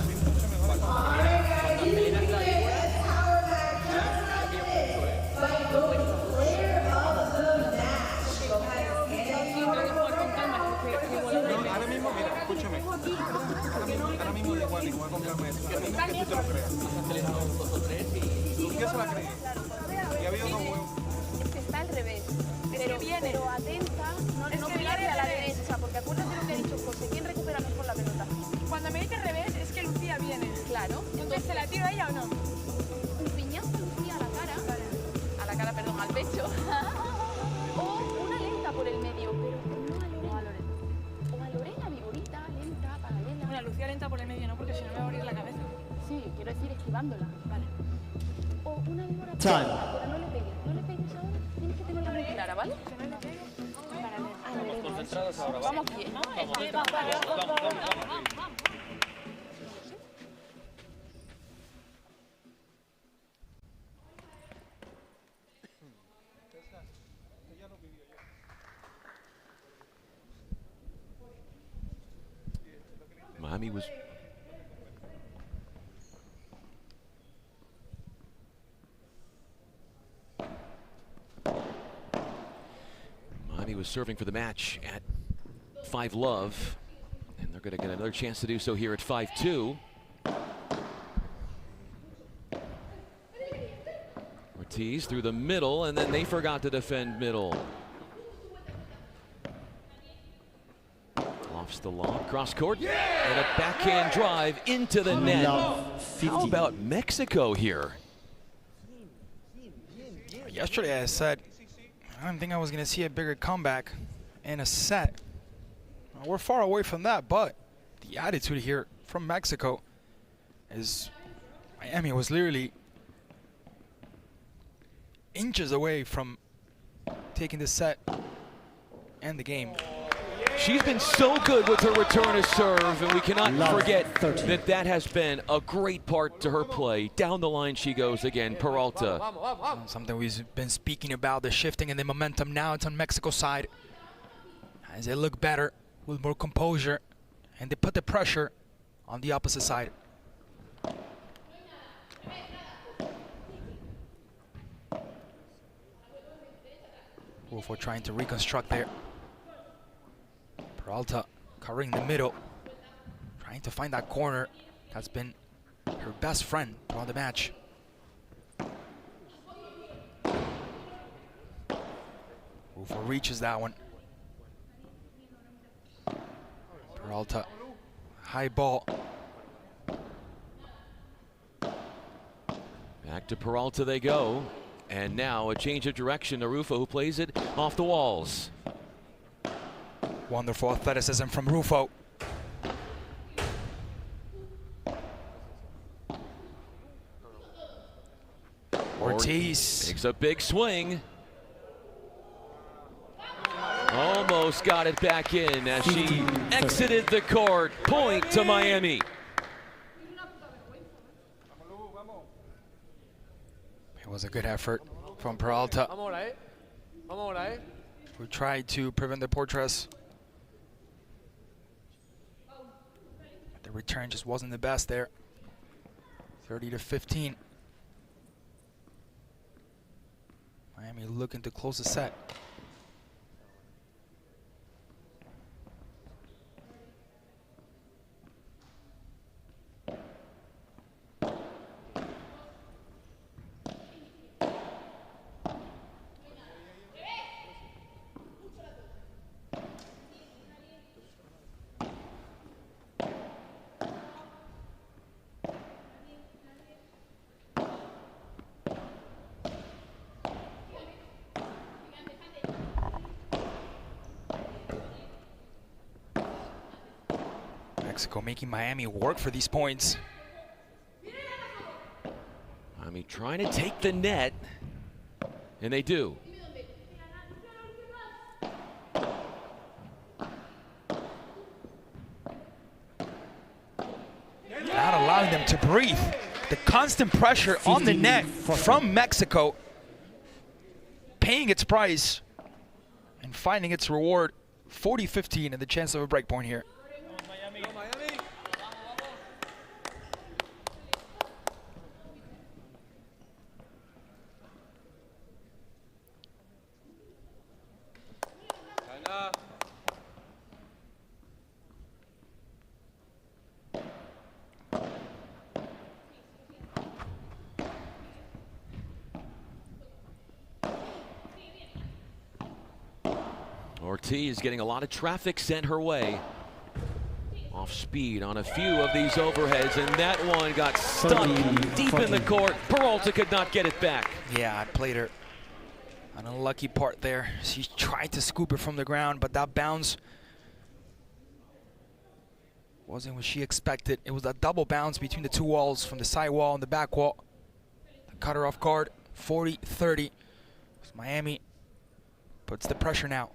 No, ahora mismo, mira, escúchame. Ahora mismo igual con calma. Que tú te lo creas. Lucía se la cree. Y ha habido dos huevos. Es que está al revés. Pero atenta, no mirarle a la derecha, porque acuérdate lo que ha dicho José, ¿quién recupera mejor la pelota? Cuando me dice al revés es que Lucía viene. Claro. Entonces, ¿se la tiro a ella o no? Un piñazo a Lucía a la cara. A la cara, perdón, al pecho. O una lenta por el medio, pero no a Lorena. O a Lorena, vigorita, lenta, paralela. Una Lucía lenta por el medio, no, porque si no me va a abrir la cabeza. Sí, quiero decir esquivándola. Vale. O una víbora por Time. pero no le pegues. No le pegues ahora. Tienes que tenerla muy clara, ¿vale? Que no le pegues. Paralela. Concentrados ahora, Vamos bien. Miami was serving for the match at 5 love, and they're going to get another chance to do so here at 5-2. Ortiz through the middle, and then they forgot to defend middle. Lofts the lob, cross court, and a backhand drive into the net. How about Mexico here? Yesterday I said I didn't think I was going to see a bigger comeback in a set. We're far away from that, but the attitude here from Mexico is Miami was literally inches away from taking the set and the game. She's been so good with her return to serve, and we cannot forget that that has been a great part to her play. Down the line she goes again, Peralta. Something we've been speaking about, the shifting and the momentum. Now it's on Mexico's side as they look better with more composure, and they put the pressure on the opposite side. Wolf trying to reconstruct there. Peralta covering the middle, trying to find that corner. That's been her best friend throughout the match. Wolf reaches that one. Peralta, high ball. Back to Peralta they go. And now a change of direction to Rufo, who plays it off the walls. Wonderful athleticism from Rufo. Ortiz takes a big swing. Almost got it back in as she exited the court. Point to Miami. It was a good effort from Peralta, who tried to prevent the portress. The return just wasn't the best there. 30-15. Miami looking to close the set. Mexico making Miami work for these points. Miami trying to take the net, and they do. Not allowing them to breathe. The constant pressure on the net from Mexico, paying its price and finding its reward. 40-15 and the chance of a break point here. Ortiz getting a lot of traffic sent her way. Off speed on a few of these overheads, and that one got stuck deep in the court. Peralta could not get it back. Yeah, I played her an unlucky part there. She tried to scoop it from the ground, but that bounce wasn't what she expected. It was a double bounce between the two walls, from the side wall and the back wall. Cut her off guard. 40-30. Miami puts the pressure now.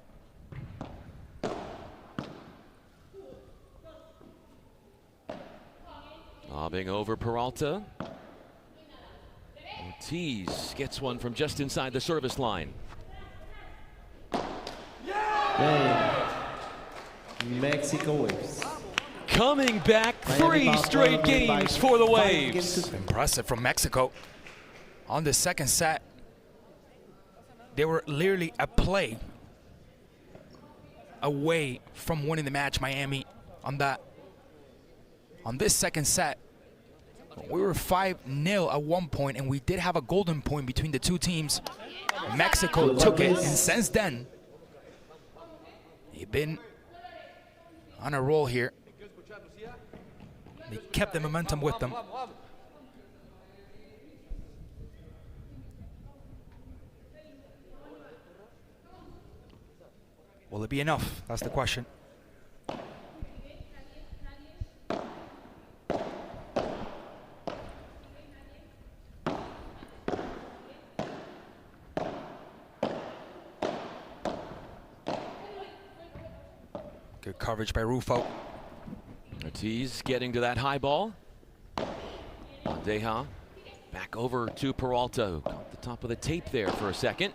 Lobbing over Peralta. Ortiz gets one from just inside the service line. Mexico Waves. Coming back, 3 straight games for the Waves. Impressive from Mexico. On the second set, they were literally a play away from winning the match, Miami, on that. On this second set, We were 5-0 at one point, and we did have a golden point between the two teams. Mexico took it, and since then, they've been on a roll here. They kept the momentum with them. Will it be enough? That's the question. Good coverage by Rufo. Ortiz getting to that high ball. Deja back over to Peralta. Caught the top of the tape there for a second.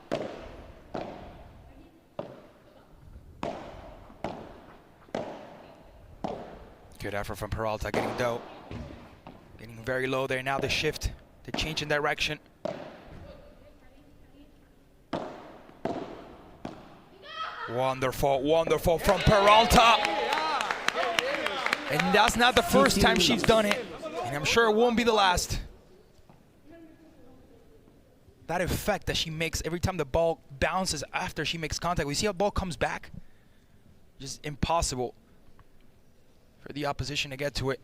Good effort from Peralta, getting dough. Getting very low there. Now the shift, the change in direction. Wonderful, wonderful from Peralta. And that's not the first time she's done it. And I'm sure it won't be the last. That effect that she makes every time the ball bounces after she makes contact. We see how the ball comes back. Just impossible for the opposition to get to it.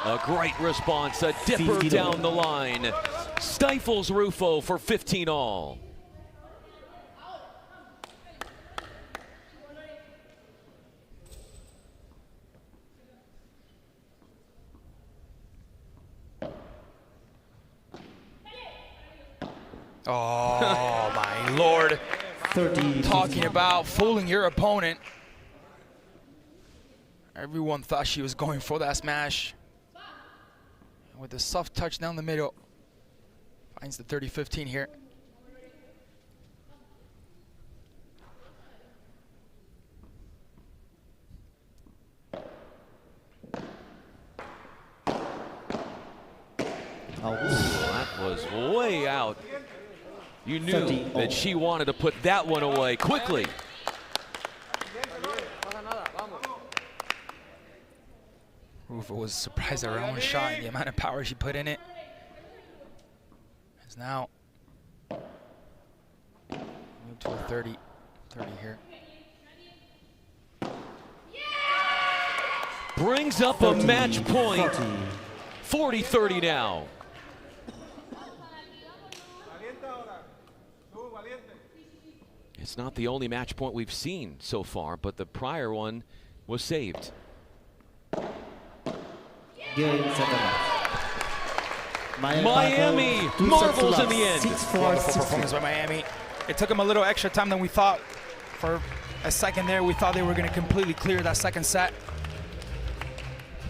A great response, a dipper down the line. Stifles Rufo for 15 all. Oh my Lord. Talking about fooling your opponent. Everyone thought she was going for that smash. With a soft touch down the middle, finds the 30-15 here. That was way out. You knew that she wanted to put that one away quickly. Rufo was surprised at her own shot and the amount of power she put in it. It's now moved to a 30 here. Brings up a match point. 40-30 now. It's not the only match point we've seen so far, but the prior one was saved. Miami marvels in the end. Wonderful performance by Miami. It took them a little extra time than we thought. For a second there, we thought they were going to completely clear that second set.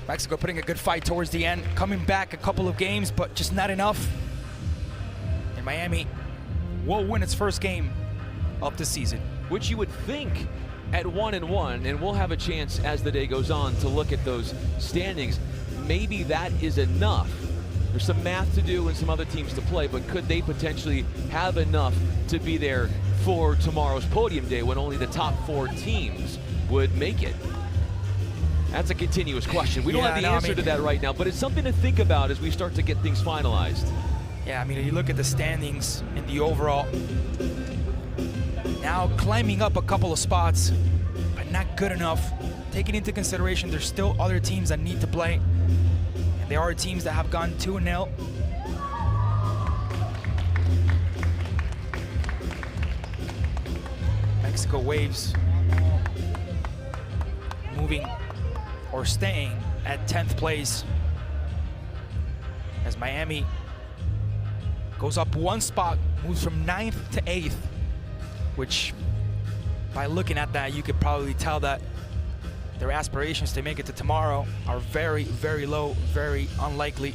Mexico putting a good fight towards the end, coming back a couple of games, but just not enough. And Miami will win its first game of the season. Which you would think at 1-1, and we'll have a chance as the day goes on to look at those standings. Maybe that is enough. There's some math to do and some other teams to play, but could they potentially have enough to be there for tomorrow's podium day when only the top 4 teams would make it? That's a continuous question. We don't have the answer to that right now, but it's something to think about as we start to get things finalized. Yeah, I mean, if you look at the standings in the overall, now climbing up a couple of spots, but not good enough. Taking into consideration there's still other teams that need to play. And there are teams that have gone 2-0. Mexico Waves moving or staying at 10th place as Miami goes up 1 spot, moves from 9th to 8th, which by looking at that, you could probably tell that their aspirations to make it to tomorrow are very, very low, very unlikely.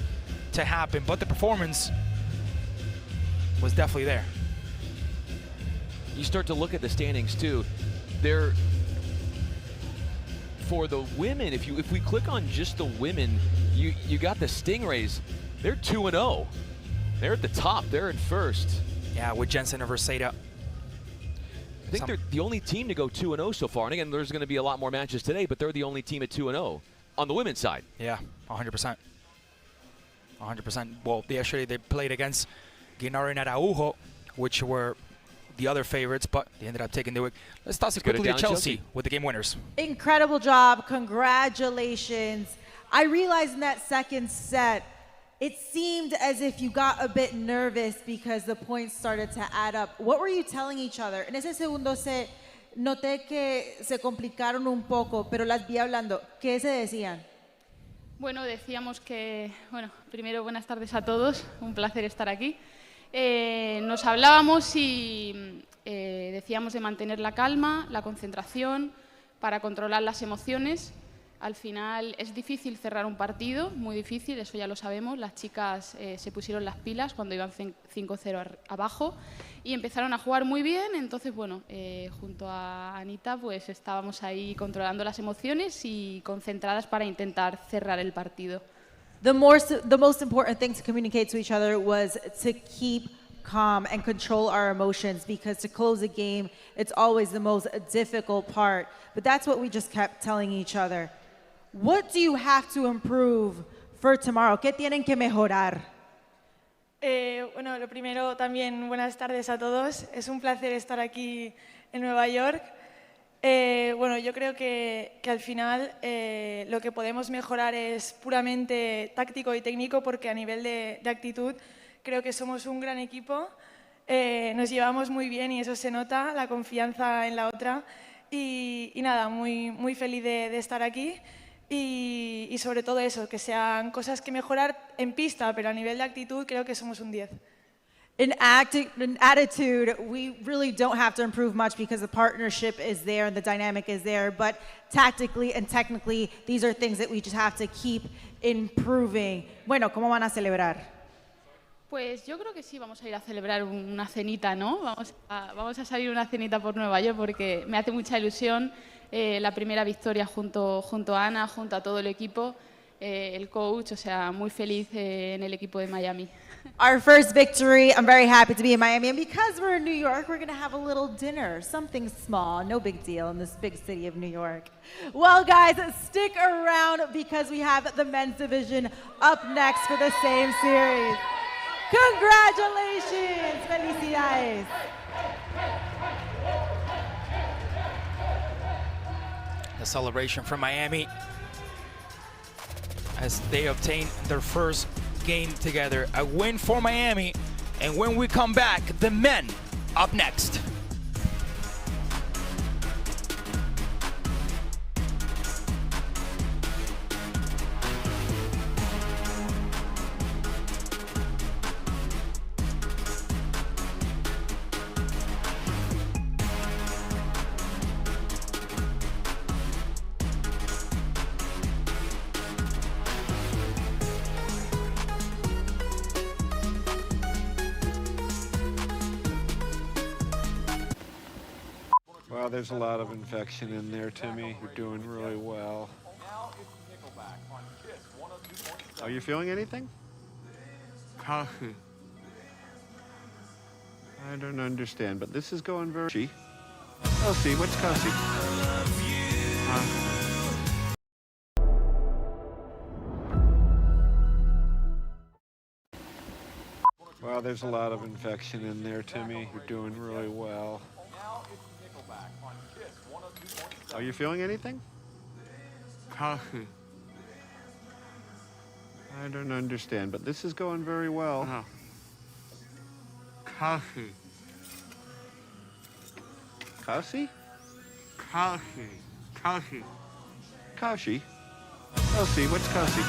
to happen, but the performance was definitely there. You start to look at the standings too. They're, for the women, if we click on just the women, you got the Stingrays. They're 2-0. They're at the top. They're in first. Yeah, with Jensen and Verseda. I think they're the only team to go 2-0 so far. And again, there's going to be a lot more matches today, but they're the only team at 2-0 on the women's side. Yeah, 100%. 100%. Well, yesterday they played against Guinaro and Araujo, which were the other favorites, but they ended up taking the week. Let's toss it quickly to Chelsea with the game winners. Incredible job. Congratulations. I realized in that second set, it seemed as if you got a bit nervous because the points started to add up. What were you telling each other? En ese segundo set, noté que se complicaron un poco, pero las vi hablando. ¿Qué se decían? Bueno, decíamos que, bueno, primero buenas tardes a todos, un placer estar aquí. Nos hablábamos y decíamos de mantener la calma, la concentración, para controlar las emociones. Al final es difícil cerrar un partido, muy difícil, eso ya lo sabemos. Las chicas se pusieron las pilas cuando iban 5-0 abajo y empezaron a jugar muy bien. Entonces, bueno, junto a Anita pues estábamos ahí controlando las emociones y concentradas para intentar cerrar el partido. The most important thing to communicate to each other was to keep calm and control our emotions, because to close a game, it's always the most difficult part. But that's what we just kept telling each other. What do you have to improve for tomorrow? ¿Qué tienen que mejorar? Bueno, lo primero también buenas tardes a todos. Es un placer estar aquí en Nueva York. Bueno, yo creo que al final lo que podemos mejorar es puramente táctico y técnico, porque a nivel de actitud creo que somos un gran equipo, nos llevamos muy bien y eso se nota, la confianza en la otra. Y nada, muy feliz de estar aquí. Y sobre todo eso, que sean cosas que mejorar en pista, pero a nivel de actitud creo que somos un 10. In attitude, we really don't have to improve much because the partnership is there and the dynamic is there. But tactically and technically, these are things that we just have to keep improving. Bueno, ¿cómo van a celebrar? Pues yo creo que sí, vamos a ir a celebrar una cenita, ¿no? Vamos a salir una cenita por Nueva York porque me hace mucha ilusión la primera victoria junto a Ana, junto a todo el equipo, el coach, o sea, muy feliz en el equipo de Miami. Our first victory, I'm very happy to be in Miami, and because we're in New York, we're going to have a little dinner, something small, no big deal in this big city of New York. Well, guys, stick around because we have the men's division up next for the same series. Congratulations! Felicidades! The celebration from Miami as they obtain their first game together. A win for Miami. And when we come back, the men up next. Well, there's a lot of infection in there, Timmy. You're doing really well. Are you feeling anything? Coffee. I don't understand, but this is going very... Kelsey, what's Kelsey? Well, there's a lot of infection in there, Timmy. You're doing really well. Are you feeling anything? Coffee. I don't understand, but this is going very well. Coffee. Kelsey? Coffee. Coffee. Kelsey? Kelsey, what's Kelsey?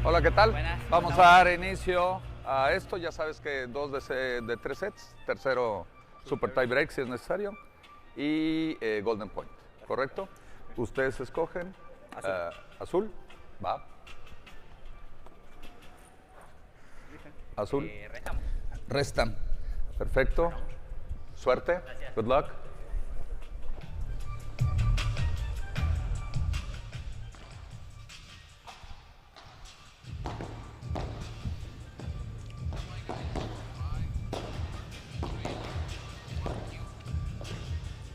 Hola, ¿qué tal? Vamos a dar inicio a esto. Ya sabes que 2 de 3 sets, tercero super tie break si es necesario y golden point, ¿correcto? Ustedes escogen azul, va. Azul. Restan. Perfecto. Suerte. Good luck.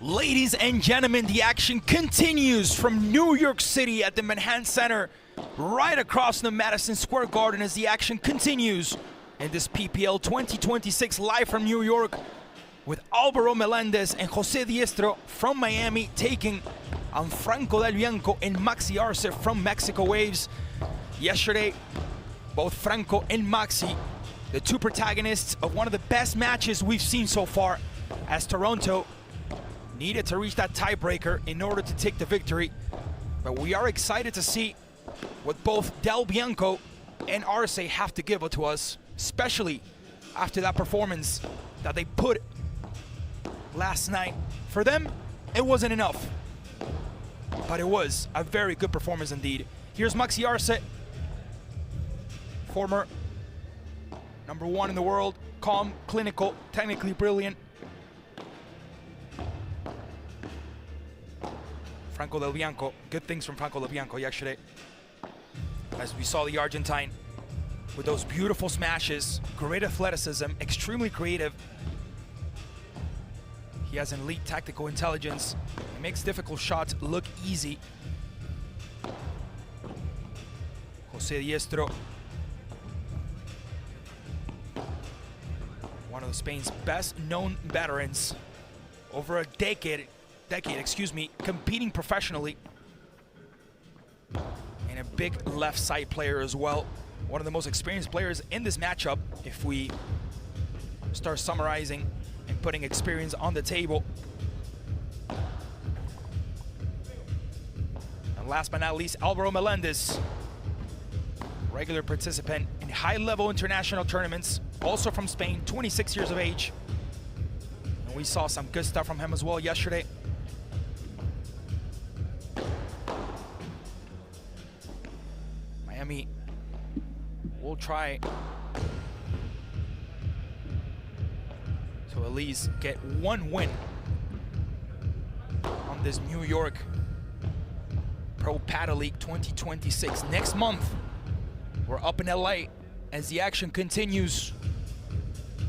Ladies and gentlemen, the action continues from New York City at the Manhattan Center, right across the Madison Square Garden as the action continues in this PPL 2026 live from New York with Álvaro Melendez and José Diestro from Miami taking on Franco Del Bianco and Maxi Arce from Mexico Waves. Yesterday, both Franco and Maxi, the two protagonists of one of the best matches we've seen so far, as Toronto needed to reach that tiebreaker in order to take the victory. But we are excited to see what both Del Bianco and Arce have to give to us, especially after that performance that they put last night. For them, it wasn't enough, but it was a very good performance indeed. Here's Maxi Arce, former #1 in the world, calm, clinical, technically brilliant. Franco Del Bianco, good things from Franco Del Bianco yesterday. As we saw the Argentine with those beautiful smashes, great athleticism, extremely creative. He has an elite tactical intelligence. He makes difficult shots look easy. José Diestro, one of Spain's best known veterans, over a decade, competing professionally, and a big left side player as well. One of the most experienced players in this matchup, if we start summarizing and putting experience on the table. And last but not least, Álvaro Melendez, regular participant in high-level international tournaments, also from Spain, 26 years of age. And we saw some good stuff from him as well yesterday. Miami will try to at least get one win on this New York Pro Padel League 2026. Next month, we're up in LA as the action continues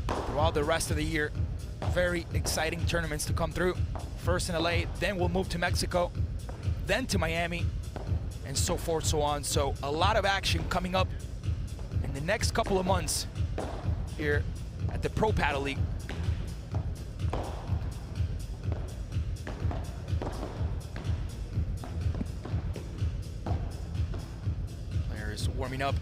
throughout the rest of the year. Very exciting tournaments to come through. First in LA, then we'll move to Mexico, then to Miami, and so forth, so on. So a lot of action coming up in the next couple of months here at the Pro Padel League. Players warming up.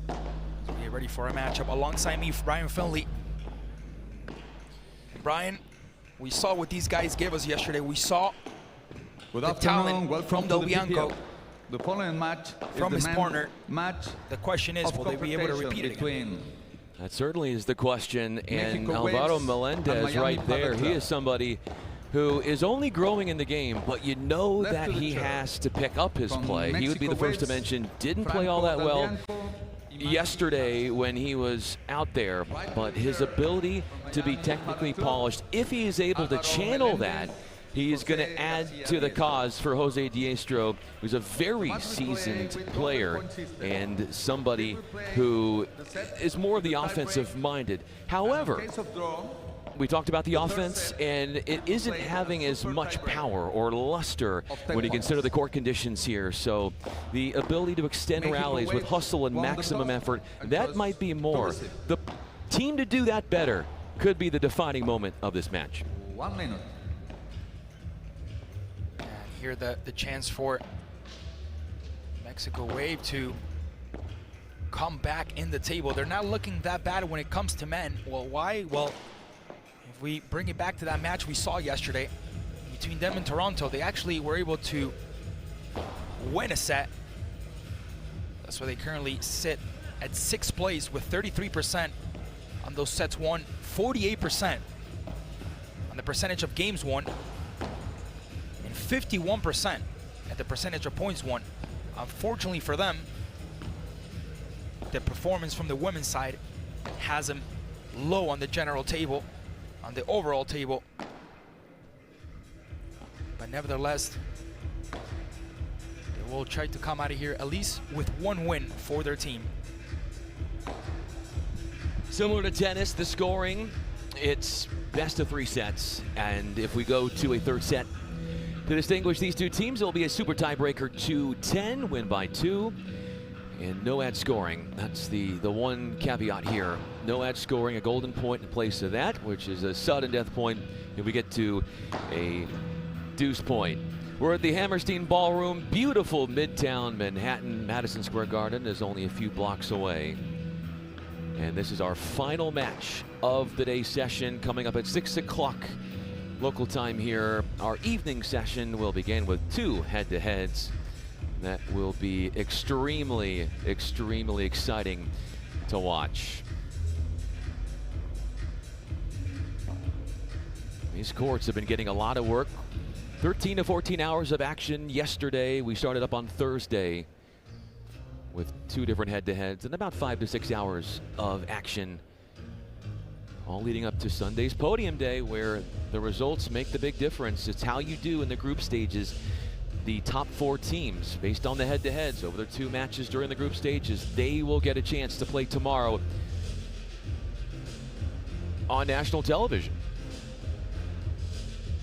So we get ready for a matchup alongside me, Brian Finley. Brian, we saw what these guys gave us yesterday. We saw the talent from Del Bianco. The following match from is his partner. The question is, will they be able to repeat it again? That certainly is the question, and Mexico Álvaro Waves Melendez and right Miami there, Padel he Club. is somebody who is only growing in the game, but you know Left that to the he church. has to pick up his From play. He would be the Mexico first to Waves, mention, didn't play all that Franco Del well Bianco, yesterday when he was out there, but his ability to be technically polished, if he is able to channel that, he is going to add to the cause for José Diestro, who's a very seasoned player and somebody who is more of the offensive minded. However, we talked about the offense, and it isn't having as much power or luster when you consider the court conditions here. So the ability to extend rallies with hustle and maximum effort, that might be more. The team to do that better could be the defining moment of this match. 1 minute. And here the chance for Mexico Wave to come back in the table. They're not looking that bad when it comes to men. Well, why? Well, if we bring it back to that match we saw yesterday between them and Toronto, they actually were able to win a set. That's why they currently sit at 6th place with 33% on those sets won, 48% on the percentage of games won, and 51% at the percentage of points won. Unfortunately for them, the performance from the women's side has them low on the general table, on the overall table. But nevertheless, they will try to come out of here at least with one win for their team. Similar to tennis, the scoring, it's best of 3 sets. And if we go to a 3rd set to distinguish these two teams, it'll be a super tiebreaker 2-10, win by 2. And no ad scoring. That's the one caveat here. No ad scoring, a golden point in place of that, which is a sudden death point if we get to a deuce point. We're at the Hammerstein Ballroom, beautiful Midtown Manhattan. Madison Square Garden is only a few blocks away. And this is our final match of the day session coming up at 6 o'clock local time here. Our evening session will begin with 2 head-to-heads. That will be extremely, extremely exciting to watch. These courts have been getting a lot of work. 13 to 14 hours of action yesterday. We started up on Thursday with 2 different head-to-heads and about 5 to 6 hours of action, all leading up to Sunday's podium day, where the results make the big difference. It's how you do in the group stages. The top 4 teams, based on the head-to-heads over their 2 matches during the group stages, they will get a chance to play tomorrow on national television.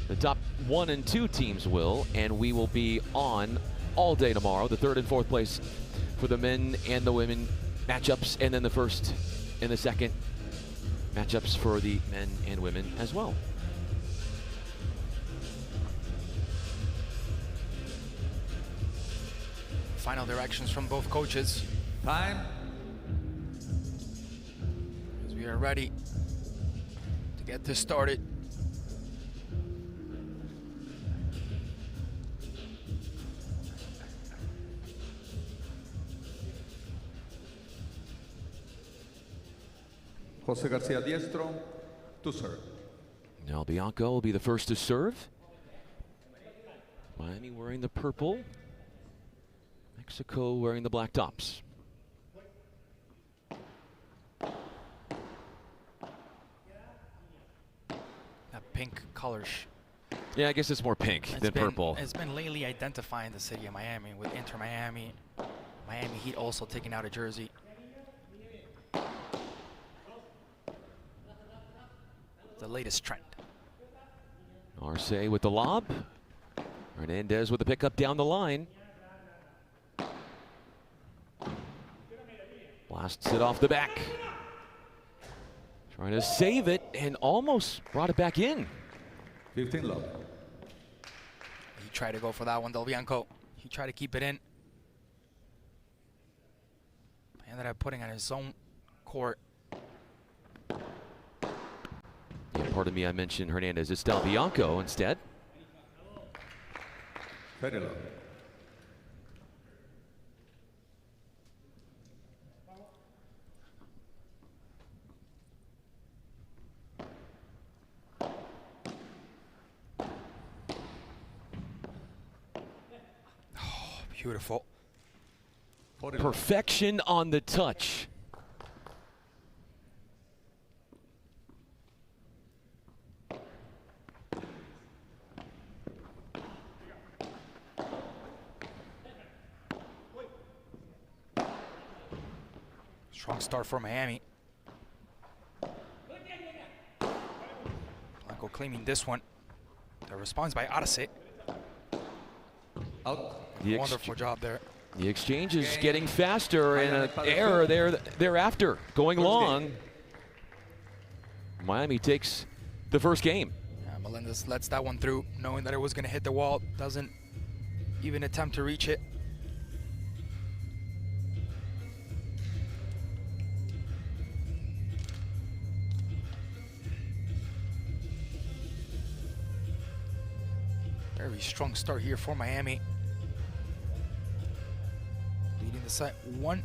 The top 1 and 2 teams will, and we will be on all day tomorrow. The 3rd and 4th place for the men and the women matchups, and then the 1st and the 2nd matchups for the men and women as well. Final directions from both coaches. Time. As we are ready to get this started. Jose Garcia Diestro to serve. Now Bianco will be the first to serve. Miami wearing the purple. Mexico wearing the black tops. That pink color. Yeah, I guess it's more pink than purple. It's been lately identifying the city of Miami with Inter Miami. Miami Heat also taking out a jersey. The latest trend. Arce with the lob. Hernandez with the pickup down the line. Blasts it off the back. Trying to save it and almost brought it back in. 15 love. He tried to go for that one, Del Bianco. He tried to keep it in. He ended up putting on his own court. Yeah, pardon me, I mentioned Hernandez. It's Del Bianco instead. Very low. Beautiful. Perfection on the touch. Strong start for Miami. Blanco claiming this one. The response by Arce. Out. Wonderful job there. The exchange is getting faster, and an error thereafter going long. Miami takes the first game. Yeah, Melendez lets that one through, knowing that it was going to hit the wall. Doesn't even attempt to reach it. Very strong start here for Miami. the set 1-0.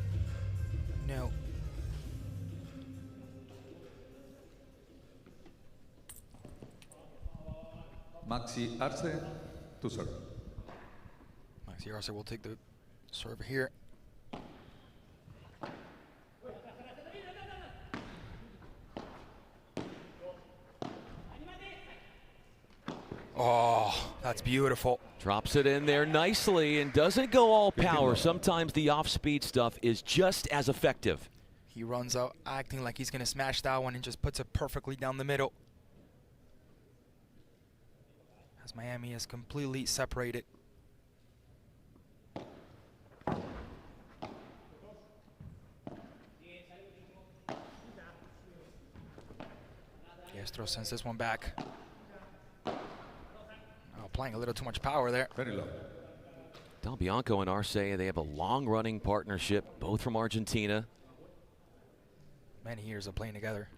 Maxi Arce to serve. Maxi Arce will take the serve here. Oh, that's beautiful. Drops it in there nicely and doesn't go all power. Sometimes the off-speed stuff is just as effective. He runs out acting like he's going to smash that one and just puts it perfectly down the middle. As Miami is completely separated. Diestro sends this one back. Applying a little too much power there. Very low. Del Bianco and Arce, they have a long-running partnership, both from Argentina. Many years of playing together,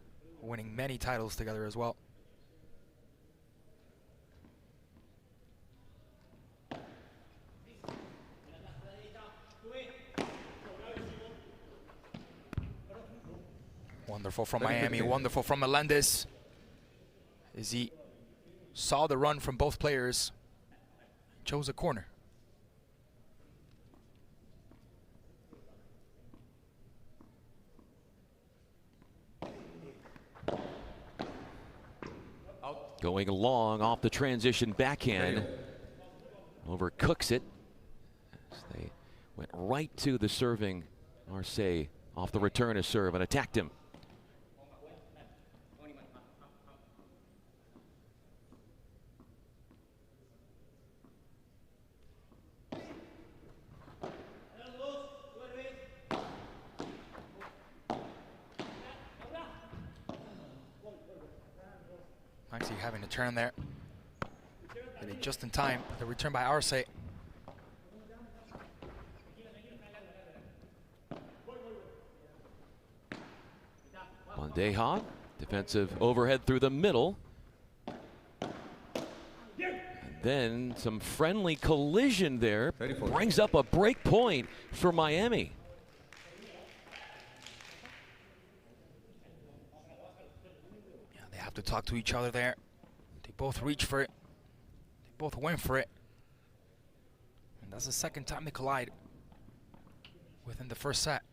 winning many titles together as well. Wonderful from Miami, wonderful from Melendez. As he saw the run from both players, chose a corner. Going long off the transition backhand. Overcooks it. As they went right to the serving Arce off the return of serve and attacked him. Maxi having to turn there. Did it just in time. The return by Arce. Bandeja, defensive overhead through the middle. And then some friendly collision there. Brings up a break point for Miami. They have to talk to each other there. They both reach for it. They both went for it. And that's the second time they collide within the first set.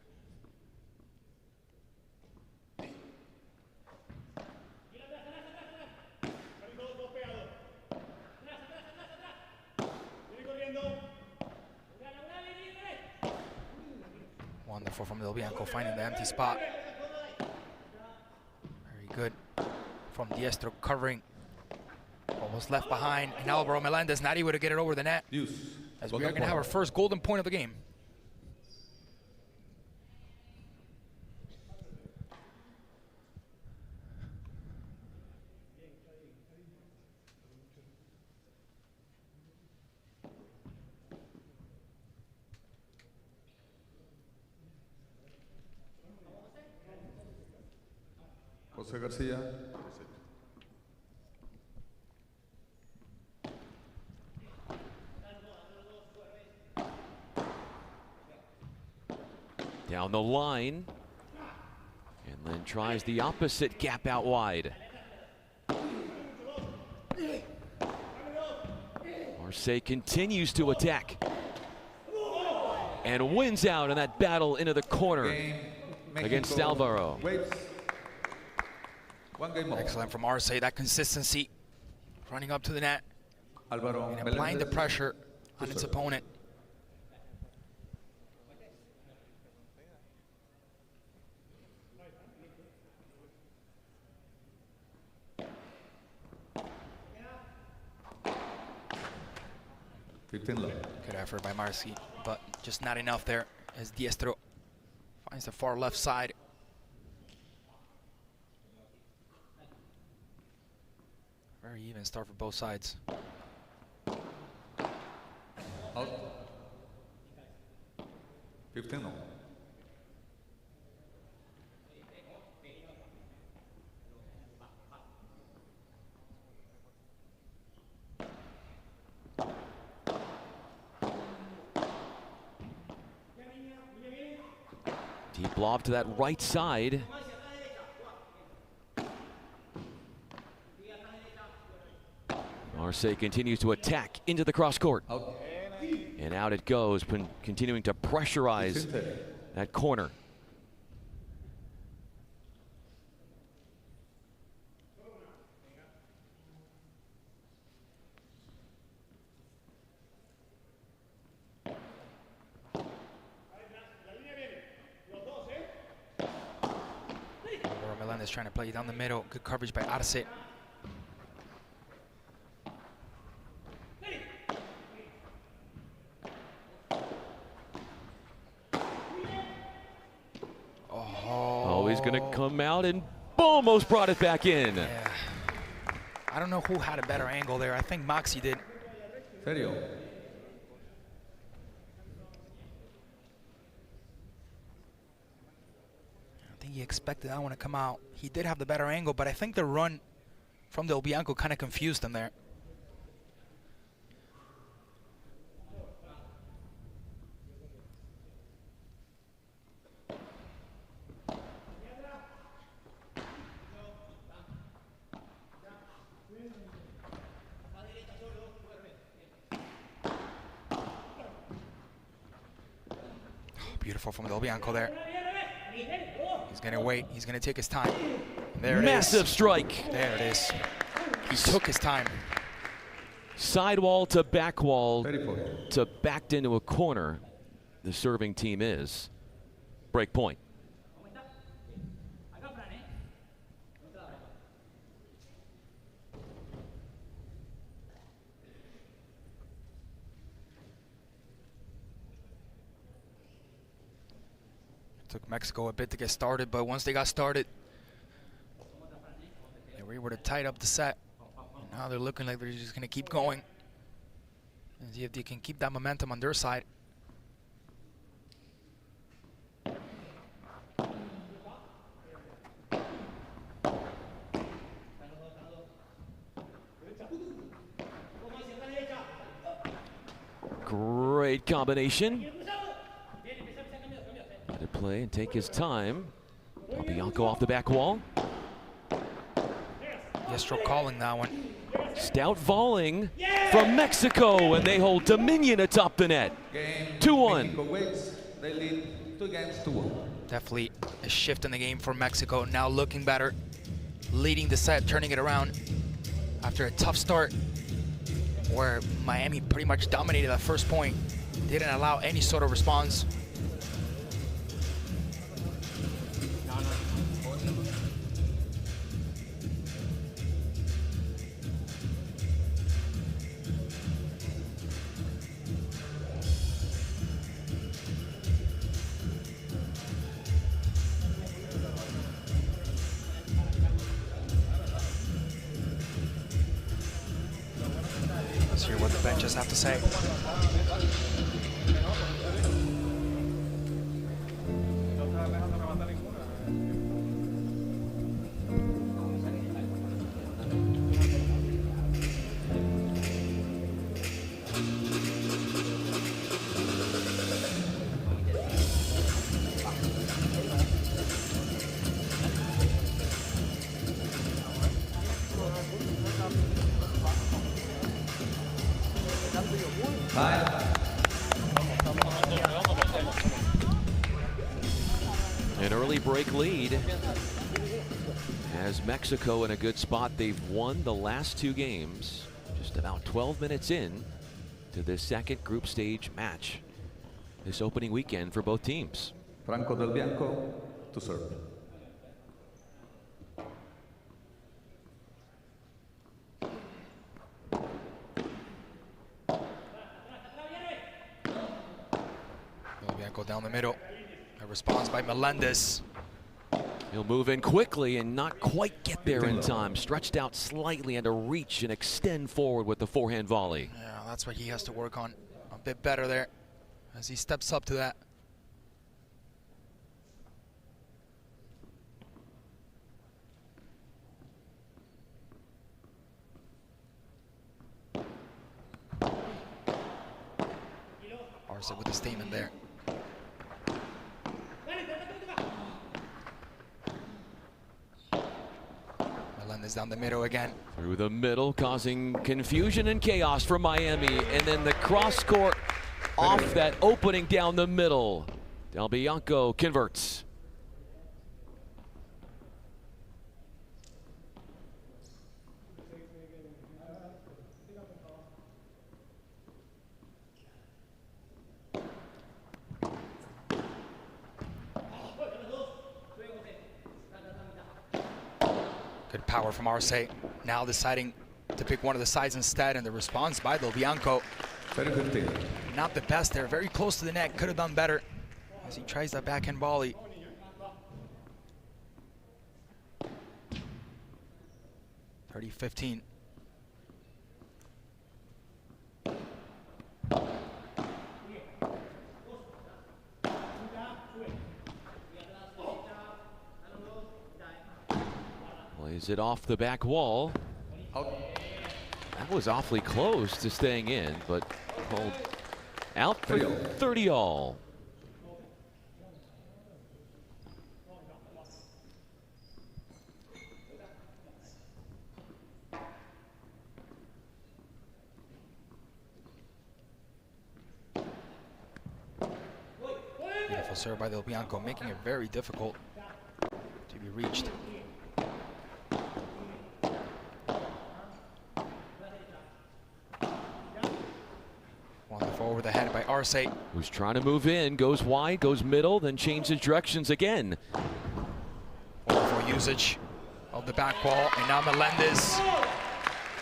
Wonderful from Del Bianco, finding the empty spot. Very good from Diestro, covering what was left behind. And Alvaro Melendez not able to get it over the net. As we are going to have our first golden point of the game. José García. Down the line. And then tries the opposite gap out wide. Arce continues to attack. And wins out in that battle into the corner against Alvaro. Excellent from Arce, that consistency. Running up to the net. Alvaro and applying the pressure on its opponent. Good effort by Marci, but just not enough there as Diestro finds the far left side. Very even start for both sides. Out. 15 no. Deep lob to that right side. Marseille continues to attack into the cross court. And out it goes, continuing to pressurize that corner. Melendez trying to play down the middle. Good coverage by Arce. Oh, he's going to come out and almost brought it back in. Yeah. I don't know who had a better angle there. I think Maxi did. Serio. I think he expected that one to come out. He did have the better angle, but I think the run from Del Bianco kind of confused him there. Beautiful from Del Bianco there. He's going to wait. He's going to take his time. There it is. Massive strike. There it is. He took his time. Sidewall to back wall to backed into a corner. The serving team is. Break point. Took Mexico a bit to get started, but once they got started, they were able to tighten up the set. And now they're looking like they're just going to keep going and see if they can keep that momentum on their side. Great combination. To play and take his time. Del Bianco off the back wall. Yestro calling that one. Stout volleying from Mexico, and they hold dominion atop the net. 2-1. They lead 2 games to 1. Definitely a shift in the game for Mexico. Now looking better, leading the set, turning it around after a tough start where Miami pretty much dominated that first point. Didn't allow any sort of response. Let's hear what the benches have to say. An early break lead has Mexico in a good spot. They've won the last 2 games, just about 12 minutes in to this second group stage match this opening weekend for both teams. Franco Del Bianco to serve. Del Bianco down the middle. A response by Melendez. He'll move in quickly and not quite get there in time. Stretched out slightly and to reach and extend forward with the forehand volley. Yeah, that's what he has to work on a bit better there as he steps up to that. Arce with the statement there. is down the middle again. Through the middle, causing confusion and chaos for Miami. And then the cross court off that opening down the middle. Del Bianco converts. Good power from Arce. Now deciding to pick one of the sides instead, and the response by Del Bianco. Not the best there, very close to the net, could have done better as he tries that backhand volley. (30-15). Plays it off the back wall. That was awfully close to staying in, but called out for 30 all. Beautiful serve by Del Bianco, making it very difficult to be reached. Over the head by Arce. Who's trying to move in, goes wide, goes middle, then changes directions again. Wonderful usage of the back wall, and now Melendez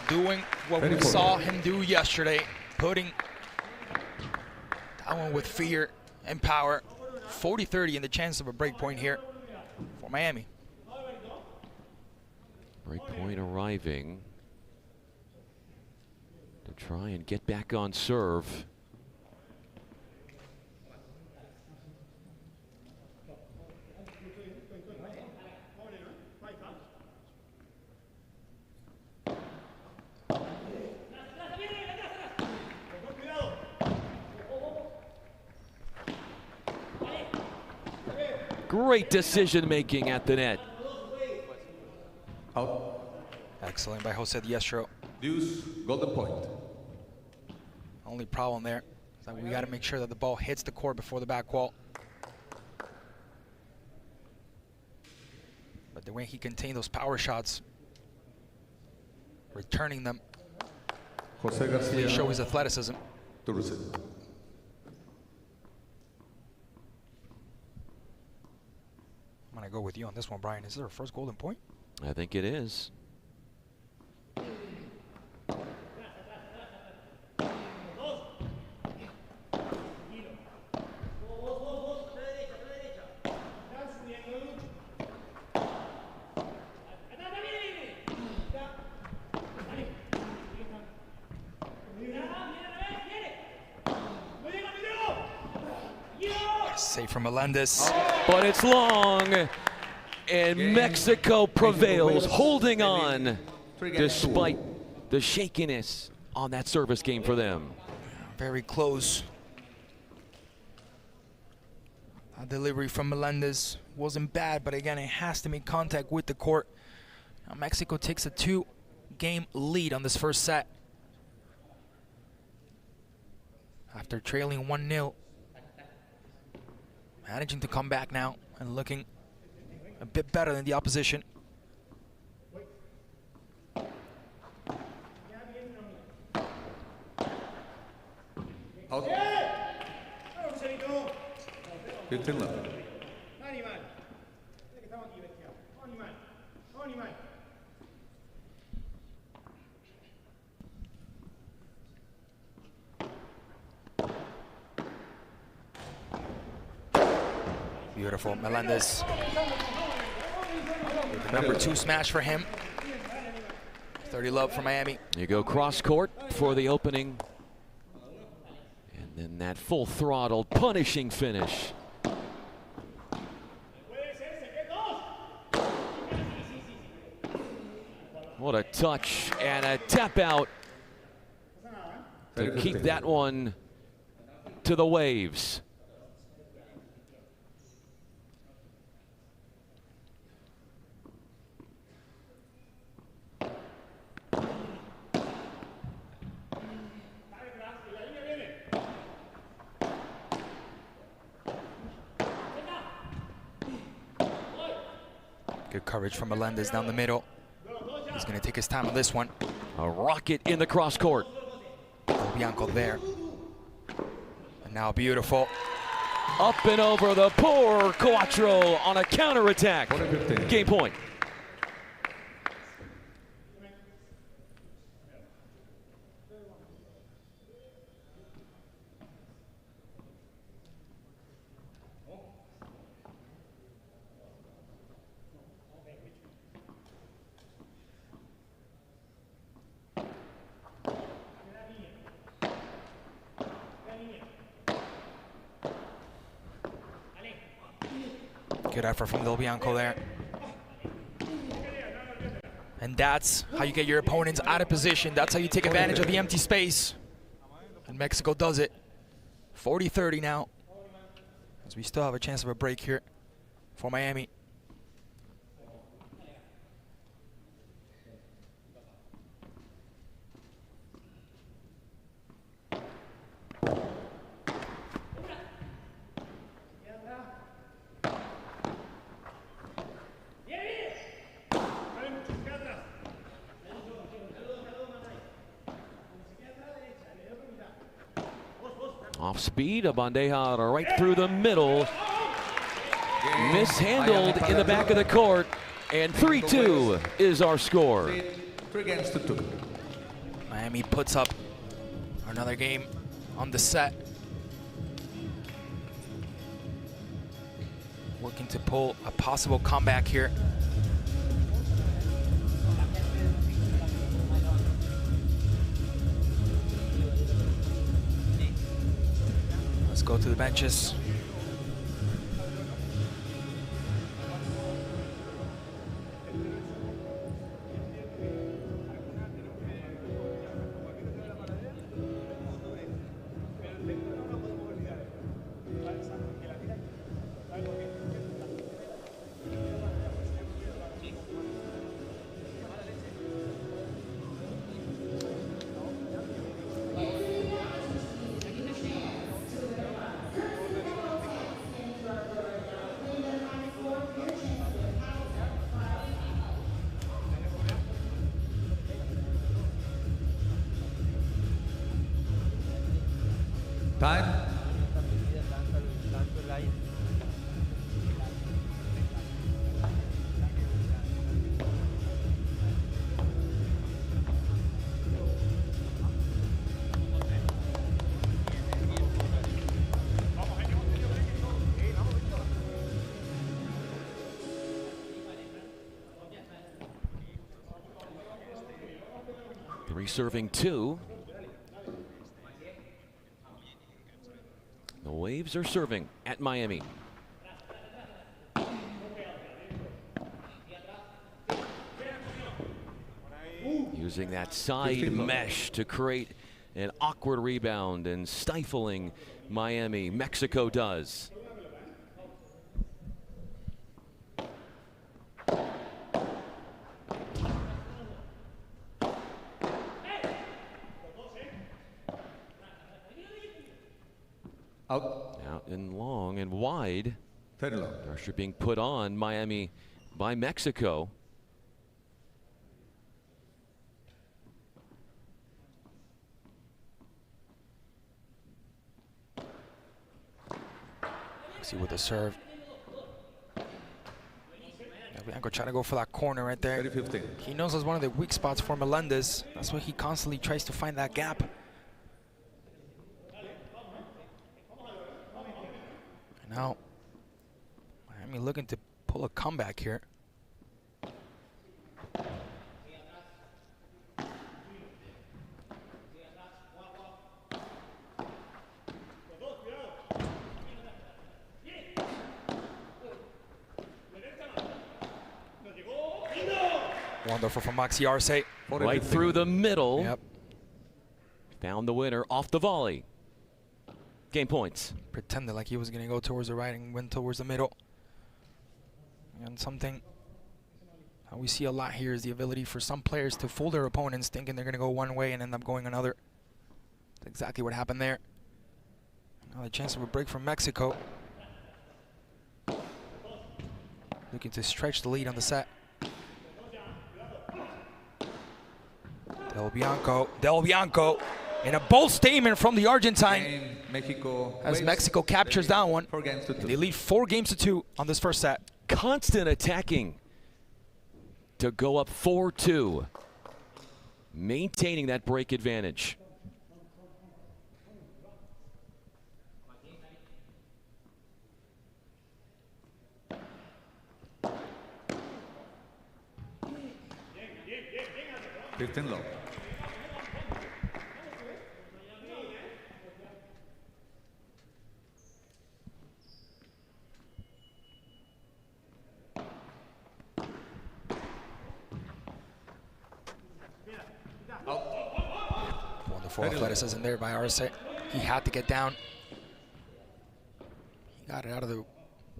doing what we saw him do yesterday, putting that one with fear and power. 40-30 and the chance of a break point here for Miami. Break point arriving to try and get back on serve. Great decision making at the net. Excellent by Jose Diestro. Deuce, golden point. Only problem there is that we got to make sure that the ball hits the court before the back wall. But the way he contained those power shots, returning them, Jose Garcia show his athleticism. To receive. I'm going to go with you on this one, Brian. Is this our first golden point? I think it is. Save from Melendez. But it's long, and Mexico prevails, holding on despite the shakiness on that service game for them. Very close. A delivery from Melendez wasn't bad, but again, it has to make contact with the court. Now Mexico takes a 2-game lead on this first set. After trailing 1-0. Managing to come back now and looking a bit better than the opposition. Out. 15 left. Beautiful, Melendez. With the number 2 smash for him. 30 love for Miami. You go cross court for the opening. And then that full throttle punishing finish. What a touch and a tap out to keep that one to the waves. Good coverage from Melendez down the middle. He's going to take his time on this one. A rocket in the cross court. Bianco there. And now beautiful. Up and over the poor Quattro on a counterattack. Game point. Good effort from Del Bianco there. And that's how you get your opponents out of position. That's how you take advantage of the empty space. And Mexico does it. 40-30 now. As we still have a chance of a break here for Miami. Off speed, a bandeja right through the middle. Mishandled in the back of the court. And 3-2 is our score. 3 games to 2. Miami puts up another game on the set. Looking to pull a possible comeback here. Let's go to the benches. Time. Three serving 2. The Waves are serving at Miami. Using that side mesh to create an awkward rebound and stifling Miami. Mexico does. Out. Out and long and wide. Very long. Pressure being put on Miami by Mexico. See with the serve. Bianco trying to go for that corner right there. 30-15. He knows that's one of the weak spots for Melendez. That's why he constantly tries to find that gap. And now, Miami looking to pull a comeback here. Wonderful from Maxi Arce. Right through the middle. Yep. Found the winner off the volley. Game points. Pretended like he was going to go towards the right and went towards the middle. And something we see a lot here is the ability for some players to fool their opponents thinking they're going to go one way and end up going another. That's exactly what happened there. Now the chance of a break from Mexico. looking to stretch the lead on the set. Del Bianco, and a bold statement from the Argentine as Mexico captures that one. And they lead 4-2 on this first set. Constant attacking to go up 4-2, maintaining that break advantage. Low. Wonderful athleticism there by Arce. He had to get down. He got it out of the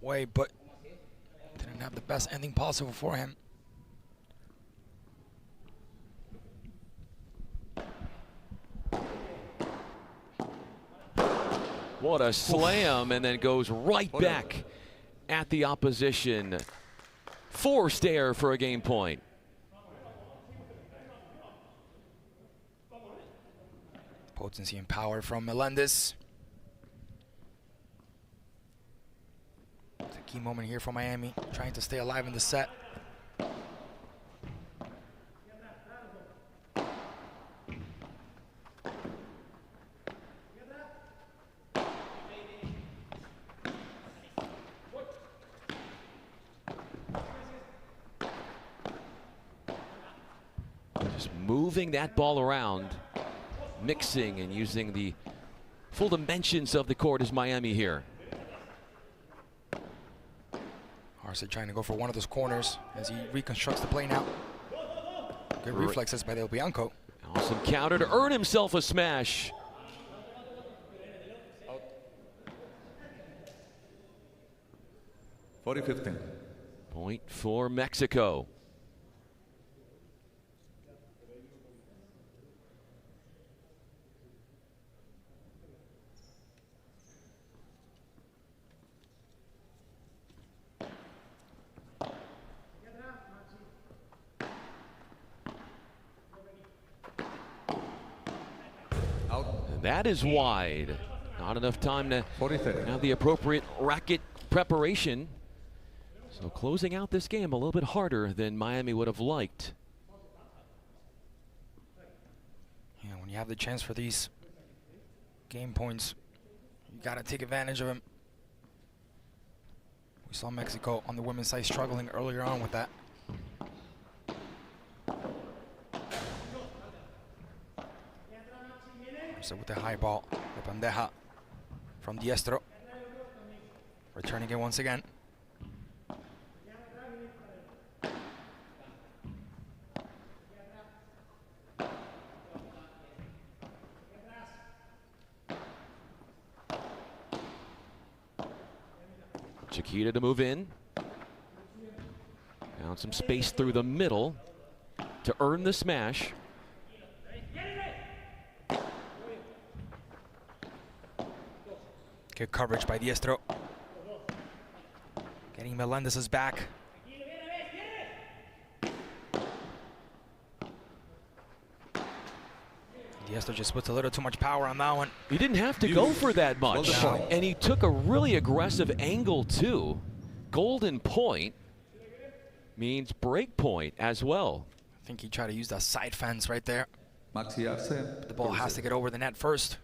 way, but didn't have the best ending possible for him. What a slam, and then goes right back at the opposition. Forced error for a game point. Potency and power from Melendez. It's a key moment here for Miami, trying to stay alive in the set. Just moving that ball around, mixing and using the full dimensions of the court is Miami here. Arce trying to go for one of those corners as he reconstructs the play now. Good reflexes by Del Bianco. Awesome counter to earn himself a smash. Out. 40-15. Point for Mexico. That is wide. Not enough time to have the appropriate racket preparation. So closing out this game a little bit harder than Miami would have liked. Yeah, when you have the chance for these game points, you got to take advantage of them. We saw Mexico on the women's side struggling earlier on with that. So with the high ball, the bandeja from Diestro. Returning it once again. Chiquita to move in. Found some space through the middle to earn the smash. Good coverage by Diestro. Getting Melendez's back. Diestro just puts a little too much power on that one. He didn't have to go for that much. And he took a really aggressive angle too. Golden point means break point as well. I think he tried to use that side fence right there. Maxi Arce. The ball has to get over the net first.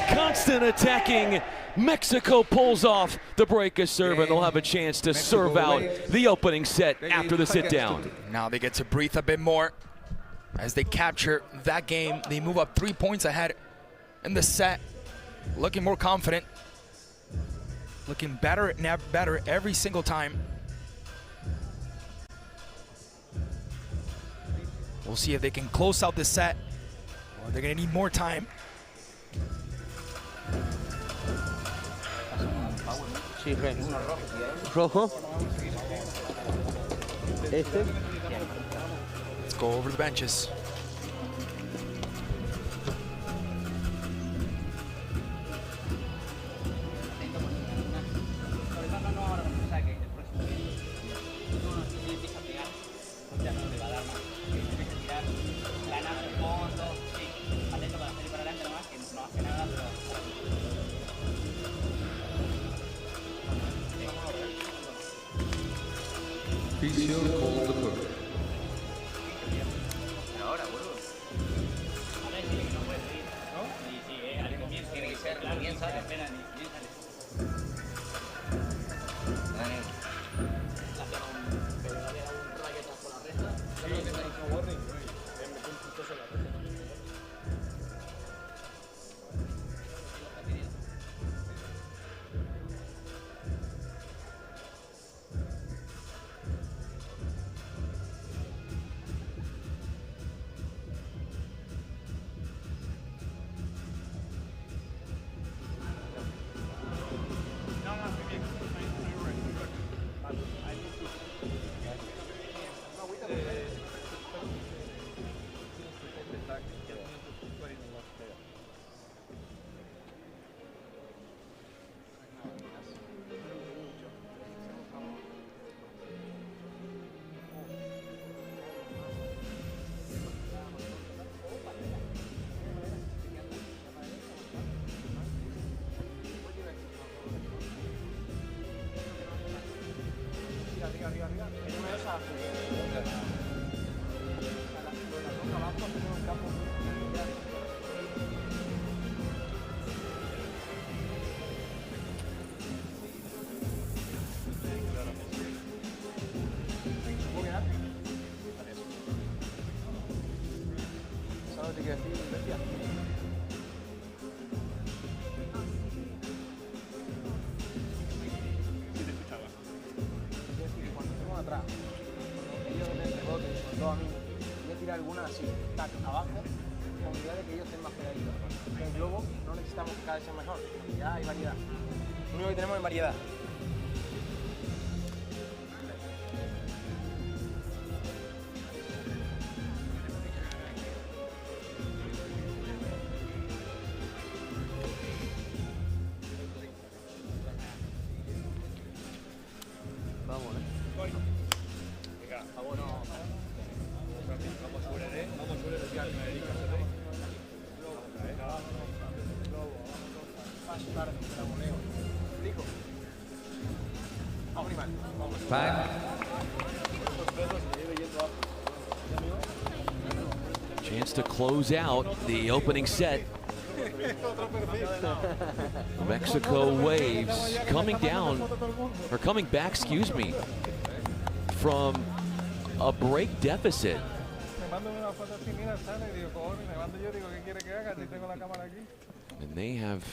Constant attacking. Mexico pulls off the break of serve, and they'll have a chance to serve out the opening set after the sit down. Now they get to breathe a bit more as they capture that game. They move up 3 points ahead in the set, looking more confident, looking better every single time. We'll see if they can close out the set They're going to need more time. Sí, rojo. Este. Let's go over the benches. Variedad. Vamos, Venga, vámonos. Vamos a Chance to close out the opening set. Mexico waves coming down, or coming back, excuse me, from a break deficit. And they have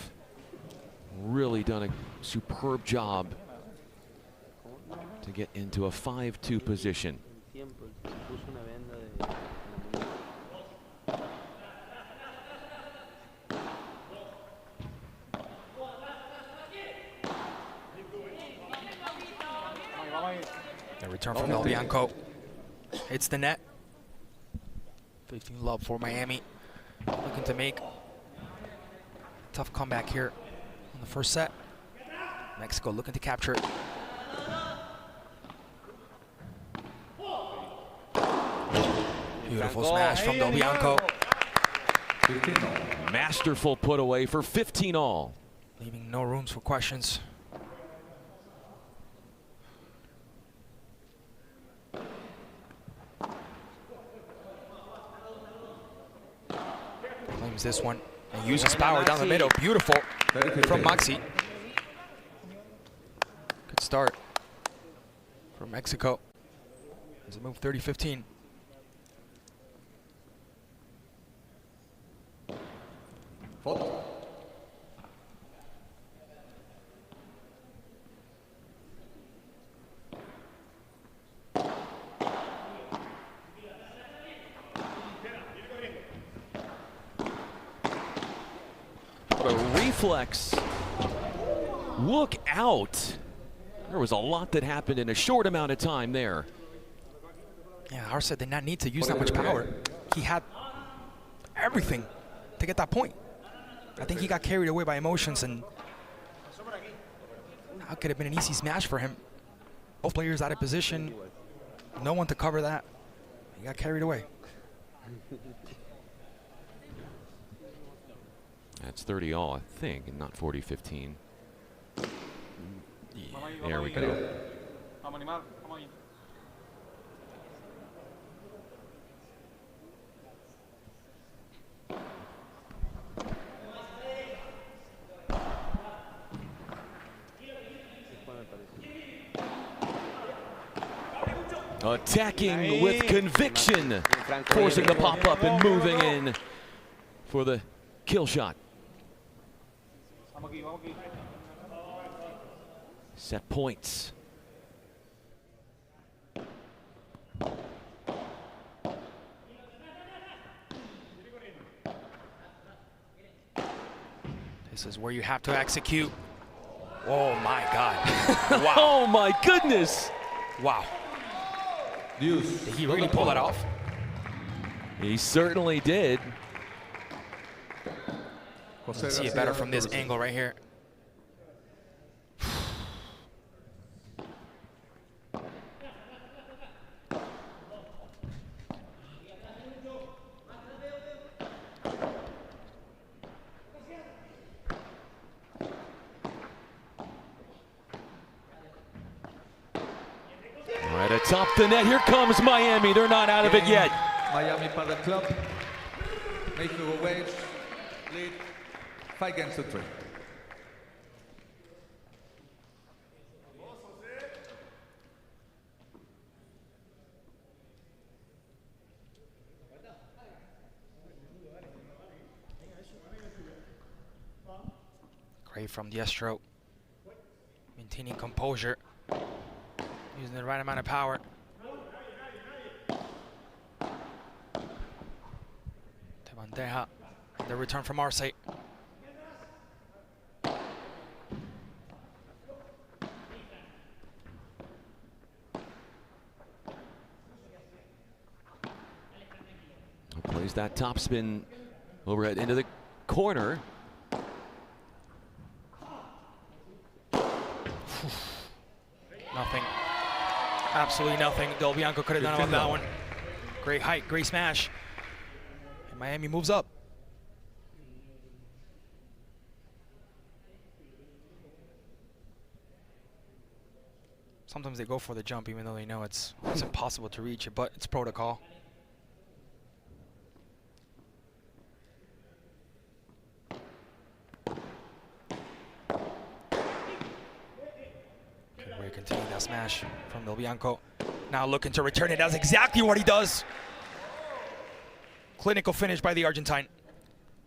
really done a superb job to get into a 5-2 position. The return from Del Bianco hits the net. 15 love for Miami, looking to make a tough comeback here in the first set. Mexico looking to capture it. Beautiful smash from Del Bianco. Masterful put away for 15 all. Leaving no rooms for questions. Claims this one and uses power down the middle. Beautiful from Maxi. Good start from Mexico. As a move 30-15. reflex. Look out. There was a lot that happened in a short amount of time there. Yeah, Arce did not need to use that much power. He had everything to get that point. I think he got carried away by emotions, and that could have been an easy smash for him. Both players out of position, no one to cover that. He got carried away. That's 30 all, I think, and not 40-15. Yeah, there we go. Attacking with conviction, forcing the pop-up and moving in for the kill shot. Set points. This is where you have to execute. Oh my God. Wow. Oh my goodness. Wow. Did he really pull that off? He certainly did. Let's see it better from this angle right here. Right atop the net, here comes Miami. They're not out of it yet. Miami Padel Club, making a wage, lead 5-3. Great from Diestro. Maintaining composure. Using the right amount of power. To bandeja. The return from Arce. Plays that topspin overhead into the corner. Nothing. Absolutely nothing. Del Bianco could have done about that one. Great height, great smash. And Miami moves up. Sometimes they go for the jump even though they know it's impossible to reach it, but it's protocol. We're continuing that smash from Del Bianco. Now looking to return it. That's exactly what he does. Clinical finish by the Argentine.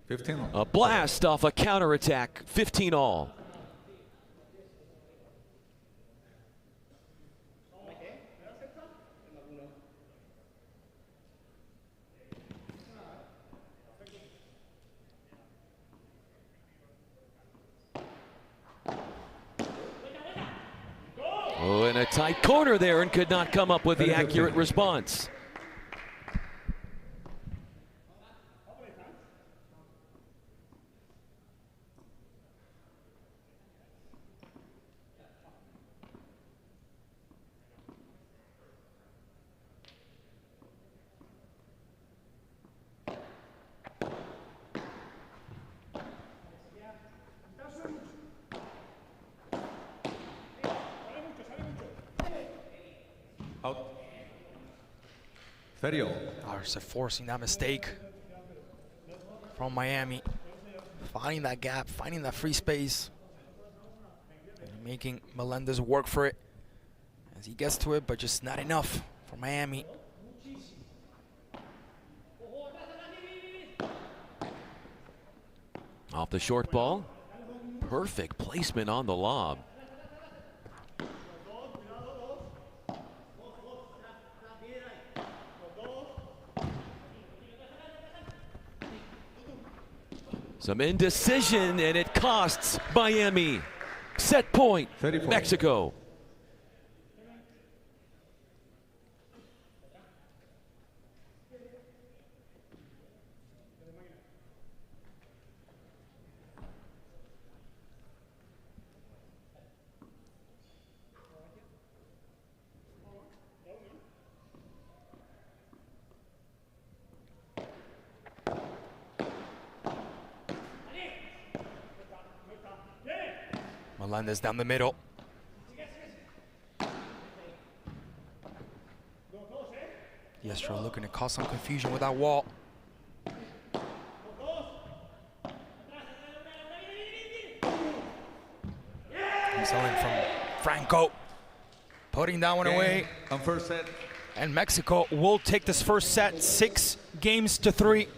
15 all. A blast off a counterattack, 15 all. Oh, in a tight corner there and could not come up with the accurate response. Out. Ferio. Arce forcing that mistake from Miami. Finding that gap, finding that free space. And making Melendez work for it as he gets to it, but just not enough for Miami. Off the short ball. Perfect placement on the lob. Some indecision, and it costs Miami. Set point, Mexico. Melendez down the middle. Yestro looking to cause some confusion with that wall. Selling from Franco. Putting that one away. On first set. And Mexico will take this first set 6-3.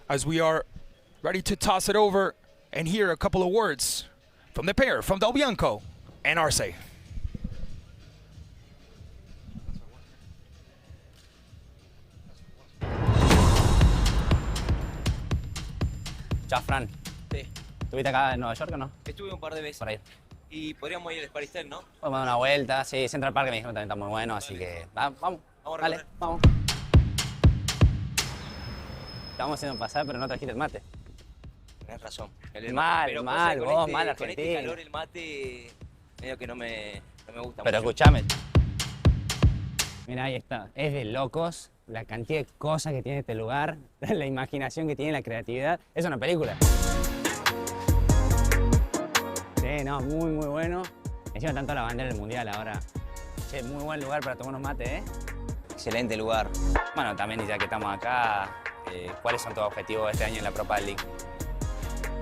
As we are ready to toss it over and hear a couple of words from the pair, from Del Bianco and Arce. Chao, Fran. Sí. ¿Estuviste acá en Nueva York o no? Estuve un par de veces. Por ahí. Y podríamos ir al Sparistel, ¿no? Vamos a dar una vuelta. Sí, Central Park me dijeron también está muy bueno, así que vamos. Vamos a Dale, recorrer. vamos. Estamos haciendo pasar, pero no trajiste el mate. Tenés razón. Mal, pero mal, con vos, este, mal con este Argentina. calor el mate medio que no me gusta Pero mucho. escúchame. Mira, ahí está. Es de locos la cantidad de cosas que tiene este lugar, la imaginación que tiene, la creatividad. Es una película. Sí, no, muy, muy bueno. Encima tanto la bandera del mundial ahora. Che, muy buen lugar para tomar unos mates, ¿eh? Excelente lugar. Bueno, también ya que estamos acá, ¿cuáles son tus objetivos este año en la Pro Padel League?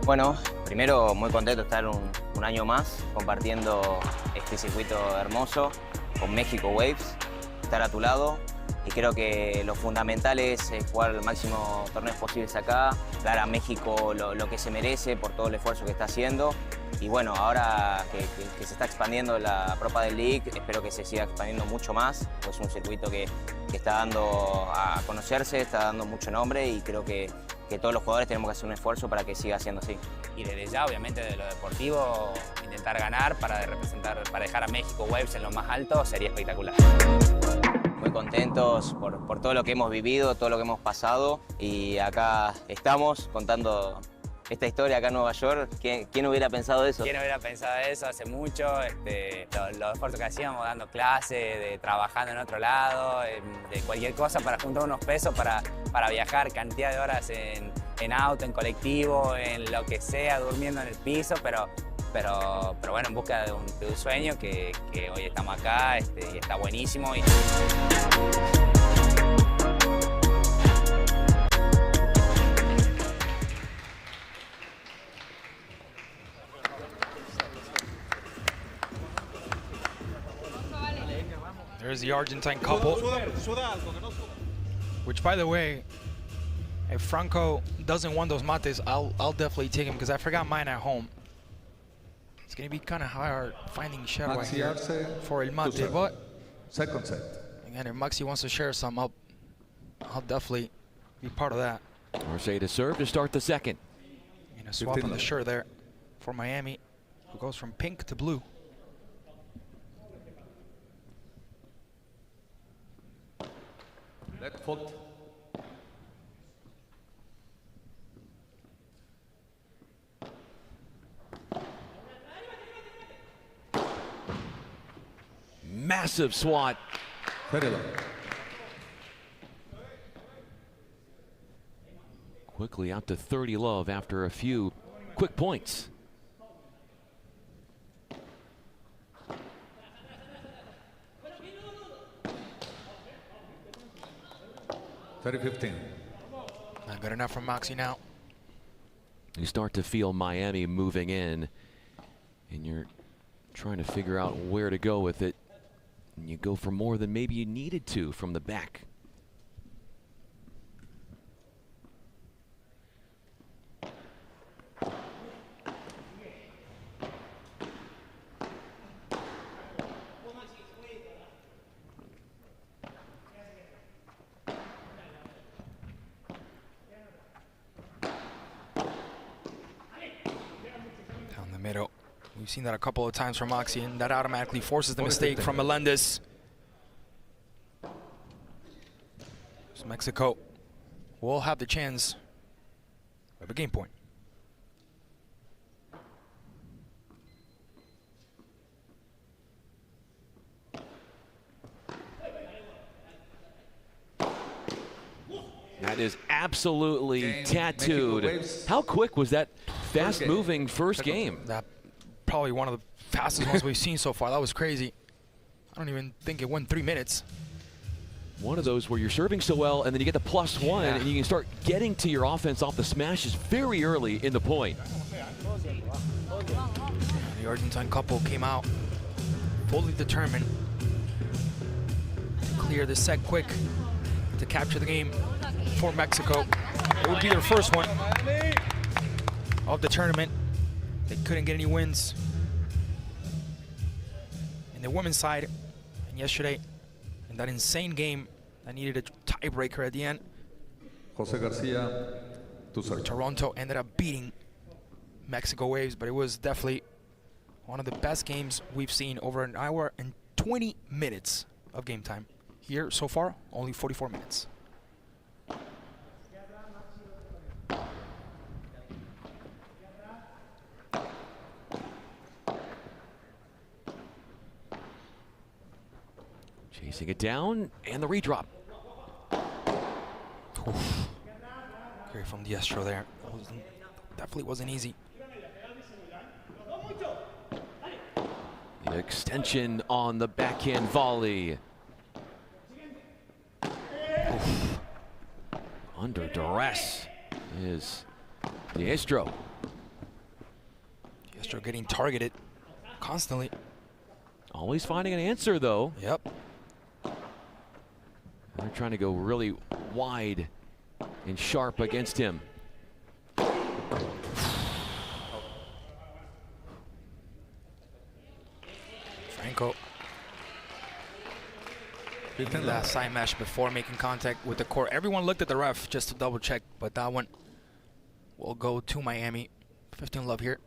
Bueno, primero muy contento de estar un año más compartiendo este circuito hermoso con México Waves, estar a tu lado. Y creo que lo fundamental es jugar los máximos torneos posibles acá, dar a México lo que se merece por todo el esfuerzo que está haciendo. Y bueno, ahora que se está expandiendo la Pro Padel League, espero que se siga expandiendo mucho más. Pues es un circuito que está dando a conocerse, está dando mucho nombre y creo que todos los jugadores tenemos que hacer un esfuerzo para que siga siendo así. Y desde ya, obviamente, de lo deportivo, intentar ganar para dejar a México Waves en lo más alto sería espectacular. Muy contentos por todo lo que hemos vivido, todo lo que hemos pasado y acá estamos contando esta historia acá en Nueva York. ¿Quién hubiera pensado eso? ¿Quién hubiera pensado eso hace mucho? Los esfuerzos que hacíamos dando clases, trabajando en otro lado, de cualquier cosa para juntar unos pesos para viajar, cantidad de horas en auto, en colectivo, en lo que sea, durmiendo en el piso, pero bueno, en busca de un sueño que hoy estamos acá y está buenísimo. There's the Argentine couple. Which, by the way, if Franco doesn't want those mates, I'll definitely take him because I forgot mine at home. It's gonna be kind of hard finding Sherwa here for el mate, but Second set. again, if Maxi wants to share some, I'll definitely be part of that. Arce to serve to start the second. You know, swap on the shirt there for Miami, who goes from pink to blue. Left foot. Massive swat. Very low. Quickly out to 30 love after a few quick points. $30-15. Not good enough from Maxi now. You start to feel Miami moving in, and you're trying to figure out where to go with it. And you go for more than maybe you needed to from the back. We've seen that a couple of times from Moxie, and that automatically forces the mistake from Melendez. So Mexico will have the chance of a game point. That is absolutely tattooed. How quick was that fast-moving first game? That probably one of the fastest ones we've seen so far. That was crazy. I don't even think it went 3 minutes. One of those where you're serving so well, and then you get the +1, and you can start getting to your offense off the smashes very early in the point. The Argentine couple came out fully determined to clear the set quick to capture the game for Mexico. It would be their first one of the tournament. They couldn't get any wins in the women's side, and yesterday in that insane game that needed a tiebreaker at the end, Jose Garcia, Toronto ended up beating Mexico Waves, but it was definitely one of the best games we've seen. Over an hour and 20 minutes of game time. Here so far, only 44 minutes. Chasing it down, and the redrop. Oof. Great from Diestro there. Definitely wasn't easy. The extension on the backhand volley. Oof. Under duress is Diestro. Diestro getting targeted constantly. Always finding an answer, though. Yep. They're trying to go really wide and sharp against him. Franco. That side mesh before making contact with the court. Everyone looked at the ref just to double check, but that one will go to Miami. 15 love here.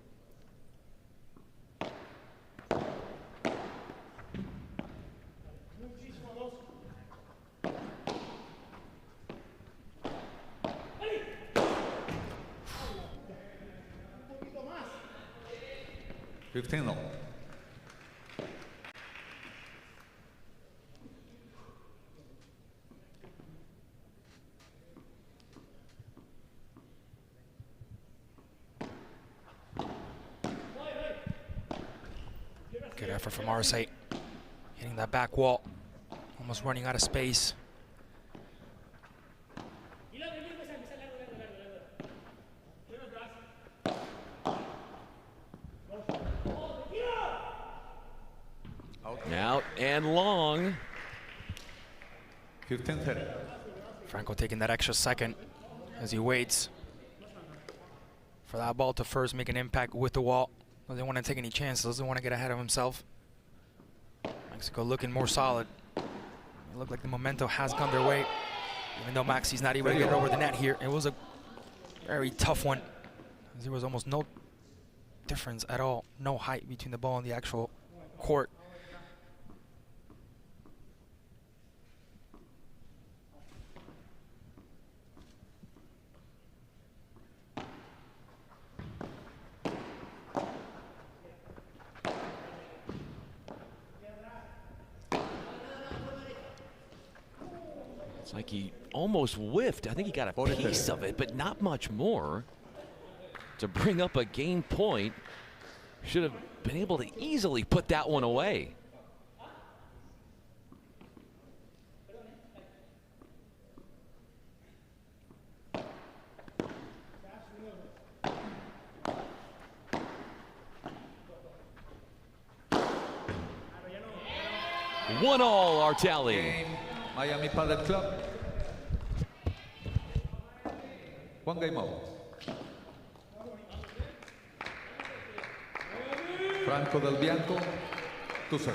Good effort from Arce. Hitting that back wall. Almost running out of space. Out and long. 15-30. Franco taking that extra second as he waits for that ball to first make an impact with the wall. Doesn't want to take any chances, doesn't want to get ahead of himself. Mexico looking more solid. It looked like the momentum has gone their way, even though Maxi's not able to get over the net here. It was a very tough one. There was almost no difference at all, no height between the ball and the actual court. It's like he almost whiffed. I think he got a piece of it, but not much more to bring up a game point. Should have been able to easily put that one away. One all, our tally. Miami Padel Club. One game out. Franco del Bianco, 2-0.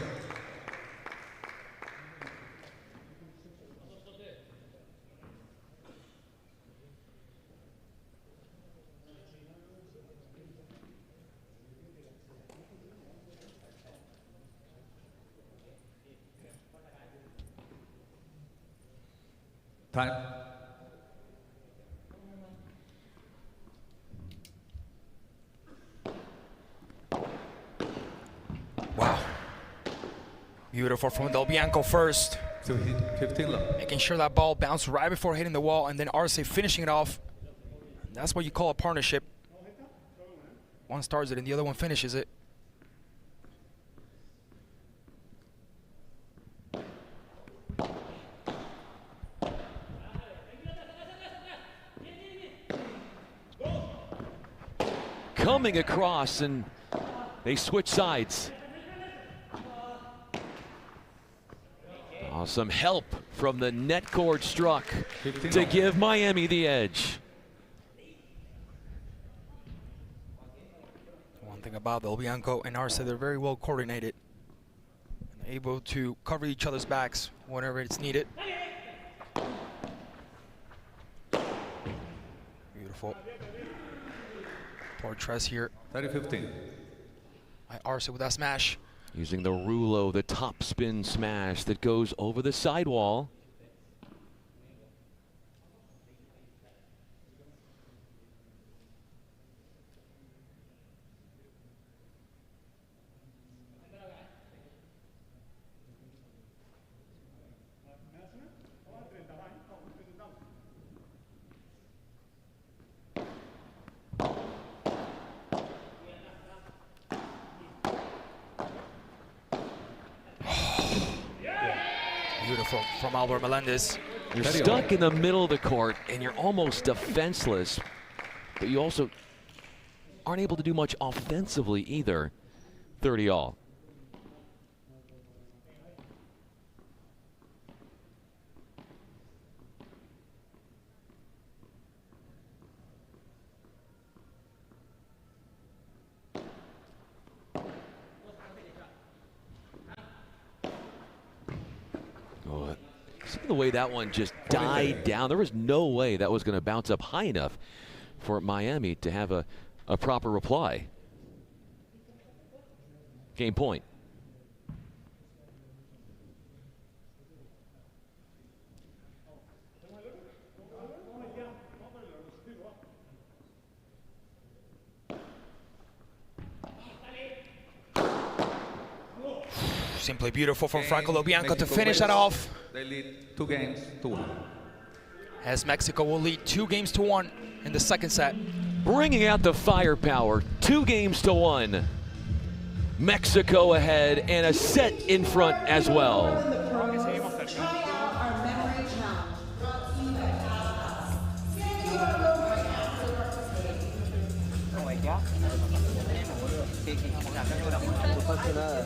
Time. Wow. Beautiful from Del Bianco first. 15 love. Making sure that ball bounced right before hitting the wall, and then Arce finishing it off. That's what you call a partnership. One starts it and the other one finishes it. Coming across, and they switch sides. Oh, some help from the net cord struck to give Miami the edge. One thing about Del Bianco and Arce, they're very well coordinated. And able to cover each other's backs whenever it's needed. Beautiful. Portres here. 30-15. Arce with that smash. Using the Rulo, the top spin smash that goes over the sidewall. Beautiful from Albert Melendez. You're stuck in the middle of the court and you're almost defenseless, but you also aren't able to do much offensively either. 30 all. See the way that one just died down. There was no way that was going to bounce up high enough for Miami to have a proper reply. Game point. Simply beautiful from Franco Del Bianco to finish that off. They lead 2-1. As Mexico will lead 2-1 in the second set. Bringing out the firepower, 2-1. Mexico ahead and a set in front as well. No pasa nada.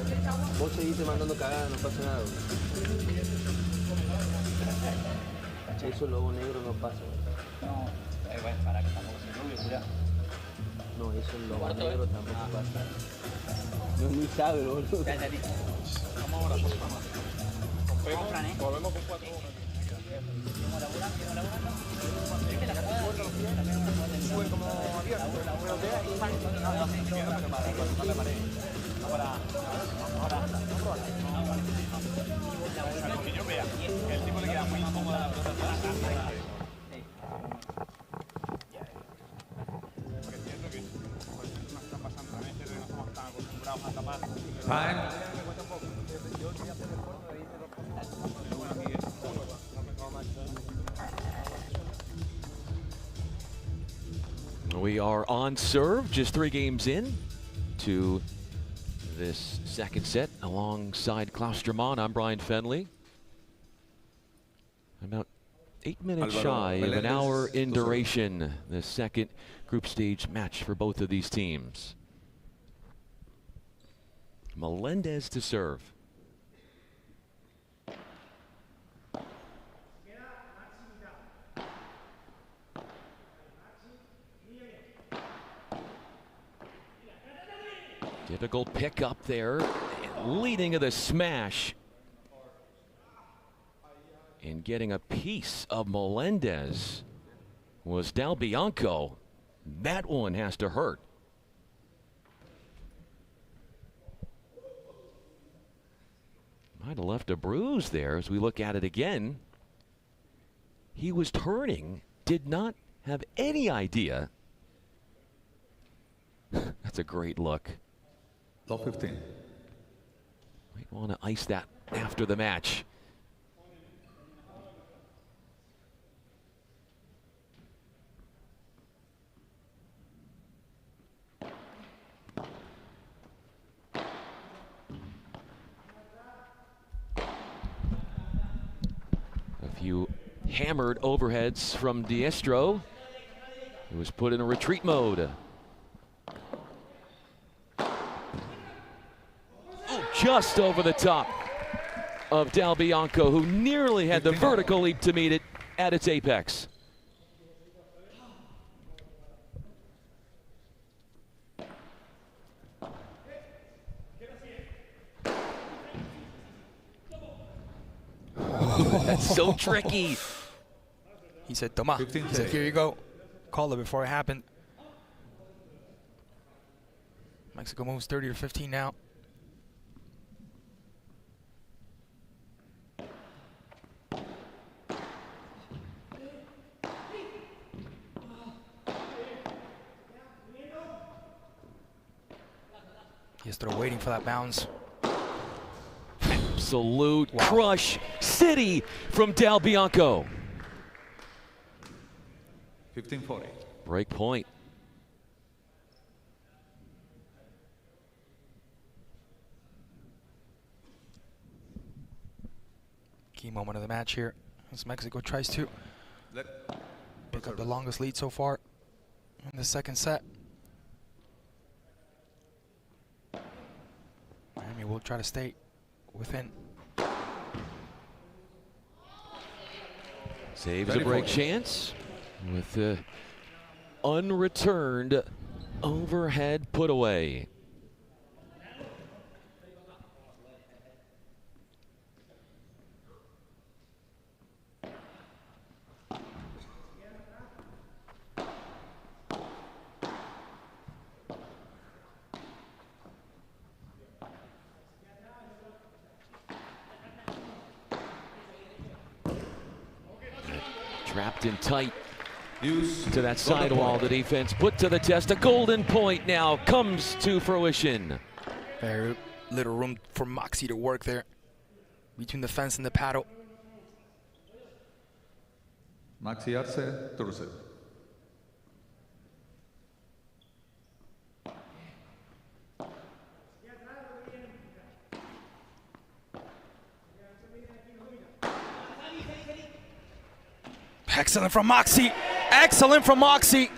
Vos seguiste mandando cagadas, no pasa nada. Eso lobo negro no pasa. No, bueno, para que tampoco se rubio, jurá. No, eso lobo negro tampoco pasa. No ni sabe, boludo. Ya, listo. Vamos ahora, por favor. Rompemos, volvemos con 4-1. Seguimos laburando. ¿Viste la jugada? Sube como abierto. Que yo vea que el tipo le queda muy incómoda la pelota. Porque entiendo que nos está pasando también, que no estamos tan acostumbrados a tapar. We are on serve, just 3 games in to this second set. Alongside Klaus Drummond, I'm Brian Fenley. About 8 minutes shy of an hour in duration. The second group stage match for both of these teams. Melendez to serve. Difficult pick up there, leading to the smash. And getting a piece of Melendez was Del Bianco. That one has to hurt. Might have left a bruise there as we look at it again. he was turning, did not have any idea. That's a great look. Low 15. Might want to ice that after the match. A few hammered overheads from Diestro, who was put in a retreat mode. Just over the top of Del Bianco, who nearly had the vertical leap to meet it at its apex. That's so tricky. He said, Toma. He said, here you go. Call it before it happened. Mexico moves 30 to 15 now. He's still waiting for that bounce. Absolute crush city from Del Bianco. 15-40. Break point. Key moment of the match here as Mexico tries to pick up the longest lead so far in the second set. Miami will try to stay within. Saves a break chance with the unreturned overhead put away. Trapped in tight to that sidewall. The defense put to the test. A golden point now comes to fruition. Very little room for Moxie to work there between the fence and the paddle. Maxi Arce to receive. Excellent from Moxie. Excellent from Moxie.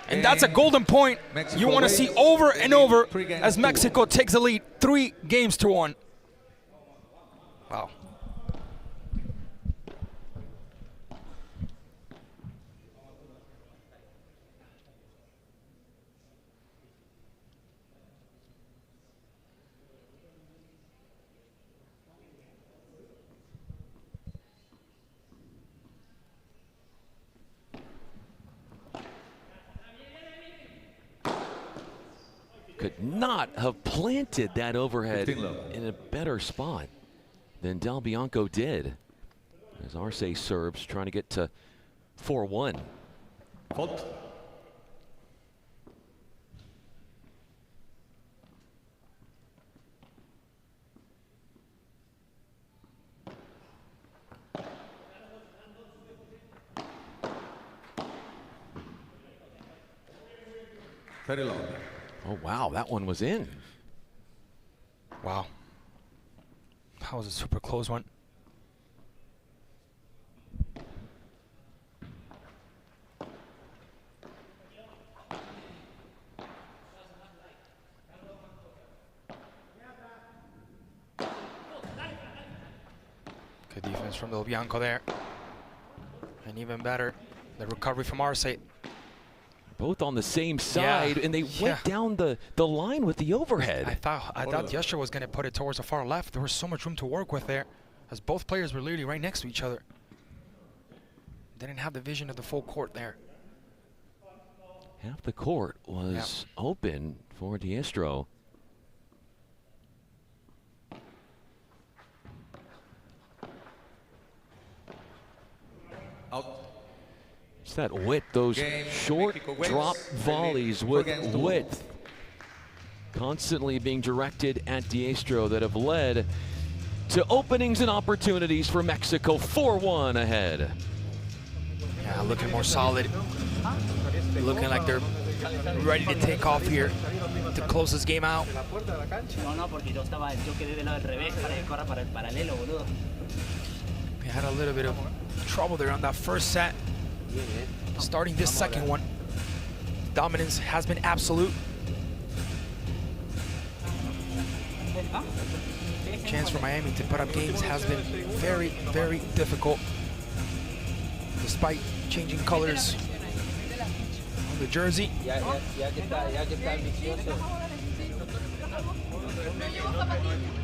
And that's a golden point you want to see over and over as Mexico takes the lead 3-1. Wow. Could not have planted that overhead in a better spot than Del Bianco did. As Arce serves, trying to get to 4-1. Fault. Very long. Oh, wow, that one was in. Wow. That was a super close one. Good defense from Del Bianco there. And even better, the recovery from Arce. Both on the same side, and they went down the line with the overhead. I thought Diestro was going to put it towards the far left. There was so much room to work with there, as both players were literally right next to each other. Didn't have the vision of the full court there. Half the court was open for Diestro. Out. that width, those short drop volleys with width constantly being directed at Diestro that have led to openings and opportunities for Mexico. 4-1 ahead. Yeah, looking more solid. Looking like they're ready to take off here to close this game out. We had a little bit of trouble there on that first set. Starting this second one, dominance has been absolute. Chance for Miami to put up games has been very, very difficult. Despite changing colors on the jersey.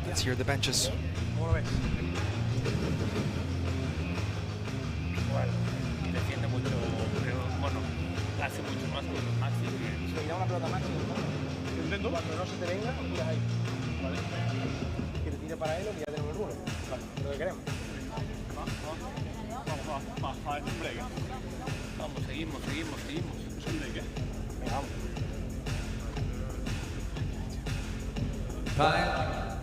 Let's hear the benches. Defiende mucho, bueno, hace mucho más con Maxi. Si le da una pelota a Maxi, cuando no se te venga, tiras ahí, ¿vale? Que te tire para él y ya tenemos el rulo, ¿vale? Lo que queremos. Vamos, seguimos. Es un break, venga, vamos. Time.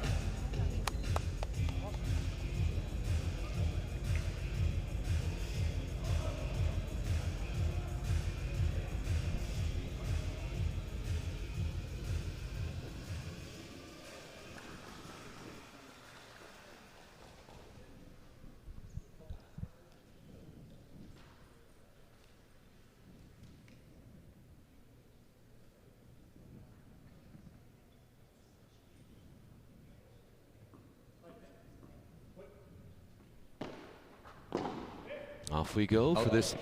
Off we go for this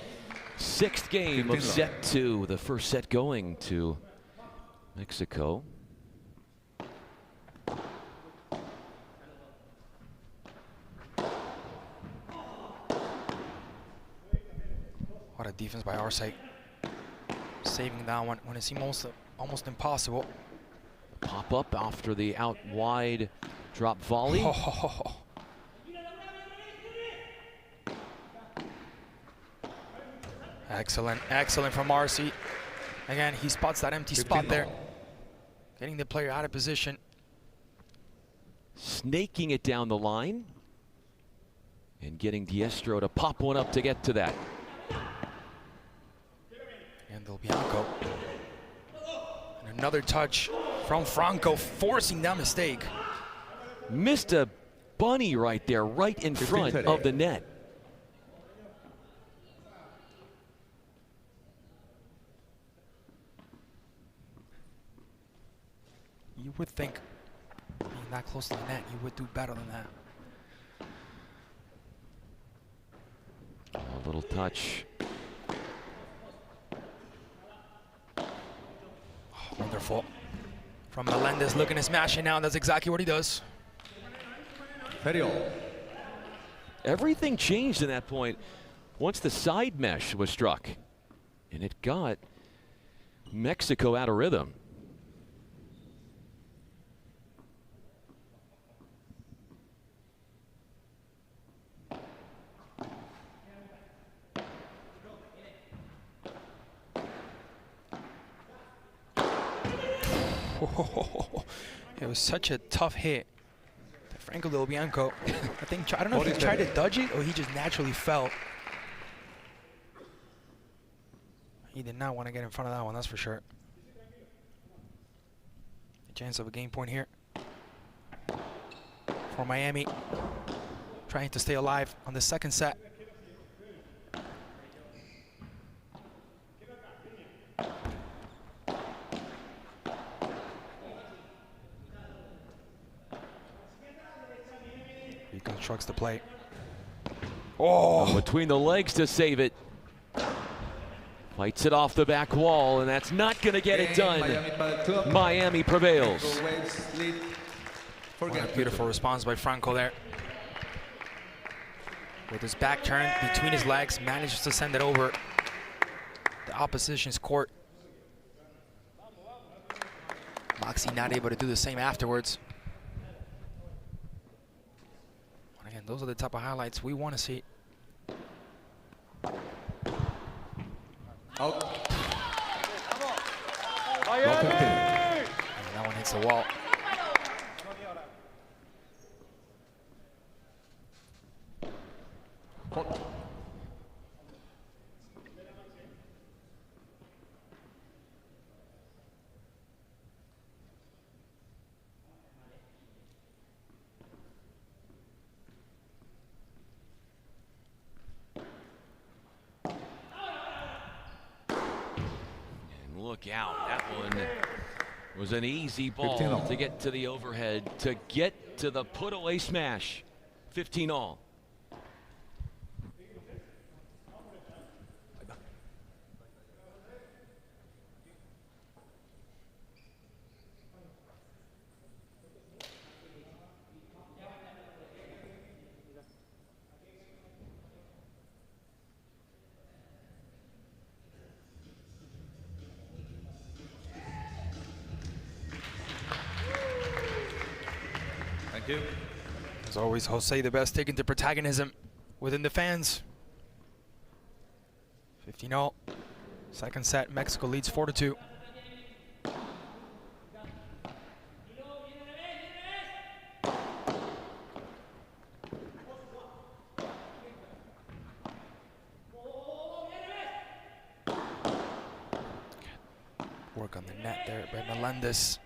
sixth game of set 2. The first set going to Mexico. What a defense by our side. Saving that one when it seemed almost impossible. Pop up after the out wide drop volley. Excellent from Marcy. Again, he spots that empty spot there. Getting the player out of position. Snaking it down the line. And getting Diestro to pop one up to get to that. And Del Bianco. And another touch from Franco, forcing that mistake. Missed a bunny right there, right in front of the net. You would think, being that close to the net, you would do better than that. A little touch. Oh, wonderful. From Melendez, looking to smash it now. That's exactly what he does. Everything changed in that point once the side mesh was struck. And it got Mexico out of rhythm. It was such a tough hit. Franco Del Bianco, I don't know if he tried to dodge it or he just naturally fell. He did not want to get in front of that one, that's for sure. A chance of a game point here for Miami, trying to stay alive on the second set. Reconstructs the play. Oh, between the legs to save it. Fights it off the back wall, and that's not going to get it done. Miami prevails. What a beautiful response by Franco there. With his back turned between his legs, manages to send it over the opposition's court. Moxie not able to do the same afterwards. Again, those are the type of highlights we want to see. Out. And that one hits the wall. Fault. Look out, that one was an easy ball to get to the overhead, to get to the put away smash. 15 all. Thank you. As always, Jose the best taken to protagonism within the fans. 15 all. Second set, Mexico leads 4-2. Work on the net there by Melendez.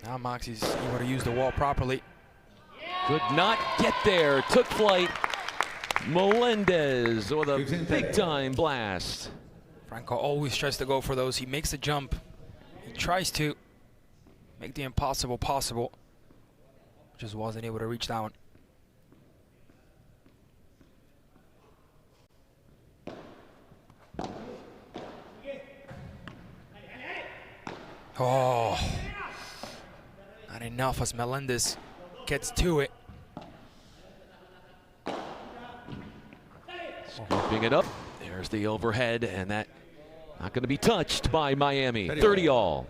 Now Moxie's able to use the wall properly. Could not get there, took flight. Melendez with a big time blast. Franco always tries to go for those. He makes the jump. He tries to make the impossible possible. Just wasn't able to reach that one. Oh, not enough as Melendez gets to it. Scooping it up. There's the overhead, and that not going to be touched by Miami. 30 all.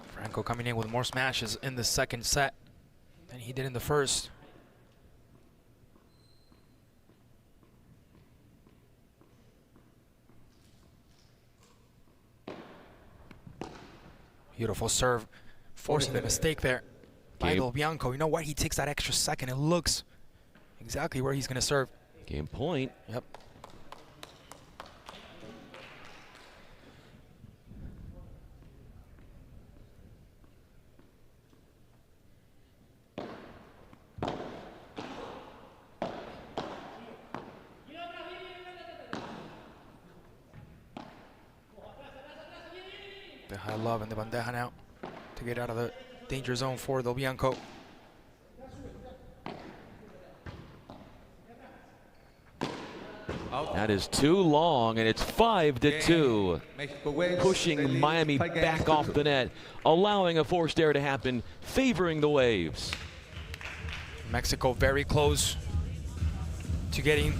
Franco coming in with more smashes in the second set than he did in the first. Beautiful serve, forcing the mistake there by Del Bianco. You know what? He takes that extra second and looks exactly where he's going to serve. Game point. Yep. The high love and the bandeja now to get out of the danger zone for Del Bianco. That is too long, and it's 5-2. Pushing Miami back off the net, allowing a forced error to happen, favoring the Waves. Mexico very close to getting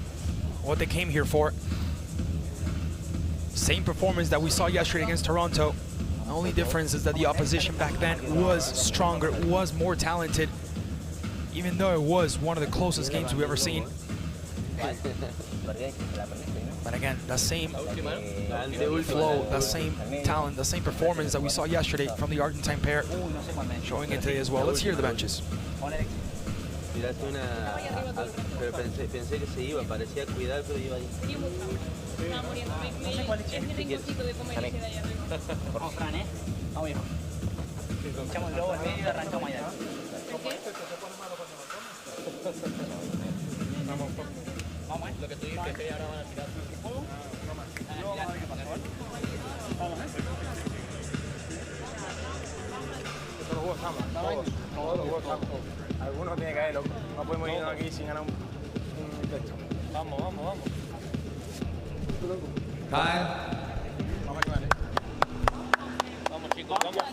what they came here for. Same performance that we saw yesterday against Toronto. The only difference is that the opposition back then was stronger, was more talented, even though it was one of the closest games we've ever seen. But again, that same flow, that same talent, the same performance that we saw yesterday from the Argentine pair, showing it today as well. Let's hear the benches. Tiraste una, pero pensé que se iba, parecía cuidar, pero iba ahí. No sé cuál es mi rinconcito de comer ese de allá arriba. Vamos, Fran, ¿eh? Vamos, hijo. Echamos el globo al medio y arrancamos allá. ¿Por qué? Vamos, ¿eh? Lo que tú dices es que ahora van a tirar. Vamos, ¿eh? Todos los juegos estamos. Todos los juegos estamos. Algunos tiene que haber, loco. No podemos irnos aquí sin ganar un texto. Vamos, vamos, vamos. Time. Vamos a llevar, ¿eh? Vamos, chicos, vamos.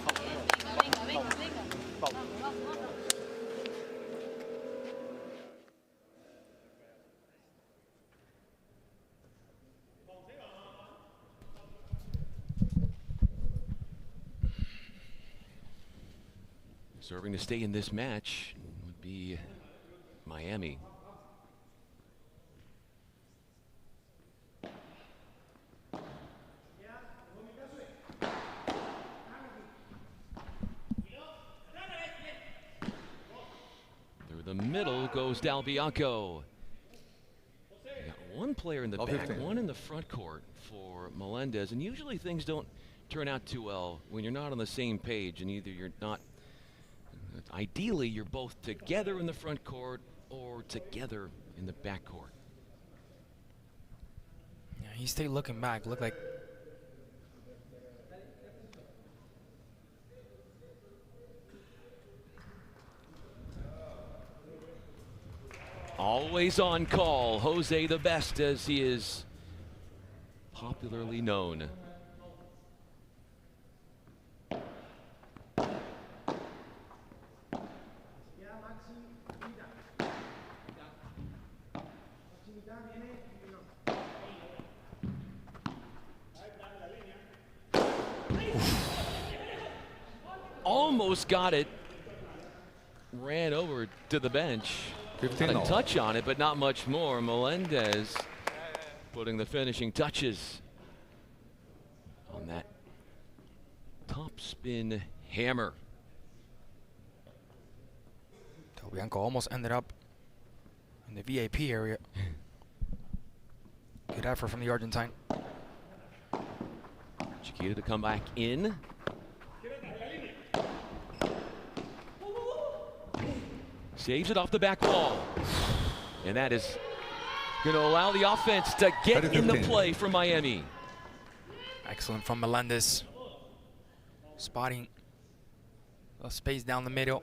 Venga, venga, venga. Vamos. Serving to stay in this match would be Miami. Through the middle goes Del Bianco. You got one player in the back, one in the front court for Melendez, and usually things don't turn out too well when you're not on the same page, and either you're not, ideally you're both together in the front court or together in the back court. Yeah, he stayed looking back, looked like always on call, Jose the Best, as he is popularly known. Almost got it. Ran over to the bench. Got a touch on it, but not much more. Melendez putting the finishing touches on that top spin hammer. Del Bianco almost ended up in the VIP area. Good effort from the Argentine. Chiquita to come back in. Saves it off the back wall. And that is going to allow the offense to get in the play for Miami. Excellent from Melendez. Spotting a space down the middle.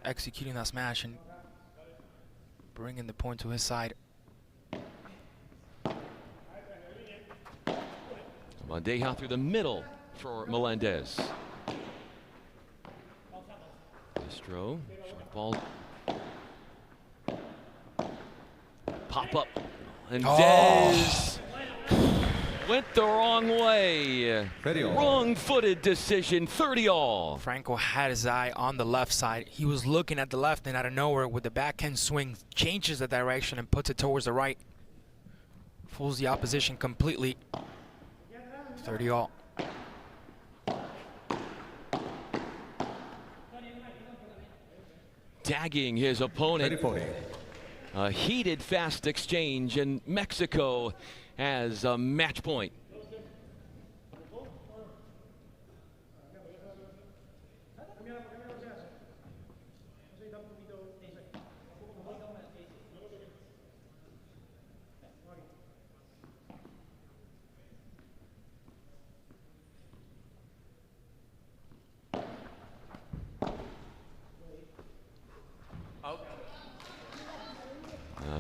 Executing that smash and bringing the point to his side. Bandeja through the middle for Melendez. Destro, short ball. Pop up. And Dez went the wrong way. Wrong-footed decision, 30-all. Franco had his eye on the left side. He was looking at the left, and out of nowhere, with the backhand swing, changes the direction and puts it towards the right. Fools the opposition completely. 30-all. Tagging his opponent. A heated, fast exchange, and Mexico has a match point.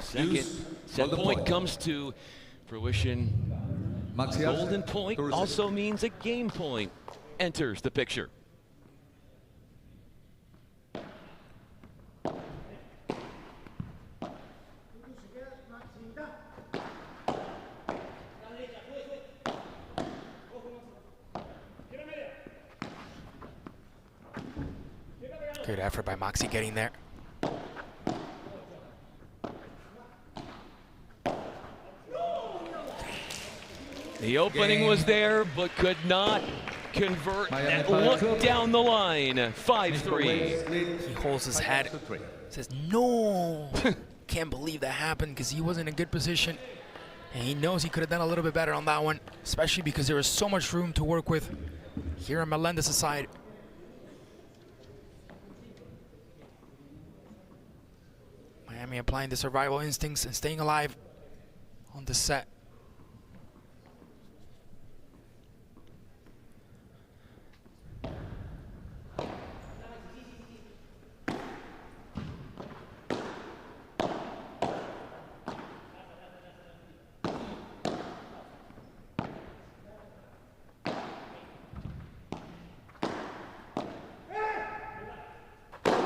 Second set point comes to fruition. Golden point also means a game point enters the picture. Good effort by Moxie getting there. The opening was there, but could not convert that look down the line. 5-3. He holds his head, says, no. Can't believe that happened because he wasn't in a good position. And he knows he could have done a little bit better on that one, especially because there was so much room to work with here on Melendez's side. Miami applying the survival instincts and staying alive on this set.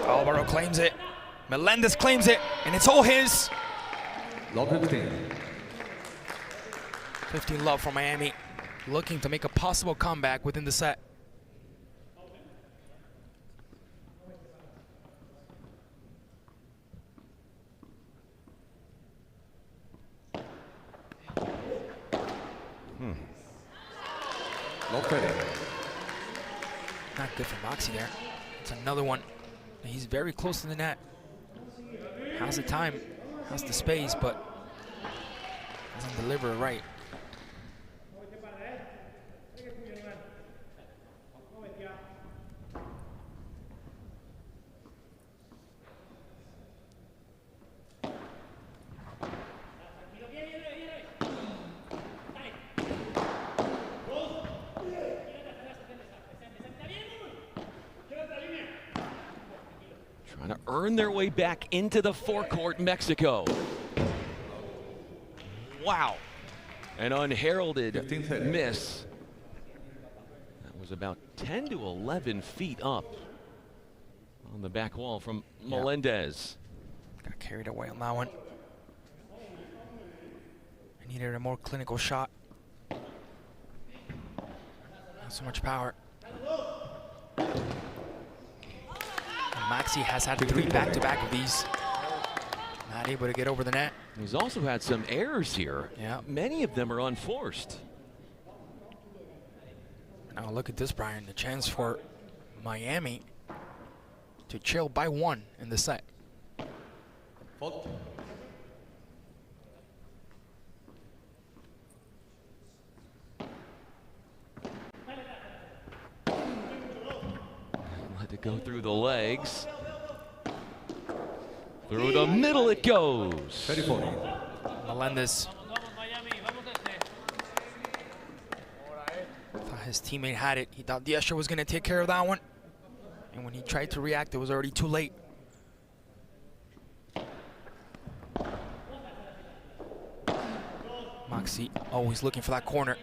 Alvaro claims it. Melendez claims it, and it's all his. Love 15. 15 love for Miami, looking to make a possible comeback within the set. Not good for Moxie there. It's another one. He's very close to the net. Has the time, has the space, but doesn't deliver it right. Trying to earn their way back into the forecourt, Mexico. Wow. An unheralded miss. That was about 10 to 11 feet up on the back wall from Melendez. Got carried away on that one. I needed a more clinical shot. Not so much power. Maxi has had 3 back-to-back of these. Not able to get over the net. He's also had some errors here. Yeah. Many of them are unforced. Now look at this, Brian. The chance for Miami to trail by 1 in the set. Fault. Let it go through the legs. Through the middle it goes. Melendez. Thought his teammate had it. He thought Diestra was going to take care of that one. And when he tried to react, it was already too late. Moxie always looking for that corner.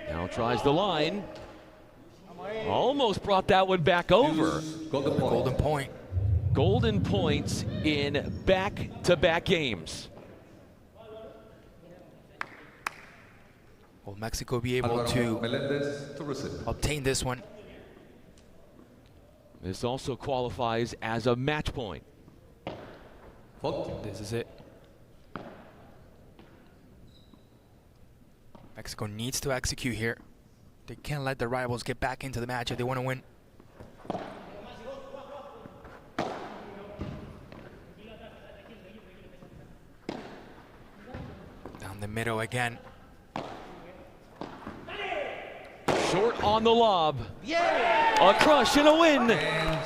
Now tries the line. Almost brought that one back over. Golden point. Golden points in back-to-back games. Will Mexico be able to obtain this one? This also qualifies as a match point. This is it. Mexico needs to execute here. They can't let their rivals get back into the match if they want to win. Down the middle again. Short on the lob. A crush and a win.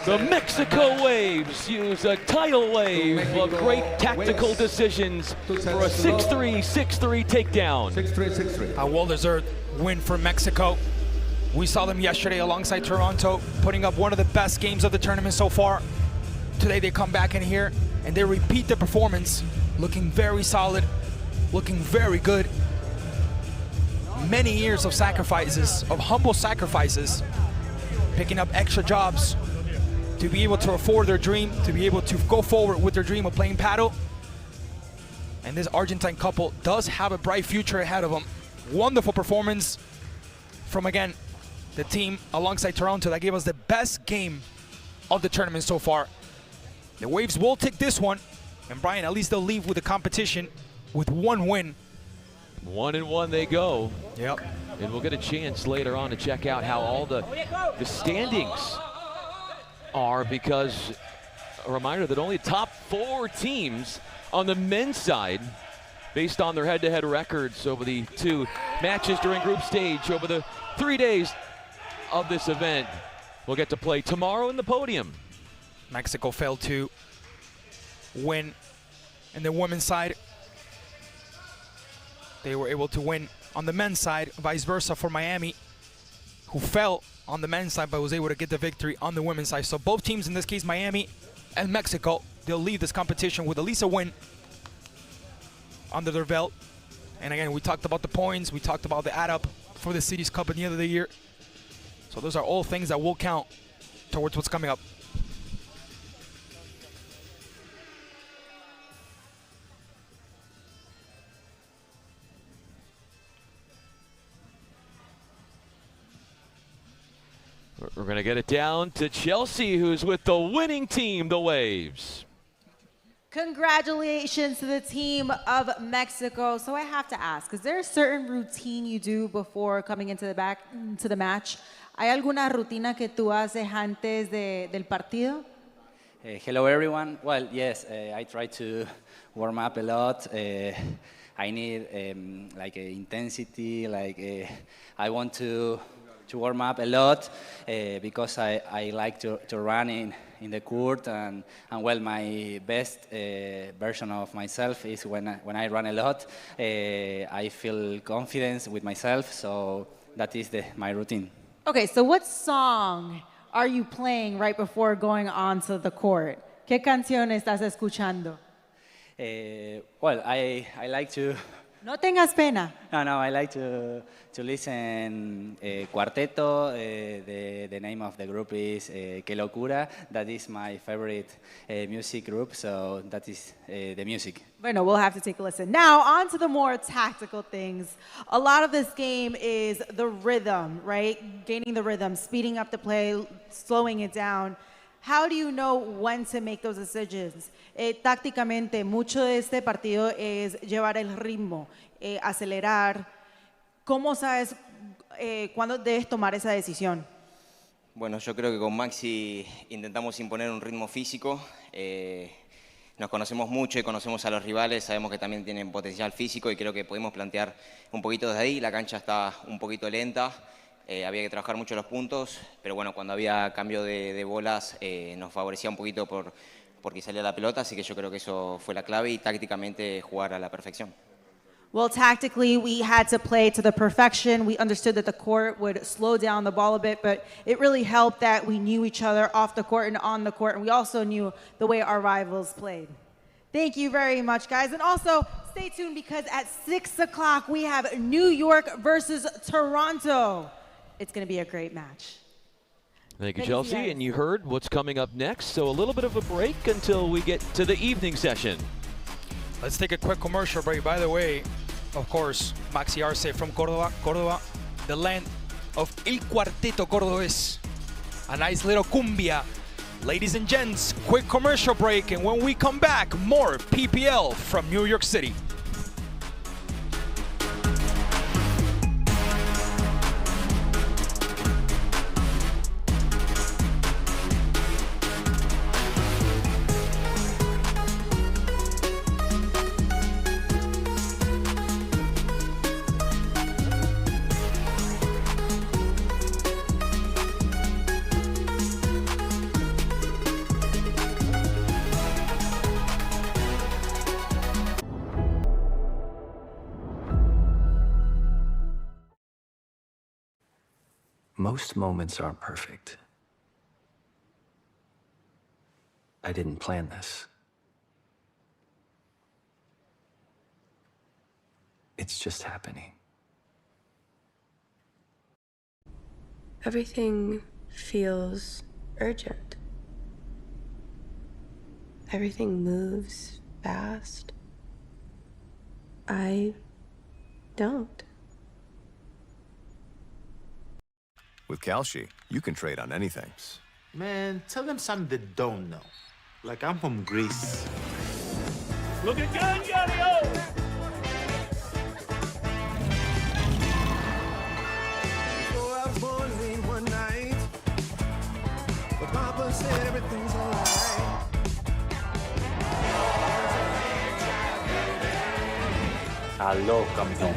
The Mexico Waves use a tidal wave of great tactical decisions for a 6-3, 6-3 takedown. 6-3. A well-deserved win for Mexico. We saw them yesterday alongside Toronto, putting up one of the best games of the tournament so far. Today they come back in here and they repeat the performance, looking very solid, looking very good. Many years of sacrifices, of humble sacrifices, picking up extra jobs to be able to afford their dream, to be able to go forward with their dream of playing paddle. And this Argentine couple does have a bright future ahead of them. Wonderful performance from, again, the team alongside Toronto that gave us the best game of the tournament so far. The Waves will take this one, and Brian, at least they'll leave with the competition with 1 win. 1-1 they go. Yep. And we'll get a chance later on to check out how all the standings are, because a reminder that only top 4 teams on the men's side, based on their head-to-head records over the 2 matches during group stage over the 3 days of this event, will get to play tomorrow in the podium. Mexico failed to win in the women's side. They were able to win on the men's side, vice versa for Miami, who fell on the men's side but was able to get the victory on the women's side. So both teams, in this case Miami and Mexico, they'll leave this competition with at least a win under their belt. And again, we talked about the points, we talked about the add-up for the Cities Cup at the end of the year. So those are all things that will count towards what's coming up. We're going to get it down to Chelsea, who's with the winning team, the Waves. Congratulations to the team of Mexico. So I have to ask, is there a certain routine you do before coming into the match? ¿Hay alguna rutina que tú haces antes del partido? Hello everyone. Well, yes, I try to warm up a lot. I need like intensity, like I want to warm up a lot because I like to run in the court and well, my best version of myself is when I run a lot. I feel confidence with myself, so that is my routine. Okay, so what song are you playing right before going onto the court? ¿Qué canción estás escuchando? Well, I like to... No tengas pena. No, I like to listen Cuarteto. The name of the group is Que Locura. That is my favorite music group, so that is the music. Bueno, we'll have to take a listen. Now, on to the more tactical things. A lot of this game is the rhythm, right? Gaining the rhythm, speeding up the play, slowing it down. How do you know when to make those decisions? Tácticamente, mucho de este partido es llevar el ritmo, acelerar. ¿Cómo sabes cuándo debes tomar esa decisión? Bueno, yo creo que con Maxi intentamos imponer un ritmo físico. Nos conocemos mucho y conocemos a los rivales, sabemos que también tienen potencial físico y creo que podemos plantear un poquito desde ahí. La cancha está un poquito lenta. Había que trabajar mucho los puntos, pero bueno, cuando había cambio de bolas nos favorecía un poquito porque salía la pelota, así que yo creo que eso fue la clave y tácticamente jugar a la perfección. Well, tactically, we had to play to the perfection. We understood that the court would slow down the ball a bit, but it really helped that we knew each other off the court and on the court, and we also knew the way our rivals played. Thank you very much, guys. And also, stay tuned because at 6 o'clock, we have New York versus Toronto. It's going to be a great match. Thank you, Chelsea. And you heard what's coming up next. So a little bit of a break until we get to the evening session. Let's take a quick commercial break. By the way, of course, Maxi Arce from Córdoba, the land of El Cuarteto Cordobés. A nice little cumbia. Ladies and gents, quick commercial break. And when we come back, more PPL from New York City. Most moments aren't perfect. I didn't plan this. It's just happening. Everything feels urgent. Everything moves fast. I don't. With Kalshi, you can trade on anything. Man, tell them something they don't know. Like I'm from Greece. Look at Gangario! So I was born late one night, but Papa said everything's alright. Aló, campeón.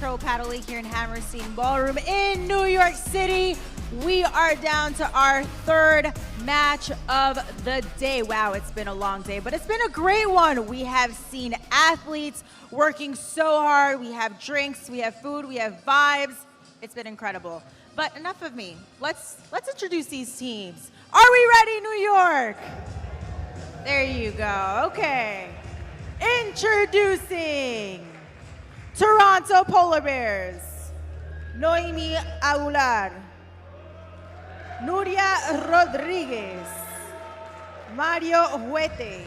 Pro Padel League here in Hammerstein Ballroom in New York City. We are down to our third match of the day. Wow, it's been a long day, but it's been a great one. We have seen athletes working so hard. We have drinks, we have food, we have vibes. It's been incredible. But enough of me. Let's introduce these teams. Are we ready, New York? There you go. Okay. Introducing Toronto Polar Bears, Noemi Aguilar, Nuria Rodriguez, Mario Huete,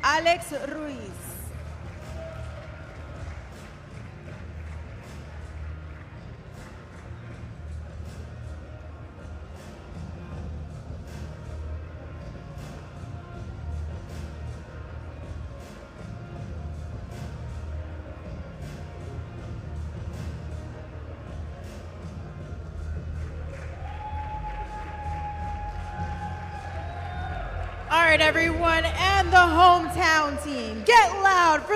Alex Ruiz. All right, everyone, and the hometown team, get loud.